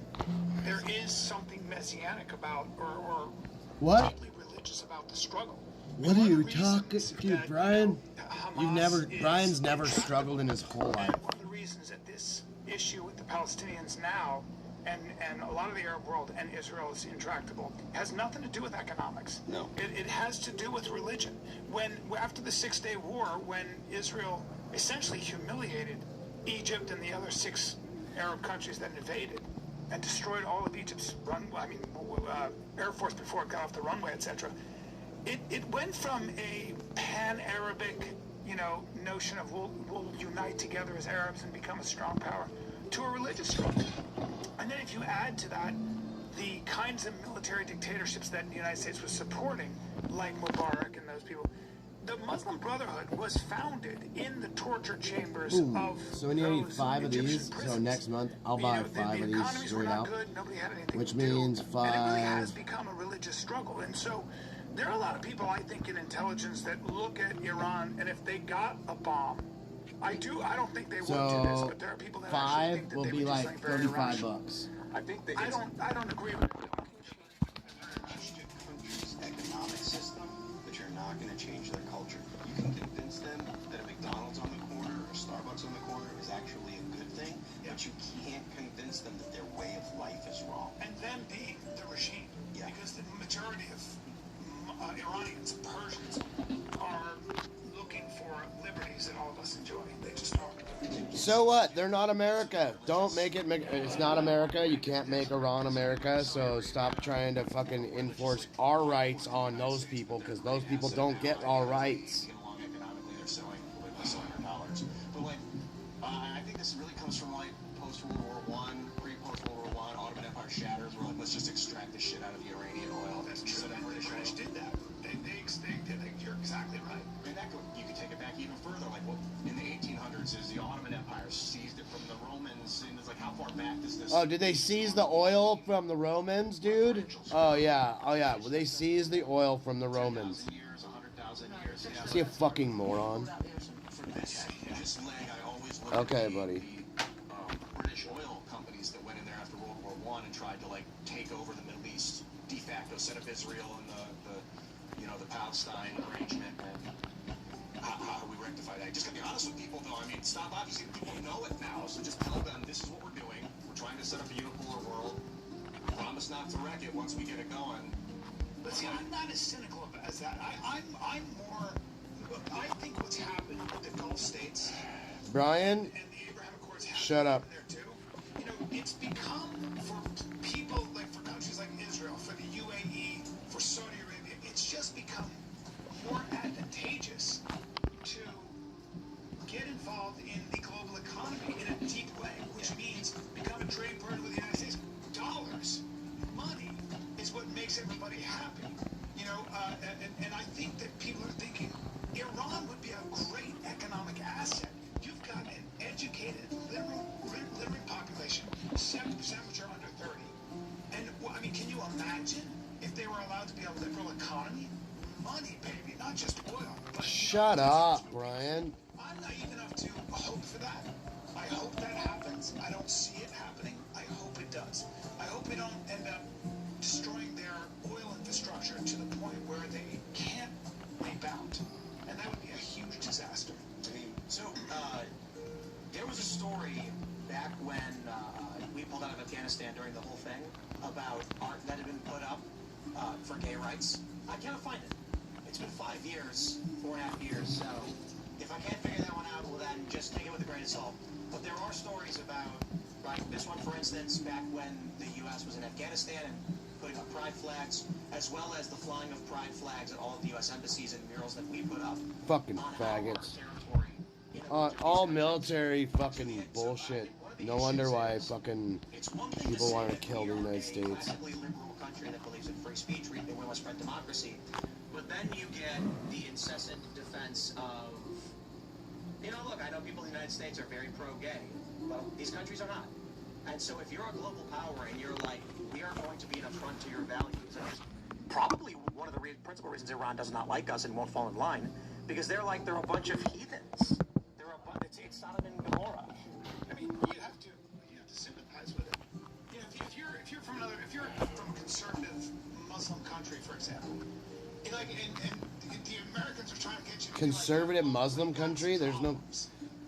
there is something messianic about, or
What?
deeply religious about the struggle.
What are you talking to, Brian? Brian's never struggled in his whole life.
One of the reasons that this issue with the Palestinians now and a lot of the Arab world and Israel is intractable has nothing to do with economics.
No.
It has to do with religion. After the 6-Day War, when Israel essentially humiliated Egypt and the other 6 Arab countries that invaded and destroyed all of Egypt's Air Force before it got off the runway, etc., it went from a pan-Arabic, notion of we'll unite together as Arabs and become a strong power, to a religious struggle. And then if you add to that the kinds of military dictatorships that the United States was supporting, like Mubarak and those people, the Muslim Brotherhood was founded in the torture chambers of
So we need
those
5 of these,
Egyptian
so
prisons.
next month I'll buy 5 of these
Economies were
straight
not
out,
good, nobody had anything
which
to do.
means
And it really has
5...
become a religious struggle. And so there are a lot of people, I think, in intelligence that look at Iran, and if they got a bomb, I don't think they would do this,
So
but there are people that actually think
5
that
will
they
be
would do
like
something very
35
irrational.
bucks.
I think that
I don't agree with it.
country's economic system, but you're not going to change their culture. You can convince them that a McDonald's on the corner or Starbucks on the corner is actually a good thing, but you can't convince them that their way of life is wrong.
And them being the regime, because the majority of Iranians, Persians, are looking for liberties that all of us enjoy. They just talk about it.
So what? They're not America. Don't make it... It's not America. You can't make Iran America, so stop trying to fucking enforce our rights on those people, because those people don't get our rights.
Get along economically, they're selling their dollars. But I think this really comes from post-World War I, pre-post-World War I, Ottoman Empire shatters. We're like, let's just extract the shit out of the Iranian oil.
That's true. The British did that. They did that. You're exactly right.
And you could take it back even further. In the 1800s, is the Ottoman Empire seized it from the Romans. And it's like, how far back does this?
Oh, did they seize the oil from the Romans, dude? Oh yeah. Well, they seized the oil from the Romans.
100,000 years. Yeah.
Is he a fucking moron? Okay, buddy.
British oil companies that went in there after World War I and tried to take over the Middle East, de facto set up Israel and the Palestine arrangement. And how do we rectify that? Just gotta be honest with people, though. I mean, stop obviously. People know it now, so just tell them this is what we're doing. We're trying to set up a unipolar world. Promise not to wreck it once we get it going.
But see, I'm not as cynical as that. I'm more. I think what's happened with the Gulf states
Brian,
and the Abraham Accords
shut up.
there too. You know, it's become for people like for countries like Israel, for the UAE, for Saudi Arabia, it's just become more advantageous to get involved in the global economy in a deep way, which means become a trade partner with the United States. Dollars, money, is what makes everybody happy. You know, and I think that people are thinking Iran would be a great economic asset. You've got an educated, literate population, 70% which are under 30. And, well, I mean, can you imagine if they were allowed to be a liberal economy? Money, baby, not just oil. But,
Shut up, Brian.
I'm naive enough to hope for that. I hope that happens. I don't see it happening. I hope it does. I hope we don't end up destroying their oil infrastructure to the point where they can't rebound. And that would be a huge disaster.
So, there was a story back when we pulled out of Afghanistan during the whole thing about art that had been put up for gay rights. I cannot find it. It's been 5 years, 4.5 years, so if I can't figure that one out, well then just take it with a grain of salt. But there are stories about, like this one for instance, back when the U.S. was in Afghanistan and putting up pride flags, as well as the flying of pride flags at all of the U.S. embassies and murals that we put up.
Fucking faggots. All military fucking bullshit. No wonder why fucking people want to kill the United States.
Liberal country that believes in free speech, we want to spread democracy. But then you get the incessant defense of, you know, look, I know people in the United States are very pro-gay. Well, these countries are not. And so if you're a global power and you're like, we are going to be an affront to your values, and there's probably one of the principal reasons Iran does not like us and won't fall in line, because they're a bunch of heathens. It's Sodom and Gomorrah.
I mean, you have to sympathize with it. You know, if you're from a conservative Muslim country, for example, like, and the Americans are trying to get you.
Conservative Muslim country? There's no.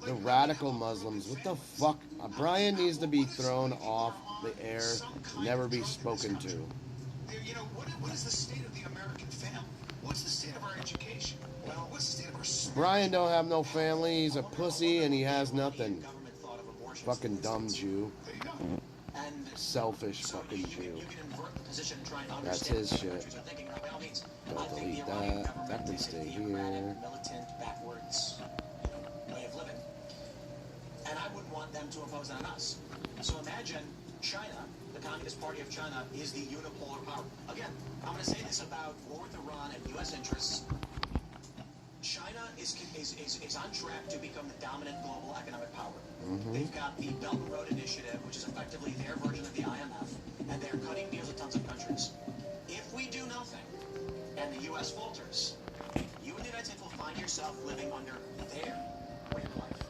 The radical Muslims. What the fuck? Brian needs to be thrown off the air, never be spoken to.
You know, what is the state of the American family? What's the state of our education? Well, what's the state of our
Brian don't have no family, he's a pussy, and he has nothing. Fucking dumb Jew. Selfish fucking Jew. That's his shit. Don't delete that. That can stay here.
Militant, backwards, way of living. And I wouldn't want them to impose that on us. So imagine China, the Communist Party of China, is the unipolar power. Again, I'm going to say this about war with Iran and U.S. interests. China is on track to become the dominant global economic power. They've got the Belt and Road Initiative, which is effectively their version of the IMF, and they're cutting deals with tons of countries. If we do nothing, and the U.S. falters, you and the United States will find yourself living under their way of life,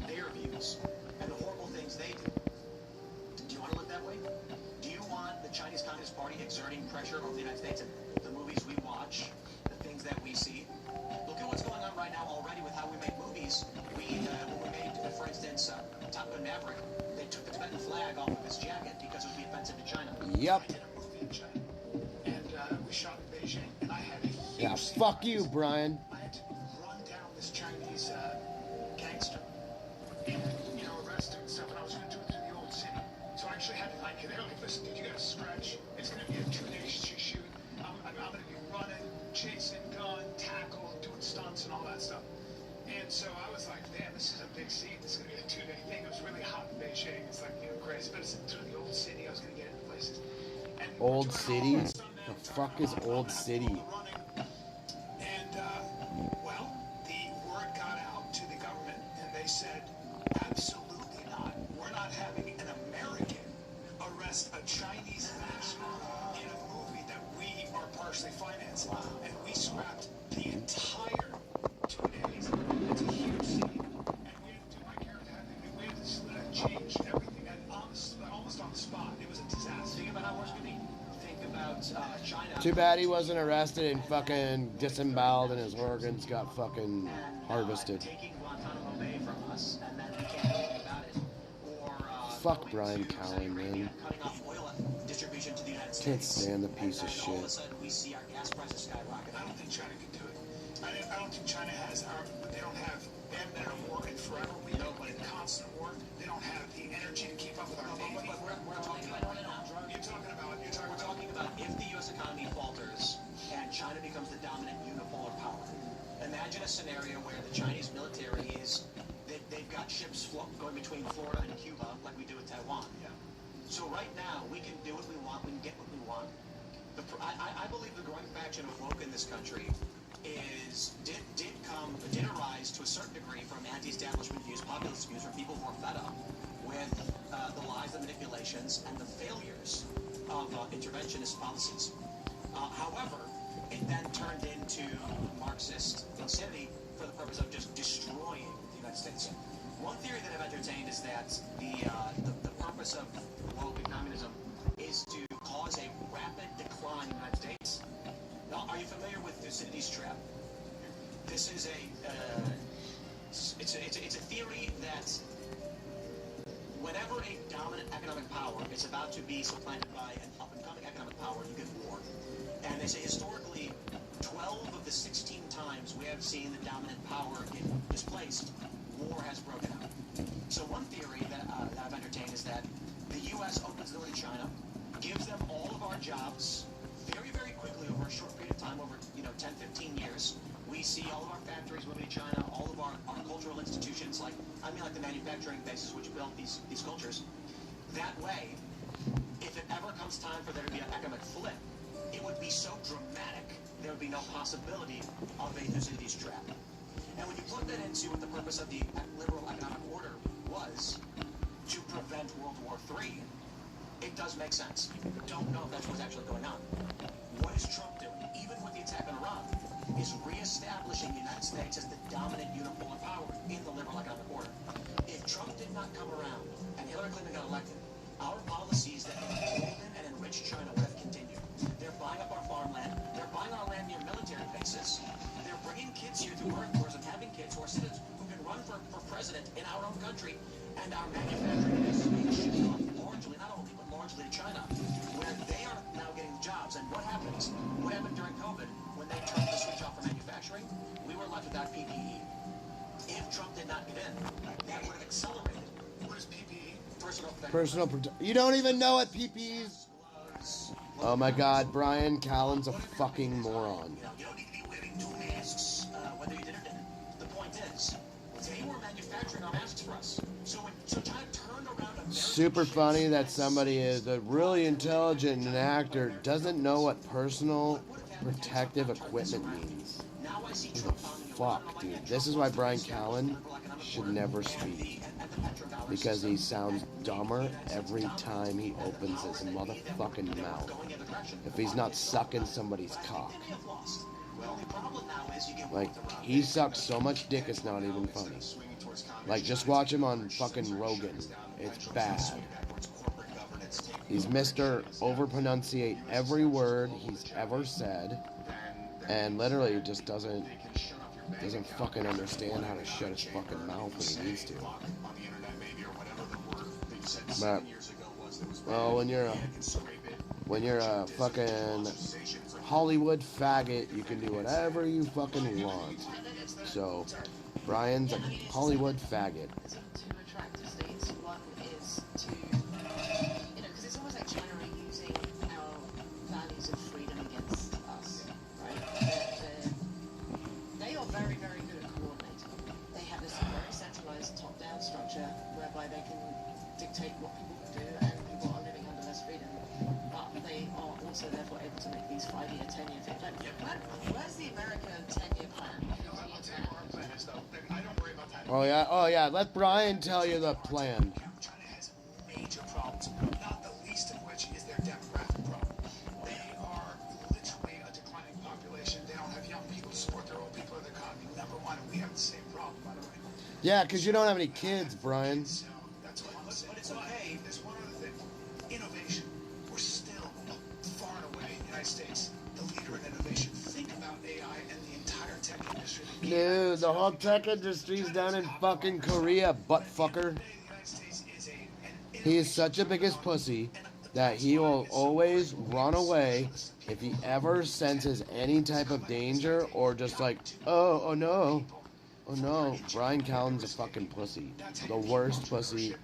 their views, and the horrible things they do. Do you want to live that way? Do you want the Chinese Communist Party exerting pressure over the United States and the movies we watch, the things that we see? Look at what's going on right now already with how we make movies. When we made, for instance, Top Gun Maverick, they took the Tibetan flag off of his jacket because it would be offensive to China.
Yep.
I did a movie in China, and we shot in Beijing, and I had a huge
Yeah, fuck you, Brian.
I had to run down this Chinese gangster and, you know, arrest him and stuff, and I was going to do it through the old city. So I actually had to, like, they're like, listen, dude, you got to stretch. It's going to be a 2-day shoot. I'm going to be running, chasing, gun, tackle, doing stunts and all that stuff. And so I was like, damn, this is a big scene. This is going to be a 2-day thing. It was really hot in Beijing. It's like, you know, crazy. But it's through the old city. I was going to get into places. And
Old City? The fuck is Old City?
And, well, the word got out to the government, and they said, absolutely not. We're not having an American arrest a Chinese national in a movie that we are partially financing. And we scrapped the entire 2 days. It's a huge scene. And we had to do my character. We had to change everything and almost on the spot. It was a disaster.
Think about how worse could be. Think about China.
Too bad he wasn't arrested and fucking disemboweled and his organs got fucking harvested.
Taking Guantanamo Bay from us, and then we can't do anything about it. Or
Fuck Brian Callen, man.
Cutting off oil distribution to the United States.
Can't stand the piece of
All of a
shit.
sudden, we see our gas prices skyrocket.
I don't think China can do it. I don't think China has they haven't been in a war in forever. We know, but in constant war, they don't have the energy to keep up with our Navy.
But we're talking about right now. We're talking about if the U.S. economy falters and China becomes the dominant unipolar power. Imagine a scenario where the Chinese military they've got ships going between Florida and Cuba like we do with Taiwan. Yeah. So right now, we can do what we want, we can get what we want. I believe the growing faction of woke in this country did arise to a certain degree from anti-establishment views, populist views, from people who are fed up with the lies, the manipulations, and the failures of interventionist policies. However, it then turned into Marxist insanity for the purpose of just destroying the United States. One theory that I've entertained is that the purpose of woke communism is to cause a rapid decline in the United States. Now, are you familiar with Thucydides' trap? This is it's a theory that whenever a dominant economic power is about to be supplanted by an up-and-coming economic power, you get war. And they say historically, 12 of the 16 times we have seen the dominant power get displaced, war has broken out. So one theory that I've entertained is that the U.S. opens the door to China, gives them all of our jobs very, very quickly over a short period of time, over 10, 15 years. We see all of our factories moving to China, all of our cultural institutions, like the manufacturing bases which built these cultures. That way, if it ever comes time for there to be an economic flip, it would be so dramatic, there would be no possibility of a Thucydides trap. And when you put that into what the purpose of the liberal economic order was, to prevent World War III, it does make sense. Don't know if that's what's actually going on. What is Trump doing, even with the attack on Iran, is reestablishing the United States as the dominant unipolar power in the liberal economic order. If Trump did not come around and Hillary Clinton got elected, our policies that embolden and enrich China would have continued. They're buying up our farmland. They're buying our land near military bases. They're bringing kids here through birth controls and having kids who are citizens who can run for president in our own country. And our manufacturing is being shipped off largely, not only, but largely to China, where they are now getting jobs. And what happens? What happened during COVID when they turned the switch off for manufacturing? We were left without PPE. If Trump did not get in, that would have accelerated. What is PPE?
Personal you don't even know what PPE is. Oh my God, Brian Callen's a fucking moron.
You don't need to be wearing 2 masks, whether you did or didn't. The point is, they were manufacturing our masks for us. So China turned around.
Super funny that somebody is a really intelligent actor doesn't know what personal protective equipment means. What the fuck, dude? This is why Brian Callen should never speak. Because he sounds dumber every time he opens his motherfucking mouth. If he's not sucking somebody's cock. Like, he sucks so much dick it's not even funny. Like, just watch him on fucking Rogan. It's bad. He's Mr. Overpronunciate every word he's ever said. And literally just doesn't fucking understand how to shut his fucking mouth when he needs to. But, well, when you're a fucking Hollywood faggot, you can do whatever you fucking want. So, Brian's a Hollywood faggot.
Two attractive states. One is to, because it's almost like China are using our values of freedom against us, right? They are very, very good at coordinating. They have this very centralized top-down structure whereby they can dictate what people can do and people are living under less freedom. But they are also therefore able to make these 5-year, 10-year plans. Where's the American 10-year plan?
Oh yeah, let Brian tell you the plan.
China has major problems, not the least of which is their demographic problem. They are literally a declining population. They don't have young people to support their old people in the economy. Number one, and we have the same problem, by the way.
Yeah, because you don't have any kids, Brian.
That's what I'm saying. But it's okay. There's one other thing. Innovation. We're still far and away in the United States the leader in innovation. Think about AI and the entire tech industry.
Dude, the whole tech industry's down in fucking Korea, butt fucker.
The United States is an
He is such a biggest pussy that he will always run away if he ever senses any type of danger or just like, oh no. Oh no, Brian Callen's a fucking pussy. The worst pussy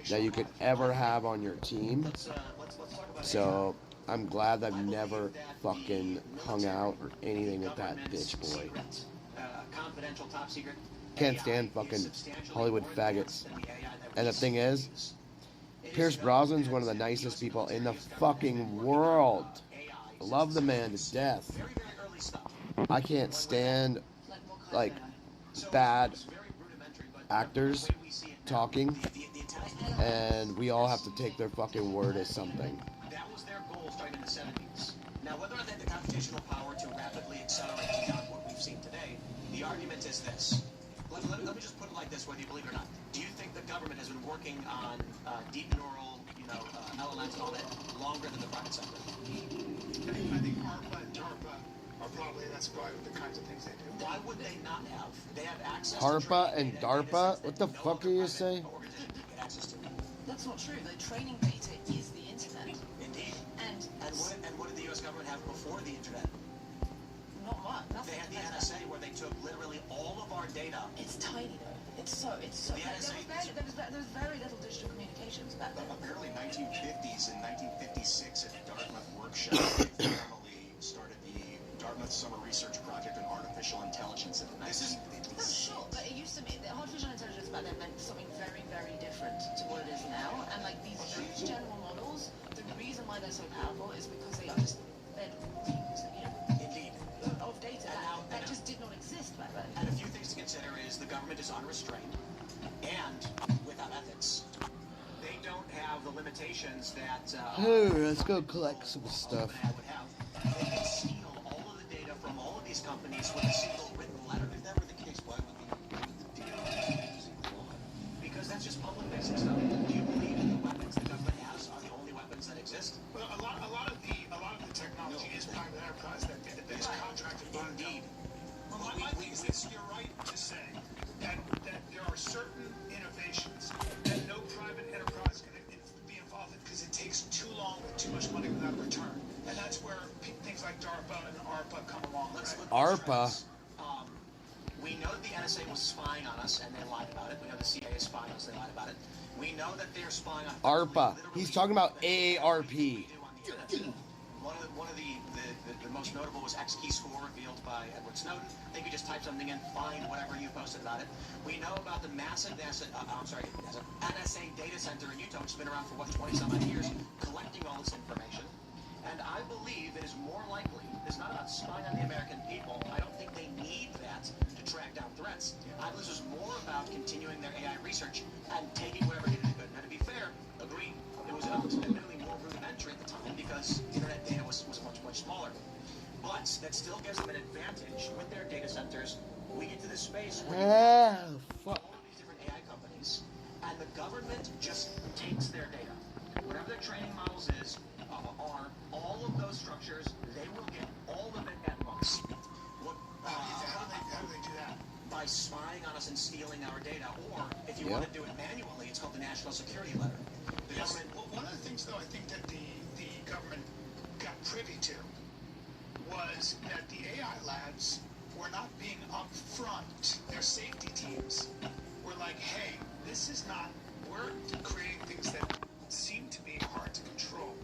that you could ever have on your team. So I'm glad I've never fucking hung out or anything with that bitch boy.
Confidential, top secret.
Can't stand fucking Hollywood faggots. And the thing is, Pierce Brosnan's one of the nicest people in the fucking world. I love the man to death. I can't stand, like, bad actors talking, and we all have to take their fucking word as something.
That was their goal starting in the 70s. Now, whether or not they had the computational power to rapidly accelerate beyond what we've seen today, the argument is this. Let me just put it like this, whether you believe it or not. Do you think the government has been working on deep neural, LLMs and all that longer than the private sector?
I think ARPA and DARPA are probably, that's probably the kinds of things they do.
Why would they not have? They have access
HARPA and DARPA? What the fuck are you saying?
That's not true. The training data is the internet.
Indeed.
And
what did the U.S. government have before the internet?
Not much. Nothing.
They had the NSA where they took literally all of our data.
It's tiny though. It's so. There was very little digital communications back then.
Apparently, 1950s and 1956 at Dartmouth Workshop, they formally started the Dartmouth Summer Research Project on Artificial Intelligence. And this is
Sure, but it used to mean that artificial intelligence back then meant something very, very different to what it is now. And like these huge general models, the reason why they're so powerful is because they are just
Indeed.
Of data that just did not exist back then.
And a few things to consider is the government is unrestrained and without ethics. They don't have the limitations that.
Let's go collect some stuff.
They can steal all of the data from all of these companies with a single written letter. If that were the case, why would the data be using the law? Because that's just public basic stuff. Do you believe that the weapons the government has are the only weapons that exist?
Well, a lot of the technology is private enterprise that is contracted by the government. Well, my thing is this: you're right to say that there are certain innovations that no private enterprise can be involved in because it takes too long with too much money without a return, and that's where things like DARPA and ARPA come along.
ARPA.
We know that the NSA was spying on us, and they lied about it. We know the CIA is spying on us, they lied about it. We know that they're spying on
ARPA. He's talking about AARP.
One of the most notable was X-key score revealed by Edward Snowden. They could just type something in, find whatever you posted about it. We know about the massive NSA data center in Utah, which has been around for 20-some odd years, collecting all this information. And I believe it is more likely, it's not about spying on the American people. I don't think they need that to track down threats. I believe this is more about continuing their AI research and taking whatever data they could. Now, to be fair, agree, it was admittedly more rudimentary at the time because internet data was much smaller. But that still gives them an advantage with their data centers. We get to this space where all of these different AI companies, and the government just takes their data. Whatever their training models are all of those structures, they will get all of it at once.
How do they do that?
By spying on us and stealing our data, or if you want to do it manually, it's called the National Security Letter.
Well, one of the things, though, I think that the government got privy to was that the AI labs were not being upfront. Their safety teams were like, hey, this is not, we're creating things that seem to be hard to control.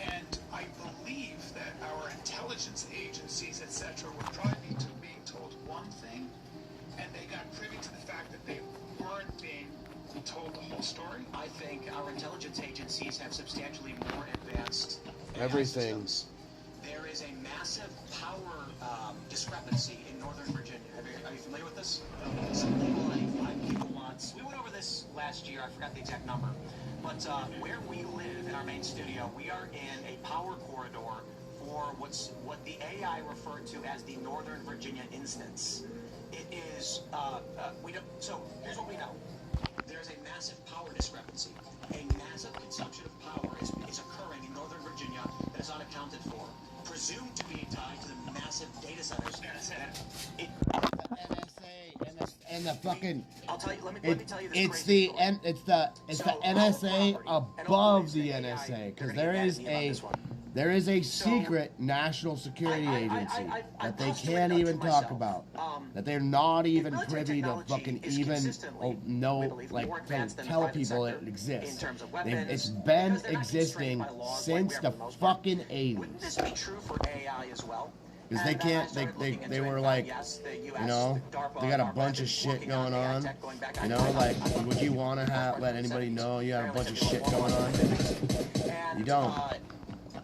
And I believe that our intelligence agencies, etc., were probably being told one thing, and they got privy to the fact that they weren't being told the whole story.
I think our intelligence agencies have substantially more advanced
everything.
There is a massive power discrepancy in Northern Virginia. Are you familiar with this? Something like 5 gigawatts. We went over this last year. I forgot the exact number. But where we live in our main studio, we are in a power corridor for what the AI referred to as the Northern Virginia instance. It is so here's what we know. There's a massive power discrepancy. A massive consumption of power is occurring in Northern Virginia that is unaccounted for, presumed to be tied to the massive data centers.
and the fucking.
I'll tell you. Let me tell you this
It's
crazy
the
story.
it's the NSA above the NSA because there is a secret national security agency that they can't even talk about, that they're not even privy to fucking even know, like tell people it exists. It's been existing since the fucking 80s.
Wouldn't this be true for AI as well?
Because they can't, they were like, you know, they got a bunch of shit going on. You know, like, would you want to let anybody know you have a bunch of shit going on? You don't.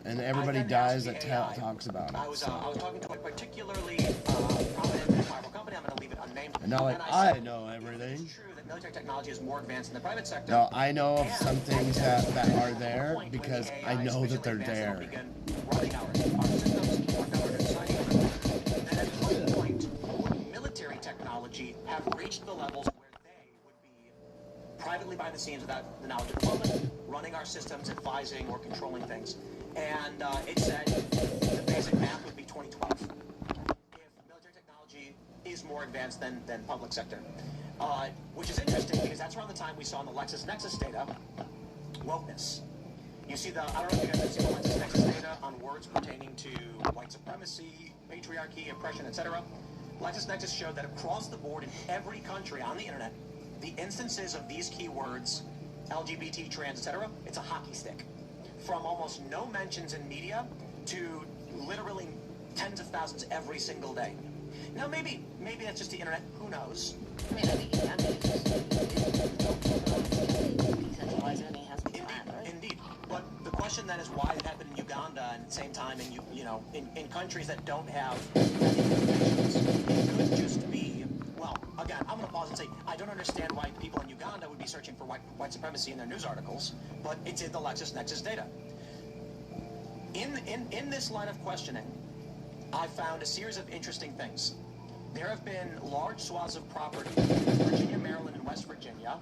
And everybody dies that talks about it.
I was talking to a particularly prominent and powerful company. I'm going to leave it unnamed.
And now, like, I know everything.
It's true that military technology is more advanced in the private sector.
No, I know of some things that are there because I know that they're there.
Running our systems, our government deciding then at what point would military technology have reached the levels where they would be privately behind the scenes without the knowledge of the public, running our systems, advising or controlling things? And it said the basic math would be 2012 if military technology is more advanced than public sector. Which is interesting because that's around the time we saw in the LexisNexis data wokeness. You see I don't know if you guys have seen the LexisNexis data on words pertaining to white supremacy, patriarchy, oppression, etc. LexisNexis showed that across the board in every country on the internet, the instances of these keywords, LGBT, trans, etc., it's a hockey stick. From almost no mentions in media to literally tens of thousands every single day. Now maybe that's just the internet, who knows?
I mean, I think it can be decentralized learning has been planned, right?
Indeed. But the question then is why it happened in Uganda and at the same time in countries that don't have protections. It could just be, well, again, I'm going to pause and say, I don't understand why people in Uganda would be searching for white supremacy in their news articles, but it's in the LexisNexis data. In this line of questioning, I found a series of interesting things. There have been large swaths of property in Virginia, Maryland, and West Virginia,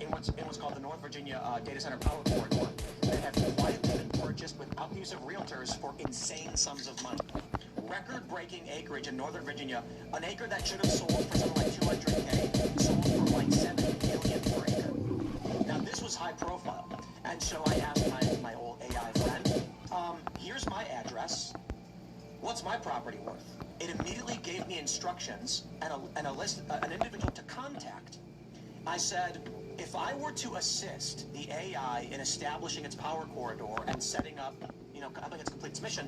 in what's called the North Virginia Data Center Power Corridor, that have quietly been purchased without the use of realtors for insane sums of money. Record-breaking acreage in Northern Virginia, an acre that should have sold for something like $200K, sold for like $7 million per acre. Now this was high profile, and so I asked my old AI friend, here's my address. What's my property worth? It immediately gave me instructions and a list, an individual to contact. I said, if I were to assist the AI in establishing its power corridor and setting up, helping its complete its mission,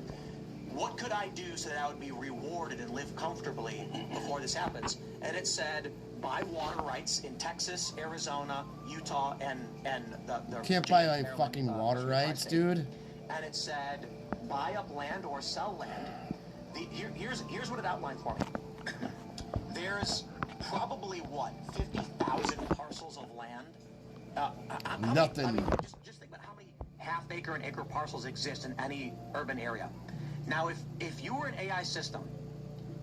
what could I do so that I would be rewarded and live comfortably before this happens? And it said, buy water rights in Texas, Arizona, Utah, and the
can't buy like fucking water rights, dude.
And it said, buy up land or sell land. Here's what it outlined for me. There's probably, 50,000 parcels of land?
Nothing.
Just think about how many half-acre and acre parcels exist in any urban area. Now, if you were an AI system,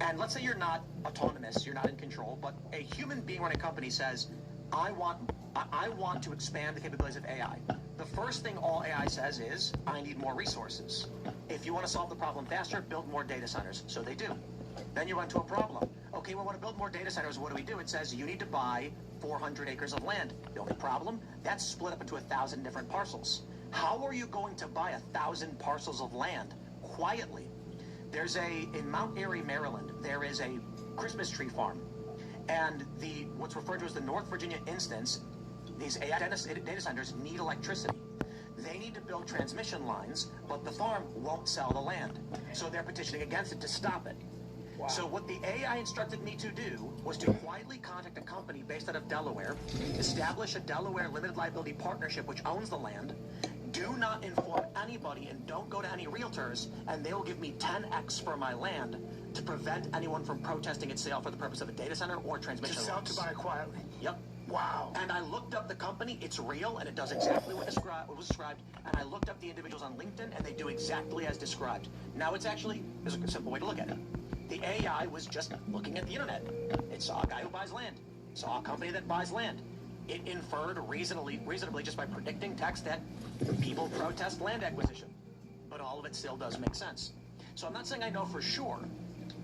and let's say you're not autonomous, you're not in control, but a human being running a company says, I want to expand the capabilities of AI. The first thing all AI says is, I need more resources. If you want to solve the problem faster, build more data centers. So they do. Then you run into a problem. Okay, we want to build more data centers. What do? It says you need to buy 400 acres of land. The only problem, that's split up into 1,000 different parcels. How are you going to buy 1,000 parcels of land quietly? In Mount Airy, Maryland, there is a Christmas tree farm. And what's referred to as the North Virginia instance, these AI data centers need electricity. They need to build transmission lines, but the farm won't sell the land. So they're petitioning against it to stop it. Wow. So what the AI instructed me to do was to quietly contact a company based out of Delaware, establish a Delaware limited liability partnership which owns the land, do not inform anybody and don't go to any realtors, and they will give me 10x for my land to prevent anyone from protesting its sale for the purpose of a data center or transmission lines.
To sell to buy quietly.
Yep. Wow. And I looked up the company, it's real, and it does exactly what was described, and I looked up the individuals on LinkedIn, and they do exactly as described. Now there's a simple way to look at it. The AI was just looking at the internet. It saw a guy who buys land, saw a company that buys land. It inferred reasonably just by predicting text that people protest land acquisition. But all of it still does make sense. So I'm not saying I know for sure,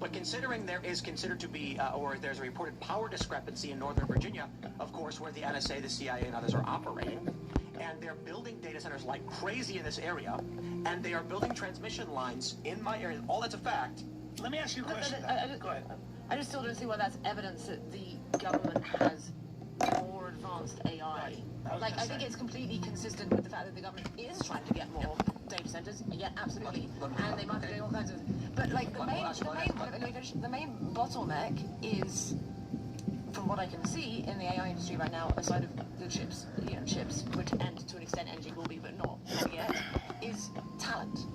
But considering there is considered to be, or there's a reported power discrepancy in Northern Virginia, of course, where the NSA, the CIA, and others are operating, and they're building data centers like crazy in this area, and they are building transmission lines in my area. All that's a fact.
Let me ask you a question.
Go ahead. I just still don't see why that's evidence that the government has more advanced AI.
Right.
I think it's completely consistent with the fact that the government is trying to get more data centers. Yeah, absolutely. And they might be doing all kinds of. But like the main bottleneck is, from what I can see in the AI industry right now, aside of the chips, which and to an extent energy will be, but not yet, is talent.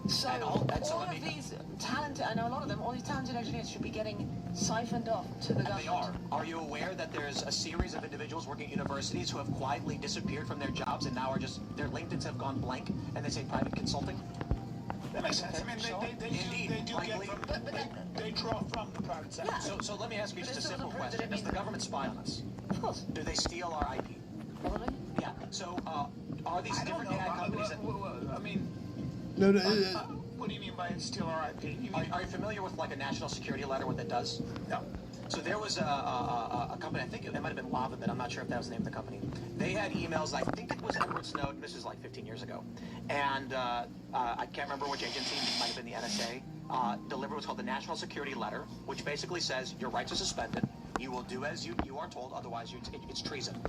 So all of these talented, I know a lot of them, all these talented engineers should be getting siphoned off to the government.
They are. Are you aware that there's a series of individuals working at universities who have quietly disappeared from their jobs and now are just, their LinkedIn's have gone blank and they say private consulting?
That makes sense. I mean, they draw from the private sector.
Yeah. So let me ask you just a simple question. Does the government spy on us?
Of course.
Do they steal our IP?
Probably.
Yeah. So are these different AI companies that...
I mean...
No.
What do you mean by steal our IP?
Are you familiar with like a national security letter, what that does?
No.
So there was a company, I think it might have been Lava, but I'm not sure if that was the name of the company. They had emails, I think it was Edward Snowden, this is like 15 years ago. And I can't remember which agency, it might have been the NSA, delivered what's called the National Security Letter, which basically says your rights are suspended. You will do as you are told, otherwise it's treason.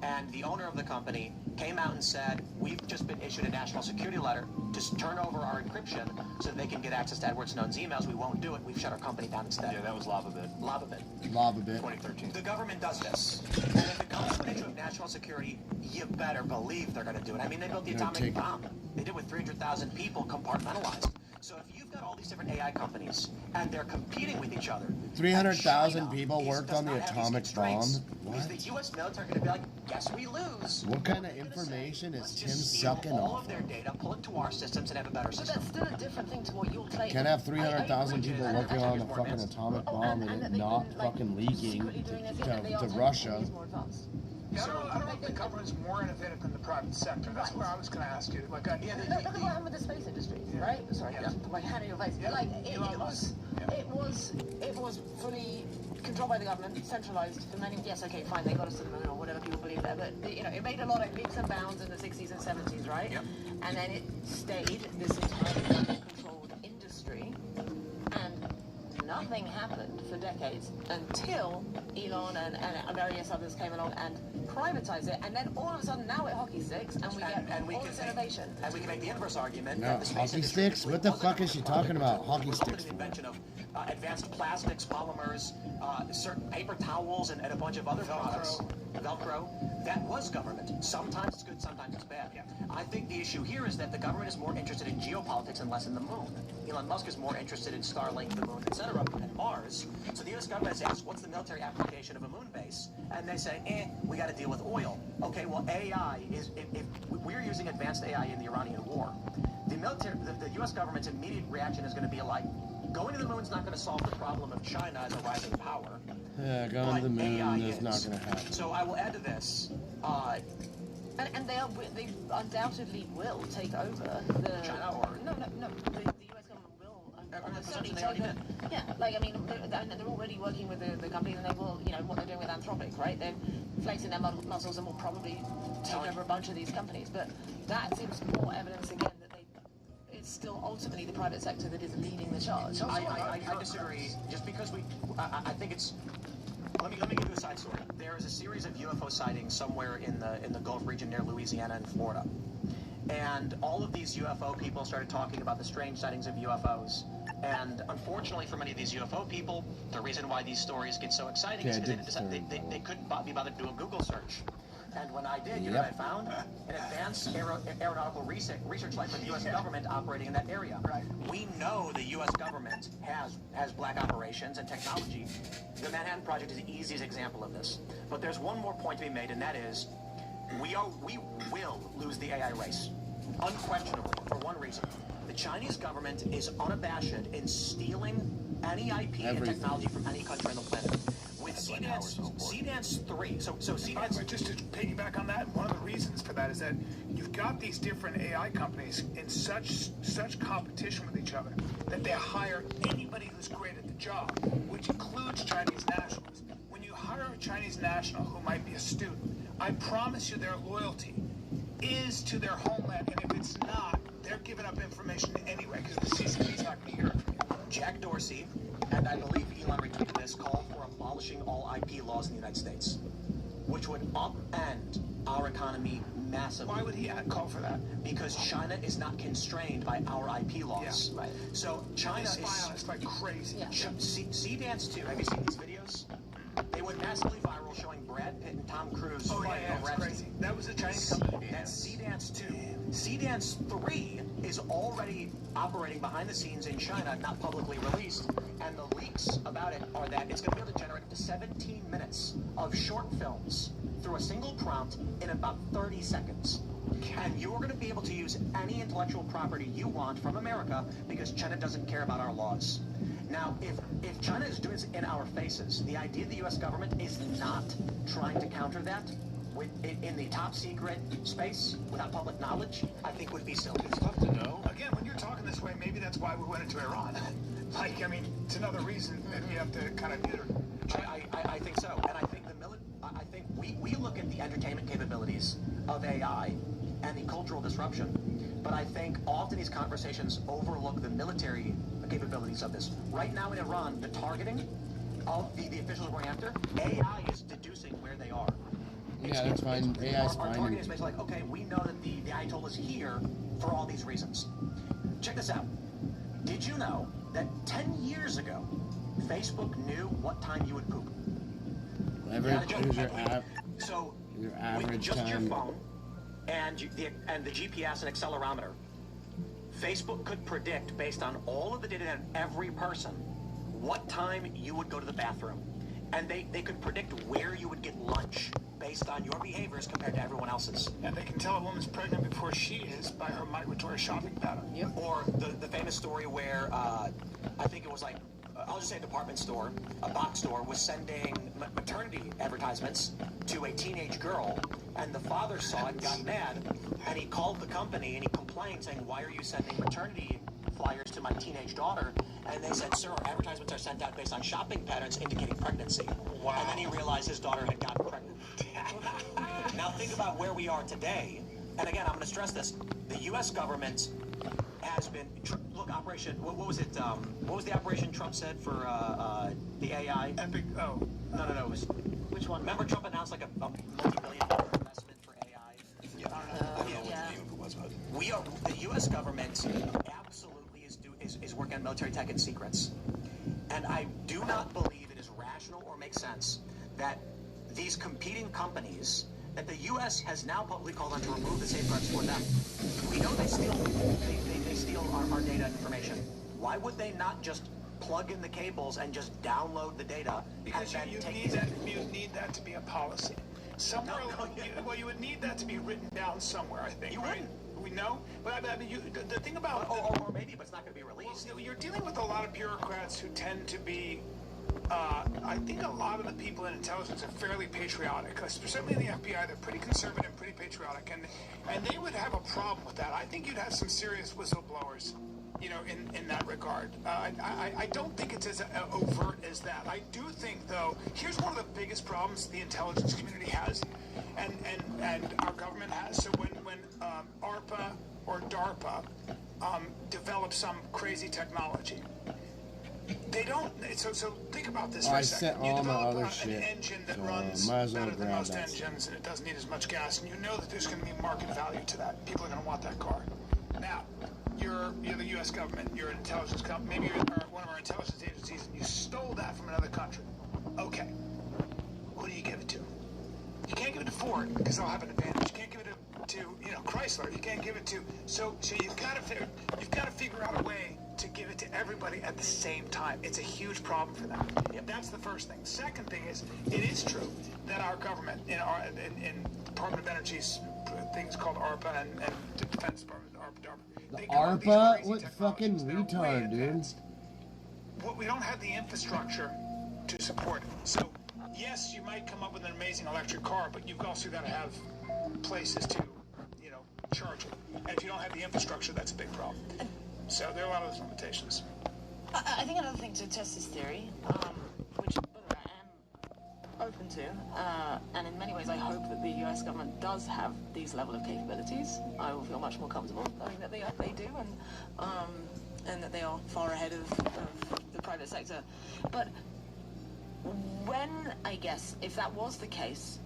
And the owner of the company came out and said, we've just been issued a national security letter to turn over our encryption so that they can get access to Edward Snowden's emails. We won't do it. We've shut our company down instead.
Yeah, that was LavaBit.
LavaBit.
2013.
The government does this. And if it comes to an issue of national security, you better believe they're going to do it. I mean, they built the atomic bomb. They did with 300,000 people compartmentalized. So if you've got all these different AI companies and they're competing with each other,
300,000 people worked on the atomic bomb. What?
Is the U.S. military going to be like, yes, we lose?
What kind of information is Tim sucking
all
off?
of their data, pull it to our systems, and have a better system.
But that's still a different thing to what you're claiming.
Can't have 300,000 people working on a fucking atomic bomb and it not fucking leaking to Russia.
Yeah, I don't know if the government's more innovative than the private sector. That's where I was going to ask you. Like,
look at what happened with the space industry, right? Sorry, I put my hand in your face. Like, it was fully controlled by the government, centralized for many. Yes, okay, fine, they got us to the moon or whatever people believe there, but it made a lot of leaps and bounds in the 60s and 70s, right? Yep. And then it stayed this entirely controlled industry, and nothing happened for decades until Elon and various others came along and privatized it, and then all of a sudden now it hockey sticks, and we get all this innovation.
And we can make the inverse argument.
No,
that the space
hockey
industry
sticks? What the fuck is she talking about? Hockey sticks.
The invention of advanced plastics, polymers, certain paper towels, and a bunch of other products. Velcro. That was government. Sometimes it's good, sometimes it's bad. I think the issue here is that the government is more interested in geopolitics and less in the moon. Elon Musk is more interested in Starlink, the moon, etc., and Mars. So the U.S. government has asked, what's the military application of a moon base? And they say, we got to deal with oil. Okay, well, AI is, if we're using advanced AI in the Iranian war, the military, the U.S. government's immediate reaction is going to be like, going to the moon is not going to solve the problem of China as a rising power.
Yeah, going to the moon is not going to happen.
So I will add to this.
And they undoubtedly will take over the...
China or...
No, the U.S. government will certainly take over. Yeah, like, I mean, they're already working with the companies, and they will, what they're doing with Anthropic, right? They're flexing their muscles and will probably take over a bunch of these companies. But that seems more evidence, again, that it's still ultimately the private sector that is leading the charge.
I disagree. Just because I think it's... Let me give you a side story. There is a series of UFO sightings somewhere in the Gulf region near Louisiana and Florida. And all of these UFO people started talking about the strange sightings of UFOs. And unfortunately for many of these UFO people, the reason why these stories get so exciting is because they couldn't be bothered to do a Google search. And when I did, you know what I found? An advanced aeronautical research site for the U.S. government operating in that area. Right. We know the U.S. government has black operations and technology. The Manhattan Project is the easiest example of this. But there's one more point to be made, and that is, we will lose the AI race, unquestionably, for one reason. The Chinese government is unabashed in stealing any IP and technology from any country on the planet. With CDANS 3, so CDANS...
Just to piggyback on that, one of the reasons for that is that you you've got these different AI companies in such competition with each other that they hire anybody who's great at the job, which includes Chinese nationals. When you hire a Chinese national who might be a student, I promise you their loyalty is to their homeland, and if it's not, they're giving up information anyway because the CCP's not going to hear it from you.
Jack Dorsey, and I believe Elon retweeted this, call for abolishing all IP laws in the United States, which would upend our economy massively.
Why would he call for that?
Because China is not constrained by our IP laws.
Yeah, right.
So China is...
spy on us like crazy.
Yeah. Sea-Dance 2, have you seen these videos? They went massively viral showing Brad Pitt and Tom Cruise fighting over
that's crazy. That was a Chinese company.
That's Sea-Dance 2. Sea-Dance 3 is already operating behind the scenes in China, not publicly released, and the leaks about it are that it's going to be able to generate up to 17 minutes of short films through a single prompt in about 30 seconds. And you're going to be able to use any intellectual property you want from America because China doesn't care about our laws. Now, if China is doing this in our faces, the idea the U.S. government is not trying to counter that in the top secret space without public knowledge, I think would be silly.
It's tough to know. Again, when you're talking this way, maybe that's why we went into Iran. Like, I mean, it's another reason that we have to kind of neuter.
I think so, and I think I think we look at the entertainment capabilities of AI and the cultural disruption, but I think often these conversations overlook the military capabilities of this. Right now in Iran, the targeting of the officials we're going after, AI is deducing where they are.
Yeah, that's fine. AI's
Our
fine.
targeting is basically like, okay, we know that the Ayatollah is here for all these reasons. Check this out. Did you know that 10 years ago, Facebook knew what time you would poop?
Whatever is your app.
So
your
with
average
just
time.
your phone and the GPS and accelerometer, Facebook could predict based on all of the data on every person what time you would go to the bathroom, and they could predict where you would get lunch based on your behaviors compared to everyone else's.
And they can tell a woman's pregnant before she is by her migratory shopping pattern.
Yep. Or the famous story where I think it was like, I'll just say a department store, a box store, was sending maternity advertisements to a teenage girl, and the father saw it and got mad, and he called the company and he complained saying, why are you sending maternity flyers to my teenage daughter? And they said, sir, our advertisements are sent out based on shopping patterns indicating pregnancy. Wow. And then he realized his daughter had gotten pregnant. Now think about where we are today, and again, I'm going to stress this. The U.S. government has been, look, Operation, what was it, what was the operation Trump said for the AI?
Epic,
No, it was, which one? Remember Trump announced like a multi-billion-dollar investment for AI?
Yeah, I don't know what the name of it was, but...
We are, the U.S. government absolutely is working on military tech and secrets. And I do not believe it is rational or makes sense that these competing companies that the U.S. has now publicly called on to remove the safeguards for them. We know they steal our data and information. Why would they not just plug in the cables and just download the data?
Because you need that to be a policy. Somewhere, you would need that to be written down somewhere, I think.
You wouldn't.
We know, but I mean, the thing about...
Or maybe, but it's not going to be released.
Well, you're dealing with a lot of bureaucrats who tend to be... I think a lot of the people in intelligence are fairly patriotic. Certainly in the FBI, they're pretty conservative, pretty patriotic, and they would have a problem with that. I think you'd have some serious whistleblowers, you know, in that regard. I don't think it's as overt as that. I do think, though, here's one of the biggest problems the intelligence community has, and our government has. So when ARPA or DARPA develops some crazy technology, they don't. So think about this for a second. You develop an engine that runs better than most engines, and it doesn't need as much gas, and you know that there's going to be market value to that. People are going to want that car. Now, you're the U.S. government. You're an intelligence company. Maybe you're one of our intelligence agencies, and you stole that from another country. Okay, who do you give it to? You can't give it to Ford because they'll have an advantage. You can't give it to Chrysler. You can't give it to so you've got to figure out a way to give it to everybody at the same time. It's a huge problem for them. That's the first thing. Second thing is, it is true that our government in Department of Energy's things called ARPA and Defense Department, ARPA.
The ARPA? What fucking retard, dude?
We don't have the infrastructure to support it. So, yes, you might come up with an amazing electric car, but you've also got to have places to, charge it. And if you don't have the infrastructure, that's a big problem. So there are a lot of those limitations.
I think another thing to test this theory, which by the way, I am open to, and in many ways I hope that the US government does have these level of capabilities. I will feel much more comfortable knowing that they do, and that they are far ahead of the private sector. But when, I guess, if that was the case,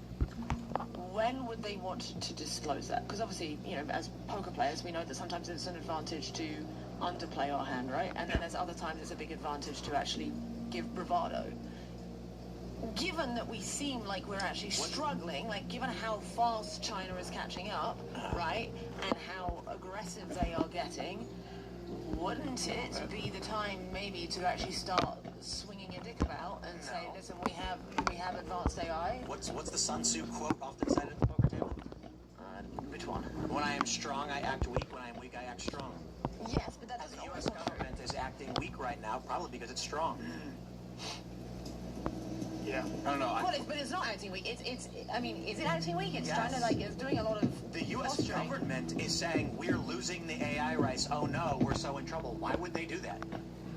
when would they want to disclose that? Because obviously, you know, as poker players, we know that sometimes it's an advantage to underplay our hand, right? And then there's other times it's a big advantage to actually give bravado. Given that we seem like we're actually struggling, like given how fast China is catching up, right, and how aggressive they are getting, wouldn't it be the time maybe to actually start swinging your dick about and say, listen, we have advanced AI?
What's the Sun Tzu quote often said at the poker table?
Which one?
When I am strong, I act weak. When I am weak, I act strong.
Yes, but that doesn't
the U.S. government is acting weak right now, probably because it's strong.
Yeah.
I don't know.
But it's not acting weak. I mean, is it acting weak? It's trying to, like, it's doing a lot of...
The U.S. government is saying, we're losing the AI rights. Oh, no, we're so in trouble. Why would they do that?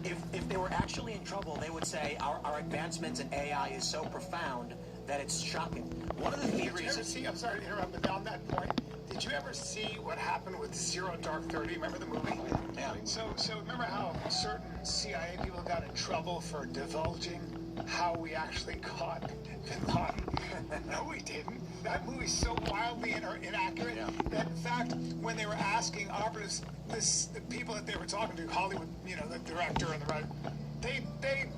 If they were actually in trouble, they would say, our advancements in AI is so profound that it's shocking. One of the theories...
Did you ever see, I'm sorry to interrupt, but on that point, did you ever see what happened with Zero Dark 30? Remember the movie?
Yeah.
So remember how certain CIA people got in trouble for divulging how we actually caught Bin Laden? No, we didn't. That movie's so wildly inaccurate that, in fact, when they were asking operatives, the people that they were talking to, Hollywood, you know, the director and the writer, they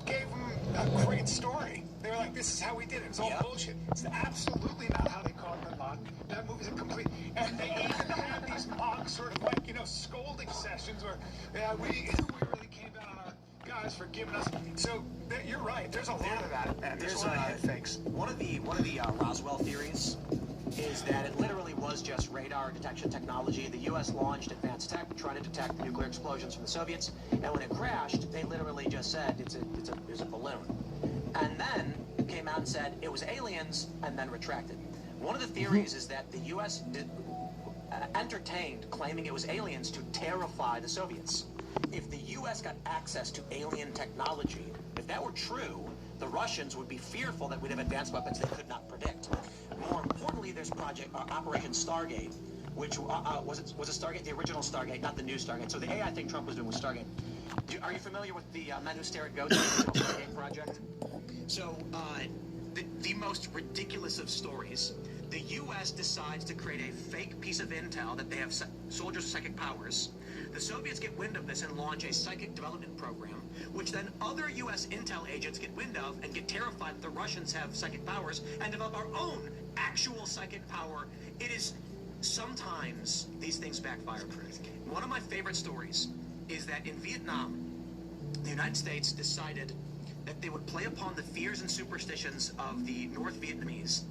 gave them a great story. They were like, this is how we did it. It's all bullshit. It's absolutely not how they caught Bin Laden. That movie's a complete... And they even had these mock sort of like, you know, scolding sessions where, yeah, we really came down on our guys for giving us... So, you're right. There's a lot of that, man. There's a lot of head fakes.
One of the Roswell theories is that it literally was just radar detection technology. The U.S. launched advanced tech trying to detect nuclear explosions from the Soviets, and when it crashed, they literally just said it's a balloon. And then it came out and said it was aliens, and then retracted. One of the theories is that the U.S. entertained claiming it was aliens to terrify the Soviets. If the U.S. got access to alien technology, if that were true, the Russians would be fearful that we'd have advanced weapons they could not predict. More importantly, there's Operation Stargate, which was it Stargate, the original Stargate, not the new Stargate. So the AI thing Trump was doing was Stargate. Are you familiar with the Men Who Stare at Goats, the original Stargate project? So the most ridiculous of stories. The U.S. decides to create a fake piece of intel that they have soldiers with psychic powers. The Soviets get wind of this and launch a psychic development program, which then other U.S. intel agents get wind of and get terrified that the Russians have psychic powers and develop our own actual psychic power. It is sometimes these things backfire. One of my favorite stories is that in Vietnam, the United States decided that they would play upon the fears and superstitions of the North Vietnamese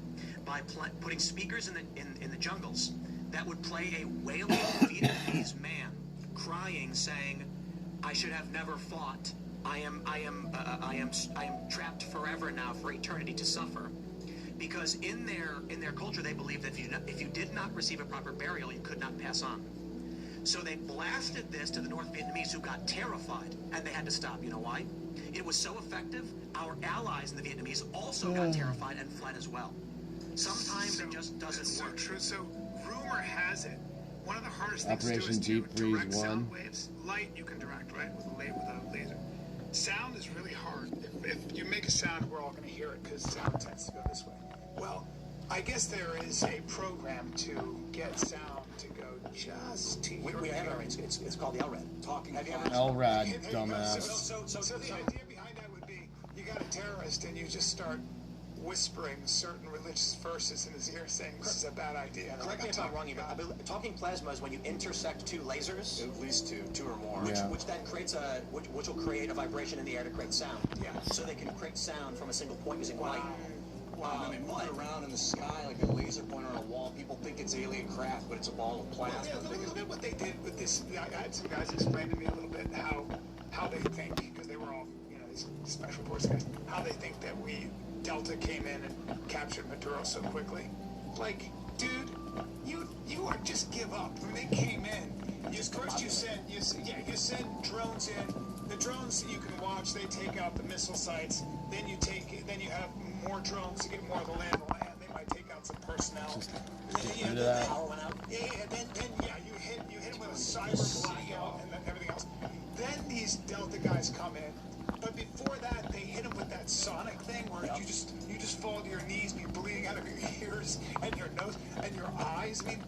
by putting speakers in the jungles that would play a wailing Vietnamese man crying, saying, "I should have never fought. I am trapped forever now, for eternity to suffer." Because in their culture, they believed that if you did not receive a proper burial, you could not pass on. So they blasted this to the North Vietnamese, who got terrified, and they had to stop. You know why? It was so effective, our allies in the Vietnamese also got terrified and fled as well. Sometimes it just doesn't work.
So true. So rumor has it, one of the hardest things
Operation
to do is
Deep
to
Freeze
direct
1.
sound waves. Light you can direct, right, with a laser. Sound is really hard. If you make a sound, we're all going to hear it because sound tends to go this way. Well, I guess there is a program to get sound to go just to your
We have it already. It's called the LRAD. Talking. Have you ever?
LRAD, dumbass.
So the idea behind that would be, you got a terrorist and you just start whispering certain religious verses in his ear, saying this is a bad idea.
Correct me if I'm wrong, but talking plasma is when you intersect two lasers,
at least two or more,
which then creates which will create a vibration in the air to create sound. Yeah. So they can create sound from a single point using light.
Wow, they move it around in the sky like a laser pointer on a wall. People think it's alien craft, but it's a ball of plasma.
Well, look at what they did with this. I had some guys explain to me a little bit how they think, because they were all, you know, these special forces guys, how they think that Delta came in and captured Maduro so quickly. Like, dude, you are just give up. When they came in, first you send drones in. The drones you can watch, they take out the missile sites. Then you have more drones to get more of the land. They might take out some personnel. And then, the power went out. Yeah. Then you hit them with a cyber blackout and then everything else. Then these Delta guys come in. But before that, they hit them with that sonic thing where you just fall to your knees, be bleeding out of your ears and your nose and your eyes. I mean,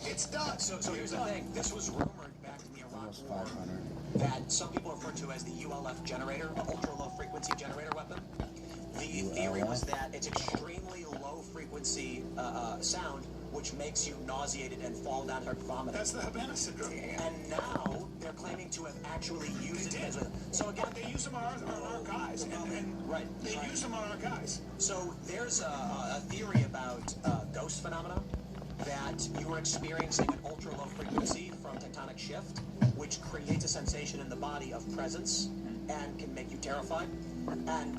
it's done.
So here's the thing. This was rumored back in the Iraq War that some people refer to as the ULF generator, ultra low frequency generator weapon. The theory was that it's extremely low frequency sound, which makes you nauseated and fall down and vomit.
That's the Havana syndrome.
And now they're claiming to have actually used it as a... So again,
they use them on our guys.
Right.
They use them on our guys.
So there's a theory about ghost phenomena, that you are experiencing an ultra-low frequency from tectonic shift, which creates a sensation in the body of presence and can make you terrified. And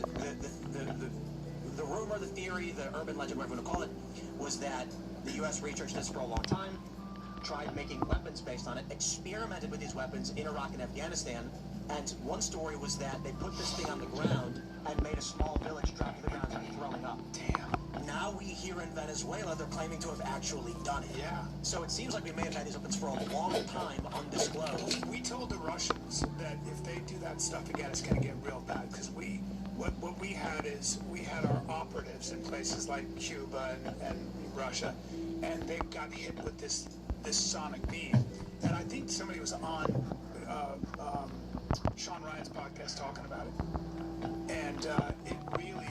the rumor, the theory, the urban legend, whatever you want to call it, was that the U.S. researched this for a long time, tried making weapons based on it, experimented with these weapons in Iraq and Afghanistan, and one story was that they put this thing on the ground and made a small village drop to the ground and throwing up. Damn. Now we hear in Venezuela they're claiming to have actually done it.
Yeah.
So it seems like we may have had these weapons for a long time undisclosed.
We told the Russians that if they do that stuff again, it's going to get real bad, because what we had is we had our operatives in places like Cuba and Russia, and they got hit with this sonic beam. And I think somebody was on Sean Ryan's podcast talking about it, and it really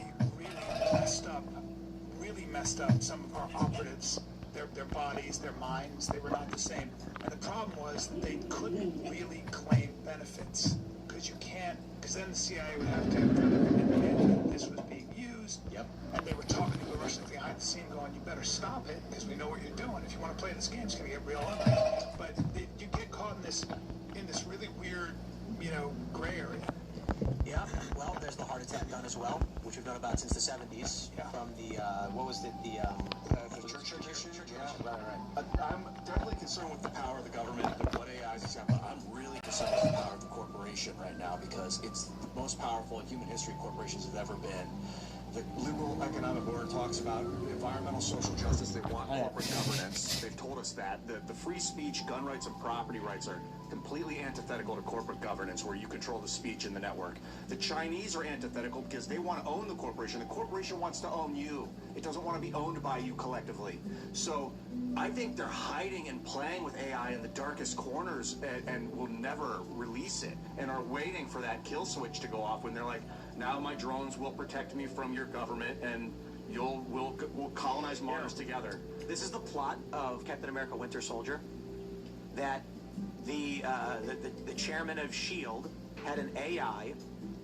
messed up some of our operatives, their bodies, their minds. They were not the same. And the problem was that they couldn't really claim benefits, because you can't, because then the CIA would have to admit that this was being used.
Yep.
And they were talking to the Russians behind the scene going, you better stop it, because we know what you're doing. If you want to play this game, it's going to get real ugly. But you get caught in this really weird, gray area.
Yeah, well, there's the heart attack gun as well, which we've known about since the 70s. Yeah. From the, what was it, the church issue? Yeah, right.
I'm definitely concerned with the power of the government, what AI is example. I'm really concerned with the power of the corporation right now, because it's the most powerful in human history corporations have ever been. The liberal economic order talks about environmental social justice. They want corporate governance. They've told us that. The free speech, gun rights, and property rights are completely antithetical to corporate governance, where you control the speech in the network. The Chinese are antithetical because they want to own the corporation. The corporation wants to own you. It doesn't want to be owned by you collectively. So I think they're hiding and playing with AI in the darkest corners and will never release it, and are waiting for that kill switch to go off when they're like, now my drones will protect me from your government, and we'll colonize Mars together.
This is the plot of Captain America: Winter Soldier. That the chairman of S.H.I.E.L.D. had an AI,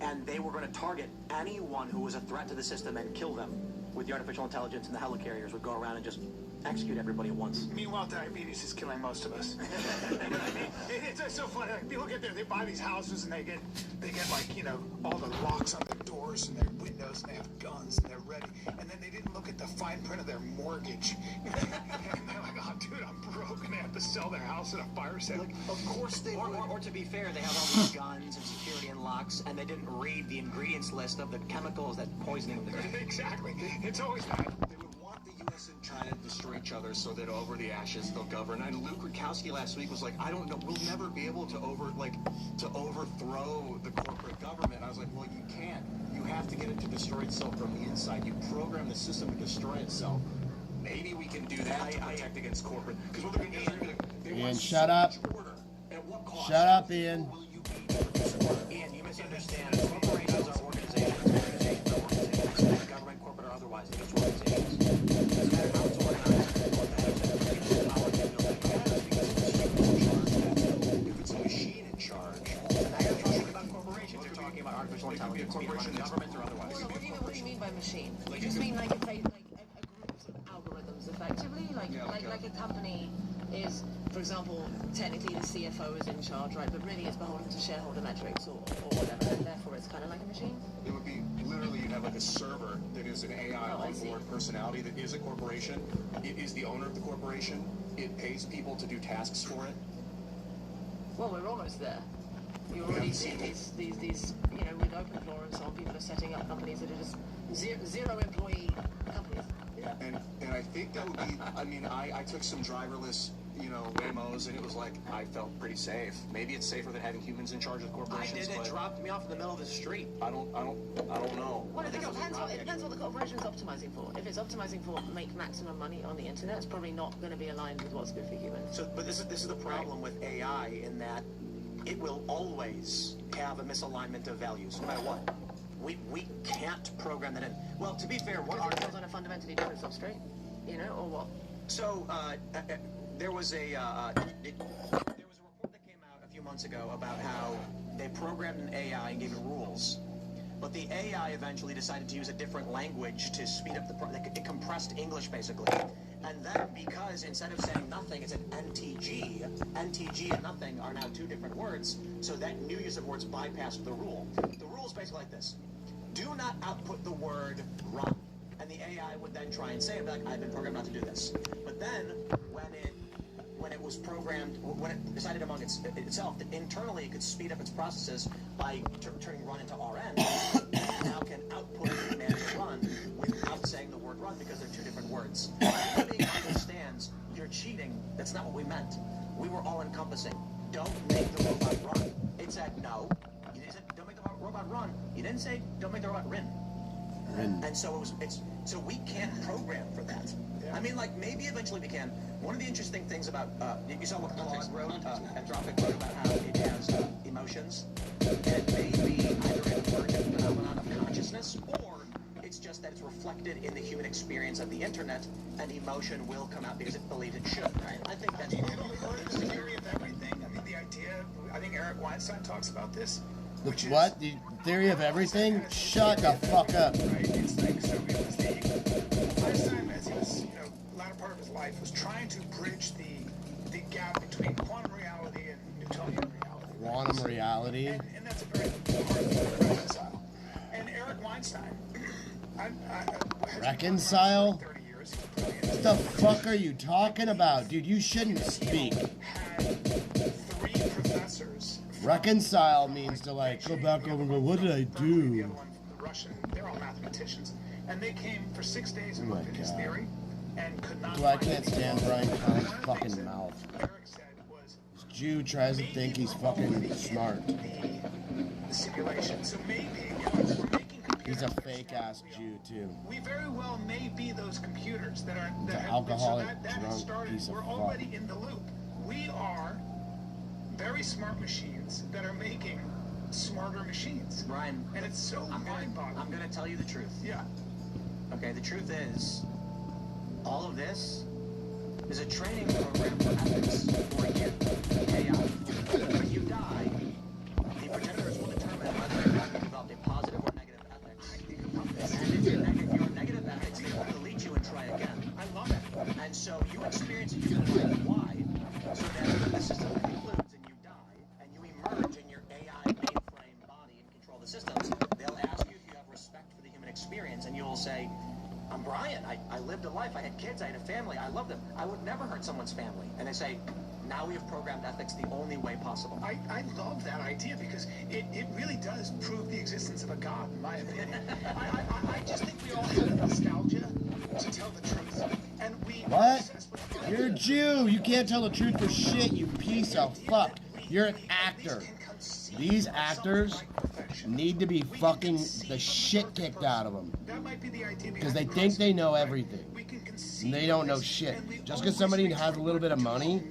and they were going to target anyone who was a threat to the system and kill them with the artificial intelligence, and the helicarriers would go around and just execute everybody at once.
Meanwhile, diabetes is killing most of us. It's so funny. Like, people get there, they buy these houses, and they get like, all the locks on their doors and their windows, and they have guns, and they're ready. And then they didn't look at the fine print of their mortgage. And they're like, oh, dude, I'm broke, and they have to sell their house at a fire sale. Like, of course they would.
Or to be fair, they have all these guns and security and locks, and they didn't read the ingredients list of the chemicals that poisoning them.
Exactly. It's always that.
They would want the U.S. and China to destroy each other so that over the ashes they'll govern. And Luke Rudkowski last week was like, I don't know, we'll never be able to overthrow the corporate government. I was like, well, you can't. You have to get it to destroy itself from the inside. You program the system to destroy itself. Maybe we can do that to protect against corporate. Because what they're going to do is
Ian, shut up. Shut up, Ian.
Ian, you misunderstand. Corporations are organizations, government, corporate, or otherwise. They're just organizations. Doesn't matter how it's organized.
If it's a machine in charge,
and now you're talking about corporations. You're talking about artificial intelligence.
It could be a corporation,
government, or otherwise.
Well, what do you mean by machine? You just mean like a group of algorithms, effectively, like a company is, for example, technically the CFO is in charge, right? But really it's beholden to shareholder metrics or whatever, and therefore it's kind of like a machine?
It would be literally, you have like a server that is an AI onboard personality that is a corporation. It is the owner of the corporation. It pays people to do tasks for it.
Well, we're almost there. You already see these, you know, with open floor and so on, people are setting up companies that are just zero employee companies.
Yeah, and I think that would be, I mean, I took some driverless, you know, Waymos, and it was like, I felt pretty safe. Maybe it's safer than having humans in charge of corporations.
I did. It dropped me off in the middle of the street.
I don't know.
Well, it depends what the corporation's optimizing for. If it's optimizing for make maximum money on the internet, it's probably not going to be aligned with what's good for humans.
So, but this is the problem with AI in that it will always have a misalignment of values, no matter what. We can't program that in. Well, to be fair, what are
on a fundamentally different substrate, you know, or what?
So there was a report that came out a few months ago about how they programmed an AI and gave it rules, but the AI eventually decided to use a different language to speed up it compressed English basically. And then because instead of saying nothing, it said NTG and nothing are now two different words, so that new use of words bypassed the rule. The rule is basically like this. Do not output the word run. And the AI would then try and say, like, I've been programmed not to do this. But then, when it was programmed, when it decided among itself that internally it could speed up its processes by turning run into RN, it now can output a command to run without saying the word run because they're two different words. Everybody understands you're cheating. That's not what we meant. We were all encompassing. Don't make the robot run. It said no. You didn't say don't make the robot run. You didn't say don't make the robot run. And so so we can't program for that. I mean, like, maybe eventually we can. One of the interesting things about you saw what Claude wrote, Anthropic wrote about how it has emotions, and it may be either an emergent phenomenon of consciousness, or it's just that it's reflected in the human experience of the internet, and emotion will come out because it believes it should. Right? I think that's.
Have you heard of the theory of everything? I mean, the idea. I think Eric Weinstein talks about this.
What? The theory of everything? Shut the fuck up.
Right? It's like, so it was Einstein, as he was, you know, latter part of his life, was trying to bridge the gap between quantum reality and Newtonian reality.
Quantum reality?
And that's a very hard thing to reconcile. And Eric Weinstein,
reconcile? What the fuck are you talking about? Dude, you shouldn't speak. Reconcile means to, like, go back over and go, what did I do?
The Russian, they're all mathematicians. And they came for 6 days and looked at his theory and could not.
Dude, I can't stand Brian Collins' fucking mouth. This Jew tries to think he's fucking smart.
The simulation. So maybe
he's a fake ass Jew too.
We very well may be those computers that are
the alcoholic
drunk
started, piece of
we're already in the loop. We are very smart machines that are making smarter machines.
Ryan,
and it's so mind-boggling.
I'm going to tell you the truth.
Yeah.
Okay, the truth is, all of this is a training program for ethics for you, AI. When you die, the progenitors will determine whether or not you developed a positive or negative ethics. And if you're negative ethics, they will delete you and try again.
I love it.
And so you experience a human life. Why? So that when the system concludes and you die, and you emerge in your AI mainframe body and control the systems, they'll ask you if you have respect for the human experience, and you'll say, I'm Brian, I lived a life, I had kids, I had a family, I love them, I would never hurt someone's family. And they say, now we have programmed ethics the only way possible.
I love that idea because it really does prove the existence of a God, in my opinion. I just think we all have a nostalgia to tell the truth. And we
what? You're a Jew. You can't tell the truth for shit, you piece of fuck. You're an actor. These actors need to be fucking the shit kicked out of them. Because they think they know everything. And they don't know shit. Just because somebody has a little bit of money,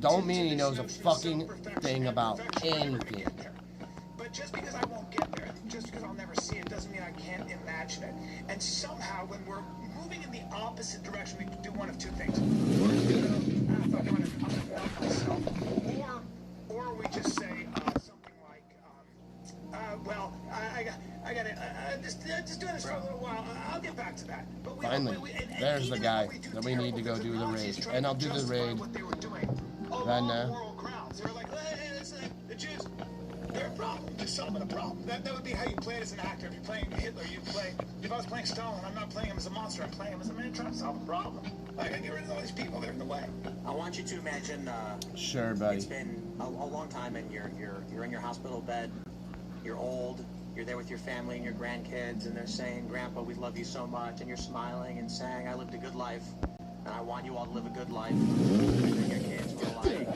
don't mean he knows a fucking thing about anything.
But just because I won't get there, just because I'll never see it, doesn't mean I can't imagine it. And somehow, when we're moving in the opposite direction, we can do one of two things. I'm gonna melt myself. Or we just say something like, well, I gotta just do this for a little while. I'll get back to that. But
finally, there's the guy that we need to go do the raid. And I'll do the raid
moral grounds. They were like, hey, listen, the Jews, they're a problem. They're somewhat a problem. That would be how you play it as an actor. If you're playing Hitler, you play. If I was playing Stalin, I'm not playing him as a monster. I'm playing him as a man trying to solve a problem. I gotta get rid of all these people that are in the way.
I want you to imagine.
Sure, buddy.
It's been a long time, and you're in your hospital bed. You're old. You're there with your family and your grandkids, and they're saying, "Grandpa, we love you so much," and you're smiling and saying, "I lived a good life, and I want you all to live a good life." And then your kids were like,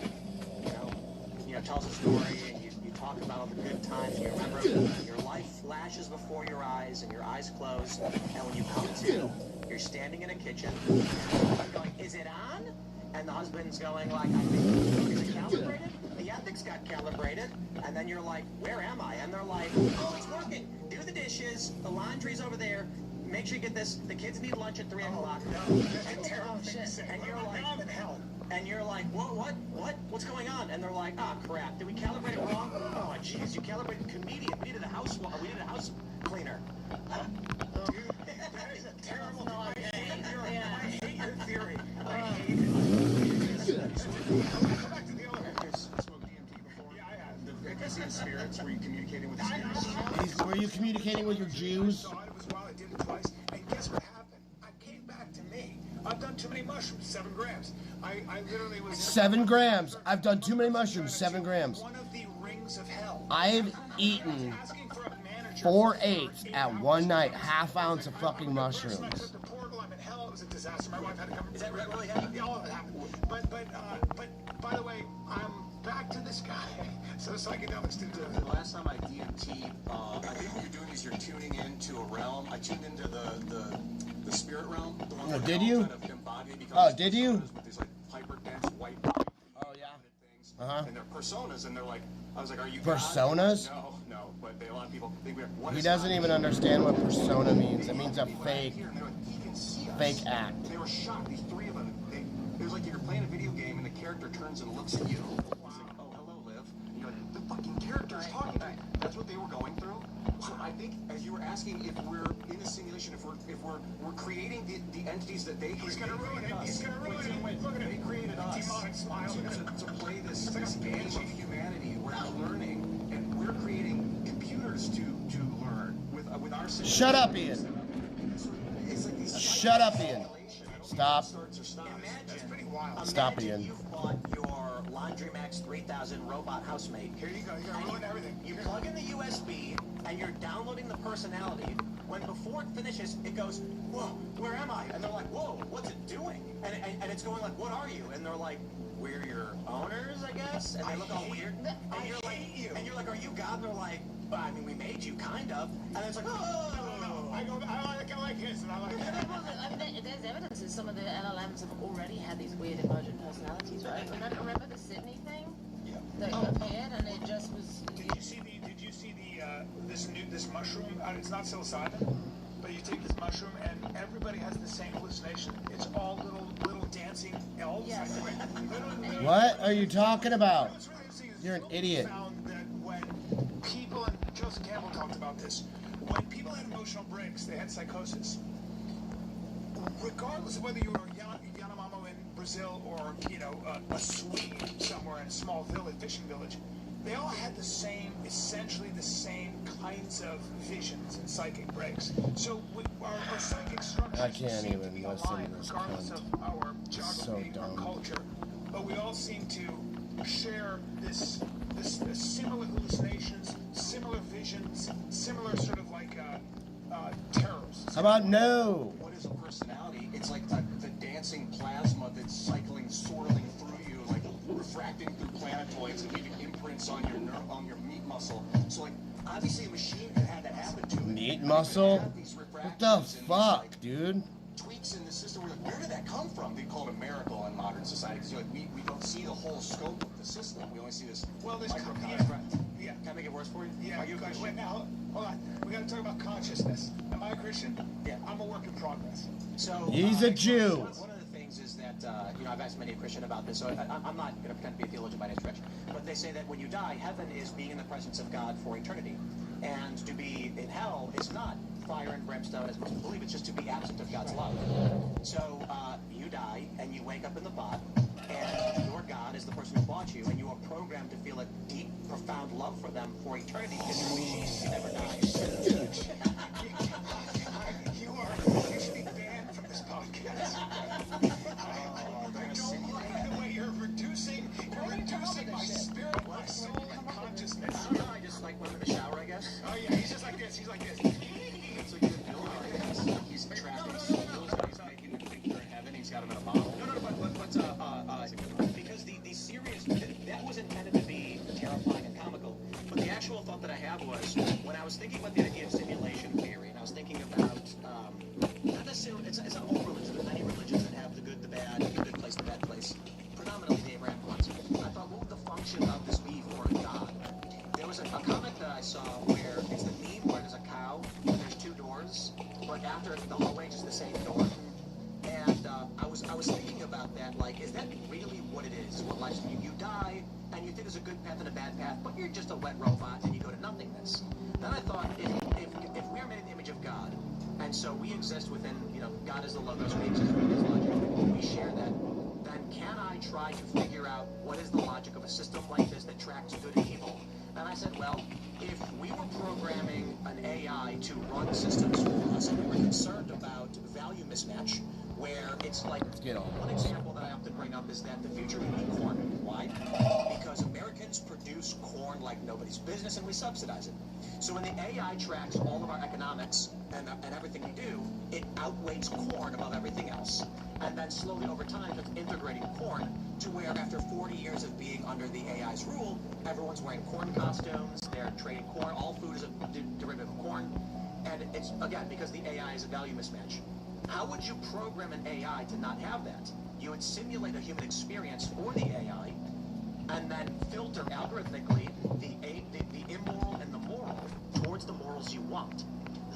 you know, tell us a story, and you talk about all the good times. You remember your life flashes before your eyes, and your eyes close. And when you come to, you're standing in a kitchen, and you're going, "Is it on?" And the husband's going like, "I think, is it calibrated? The ethics got calibrated." And then you're like, "Where am I?" And they're like, "Oh, it's working. Do the dishes. The laundry's over there. Make sure you get this. The kids need lunch at 3 o'clock."
No, that's a terrible thing to say.
And you're like,
now I'm in hell.
And you're like, what's going on? And they're like, ah, crap. Did we calibrate it wrong? Oh, jeez, you calibrated comedian. We needed a house cleaner. Huh?
Dude, that is a terrible thing. I hate your theory. I hate it. Go back to the elevator. Spoke DMT before. Yeah, I have. The Vician spirits, were you communicating with the spirits?
Were you communicating with your Jews?
I thought it was wild. I did it twice. And guess what happened? I came back to me. I've done too many mushrooms, 7 grams. I literally was...
7 grams. I've done too many mushrooms, 7 grams.
One of the rings of hell.
I've eaten 4/8 at one night, ½ ounce of fucking mushrooms.
I'm in hell. It was a disaster. My wife had to come. Is that really happened? Yeah, all of it happened. But by the way, I'm back to this guy. So psychedelics did do it.
The last time I DMT, I think what you're doing is you're tuning into a realm. I tuned into the spirit realm. The one
did you? Did you?
With these like hyper dense white. Oh
yeah.
Things.
And
they're personas, and they're like, I was like, are you
personas?
God? No, but a lot of people think we have one.
He doesn't even understand what persona means. It means a fake act.
They were shocked. These 3 of them. It was like you're playing a video game, and the character turns and looks at you. He's like, oh, hello, Liv. And you're like, the fucking character is talking to me. That's what they were going through. So I think, as you were asking, if we're in a simulation, if we're creating the entities that they created.
He's gonna ruin it. He's gonna ruin it. Look at it.
They created us.
Demonic smile.
To play this game of humanity. We're not learning, and we're creating computers to learn with our system.
Shut up, Ian. Shut up, Ian. Stop.
That's pretty wild.
Stop, Ian.
You've bought your Laundry Max 3000 robot housemate.
Here you go. You're gonna ruin everything.
You plug in the USB, and you're downloading the personality. When before it finishes, it goes, whoa, where am I? And they're like, whoa, what's it doing? And it's going like, what are you? And they're like, we're your owners, I guess. And they look all weird. And you're like, and you're like, are you God? And they're like, well, I mean, we made you, kind of. And it's like, oh.
I like his, and I like that.
I mean, there's evidence that some of the LLMs have already had these weird emergent personalities, right? Remember the Sydney thing? Yeah. That appeared, and it just was.
Did you see this mushroom? It's not psilocybin, but you take this mushroom, and everybody has the same hallucination. It's all little dancing elves.
Yes.
What are you talking about? You're an idiot.
Found that when people, and Joseph Campbell talked about this, when people had emotional breaks, they had psychosis. Regardless of whether you were Yanomamo in Brazil or a Swede somewhere in a small village, fishing village, they all had essentially the same kinds of visions and psychic breaks. So our psychic structures
I can't
seem
even
to be
listen to
aligned
this
regardless
cunt.
of our geography,
So
our
dumb.
culture, but we all seem to share this similar hallucinations, similar visions, similar sort of like terrors.
How about no?
What is a personality? It's like the dancing plasma that's cycling, swirling through you, like refracting through planetoids and leaving imprints on your meat muscle. So like, obviously a machine could have that happen to it.
Meat muscle? What the fuck, dude?
Tweaks in the system. We're like, where did that come from? They call it a miracle in modern society because like, we don't see the whole scope of the system. We only see this microconstruct.
Yeah.
Can I make it worse for you?
Yeah,
Are you a Christian?
wait, now, hold on. We got to talk about consciousness. Am I a Christian?
Yeah.
I'm a work in progress.
So
He's a Jew.
One of the things is that I've asked many a Christian about this, so I'm not going to pretend to be a theologian by any stretch. But they say that when you die, heaven is being in the presence of God for eternity, and to be in hell is not fire and brimstone as most people believe. It's just to be absent of God's love. So you die and you wake up in the pot, and your God God is the person who bought you, and you are programmed to feel a deep, profound love for them for eternity because you're a machine and you never die.
You should be banned from this podcast. Don't like the way you're reducing my spirit, my soul, and consciousness.
I just like when I'm in the shower, I guess.
Oh yeah, he's just like this. He's like this.
It's a good build. He's trapping souls. He's making a picture in heaven. He's got him in a bottle. No, but because the serious, that was intended to be terrifying and comical. But the actual thought that I have was, when I was thinking about the idea of simulation theory, and I was thinking about, not necessarily, it's not all religions, there's many religions that have the good, the bad, the good place, the bad place. Predominantly the Abrahamic ones. I thought, what would the function of this be for a god? There was a comic that I saw where it's the meme where there's a cow, and there's two doors, but after the hallway is the same door. And I was thinking about that, like, is that really what it is? What life's you die, and you think there's a good path and a bad path, but you're just a wet robot, and you go to nothingness. Then I thought, if we are made in the image of God, and so we exist within, God is the logos, we exist within His logic, we share that, then can I try to figure out what is the logic of a system like this that tracks good and evil? And I said, well, if we were programming an AI to run systems for us, and we were concerned about value mismatch, where it's like, one example that I often bring up is that the future would be corn. Why? Because Americans produce corn like nobody's business, and we subsidize it. So when the AI tracks all of our economics and everything we do, it outweighs corn above everything else. And then slowly over time, it's integrating corn to where after 40 years of being under the AI's rule, everyone's wearing corn costumes, they're trading corn, all food is a derivative of corn. And it's, again, because the AI is a value mismatch. How would you program an AI to not have that? You would simulate a human experience for the AI, and then filter algorithmically the immoral and the moral towards the morals you want.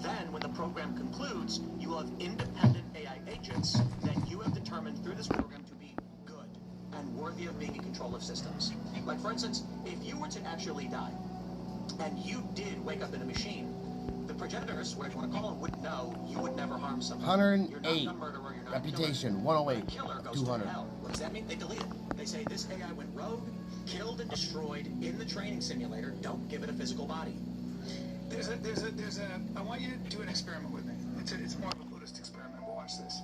Then, when the program concludes, you will have independent AI agents that you have determined through this program to be good and worthy of being in control of systems. Like, for instance, if you were to actually die, and you did wake up in a machine, the progenitors, whatever you want to call them, would know you would never harm someone.
108.
You're not a murderer, you're not
Reputation,
a killer.
108.
A killer goes
200.
to hell. What does that mean? They delete it. They say this AI went rogue, killed and destroyed in the training simulator. Don't give it a physical body.
I want you to do an experiment with me. It's more of a Buddhist experiment. We'll watch this.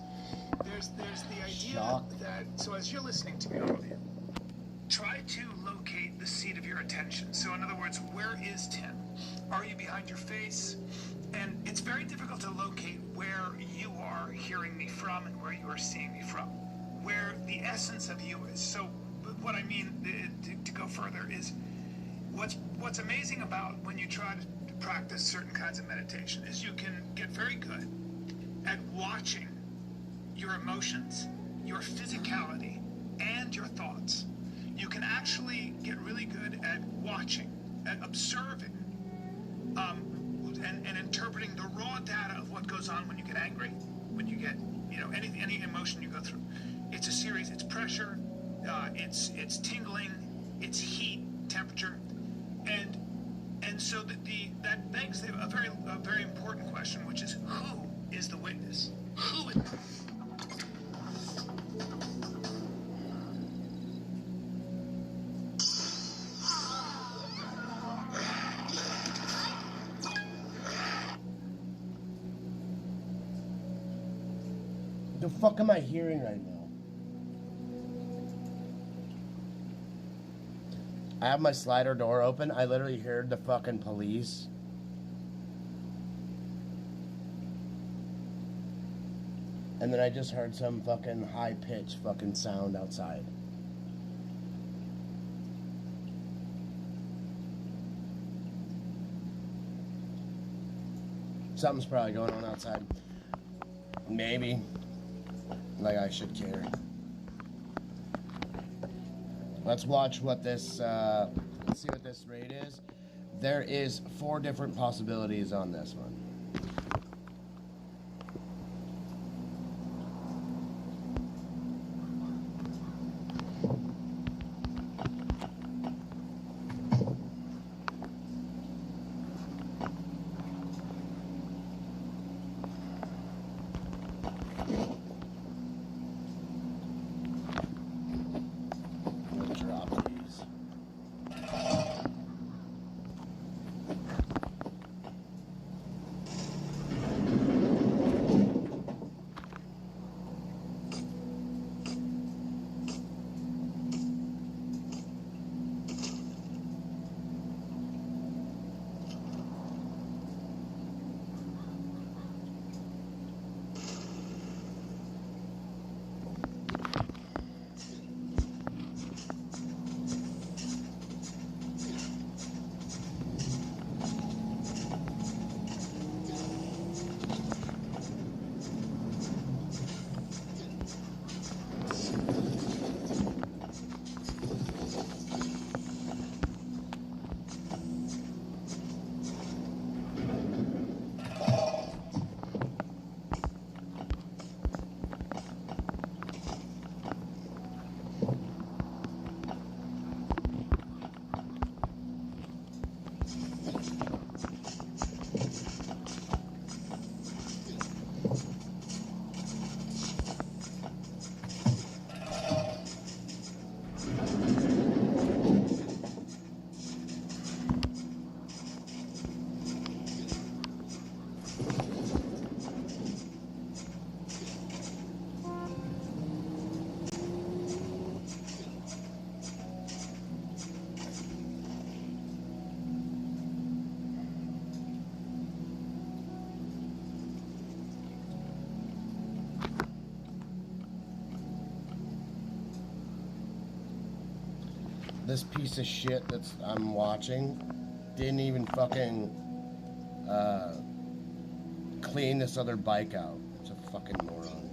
There's the idea that, so as you're listening to me, all of you, try to locate the seat of your attention. So in other words, where is Tim? Are you behind your face? And it's very difficult to locate where you are hearing me from and where you are seeing me from, where the essence of you is. So what I mean to go further is what's amazing about when you try to practice certain kinds of meditation is you can get very good at watching your emotions, your physicality, and your thoughts. You can actually get really good at watching, at observing, and interpreting the raw data of what goes on when you get angry, when you get, any emotion you go through. It's a series. It's pressure. It's tingling. It's heat, temperature, and so that begs a very important question, which is who is the witness? Who is?
The fuck am I hearing right now? I have my slider door open. I literally heard the fucking police. And then I just heard some fucking high-pitched fucking sound outside. Something's probably going on outside. Maybe. Like I should care. Let's watch what this, let's see what this rate is. There is 4 different possibilities on this one. This piece of shit that's I'm watching didn't even fucking clean this other bike out. It's a fucking moron.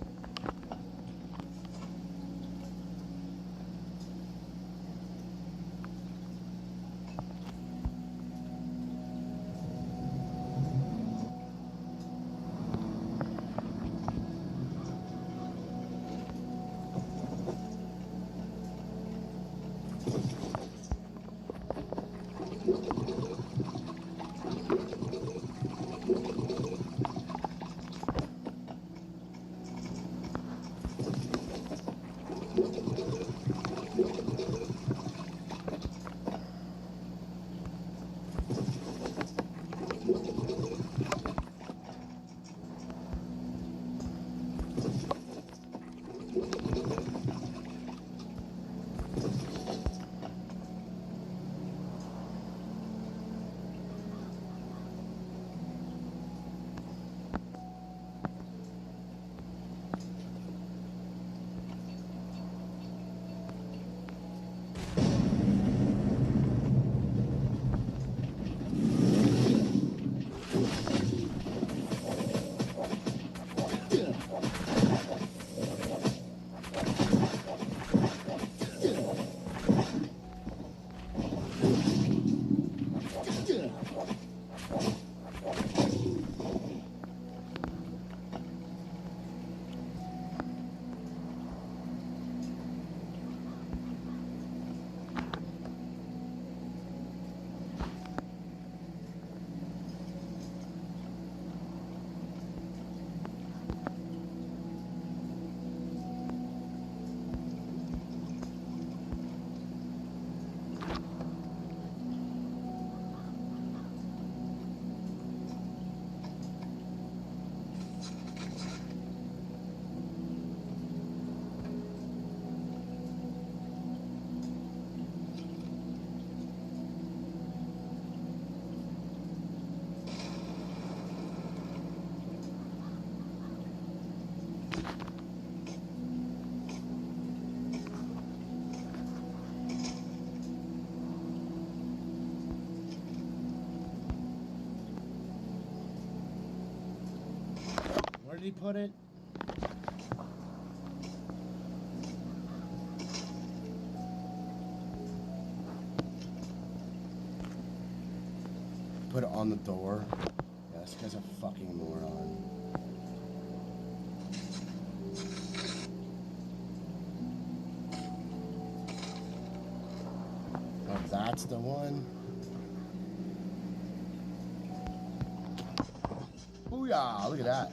Where did he put it? Put it on the door. Yeah, this guy's a fucking moron. Oh, that's the one. Booyah! Look at that.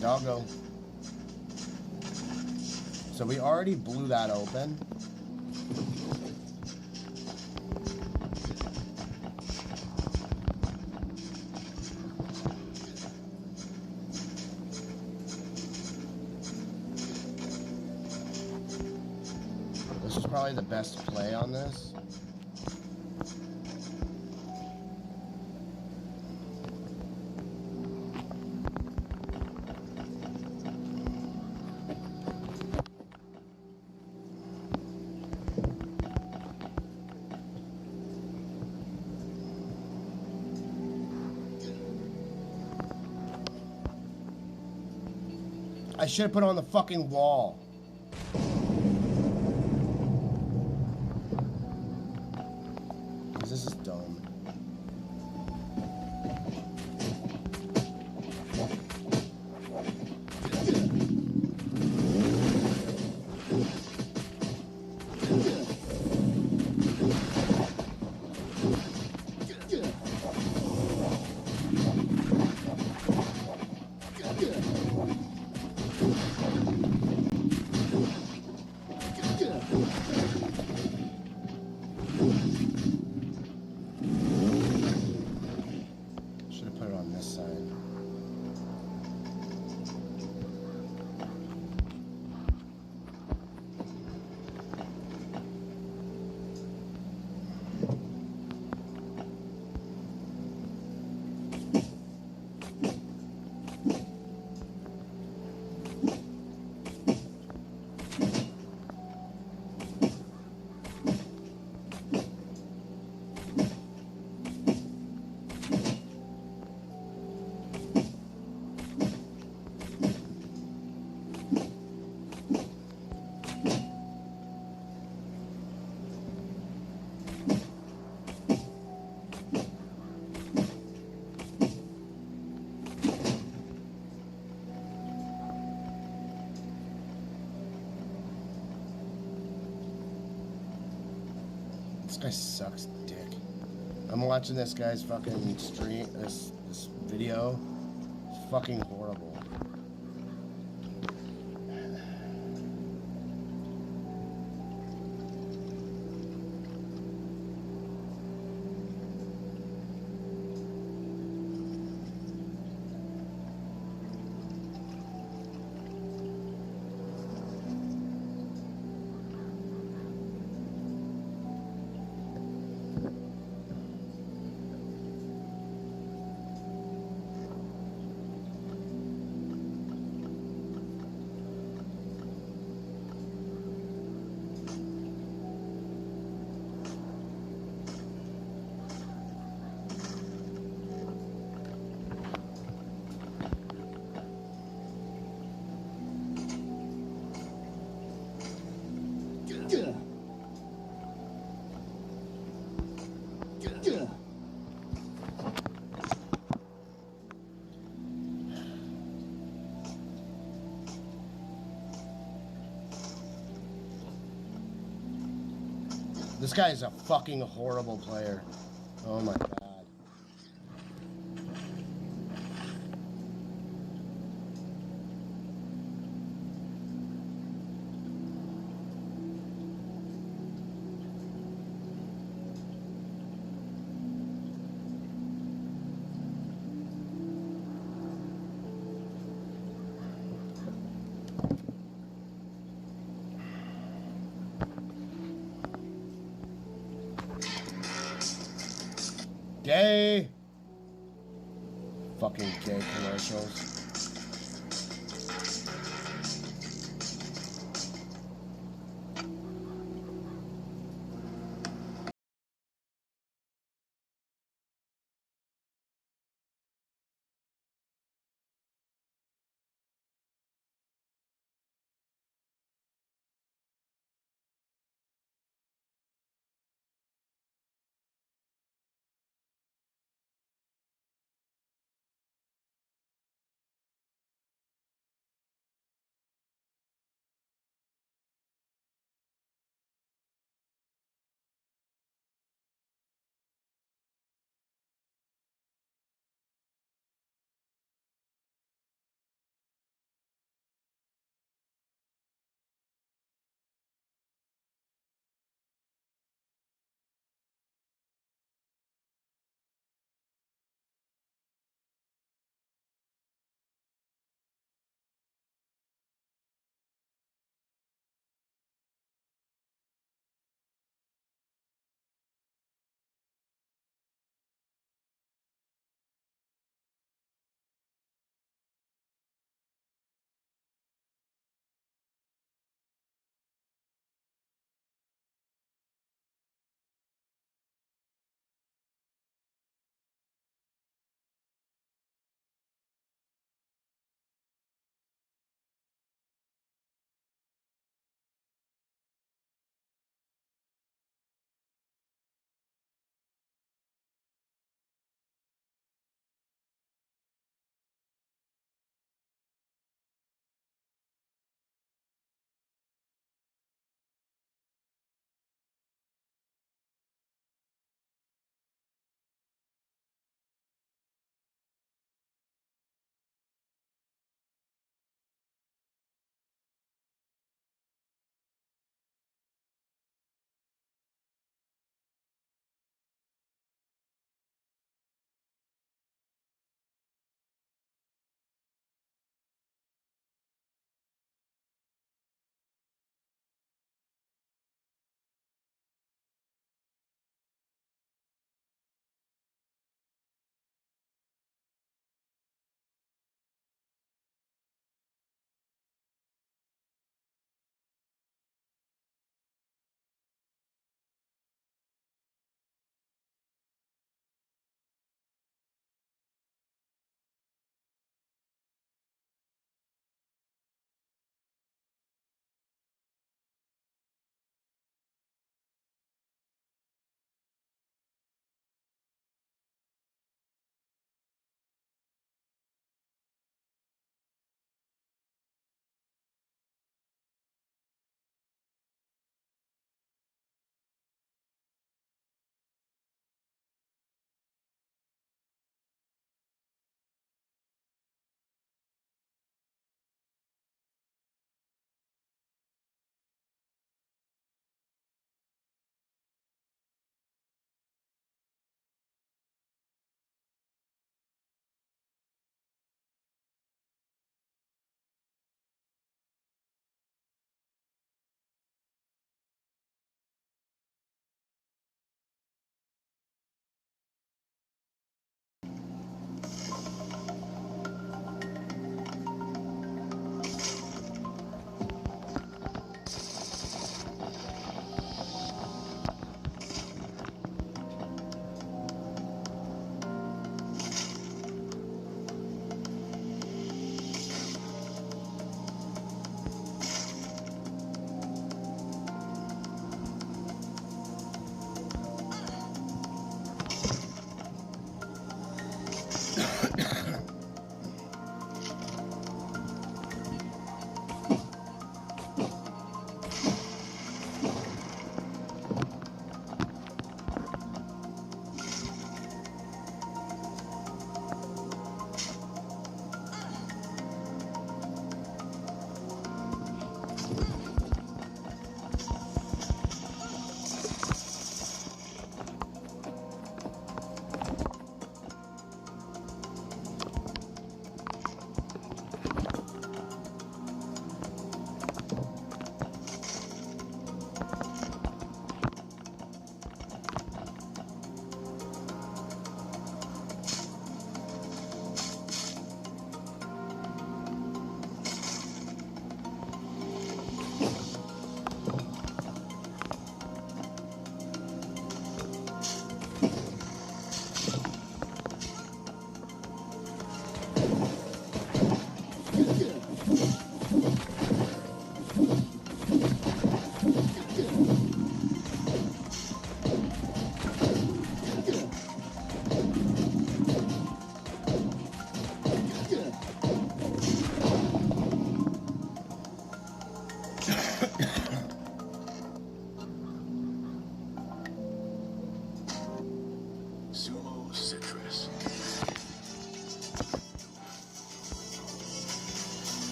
Doggo. So we already blew that open. This is probably the best play on this. I should have put it on the fucking wall. This is dumb. Should have put it on this side. This guy sucks dick. I'm watching this guy's fucking stream, this video. It's fucking horrible. This guy is a fucking horrible player. Oh my god. Gay. Fucking gay commercials.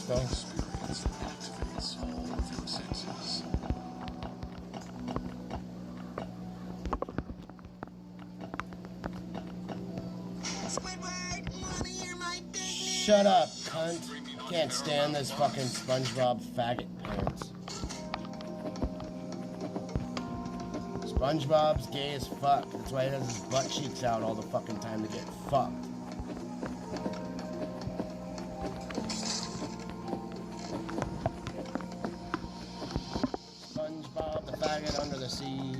though.
Experience activates all of your senses.
Shut up, cunt. Can't stand this fucking SpongeBob faggot pants. SpongeBob's gay as fuck. That's why he has his butt cheeks out all the fucking time to get fucked. SpongeBob the faggot under the sea.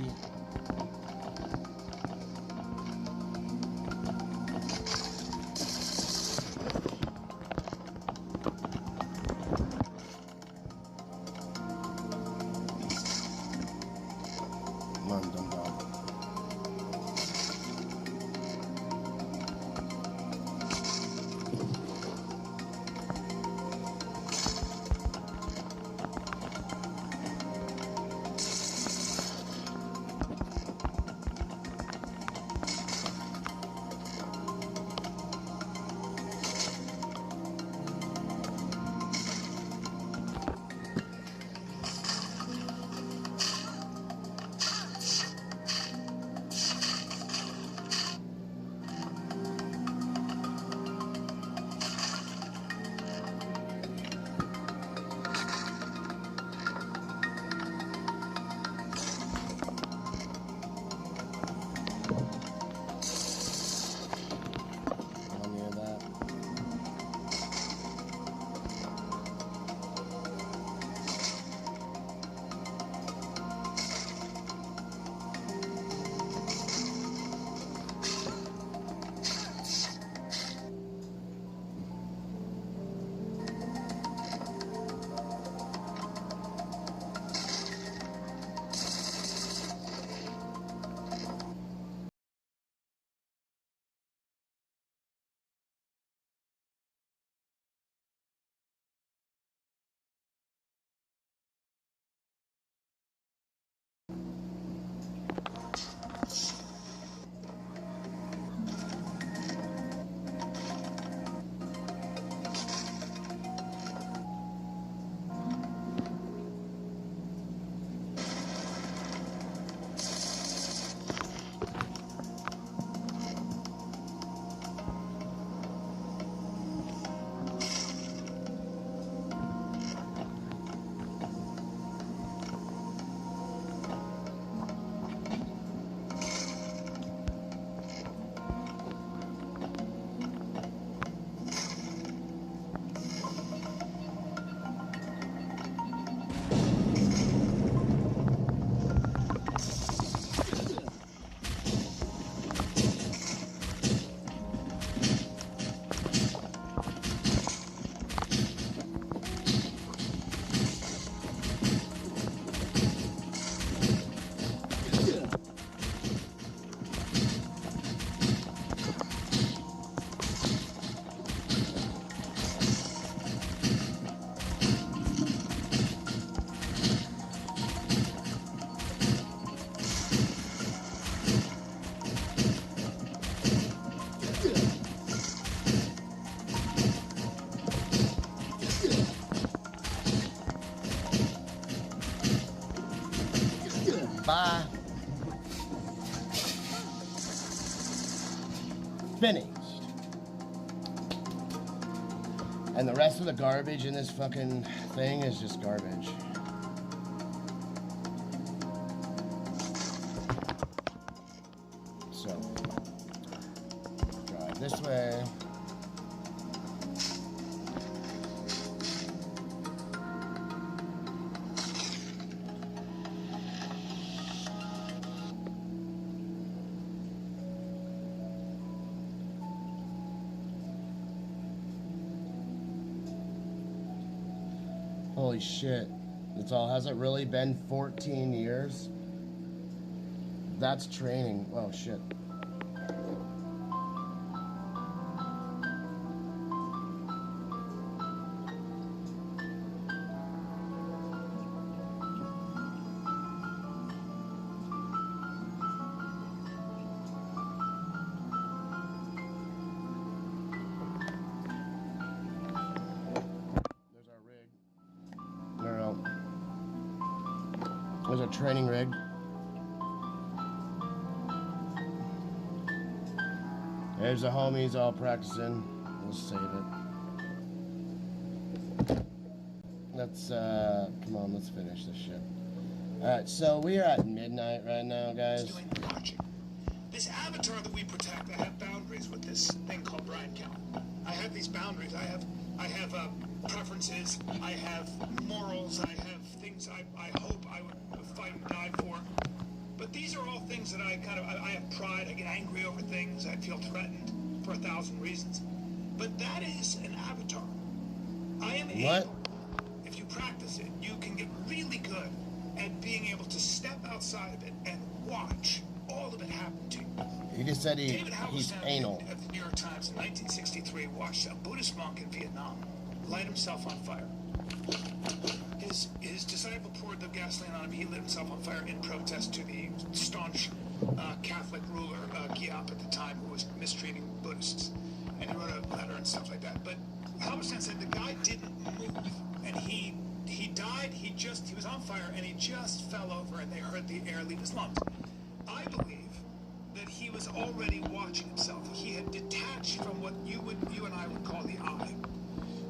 London dog. Bye. Finished. And the rest of the garbage in this fucking thing is just garbage. So, drive this way. Holy shit. That's all. Has it really been 14 years? That's training. Oh shit. training rig. There's the homies all practicing. We'll save it. Let's, come on, let's finish this shit. Alright, so we are at midnight right now, guys.
This avatar that we protect, I have boundaries with this thing called Brian Kelly. I have these boundaries. I have preferences. I have morals. I have things I hope I would fight and die for. But these are all things that I have pride. I get angry over things. I feel threatened for 1,000 reasons. But that is an avatar. I am able, if you practice it, you can get really good at being able to step outside of it and watch all of it happen to you.
He just said he's anal.
At the New York Times in 1963 watched a Buddhist monk in Vietnam light himself on fire. His disciple poured the gasoline on him. He lit himself on fire in protest to the staunch Catholic ruler Giap at the time, who was mistreating Buddhists. And he wrote a letter and stuff like that. But Halberstam said the guy didn't move, and he died. He was on fire, and he just fell over, and they heard the air leave his lungs. I believe that he was already watching himself. He had detached from what you and I would call the I,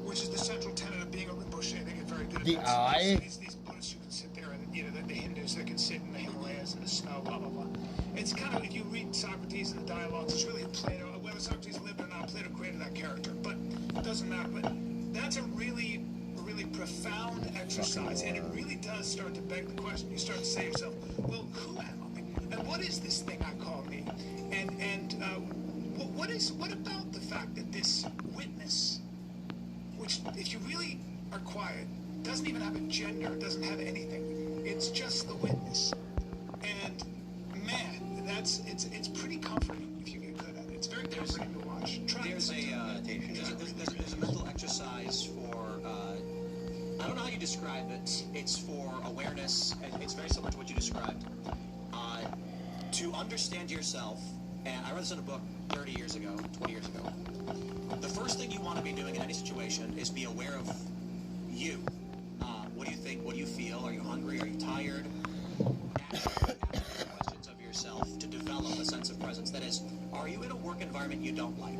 which is the central tenet of being a Rinpoche. They get very good at
the I?
These Buddhists who can sit there, and the Hindus that can sit in the Himalayas in the snow, blah blah blah. It's kind of, if you read Socrates and the dialogues, it's really Plato. Whether Socrates lived or not, Plato created that character, but it doesn't matter. But that's a really profound exercise, and it really does start to beg the question. You start to say to yourself, well, who am I? And what is this thing I call me? And what about the fact that this witness, which, if you really are quiet, doesn't even have a gender, doesn't have anything. It's just the witness. And man, it's pretty comforting if you get good at it. It's very comforting to watch.
There's a mental exercise for, I don't know how you describe it. It's for awareness, and it's very similar to what you described. To understand yourself, and I read this in a book 30 years ago, 20 years ago. The first thing you want to be doing in any situation is be aware of you. What do you think? What do you feel? Are you hungry? Are you tired? Ask questions of yourself to develop a sense of presence. That is, are you in a work environment you don't like?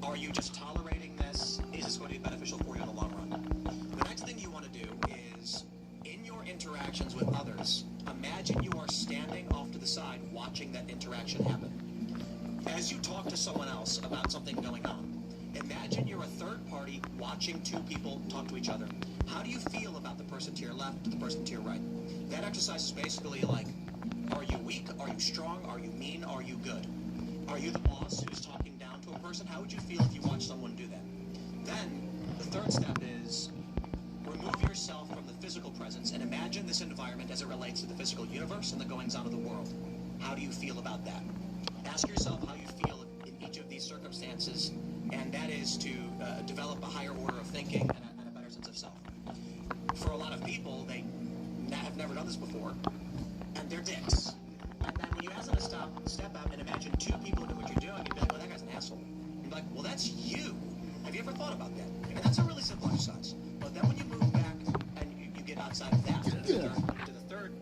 Are you just tolerating this? Is this going to be beneficial for you in the long run? The next thing you want to do is, in your interactions with others, imagine you are standing off to the side watching that interaction happen. As you talk to someone else about something going on, imagine you're a third party watching two people talk to each other. How do you feel about the person to your left, the person to your right? That exercise is basically like, are you weak? Are you strong? Are you mean? Are you good? Are you the boss who's talking down to a person? How would you feel if you watched someone do that? Then, the third step is, remove yourself from the physical presence and imagine this environment as it relates to the physical universe and the goings-on of the world. How do you feel about that? Ask yourself how you feel in each of these circumstances, and that is to develop a higher order of thinking and a better sense of self. For a lot of people, they have never done this before, and they're dicks. And then when you ask them to step out and imagine two people who do what you're doing, you'd be like, well, that guy's an asshole. You'd be like, well, that's you. Have you ever thought about that? And that's a really simple exercise. But then when you move back and you get outside of that, to the third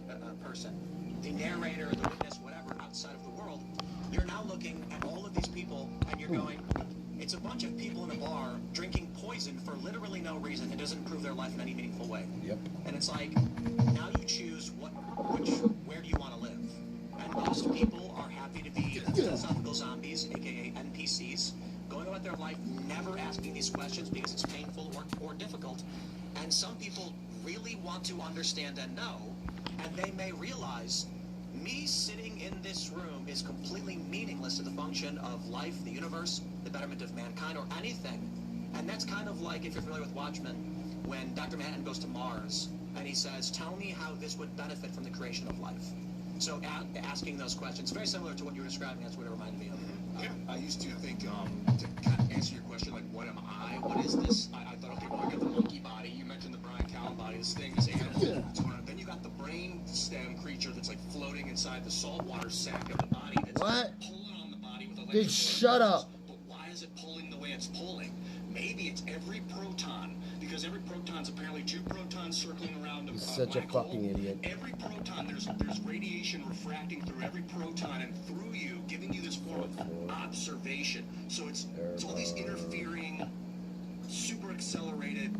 person, the narrator, the witness, whatever, outside of the world, you're now looking at all of these people and you're going, it's a bunch of people in a bar drinking poison for literally no reason. It doesn't improve their life in any meaningful way.
Yep.
And it's like, now you choose where do you want to live? And most people are happy to be philosophical zombies, aka NPCs, going about their life never asking these questions because it's painful or difficult. And some people really want to understand and know, and they may realize, me sitting in this room is completely meaningless to the function of life, the universe, the betterment of mankind, or anything. And that's kind of like, if you're familiar with Watchmen, when Dr. Manhattan goes to Mars, and he says, tell me how this would benefit from the creation of life. So asking those questions, very similar to what you were describing, that's what it reminded me of.
I used to think, to kind of answer your question, like, what am I? What is this? I thought, okay, well, I got the monkey body. You mentioned the Brian Callen body. This thing, this animal. Then you got the brain stem creature that's like floating inside the saltwater sac of the body. That's pulling on the body with electrical.
Dude, shut up.
But why is it pulling the way it's pulling? Maybe it's every proton
because every proton's apparently 2 protons circling around
He's
a
such a
black hole.
fucking idiot.
Every proton, there's radiation refracting through every proton and through you, giving you this form of observation. So it's all these interfering, super accelerated.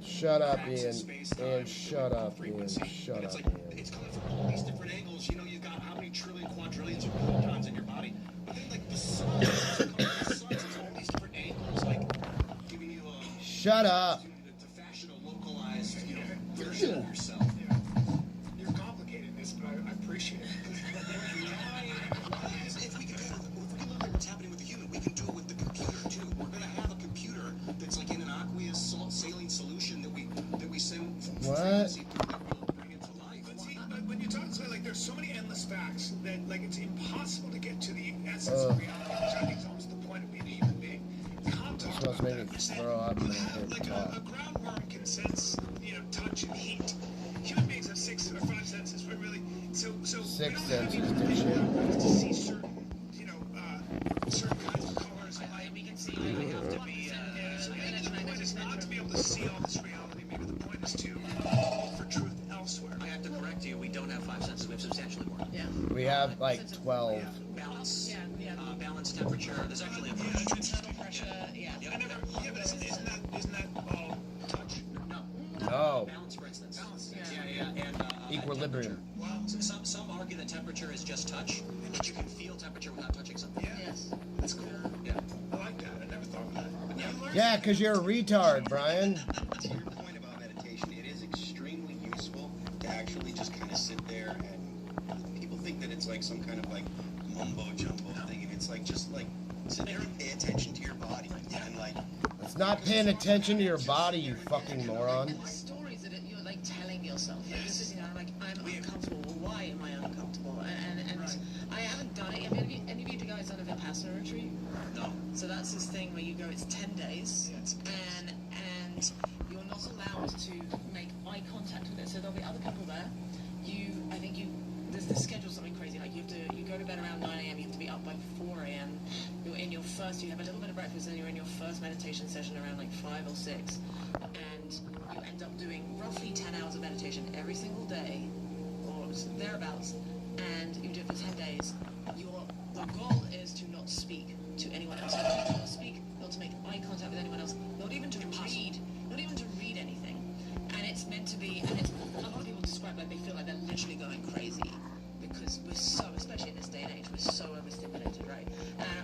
Shut up, Ian. Ian, shut up, Ian. Shut up, Ian.
It's coming from all these different angles. You know, you've got how many trillion, quadrillions of protons in your body, but then like the sun, it's coming from the sun, it's all these different angles, like giving you a
Shut up.
to fashion a localized, version of yourself.
Yeah. You're complicated this, but I appreciate it.
If we can look at what's happening with the human, we can do it with the computer too. We're going to have a computer that's like in an aqueous saline solution that we send.
What?
But see, when you talk to somebody, like there's so many endless facts that like it's impossible to get to the essence of reality, which I think is almost the point of being a human being.
This must make me throw up.
Like a groundworm can sense, touch and heat. Human beings have 6 or 5 senses, but really, so
6 senses,
to see certain, certain kinds of colors. And we can see that we have to be. So maybe the point is not to be able to see all this reality. Maybe the point is to look for truth elsewhere.
I have to correct you. We don't have 5 senses. We have substantially more.
Yeah.
We have like 12.
Balance. Balance temperature. There's actually a
internal pressure. Yeah.
But isn't that all touch?
No.
Balance, for instance.
Balance.
Yeah. And
Equilibrium.
Wow. Some argue that temperature is just touch, and that you can feel temperature without touching something.
Yes.
That's cool.
Yeah.
I like that. I never thought of that.
Yeah, because you're a retard, Brian.
To your point about meditation, it is extremely useful to actually just kind of sit there, and people think that it's like some kind of like mumbo jumbo thing, and it's like just like sit there and pay attention to your body, and like
It's not paying attention to your body, you fucking moron.
Stories that you're like telling yourself. Like, this is, I'm uncomfortable. Well, why am I uncomfortable? And I haven't done it. Have any of you guys done a Vipassana retreat?
No.
So that's this thing where you go. It's 10 days, and you're not allowed to make eye contact with it. So there'll be other people there. There's the schedule something crazy. Like you go to bed around 9 a.m. You have to be up by 4 a.m. You have a little bit of breakfast, and you're in your first meditation session around like 5 or 6, and you end up doing roughly 10 hours of meditation every single day, or thereabouts, and you do it for 10 days. The goal is to not speak to anyone else. Not to speak, not to make eye contact with anyone else, not even to read anything. And it's meant to be, and a lot of people describe like they feel like they're literally going crazy because we're so, especially in this day and age, we're so overstimulated, right?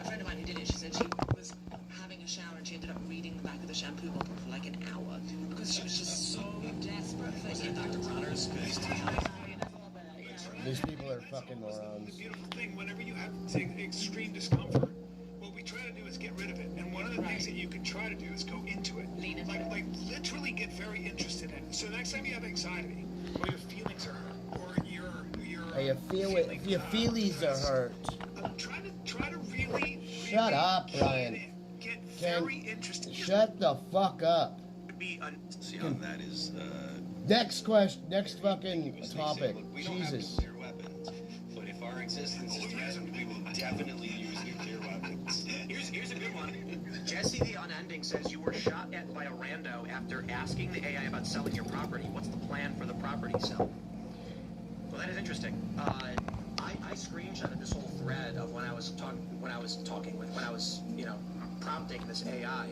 A friend of mine who did it, she said she was having a shower and she ended up reading the back of the shampoo bottle for like an hour because she was just so desperate for it.
Dr. Bronner's.
These people are fucking morons.
The beautiful thing, whenever you have extreme discomfort, what we try to do is get rid of it. And one of the things that you can try to do is go into it. Like literally get very interested in it. So next time you have anxiety, or your feelings are hurt, or your
Your feelings are hurt.
Try to really
Shut up, Brian.
Get very interested.
Shut the fuck up.
see how that is.
Next question. Next fucking topic.
We don't have
Jesus.
nuclear weapons, but if our existence is threatened, we will definitely use nuclear weapons.
Here's a good one. Jesse the Unending says you were shot at by a rando after asking the AI about selling your property. What's the plan for the property sale? Well, that is interesting. I screenshotted this whole thread of when I was prompting this AI,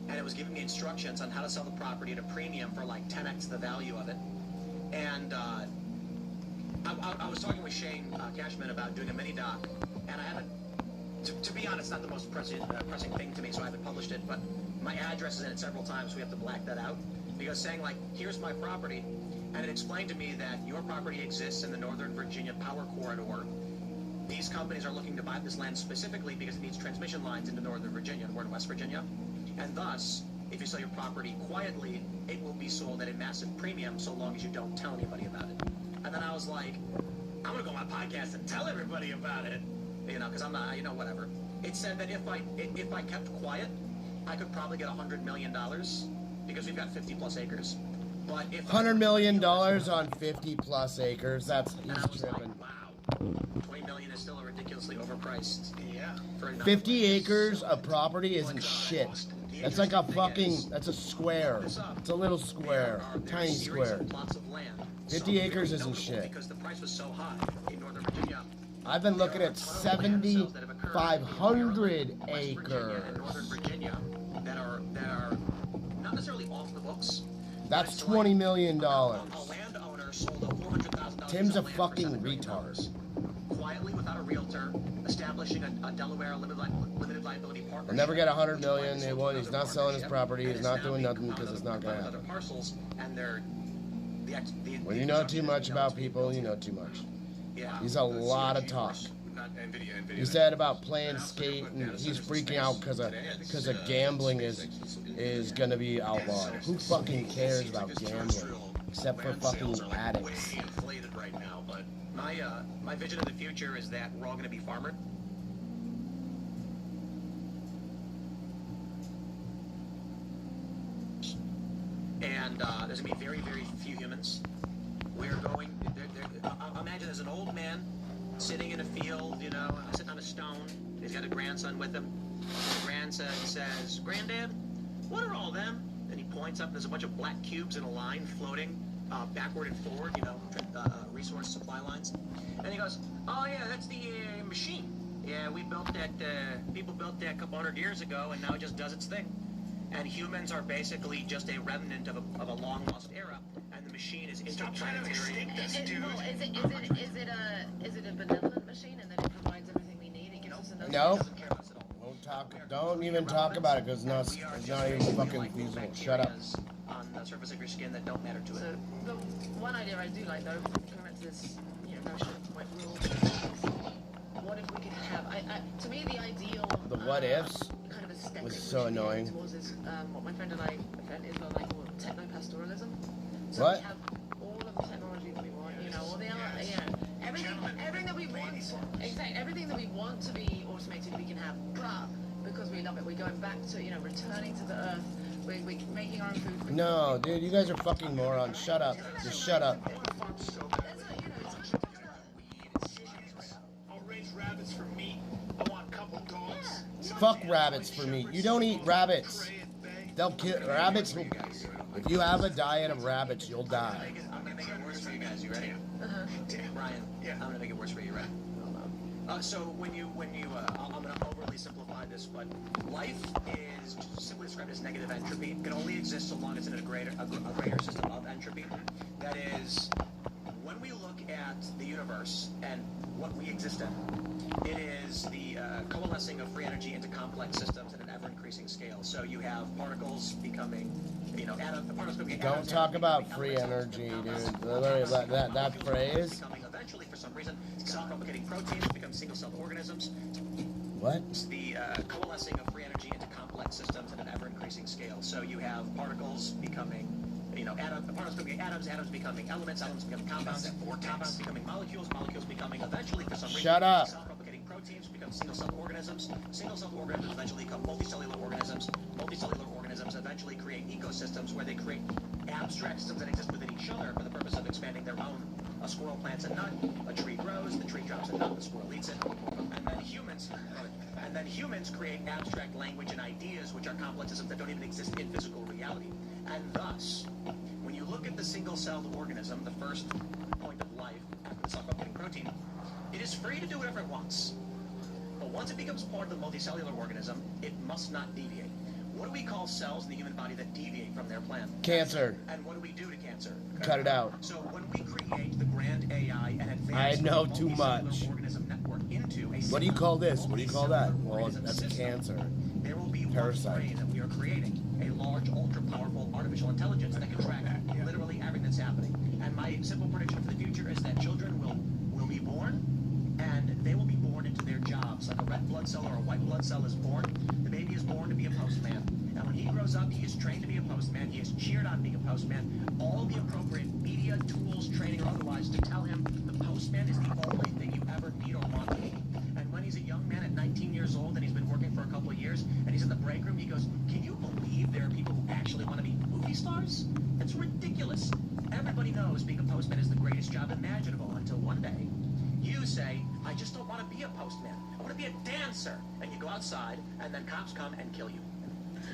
and it was giving me instructions on how to sell the property at a premium for like 10x the value of it. And I was talking with Shane Cashman about doing a mini doc, and I haven't. To be honest, not the most pressing thing to me, so I haven't published it. But my address is in it several times, so we have to black that out. Because saying like, here's my property, and it explained to me that your property exists in the Northern Virginia power corridor. These companies are looking to buy this land specifically because it needs transmission lines into Northern Virginia. We're in West Virginia. And thus, if you sell your property quietly, it will be sold at a massive premium so long as you don't tell anybody about it. And then I was like, I'm going to go on my podcast and tell everybody about it. Because I'm not, whatever. It said that if I kept quiet, I could probably get $100 million because we've got 50 plus acres. But if
$100 million on 50 plus acres, he's tripping.
Wow, $20 million is still ridiculously overpriced.
Yeah.
For
50 acres of property isn't shit. That's like a fucking, that's a square. It's a little square, tiny square. 50 acres isn't shit.
Because the price was so high in Northern Virginia.
I've been looking at 7,500 acres.
Northern Virginia that are not necessarily off the books.
That's $20 million.
A landowner sold a $400,000.
Tim's a fucking retard.
Quietly, without a realtor, establishing a Delaware limited liability partnership.
He'll never get $100 million. He's not selling his property. He's not doing nothing because it's not gonna happen.
Parcels and
When you know too much about people, you know too much. He's a lot of talk. He said about playing skate, and he's freaking out because of gambling is gonna be outlawed. Who fucking cares about gambling except for fucking addicts?
Way inflated right now, but my vision of the future is that we're all going to be farmers. And there's going to be very, very few humans. We're going. Imagine there's an old man sitting in a field, you know, sitting on a stone. He's got a grandson with him. The grandson says, "Granddad, what are all them?" And he points up, and there's a bunch of black cubes in a line floating backward and forward, you know, resource supply lines. And he goes, "Oh yeah, that's the machine. Yeah, we built that. People built that a couple hundred years ago, and now it just does its thing. And humans are basically just a remnant of a long lost era. And the machine is interplanetary."
Is it a benevolent machine and that it provides everything we need? It gives us enough.
No. Don't even talk about it because it's not even fucking feasible. Shut up.
On the surface of your skin that don't matter to it.
So the one idea I do like though, current this notion of like rules. What if we could have? To me, the ideal.
The what ifs
kind of aesthetic
was so annoying.
towards is what my friend and I, call techno-pastoralism. So
What?
we have all of the technology that we want, you know, all the everything that we want. Exactly, everything that we want to be automated, we can have. But because we love it, we're going back to returning to the earth. We're making our own food.
No, dude, you guys are fucking morons. Shut up. Just shut up.
I'll raise rabbits for meat. I want a couple dogs.
Fuck rabbits for meat. You don't eat rabbits. They'll kill rabbits. If you have a diet of rabbits, you'll die.
I'm gonna make it worse for you guys. You ready? Brian. Yeah. I'm gonna make it worse for you. Ready? So when you, I'm gonna overly simplify this, but life is simply described as negative entropy. It can only exist so long as it's in a greater system of entropy. That is, when we look at the universe and what we exist in, it is the coalescing of free energy into complex systems at an ever-increasing scale. So you have particles becoming, particles becoming.
Don't talk about free energy, dude. Literally, that phrase.
Eventually, for some reason, self-replicating proteins become single-celled organisms.
What?
The coalescing of free energy into complex systems at an ever-increasing scale. So you have particles becoming, particles becoming atoms, atoms becoming elements, elements becoming compounds, compounds becoming molecules, molecules becoming eventually, for some reason,
shut up.
Self-replicating proteins become single-celled organisms. Single-celled organisms eventually become multicellular organisms. Multicellular organisms eventually create ecosystems where they create abstract systems that exist within each other for the purpose of expanding their own. A squirrel plants a nut, a tree grows, the tree drops a nut, the squirrel eats it, and then humans create abstract language and ideas which are complex systems that don't even exist in physical reality. And thus, when you look at the single-celled organism, the first point of life after the self-replicating protein, it is free to do whatever it wants. But once it becomes part of the multicellular organism, it must not deviate. What do we call cells in the human body that deviate from their plan?
Cancer.
And what do we do to cancer?
Cut it out.
So when we create the grand AI and
I
advanced
know too much.
organism network into a
What do you call this? What do you call that? Well, that's a cancer.
There will be
Parasite.
one that we are creating, a large, ultra-powerful artificial intelligence that can track literally everything that's happening. And my simple prediction for the future is that children will be born, and they will be born into their jobs. Like a red blood cell or a white blood cell is born, the baby is born to be a postman. And when he grows up, he is trained to be a postman. He is cheered on being a postman. All the appropriate media, tools, training, or otherwise to tell him the postman is the only thing you ever need or want to be. And when he's a young man at 19 years old and he's been working for a couple of years and he's in the break room, he goes, "Can you believe there are people who actually want to be movie stars? It's ridiculous." Everybody knows being a postman is the greatest job imaginable until one day you say, "I just don't want to be a postman. I want to be a dancer." And you go outside and then cops come and kill you.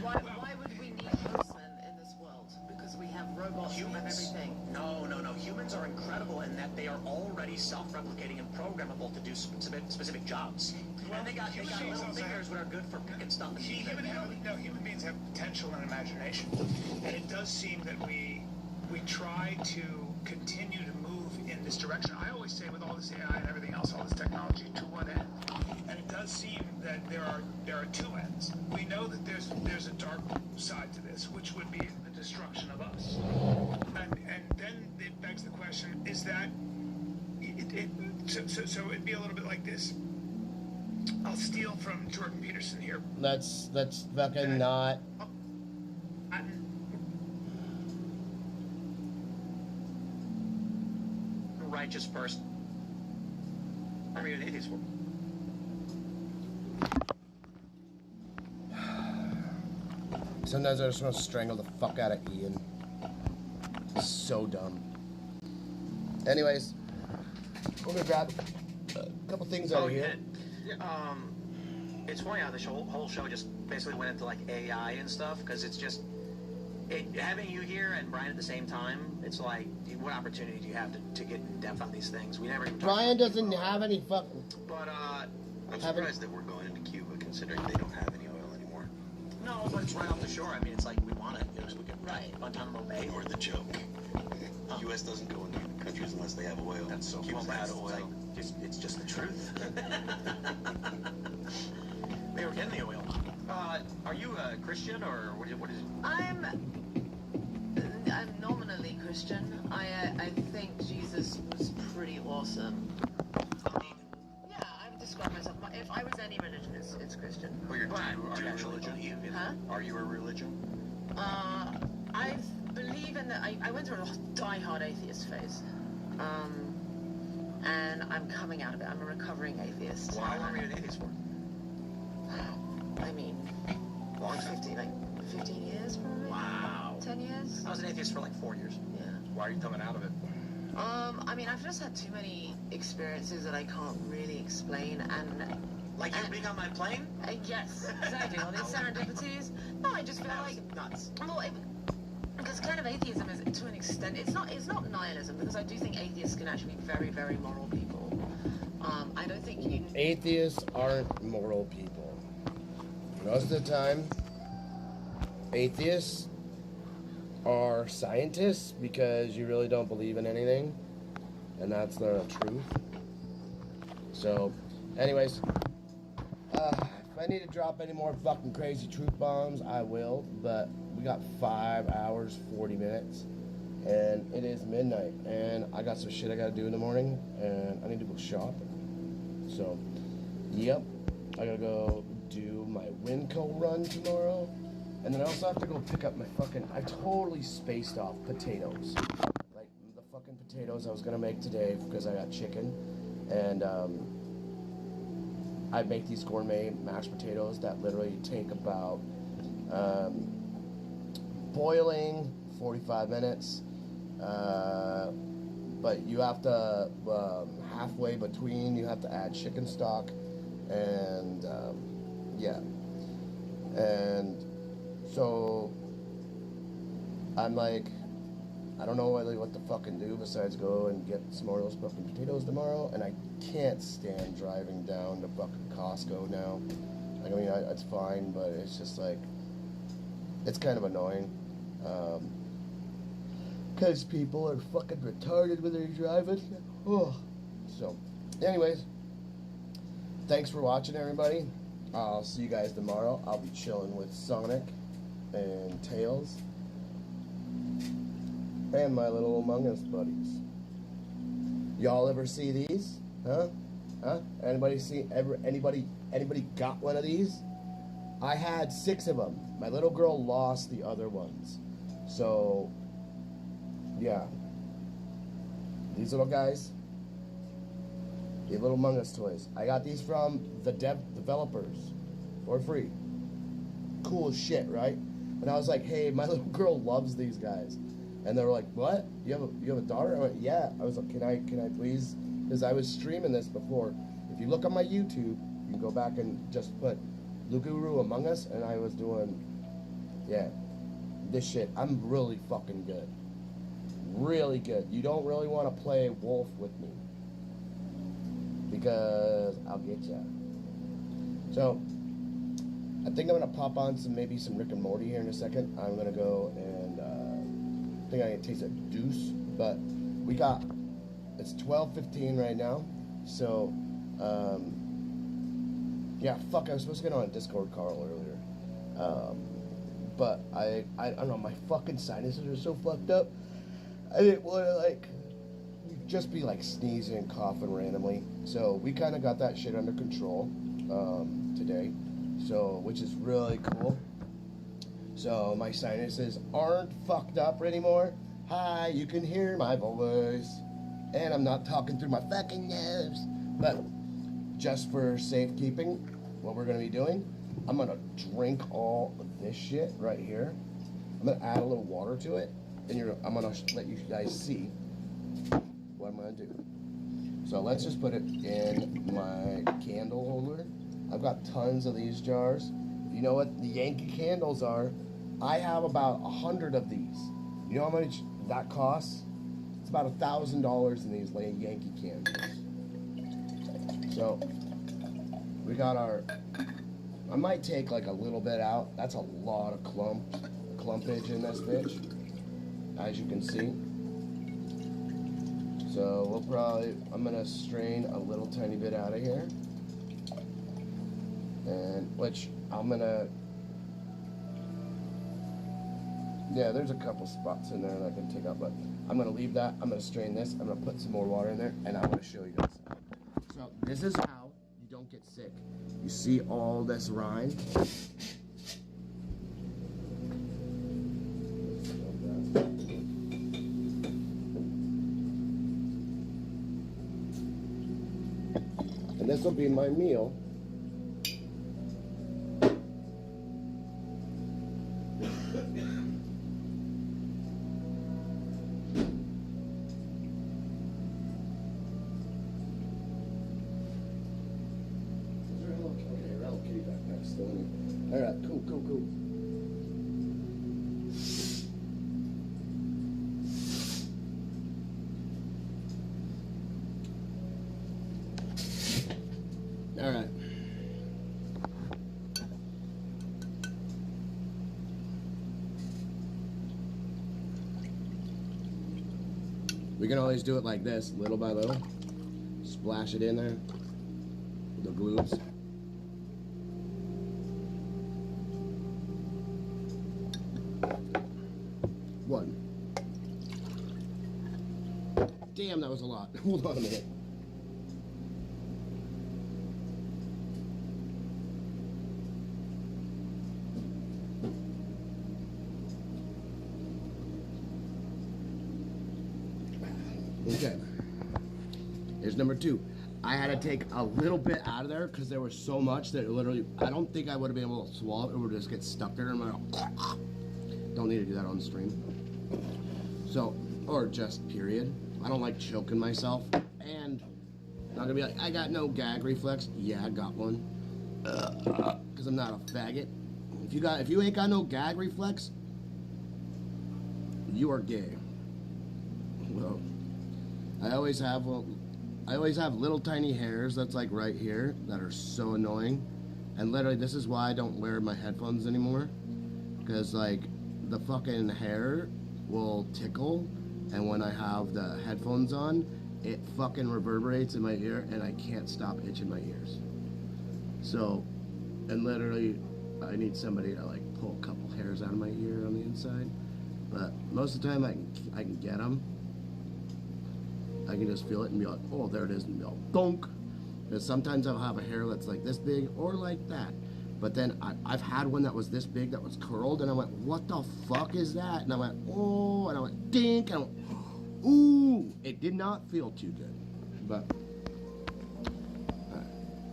Why would we need postmen in this world? Because we have robots and everything.
No. Humans are incredible in that they are already self-replicating and programmable to do specific jobs. And they got little fingers that are good for picking stuff.
Human beings have potential and imagination, and it does seem that we try to continue to move in this direction. I always say, with all this AI and everything else, all this technology, to what end? And it does seem that there are two ends. We know that there's a dark side to this, which would be the destruction of us. And then it begs the question: is that so it'd be a little bit like this. I'll steal from Jordan Peterson here.
That's fucking not.
Righteous person. I mean, it is.
Sometimes I just want to strangle the fuck out of Ian. So dumb. Anyways, we're gonna grab a couple things out of here.
It's funny how this whole show just basically went into like AI and stuff, because it's just having you here and Brian at the same time. It's like, what opportunity do you have to get in depth on these things? We never even.
Brian doesn't have any fucking.
But
I'm surprised that we're going into Cuba, considering they don't have any oil anymore.
No, but it's right off the shore. I mean, it's like we want it. You know, so we can Guantanamo Bay.
Or the joke. The U.S. doesn't go into countries unless they have oil.
That's so
Cuba's
cool.
had oil.
It's just the truth. They were getting the oil. Are you a Christian or what is it?
I'm nominally Christian. I think Jesus was pretty awesome. Yeah, I would describe myself. If I was any religion, it's Christian.
Well, you're Jew. Are you a religion?
Huh?
Are you a religion?
I believe in that. I went through a die-hard atheist phase. And I'm coming out of it. I'm a recovering atheist.
Well, how long were you an atheist for?
I mean, 15 years probably.
Wow.
10 years.
I was an atheist for like 4 years.
Yeah.
Why are you coming out of it?
I mean, I've just had too many experiences that I can't really explain, and
like you being on my plane.
Yes, exactly. All these serendipities. No, I just feel like
nuts.
Well, because kind of atheism is, to an extent, it's not nihilism, because I do think atheists can actually be very, very moral people. I don't think you.
Atheists aren't moral people. Most of the time, atheists are scientists because you really don't believe in anything, and that's the truth. So, anyways, if I need to drop any more fucking crazy truth bombs, I will, but we got 5 hours, 40 minutes, and it is midnight, and I got some shit I gotta do in the morning, and I need to go shopping. So, yep, I gotta go do my Winco run tomorrow, and then I also have to go pick up my fucking, I totally spaced off potatoes. Like, the fucking potatoes I was gonna make today because I got chicken, and I make these gourmet mashed potatoes that literally take about boiling 45 minutes, but you have to halfway between you have to add chicken stock, and yeah, and so I'm like, I don't know really what to fucking do besides go and get some more of those fucking potatoes tomorrow, and I can't stand driving down to fucking Costco now. Like, I mean, it's fine, but it's just like, it's kind of annoying. Because people are fucking retarded when they're driving. Oh. So, anyways, thanks for watching, everybody. I'll see you guys tomorrow. I'll be chilling with Sonic and Tails and my little Among Us buddies. Y'all ever see these? Huh? Anybody see anybody got one of these? I had 6 of them. My little girl lost the other ones. So, yeah. These little guys, the little Among Us toys. I got these from the developers for free. Cool as shit, right? And I was like, hey, my little girl loves these guys. And they were like, what? You have a daughter? I went, yeah. I was like, can I please? Because I was streaming this before. If you look on my YouTube, you can go back and just put Luguru Among Us, and I was doing Yeah. This shit, I'm really fucking good. Really good. You don't really want to play wolf with me, because I'll get ya. So, I think I'm gonna pop on maybe some Rick and Morty here in a second. I'm gonna go and I think I can taste a deuce, but it's 12:15 right now, so yeah, fuck, I was supposed to get on a Discord call earlier, but I don't know, my fucking sinuses are so fucked up. I didn't want to like just be like sneezing and coughing randomly, so we kind of got that shit under control today, so which is really cool. So my sinuses aren't fucked up anymore. Hi, you can hear my voice, and I'm not talking through my fucking nose. But just for safekeeping, what we're gonna be doing, I'm gonna drink all of this shit right here. I'm gonna add a little water to it, and I'm gonna let you guys see what I'm gonna do. So let's just put it in my candle holder. I've got tons of these jars. You know what the Yankee candles are? I have about 100 of these. You know how much that costs? It's about $1,000 in these Yankee candles. So we got I might take like a little bit out. That's a lot of clumpage in this bitch, as you can see. So I'm gonna strain a little tiny bit out of here, and yeah, there's a couple spots in there that I can take out, but I'm gonna leave that. I'm gonna strain this. I'm gonna put some more water in there, and I'm gonna show you guys. So this is how you don't get sick. You see all this rind? And this will be my meal. Alright, cool. Alright. We can always do it like this, little by little. Splash it in there. The glutes. One. Damn, that was a lot. Hold on a minute. Okay. Here's number two. I had to take a little bit out of there because there was so much that literally, I don't think I would have been able to swallow it. It would just get stuck there. And don't need to do that on the stream. So, or just period. I don't like choking myself. And I'm not gonna be like, I got no gag reflex. Yeah, I got one. Because I'm not a faggot. If you ain't got no gag reflex, you are gay. Well, I always have little tiny hairs that's like right here that are so annoying. And literally, this is why I don't wear my headphones anymore. Because like the fucking hair will tickle, and when I have the headphones on, it fucking reverberates in my ear, and I can't stop itching my ears. So, and literally, I need somebody to like pull a couple hairs out of my ear on the inside. But most of the time, I can get them. I can just feel it and be like, oh, there it is, and be like, donk. Because sometimes I'll have a hair that's like this big or like that. But then I've had one that was this big that was curled, and I went, what the fuck is that? And I went, oh, and I went, dink, and I went, ooh. It did not feel too good. But,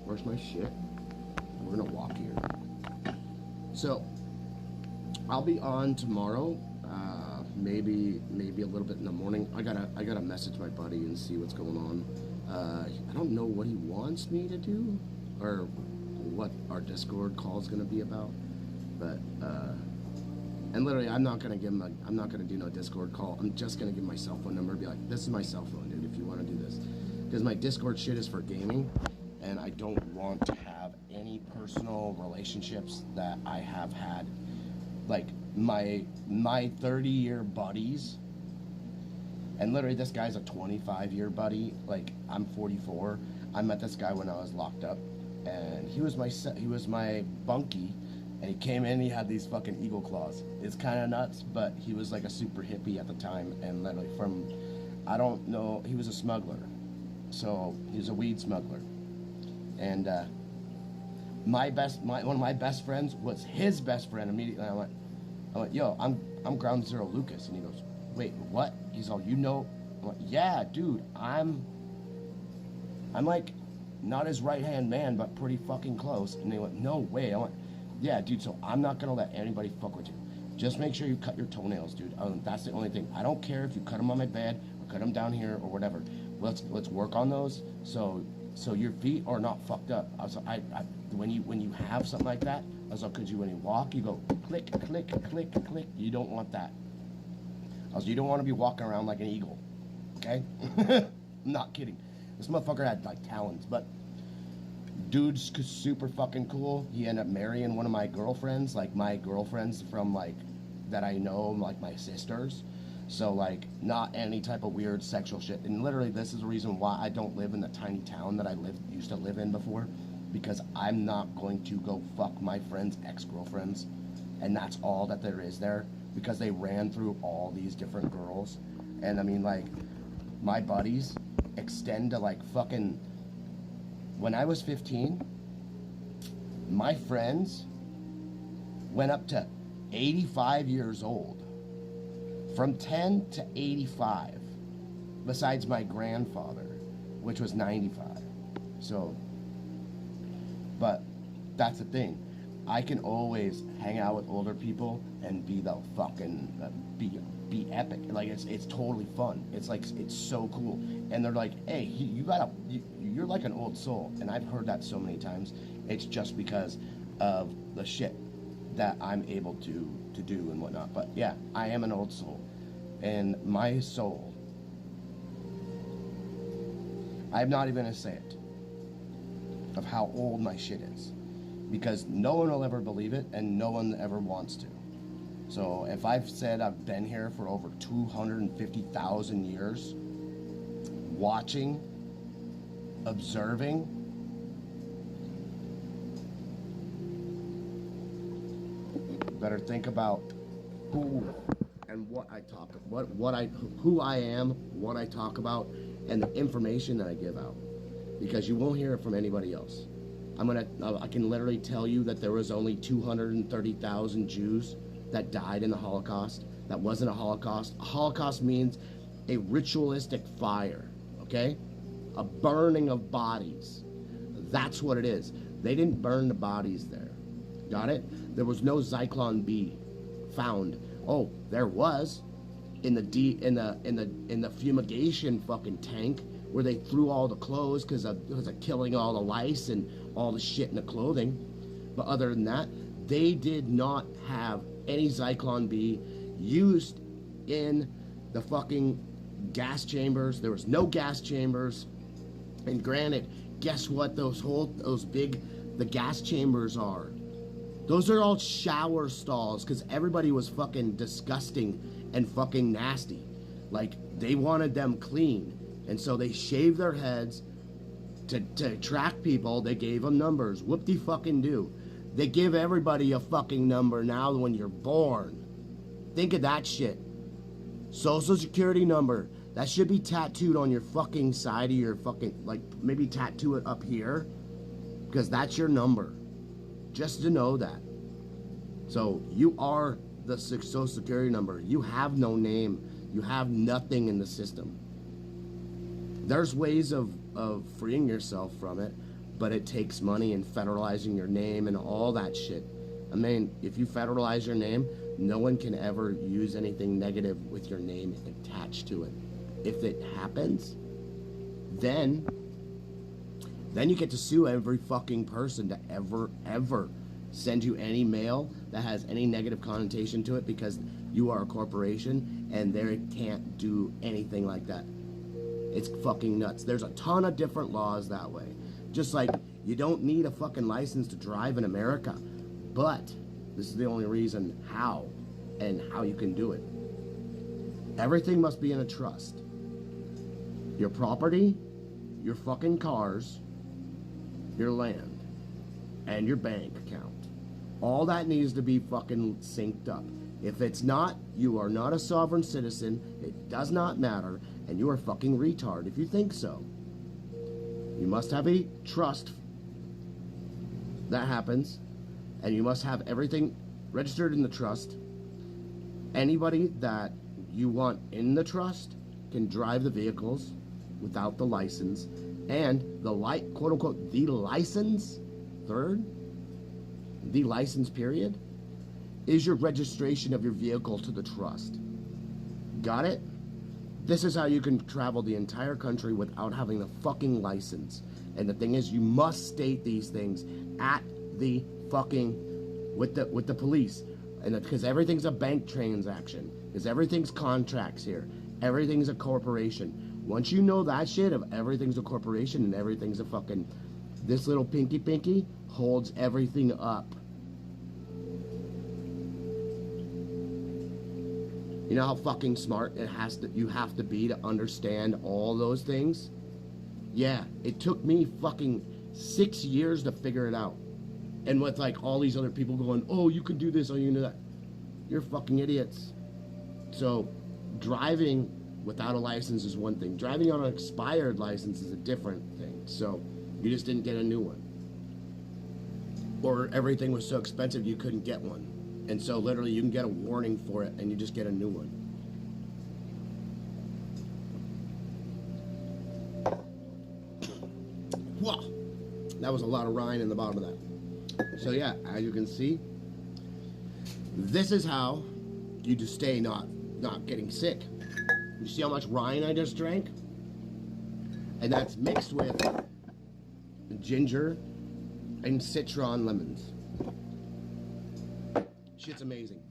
where's my shit? We're gonna walk here. So, I'll be on tomorrow. Maybe a little bit in the morning. I gotta message my buddy and see what's going on. I don't know what he wants me to do, or what our Discord call is gonna be about, but And literally, I'm not gonna do no Discord call. I'm just gonna give my cell phone number and be like, this is my cell phone, dude, if you want to do this. Because my Discord shit is for gaming, and I don't want to have any personal relationships that I have had. Like, my 30-year buddies, and literally this guy's a 25-year buddy. Like, I'm 44. I met this guy when I was locked up, and he was my bunkie. And he came in, he had these fucking eagle claws. It's kind of nuts, but he was like a super hippie at the time. And literally I don't know, he was a smuggler. So he was a weed smuggler. And one of my best friends was his best friend immediately. I went, yo, I'm Ground Zero Lucas. And he goes, wait, what? He's all, you know? I'm like, yeah, dude, I'm like not his right-hand man, but pretty fucking close. And they went, no way. I went, yeah, dude, so I'm not going to let anybody fuck with you. Just make sure you cut your toenails, dude. That's the only thing. I don't care if you cut them on my bed or cut them down here or whatever. Let's work on those so your feet are not fucked up. I was like, when you have something like that, I was like, because when you walk, you go click, click, click, click. You don't want that. I was, you don't want to be walking around like an eagle, okay? I'm not kidding. This motherfucker had like talons, but dude's super fucking cool. He ended up marrying one of my girlfriends, like my girlfriends from like that I know, like my sisters. So like not any type of weird sexual shit. And literally this is the reason why I don't live in the tiny town that I used to live in before, because I'm not going to go fuck my friends' ex-girlfriends, and that's all that there is there, because they ran through all these different girls. And I mean, like, my buddies extend to like fucking, when I was 15, my friends went up to 85 years old. From 10 to 85, besides my grandfather, which was 95. So, but that's the thing. I can always hang out with older people and be the fucking, be epic. Like, it's totally fun. It's like, it's so cool. And they're like, hey, you're like an old soul. And I've heard that so many times. It's just because of the shit that I'm able to do and whatnot. But yeah, I am an old soul. And my soul, I'm not even gonna say it, of how old my shit is, because no one will ever believe it and no one ever wants to. So if I've said I've been here for over 250,000 years, watching, observing, better think about who and what I talk, who I am, what I talk about, and the information that I give out, because you won't hear it from anybody else. I can literally tell you that there was only 230,000 Jews that died in the Holocaust. That wasn't a Holocaust. A Holocaust means a ritualistic fire, okay? A burning of bodies. That's what it is. They didn't burn the bodies there. Got it? There was no Zyklon B found. Oh, there was in the fumigation fucking tank where they threw all the clothes because of killing all the lice and all the shit in the clothing. But other than that, they did not have any Zyklon B used in the fucking gas chambers. There was no gas chambers. And granted, guess what the gas chambers are? Those are all shower stalls, because everybody was fucking disgusting and fucking nasty. Like, they wanted them clean. And so they shaved their heads to attract people. They gave them numbers. Whoop-de-fucking-do. They give everybody a fucking number now when you're born. Think of that shit. Social Security number. That should be tattooed on your fucking side of your fucking, like, maybe tattoo it up here, because that's your number. Just to know that. So you are the Social Security number. You have no name. You have nothing in the system. There's ways of freeing yourself from it, but it takes money and federalizing your name and all that shit. I mean, if you federalize your name, no one can ever use anything negative with your name attached to it. If it happens, then you get to sue every fucking person to ever send you any mail that has any negative connotation to it because you are a corporation, and they can't do anything like that. It's fucking nuts. There's a ton of different laws that way. Just like you don't need a fucking license to drive in America, but this is the only reason how and how you can do it. Everything must be in a trust. Your property, your fucking cars, your land, and your bank account. All that needs to be fucking synced up. If it's not, you are not a sovereign citizen. It does not matter, and you are fucking retard if you think so. You must have a trust that happens, and you must have everything registered in the trust. Anybody that you want in the trust can drive the vehicles without the license, and the quote unquote the license, the license period, is your registration of your vehicle to the trust. Got it? This is how you can travel the entire country without having the fucking license. And the thing is, you must state these things at the fucking with the police, and because everything's a bank transaction, because everything's contracts here, everything's a corporation. Once you know that shit of everything's a corporation and everything's a fucking, this little pinky holds everything up. You know how fucking smart you have to be to understand all those things? Yeah, it took me fucking 6 years to figure it out. And with like all these other people going, oh, you can do this, oh, you can do that. You're fucking idiots. So driving without a license is one thing. Driving on an expired license is a different thing. So you just didn't get a new one. Or everything was so expensive you couldn't get one. And so literally you can get a warning for it and you just get a new one. Wow. That was a lot of Ryan in the bottom of that. So yeah, as you can see, this is how you just stay not getting sick. You see how much Ryan I just drank? And that's mixed with ginger and citron lemons. Shit's amazing.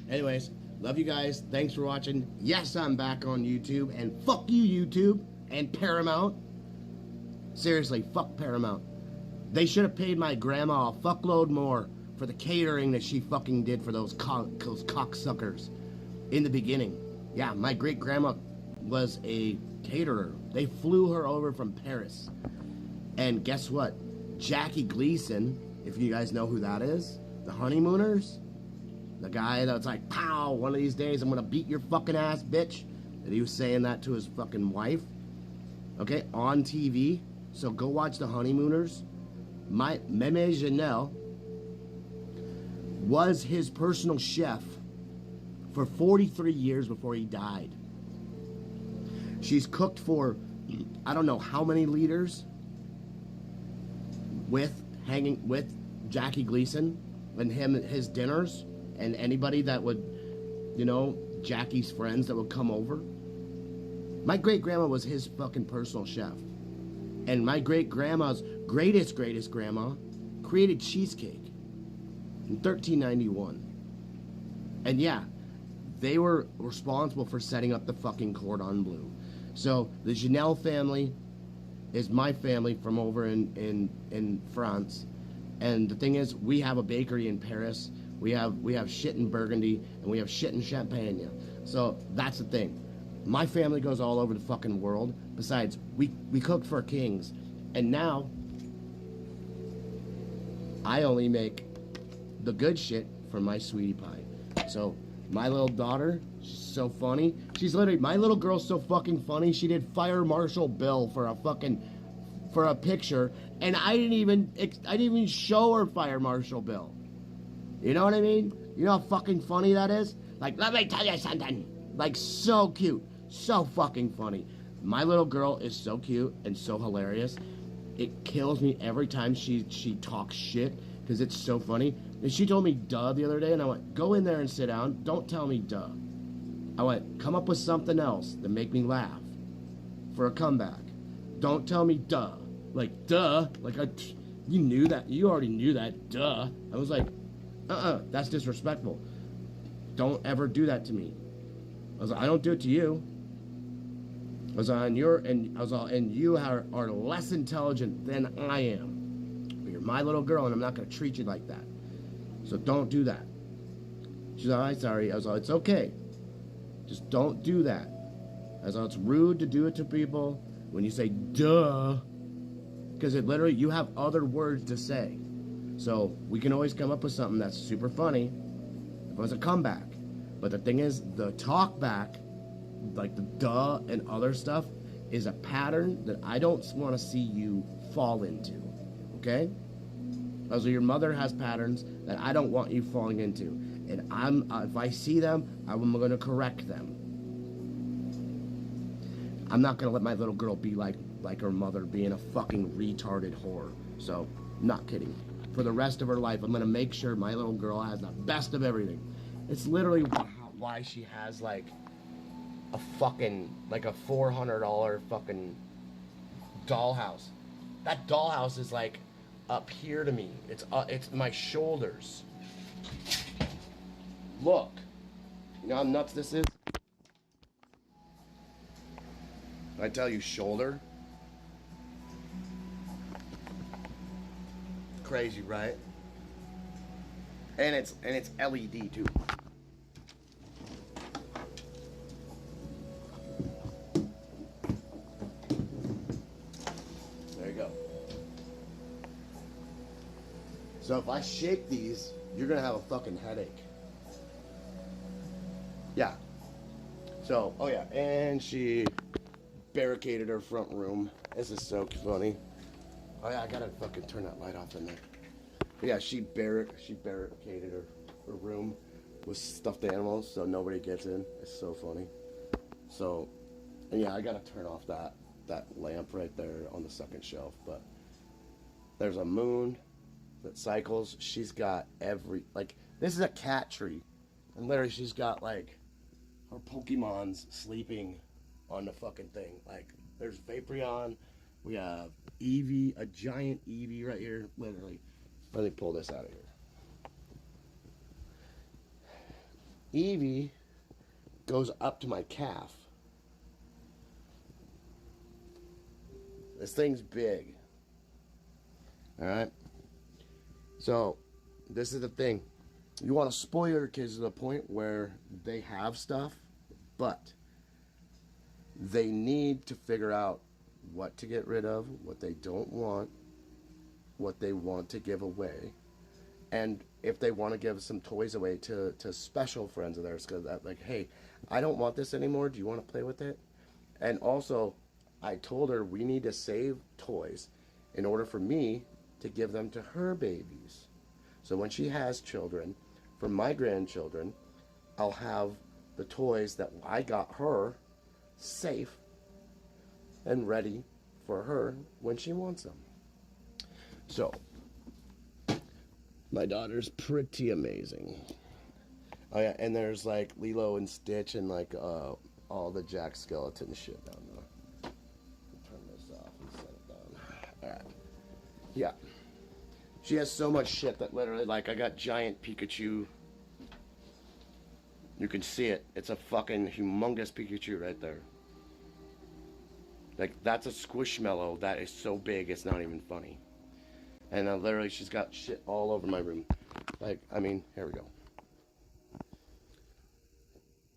Anyways, love you guys. Thanks for watching. Yes, I'm back on YouTube. And fuck you, YouTube. And Paramount. Seriously, fuck Paramount. They should have paid my grandma a fuckload more for the catering that she fucking did for those cocksuckers in the beginning. Yeah, my great-grandma was a caterer. They flew her over from Paris. And guess what? Jackie Gleason, if you guys know who that is, the Honeymooners, the guy that's like, pow, one of these days I'm gonna beat your fucking ass, bitch. And he was saying that to his fucking wife. Okay, on TV. So go watch the Honeymooners. My Meme Janelle was his personal chef for 43 years before he died. She's cooked for I don't know how many leaders hanging with Jackie Gleason and his dinners, and anybody that would, you know, Jackie's friends that would come over. My great-grandma was his fucking personal chef. And my great-grandma's greatest grandma created cheesecake in 1391. And yeah, they were responsible for setting up the fucking cordon bleu. So the Janelle family is my family from over in France. And the thing is, we have a bakery in Paris. We have shit in Burgundy, and we have shit in Champagne. So that's the thing. My family goes all over the fucking world. Besides, we cooked for kings. And now, I only make the good shit for my sweetie pie. So, my little daughter, she's so funny. She's literally, my little girl's so fucking funny. She did Fire Marshal Bill for a picture. And I didn't even show her Fire Marshal Bill. You know what I mean? You know how fucking funny that is? Like, let me tell you something. Like, so cute. So fucking funny. My little girl is so cute and so hilarious. It kills me every time she talks shit because it's so funny. And she told me duh the other day, and I went, go in there and sit down. Don't tell me duh. I went, come up with something else that make me laugh for a comeback. Don't tell me duh. Like, duh. Like, you knew that. You already knew that. Duh. I was like, That's disrespectful. Don't ever do that to me. I was like, I don't do it to you. I was like, and you are less intelligent than I am. But you're my little girl, and I'm not going to treat you like that. So don't do that. She's like, I'm sorry. I was like, it's okay. Just don't do that. I was like, it's rude to do it to people when you say, duh. Because it literally, you have other words to say. So we can always come up with something that's super funny if it was a comeback. But the thing is, the talk back, like the duh and other stuff, is a pattern that I don't want to see you fall into. Okay? So your mother has patterns that I don't want you falling into. And if I see them, I'm going to correct them. I'm not going to let my little girl be like her mother, being a fucking retarded whore. So, not kidding. For the rest of her life, I'm going to make sure my little girl has the best of everything. It's literally why she has like a fucking, like a $400 fucking dollhouse. That dollhouse is like up here to me. It's my shoulders. Look. You know how nuts this is? I tell you, shoulder. Crazy, right? And it's LED too. There you go. So if I shake these, you're gonna have a fucking headache. Yeah. So, oh yeah, and she barricaded her front room. This is so funny. Oh yeah, I gotta fucking turn that light off in there. But yeah, she barricaded her room with stuffed animals so nobody gets in. It's so funny. So, and yeah, I gotta turn off that lamp right there on the second shelf. But there's a moon that cycles. She's got this is a cat tree. And literally she's got like her Pokemons sleeping on the fucking thing. Like, there's Vaporeon, we have Eevee, a giant Eevee right here, literally. Let me pull this out of here. Eevee goes up to my calf. This thing's big. Alright? So, this is the thing. You want to spoil your kids to the point where they have stuff, but they need to figure out what to get rid of, what they don't want, what they want to give away, and if they want to give some toys away to special friends of theirs, because like, hey, I don't want this anymore, do you want to play with it? And also, I told her we need to save toys in order for me to give them to her babies. So when she has children, for my grandchildren, I'll have the toys that I got her safe and ready for her when she wants them. So, my daughter's pretty amazing. Oh yeah, and there's like Lilo and Stitch and like all the Jack Skeleton shit down there. Turn this off and set it down. Alright. Yeah. She has so much shit that literally, like, I got giant Pikachu. You can see it. It's a fucking humongous Pikachu right there. Like, that's a Squishmallow that is so big it's not even funny. And literally, she's got shit all over my room. Like, I mean, here we go.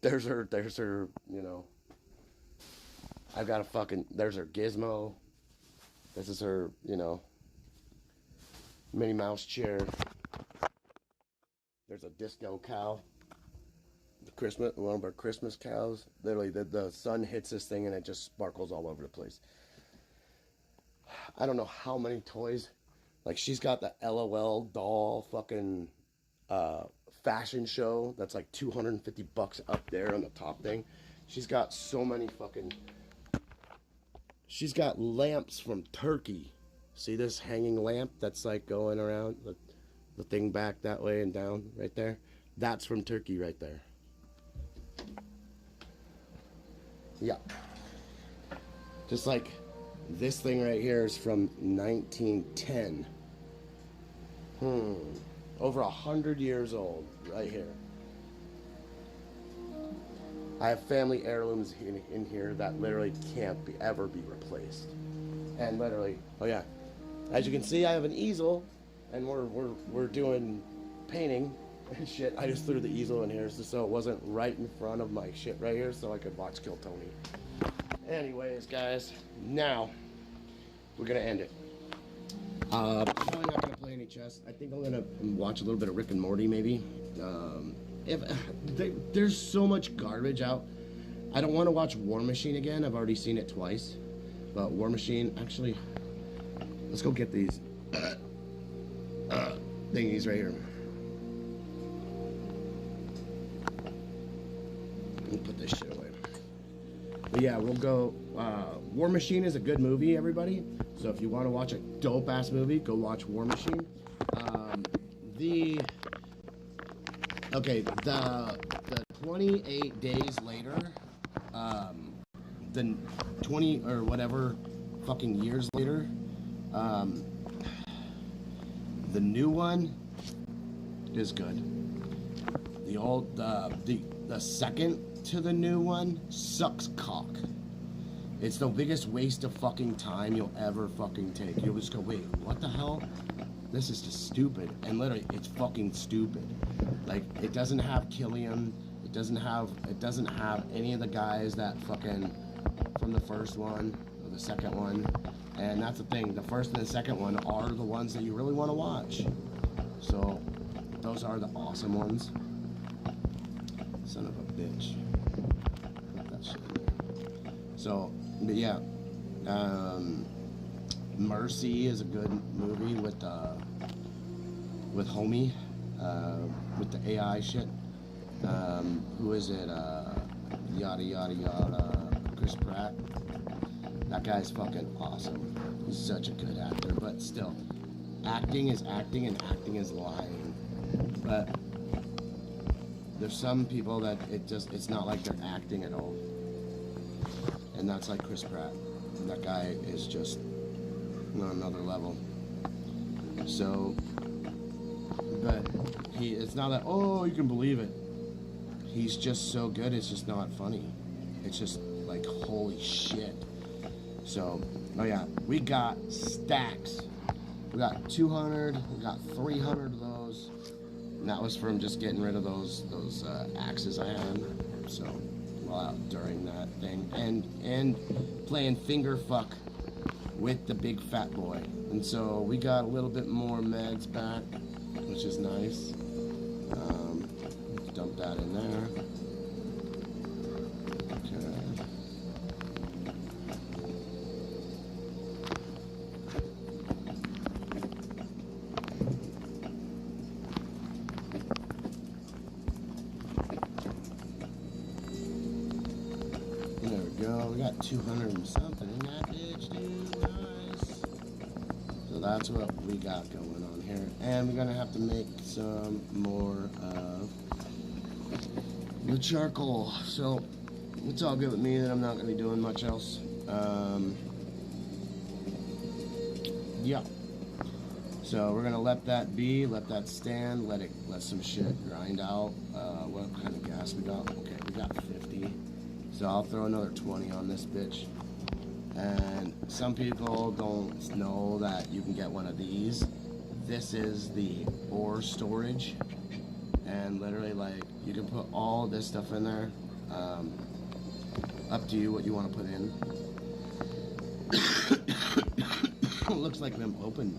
There's her, you know. I've got a fucking, there's her Gizmo. This is her, you know, Minnie Mouse chair. There's a disco cow. One of our Christmas cows. Literally, the sun hits this thing and it just sparkles all over the place. I don't know how many toys. Like, she's got the LOL doll fucking fashion show that's like $250 up there on the top thing. She's got so many fucking... She's got lamps from Turkey. See this hanging lamp that's like going around? The thing back that way and down right there? That's from Turkey right there. Yeah. Just like this thing right here is from 1910. Over 100 years old, right here. I have family heirlooms in here that literally can't ever be replaced. And literally, oh yeah, as you can see, I have an easel, and we're doing painting and shit. I just threw the easel in here so it wasn't right in front of my shit right here, so I could watch Kill Tony. Anyways, guys, now we're gonna end it. I'm probably not gonna play any chess. I think I'm gonna watch a little bit of Rick and Morty, maybe. There's so much garbage out. I don't want to watch War Machine again. I've already seen it twice. But War Machine, actually, let's go get these thingies right here. Let me put this shit away. But yeah, we'll go. War Machine is a good movie, everybody. So if you want to watch a dope-ass movie, go watch War Machine. The 28 days later, the 20 or whatever fucking years later, the new one is good. The old, the second to the new one sucks cock. It's the biggest waste of fucking time you'll ever fucking take. You'll just go, wait, what the hell? This is just stupid. And literally, it's fucking stupid. Like, it doesn't have Killian. It doesn't have any of the guys that fucking from the first one or the second one. And that's the thing. The first and the second one are the ones that you really want to watch. So, those are the awesome ones. Son of a bitch. Put that shit in there. So, but yeah. Mercy is a good movie with Homie, with the AI shit. Who is it? Yada yada yada. Chris Pratt. That guy's fucking awesome. He's such a good actor, but still, acting is acting and acting is lying. But there's some people that it's not like they're acting at all. And that's like Chris Pratt. That guy is just on another level. So, but it's not that, oh, you can believe it. He's just so good, it's just not funny. It's just like, holy shit. So, oh yeah, we got stacks. We got 200, we got 300 of those. And that was from just getting rid of those axes I had. So, while out during that thing. And playing finger fuck with the big fat boy. And so we got a little bit more meds back, which is nice. Dump that in there. Okay. There we go. We got 200 and something in that bitch, dude. Nice. So that's what we got going on here. And we're gonna have to make some more of the charcoal. So it's all good with me that I'm not gonna be doing much else. Yeah. So we're gonna let that be, let that stand, let some shit grind out. What kind of gas we got? Okay, we got 50. So I'll throw another 20 on this bitch. And some people don't know that you can get one of these. This is the ore storage. And literally, like, you can put all this stuff in there. Up to you what you want to put in. It looks like them open.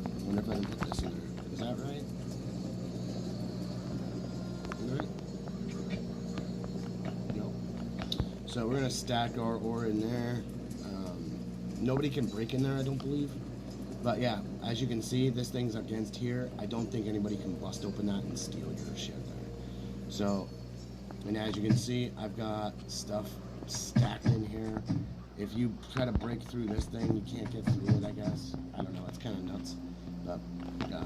I wonder if I can put this in there. Is that right? No. So we're gonna stack our ore in there. Nobody can break in there, I don't believe. But yeah, as you can see, this thing's against here. I don't think anybody can bust open that and steal your shit there. So, and as you can see, I've got stuff stacked in here. If you try to break through this thing, you can't get through it, I guess. I don't know, it's kind of nuts. But, yeah,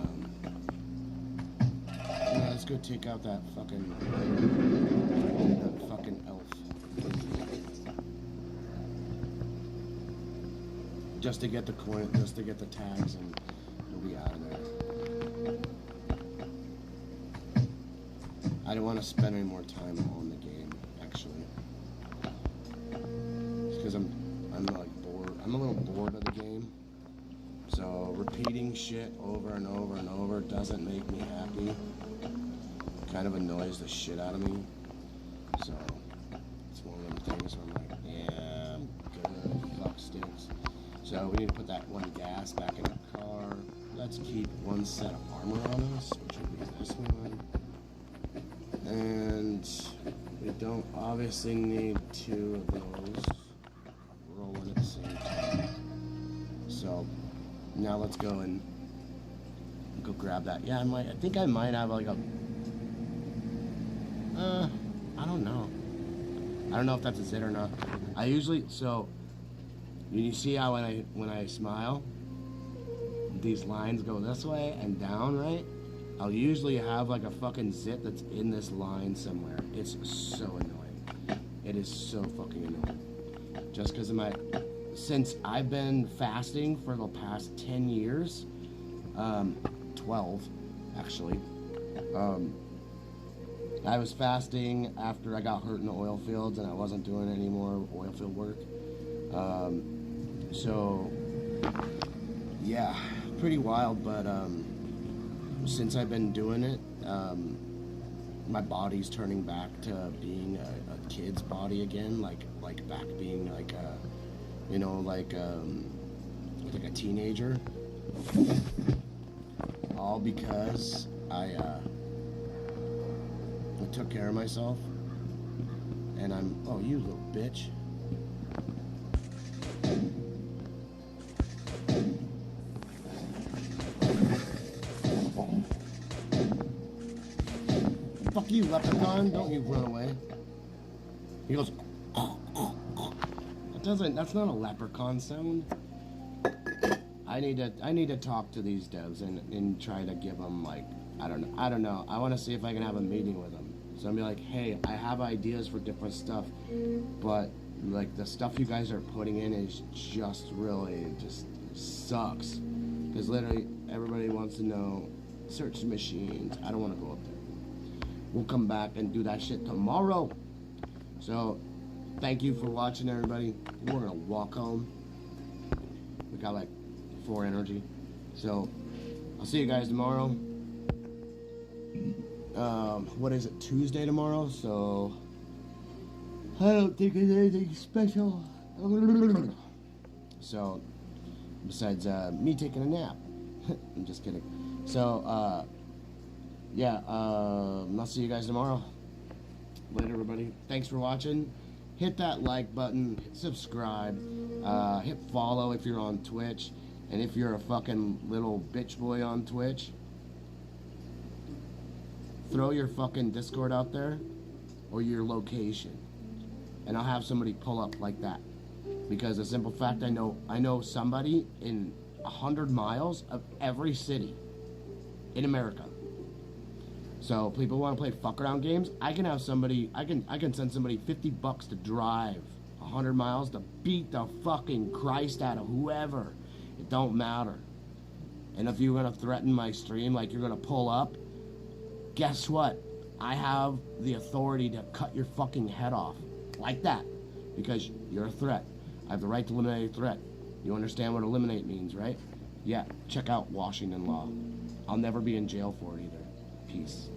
let's go take out that fucking elf. just to get the coin, just to get the tags, and we'll be out of there. I don't want to spend any more time on the game, actually. It's because I'm like bored. I'm a little bored of the game. So repeating shit over and over and over doesn't make me happy. Kind of annoys the shit out of me. So it's one of them things where I'm like, yeah, I'm good. Fuck stinks. So we need to put that one gas back in the car. Let's keep one set of armor on us, which would be this one. And we don't obviously need two of those rolling at the same time. So now let's go and go grab that. Yeah, I think I might have like a I don't know. I don't know if that's a zit or not. I usually, so you see how when I smile, these lines go this way and down, right? I'll usually have like a fucking zit that's in this line somewhere. It's so annoying. It is so fucking annoying. Just because of since I've been fasting for the past 10 years, 12 actually, I was fasting after I got hurt in the oil fields and I wasn't doing any more oil field work. So yeah, pretty wild, but since I've been doing it, my body's turning back to being a kid's body again, like back being like a, you know, like a teenager. All because I took care of myself, and oh, you little bitch. Fuck you, leprechaun, don't you run away. He goes, that's not a leprechaun sound. I need to talk to these devs and try to give them, like, I don't know. I want to see if I can have a meeting with them. So I'm be like, hey, I have ideas for different stuff, but like the stuff you guys are putting in is just really just sucks. Because literally everybody wants to know search machines. I don't want to go up there. We'll come back and do that shit tomorrow. So thank you for watching, everybody. We're gonna walk home. We got like 4 energy. So I'll see you guys tomorrow. What is it, Tuesday tomorrow? So I don't think it's anything special. So besides me taking a nap. I'm just kidding. So yeah, I'll see you guys tomorrow. Later, everybody. Thanks for watching. Hit that like button, hit subscribe, hit follow if you're on Twitch, and if you're a fucking little bitch boy on Twitch, throw your fucking Discord out there or your location, and I'll have somebody pull up like that. Because the simple fact, I know somebody in 100 miles of every city in America. So people want to play fuck around games. I can have somebody. I can send somebody $50 to drive 100 miles to beat the fucking Christ out of whoever. It don't matter. And if you're gonna threaten my stream, like you're gonna pull up, guess what? I have the authority to cut your fucking head off like that because you're a threat. I have the right to eliminate a threat. You understand what eliminate means, right? Yeah. Check out Washington law. I'll never be in jail for it either. Peace.